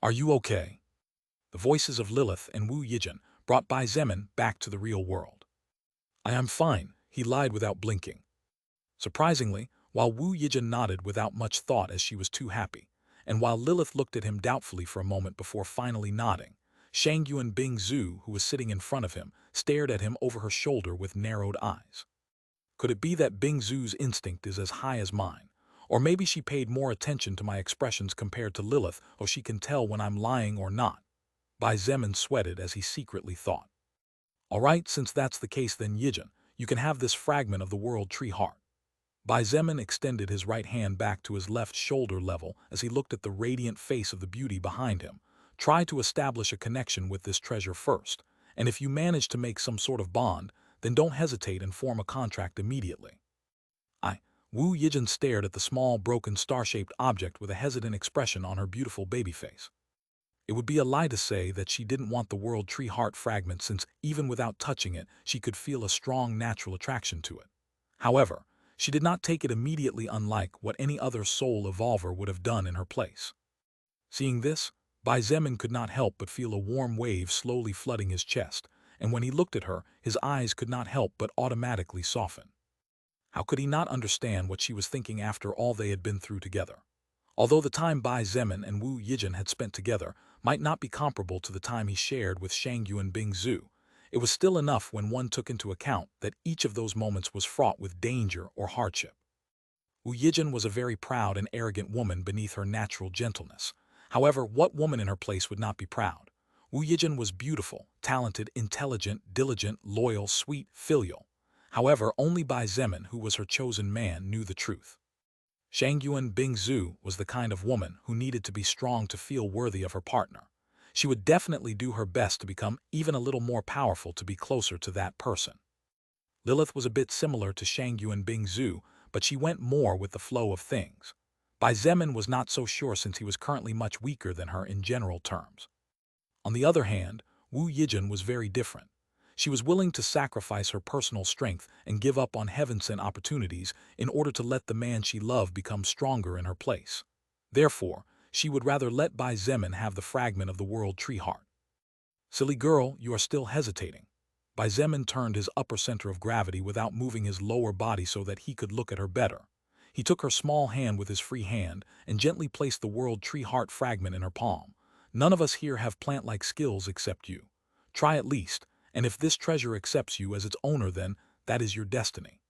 are you okay? The voices of Lilith and Wu Yijin brought Bai Zemin back to the real world. I am fine, he lied without blinking. Surprisingly, while Wu Yijin nodded without much thought as she was too happy, and while Lilith looked at him doubtfully for a moment before finally nodding, Shang Yuan Bing Zhu, who was sitting in front of him, stared at him over her shoulder with narrowed eyes. Could it be that Bing Zhu's instinct is as high as mine? Or maybe she paid more attention to my expressions compared to Lilith, or she can tell when I'm lying or not. Bai Zemin sweated as he secretly thought. All right, since that's the case then Yijin, you can have this fragment of the world tree heart. Bai Zemin extended his right hand back to his left shoulder level as he looked at the radiant face of the beauty behind him. Try to establish a connection with this treasure first, and if you manage to make some sort of bond, then don't hesitate and form a contract immediately. Wu Yijin stared at the small, broken, star-shaped object with a hesitant expression on her beautiful baby face. It would be a lie to say that she didn't want the world tree heart fragment since, even without touching it, she could feel a strong natural attraction to it. However, she did not take it immediately, unlike what any other soul evolver would have done in her place. Seeing this, Bai Zemin could not help but feel a warm wave slowly flooding his chest, and when he looked at her, his eyes could not help but automatically soften. How could he not understand what she was thinking after all they had been through together? Although the time Bai Zemin and Wu Yijin had spent together might not be comparable to the time he shared with Shangyu and Bingzhu, it was still enough when one took into account that each of those moments was fraught with danger or hardship. Wu Yijin was a very proud and arrogant woman beneath her natural gentleness. However, what woman in her place would not be proud? Wu Yijin was beautiful, talented, intelligent, diligent, loyal, sweet, filial. However, only Bai Zemin, who was her chosen man, knew the truth. Shangyuan Bingzhu was the kind of woman who needed to be strong to feel worthy of her partner. She would definitely do her best to become even a little more powerful to be closer to that person. Lilith was a bit similar to Shangyuan Bingzhu, but she went more with the flow of things. Bai Zemin was not so sure since he was currently much weaker than her in general terms. On the other hand, Wu Yijin was very different. She was willing to sacrifice her personal strength and give up on heaven-sent opportunities in order to let the man she loved become stronger in her place. Therefore, she would rather let Bai Zemin have the fragment of the world tree heart. Silly girl, you are still hesitating. Bai Zemin turned his upper center of gravity without moving his lower body so that he could look at her better. He took her small hand with his free hand and gently placed the world tree heart fragment in her palm. None of us here have plant-like skills except you. Try at least, and if this treasure accepts you as its owner, then that is your destiny.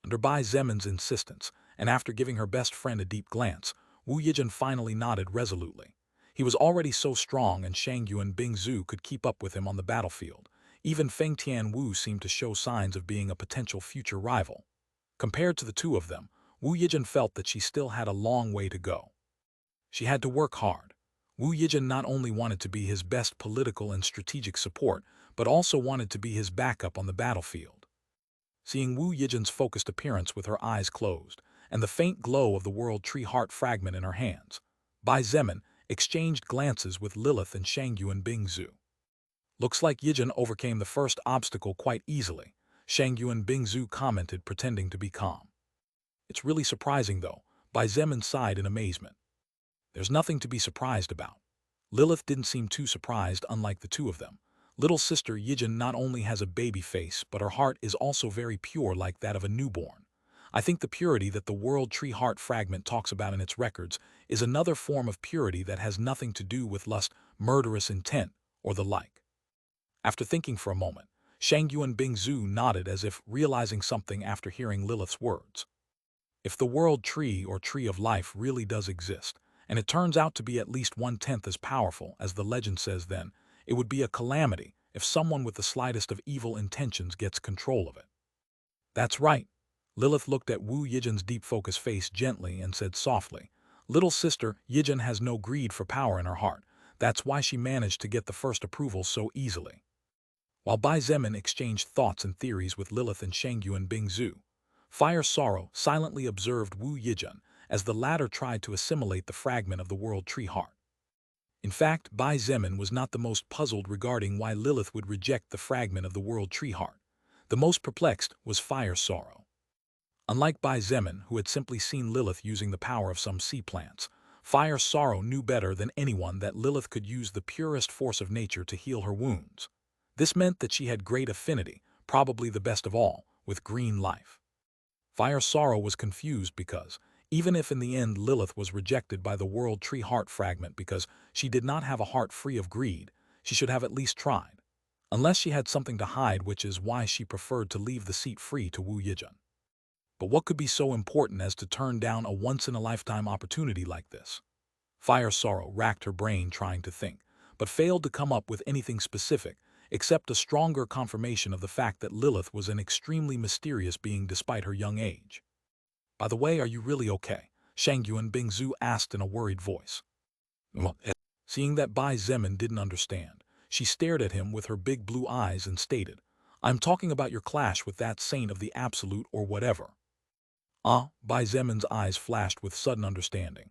Under Bai Zemin's insistence, and after giving her best friend a deep glance, Wu Yijin finally nodded resolutely. He was already so strong and Shangyu and Bingzhu could keep up with him on the battlefield. Even Feng Tianwu seemed to show signs of being a potential future rival. Compared to the two of them, Wu Yijin felt that she still had a long way to go. She had to work hard. Wu Yijin not only wanted to be his best political and strategic support, but also wanted to be his backup on the battlefield. Seeing Wu Yijin's focused appearance with her eyes closed, and the faint glow of the world tree heart fragment in her hands, Bai Zemin exchanged glances with Lilith and Shangyu and Bingzhu. Looks like Yijin overcame the first obstacle quite easily, Shangyu and Bingzhu commented, pretending to be calm. It's really surprising though, Bai Zemin sighed in amazement. There's nothing to be surprised about. Lilith didn't seem too surprised, unlike the two of them. Little sister Yijin not only has a baby face, but her heart is also very pure, like that of a newborn. I think the purity that the world tree heart fragment talks about in its records is another form of purity that has nothing to do with lust, murderous intent, or the like. After thinking for a moment, Shangyu and Bingzhu nodded as if realizing something after hearing Lilith's words. If the world tree or tree of life really does exist, and it turns out to be at least 1/10 as powerful as the legend says, then it would be a calamity if someone with the slightest of evil intentions gets control of it. That's right. Lilith looked at Wu Yijin's deep-focused face gently and said softly, "Little sister, Yijin has no greed for power in her heart. That's why she managed to get the first approval so easily." While Bai Zemin exchanged thoughts and theories with Lilith and Shangyu and Bingzhu, Fire Sorrow silently observed Wu Yijin as the latter tried to assimilate the fragment of the world tree heart. In fact, Bai Zemin was not the most puzzled regarding why Lilith would reject the fragment of the world tree heart. The most perplexed was Fire Sorrow. Unlike Bai Zemin, who had simply seen Lilith using the power of some sea plants, Fire Sorrow knew better than anyone that Lilith could use the purest force of nature to heal her wounds. This meant that she had great affinity, probably the best of all, with green life. Fire Sorrow was confused because, even if in the end Lilith was rejected by the world tree heart fragment because she did not have a heart free of greed, she should have at least tried. Unless she had something to hide, which is why she preferred to leave the seat free to Wu Yijin. But what could be so important as to turn down a once-in-a-lifetime opportunity like this? Fire Sorrow racked her brain trying to think, but failed to come up with anything specific, except a stronger confirmation of the fact that Lilith was an extremely mysterious being despite her young age. "By the way, are you really okay?" Shangyu and Bingzhu asked in a worried voice. Seeing that Bai Zemin didn't understand, she stared at him with her big blue eyes and stated, "I'm talking about your clash with that saint of the absolute or whatever." Bai Zemin's eyes flashed with sudden understanding.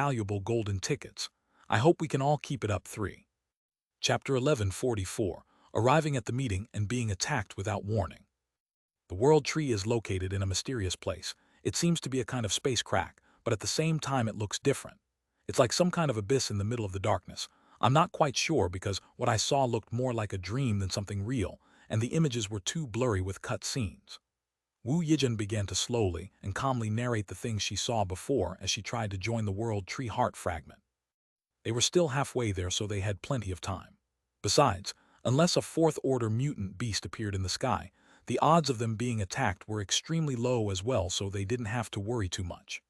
valuable golden tickets. I hope we can all keep it up. 3. Chapter 1144. Arriving at the meeting and being attacked without warning. The World Tree is located in a mysterious place. It seems to be a kind of space crack, but at the same time it looks different. It's like some kind of abyss in the middle of the darkness. I'm not quite sure because what I saw looked more like a dream than something real, and the images were too blurry with cut scenes. Wu Yijin began to slowly and calmly narrate the things she saw before as she tried to join the World Tree Heart fragment. They were still halfway there, so they had plenty of time. Besides, unless a fourth-order mutant beast appeared in the sky, the odds of them being attacked were extremely low as well, so they didn't have to worry too much.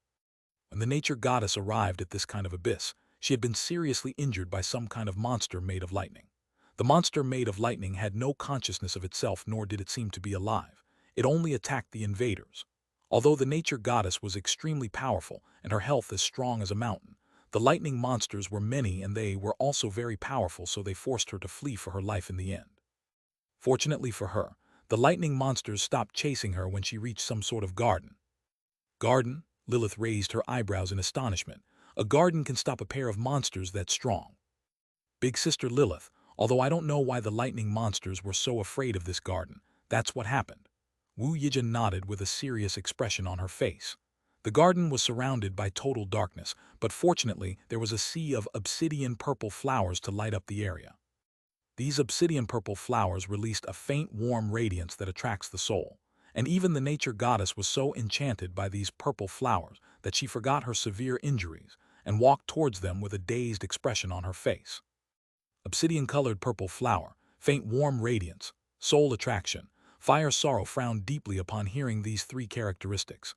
When the nature goddess arrived at this kind of abyss, she had been seriously injured by some kind of monster made of lightning. The monster made of lightning had no consciousness of itself, nor did it seem to be alive. It only attacked the invaders. Although the nature goddess was extremely powerful and her health as strong as a mountain, the lightning monsters were many and they were also very powerful, so they forced her to flee for her life in the end. Fortunately for her, the lightning monsters stopped chasing her when she reached some sort of garden. Garden? Lilith raised her eyebrows in astonishment. A garden can stop a pair of monsters that strong. Big Sister Lilith, although I don't know why the lightning monsters were so afraid of this garden, that's what happened. Wu Yijin nodded with a serious expression on her face. The garden was surrounded by total darkness, but fortunately there was a sea of obsidian purple flowers to light up the area. These obsidian purple flowers released a faint warm radiance that attracts the soul, and even the nature goddess was so enchanted by these purple flowers that she forgot her severe injuries and walked towards them with a dazed expression on her face. Obsidian-colored purple flower, faint warm radiance, soul attraction. Fire Sorrow frowned deeply upon hearing these three characteristics.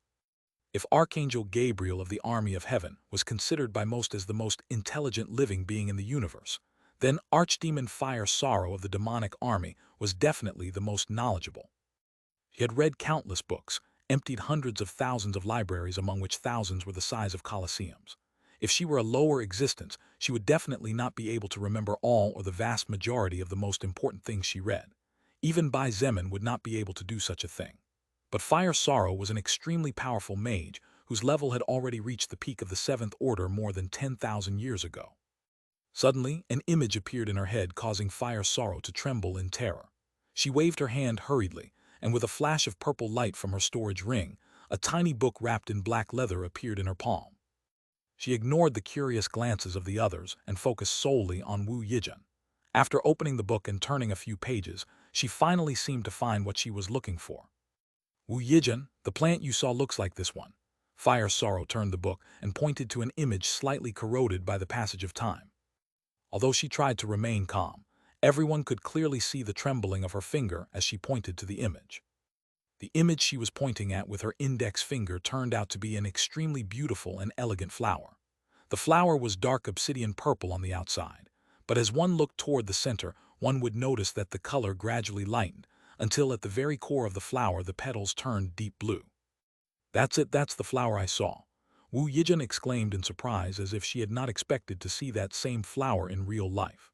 If Archangel Gabriel of the army of heaven was considered by most as the most intelligent living being in the universe, then Archdemon Fire Sorrow of the demonic army was definitely the most knowledgeable. He had read countless books, emptied hundreds of thousands of libraries, among which thousands were the size of colosseums. If she were a lower existence, she would definitely not be able to remember all or the vast majority of the most important things she read. Even Bai Zemin would not be able to do such a thing. But Fire Sorrow was an extremely powerful mage whose level had already reached the peak of the 7th Order more than 10,000 years ago. Suddenly, an image appeared in her head, causing Fire Sorrow to tremble in terror. She waved her hand hurriedly, and with a flash of purple light from her storage ring, a tiny book wrapped in black leather appeared in her palm. She ignored the curious glances of the others and focused solely on Wu Yijin. After opening the book and turning a few pages, she finally seemed to find what she was looking for. Wu Yijin, the plant you saw looks like this one. Fire Sorrow turned the book and pointed to an image slightly corroded by the passage of time. Although she tried to remain calm, everyone could clearly see the trembling of her finger as she pointed to the image. The image she was pointing at with her index finger turned out to be an extremely beautiful and elegant flower. The flower was dark obsidian purple on the outside, but as one looked toward the center, one would notice that the color gradually lightened, until at the very core of the flower the petals turned deep blue. That's it, that's the flower I saw. Wu Yijin exclaimed in surprise, as if she had not expected to see that same flower in real life.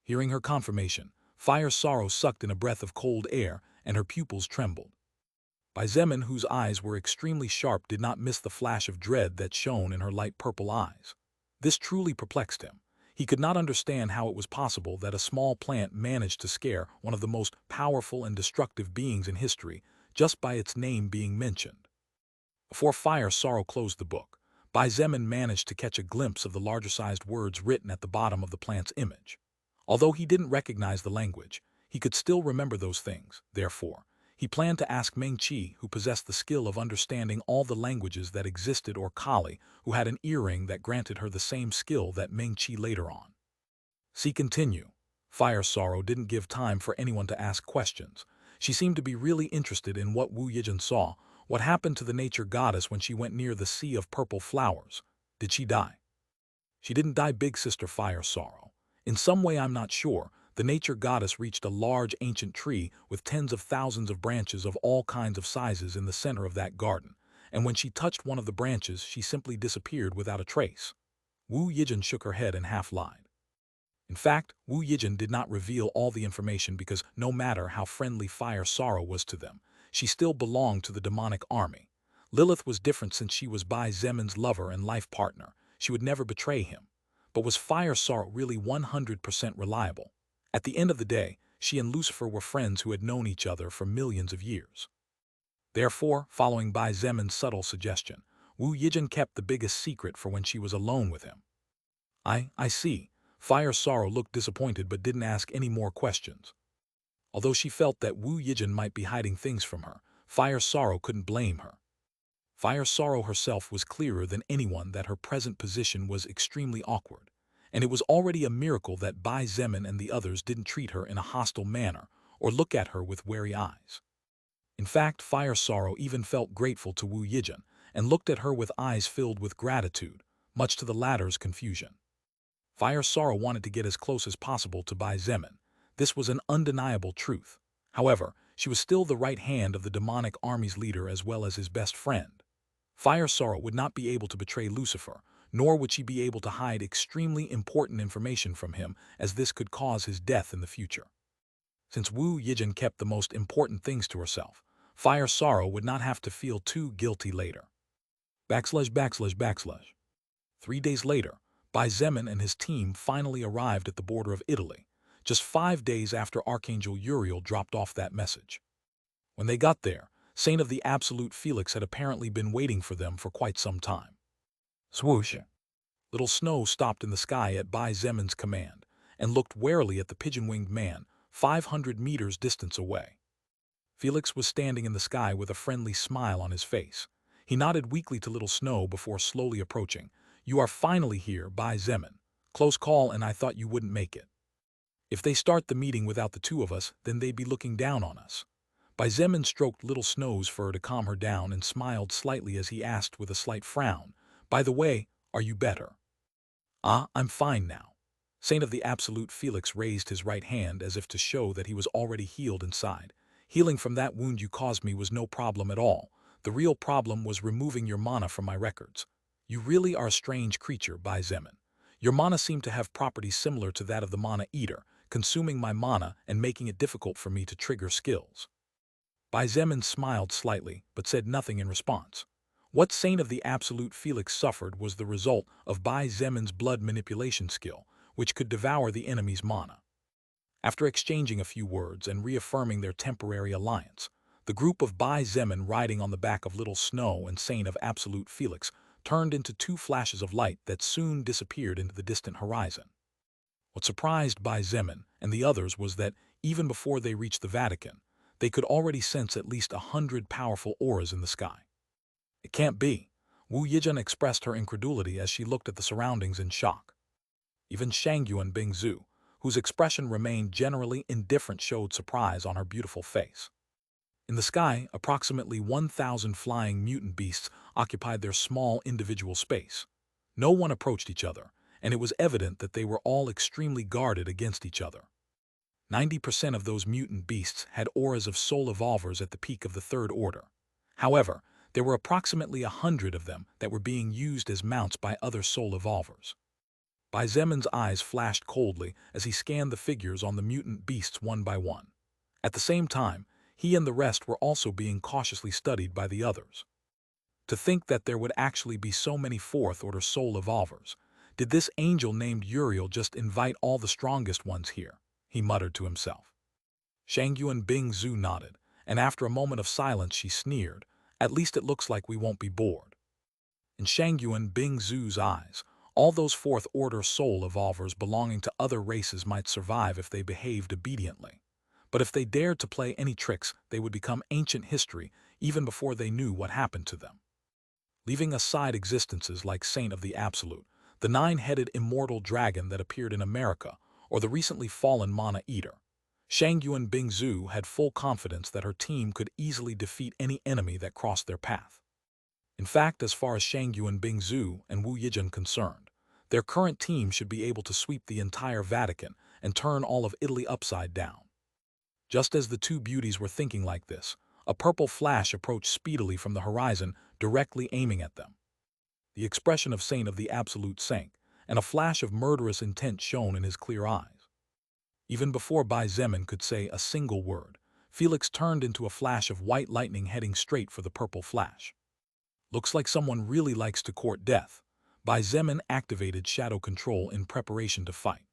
Hearing her confirmation, Fire Sorrow sucked in a breath of cold air, and her pupils trembled. Bai Zemin, whose eyes were extremely sharp, did not miss the flash of dread that shone in her light purple eyes. This truly perplexed him. He could not understand how it was possible that a small plant managed to scare one of the most powerful and destructive beings in history just by its name being mentioned. Before Fire Sorrow closed the book, Bai Zemin managed to catch a glimpse of the larger-sized words written at the bottom of the plant's image. Although he didn't recognize the language, he could still remember those things. Therefore, he planned to ask Meng Qi, who possessed the skill of understanding all the languages that existed, or Kali, who had an earring that granted her the same skill that Meng Qi later on. See continue. Fire Sorrow didn't give time for anyone to ask questions. She seemed to be really interested in what Wu Yijin saw. What happened to the nature goddess when she went near the sea of purple flowers? Did she die? She didn't die, Big Sister Fire Sorrow. In some way, I'm not sure, the nature goddess reached a large ancient tree with tens of thousands of branches of all kinds of sizes in the center of that garden, and when she touched one of the branches, she simply disappeared without a trace. Wu Yijin shook her head and half lied. In fact, Wu Yijin did not reveal all the information because no matter how friendly Fire Sorrow was to them, she still belonged to the demonic army. Lilith was different since she was Bai Zemin's lover and life partner. She would never betray him. But was Fire Sorrow really 100% reliable? At the end of the day, she and Lucifer were friends who had known each other for millions of years. Therefore, following Bai Zemin's subtle suggestion, Wu Yijin kept the biggest secret for when she was alone with him. I see. Fire Sorrow looked disappointed but didn't ask any more questions. Although she felt that Wu Yijin might be hiding things from her, Fire Sorrow couldn't blame her. Fire Sorrow herself was clearer than anyone that her present position was extremely awkward, and it was already a miracle that Bai Zemin and the others didn't treat her in a hostile manner or look at her with wary eyes. In fact, Fire Sorrow even felt grateful to Wu Yijin and looked at her with eyes filled with gratitude, much to the latter's confusion. Fire Sorrow wanted to get as close as possible to Bai Zemin. This was an undeniable truth. However, she was still the right hand of the demonic army's leader as well as his best friend. Fire Sorrow would not be able to betray Lucifer, nor would she be able to hide extremely important information from him, as this could cause his death in the future. Since Wu Yijin kept the most important things to herself, Fire Sorrow would not have to feel too guilty later. ////. 3 days later, Bai Zemin and his team finally arrived at the border of Italy, just 5 days after Archangel Uriel dropped off that message. When they got there, Saint of the Absolute Felix had apparently been waiting for them for quite some time. Swoosh! Little Snow stopped in the sky at Bai Zemin's command and looked warily at the pigeon-winged man 500 meters distance away. Felix was standing in the sky with a friendly smile on his face. He nodded weakly to Little Snow before slowly approaching. "You are finally here, Bai Zemin. Close call, and I thought you wouldn't make it. If they start the meeting without the two of us, then they'd be looking down on us." Bai Zemin stroked Little Snow's fur to calm her down and smiled slightly as he asked with a slight frown, "By the way, are you better?" "Ah, I'm fine now." Saint of the Absolute Felix raised his right hand as if to show that he was already healed inside. "Healing from that wound you caused me was no problem at all. The real problem was removing your mana from my records. You really are a strange creature, Bai Zemin. Your mana seemed to have properties similar to that of the Mana Eater, consuming my mana and making it difficult for me to trigger skills." Bai Zemin smiled slightly, but said nothing in response. What Saint of the Absolute Felix suffered was the result of Bai Zemin's blood manipulation skill, which could devour the enemy's mana. After exchanging a few words and reaffirming their temporary alliance, the group of Bai Zemin riding on the back of Little Snow and Saint of Absolute Felix turned into 2 flashes of light that soon disappeared into the distant horizon. What surprised Bai Zemin and the others was that, even before they reached the Vatican, they could already sense at least 100 powerful auras in the sky. "It can't be." Wu Yijin expressed her incredulity as she looked at the surroundings in shock. Even Shangyuan Bingzu, whose expression remained generally indifferent, showed surprise on her beautiful face. In the sky, approximately 1,000 flying mutant beasts occupied their small individual space. No one approached each other, and it was evident that they were all extremely guarded against each other. 90% of those mutant beasts had auras of soul evolvers at the peak of the Third Order. However, there were approximately 100 of them that were being used as mounts by other soul evolvers. Bai Zemin's eyes flashed coldly as he scanned the figures on the mutant beasts one by one. At the same time, he and the rest were also being cautiously studied by the others. To think that there would actually be so many Fourth-Order soul evolvers. Did this angel named Uriel just invite all the strongest ones here? He muttered to himself. Shangyuan Bingzu nodded, and after a moment of silence she sneered, "At least it looks like we won't be bored." In Shangyuan Bingzu's eyes, all those Fourth-Order soul evolvers belonging to other races might survive if they behaved obediently. But if they dared to play any tricks, they would become ancient history even before they knew what happened to them. Leaving aside existences like Saint of the Absolute, the 9-headed immortal dragon that appeared in America, or the recently fallen Mana Eater, Shangyuan Bingzu had full confidence that her team could easily defeat any enemy that crossed their path. In fact, as far as Shangyuan Bingzu and Wu Yijin concerned, their current team should be able to sweep the entire Vatican and turn all of Italy upside down. Just as the two beauties were thinking like this, a purple flash approached speedily from the horizon, directly aiming at them. The expression of Saint of the Absolute sank, and a flash of murderous intent shone in his clear eyes. Even before Bai Zemin could say a single word, Felix turned into a flash of white lightning heading straight for the purple flash. Looks like someone really likes to court death. Bai Zemin activated shadow control in preparation to fight.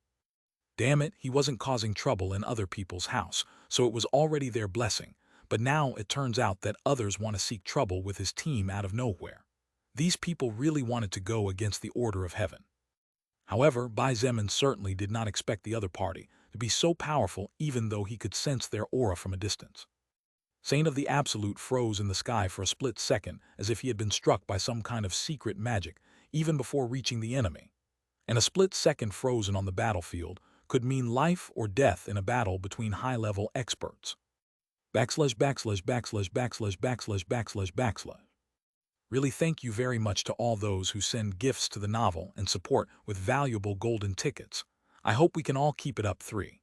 Damn it, he wasn't causing trouble in other people's house, so it was already their blessing, but now it turns out that others want to seek trouble with his team out of nowhere. These people really wanted to go against the order of heaven. However, Bai Zemin certainly did not expect the other party to be so powerful even though he could sense their aura from a distance. Saint of the Absolute froze in the sky for a split second as if he had been struck by some kind of secret magic even before reaching the enemy. And a split second frozen on the battlefield could mean life or death in a battle between high-level experts. Backslash backslash backslash backslash backslash backslash backslash. Really thank you very much to all those who send gifts to the novel and support with valuable golden tickets. I hope we can all keep it up 3.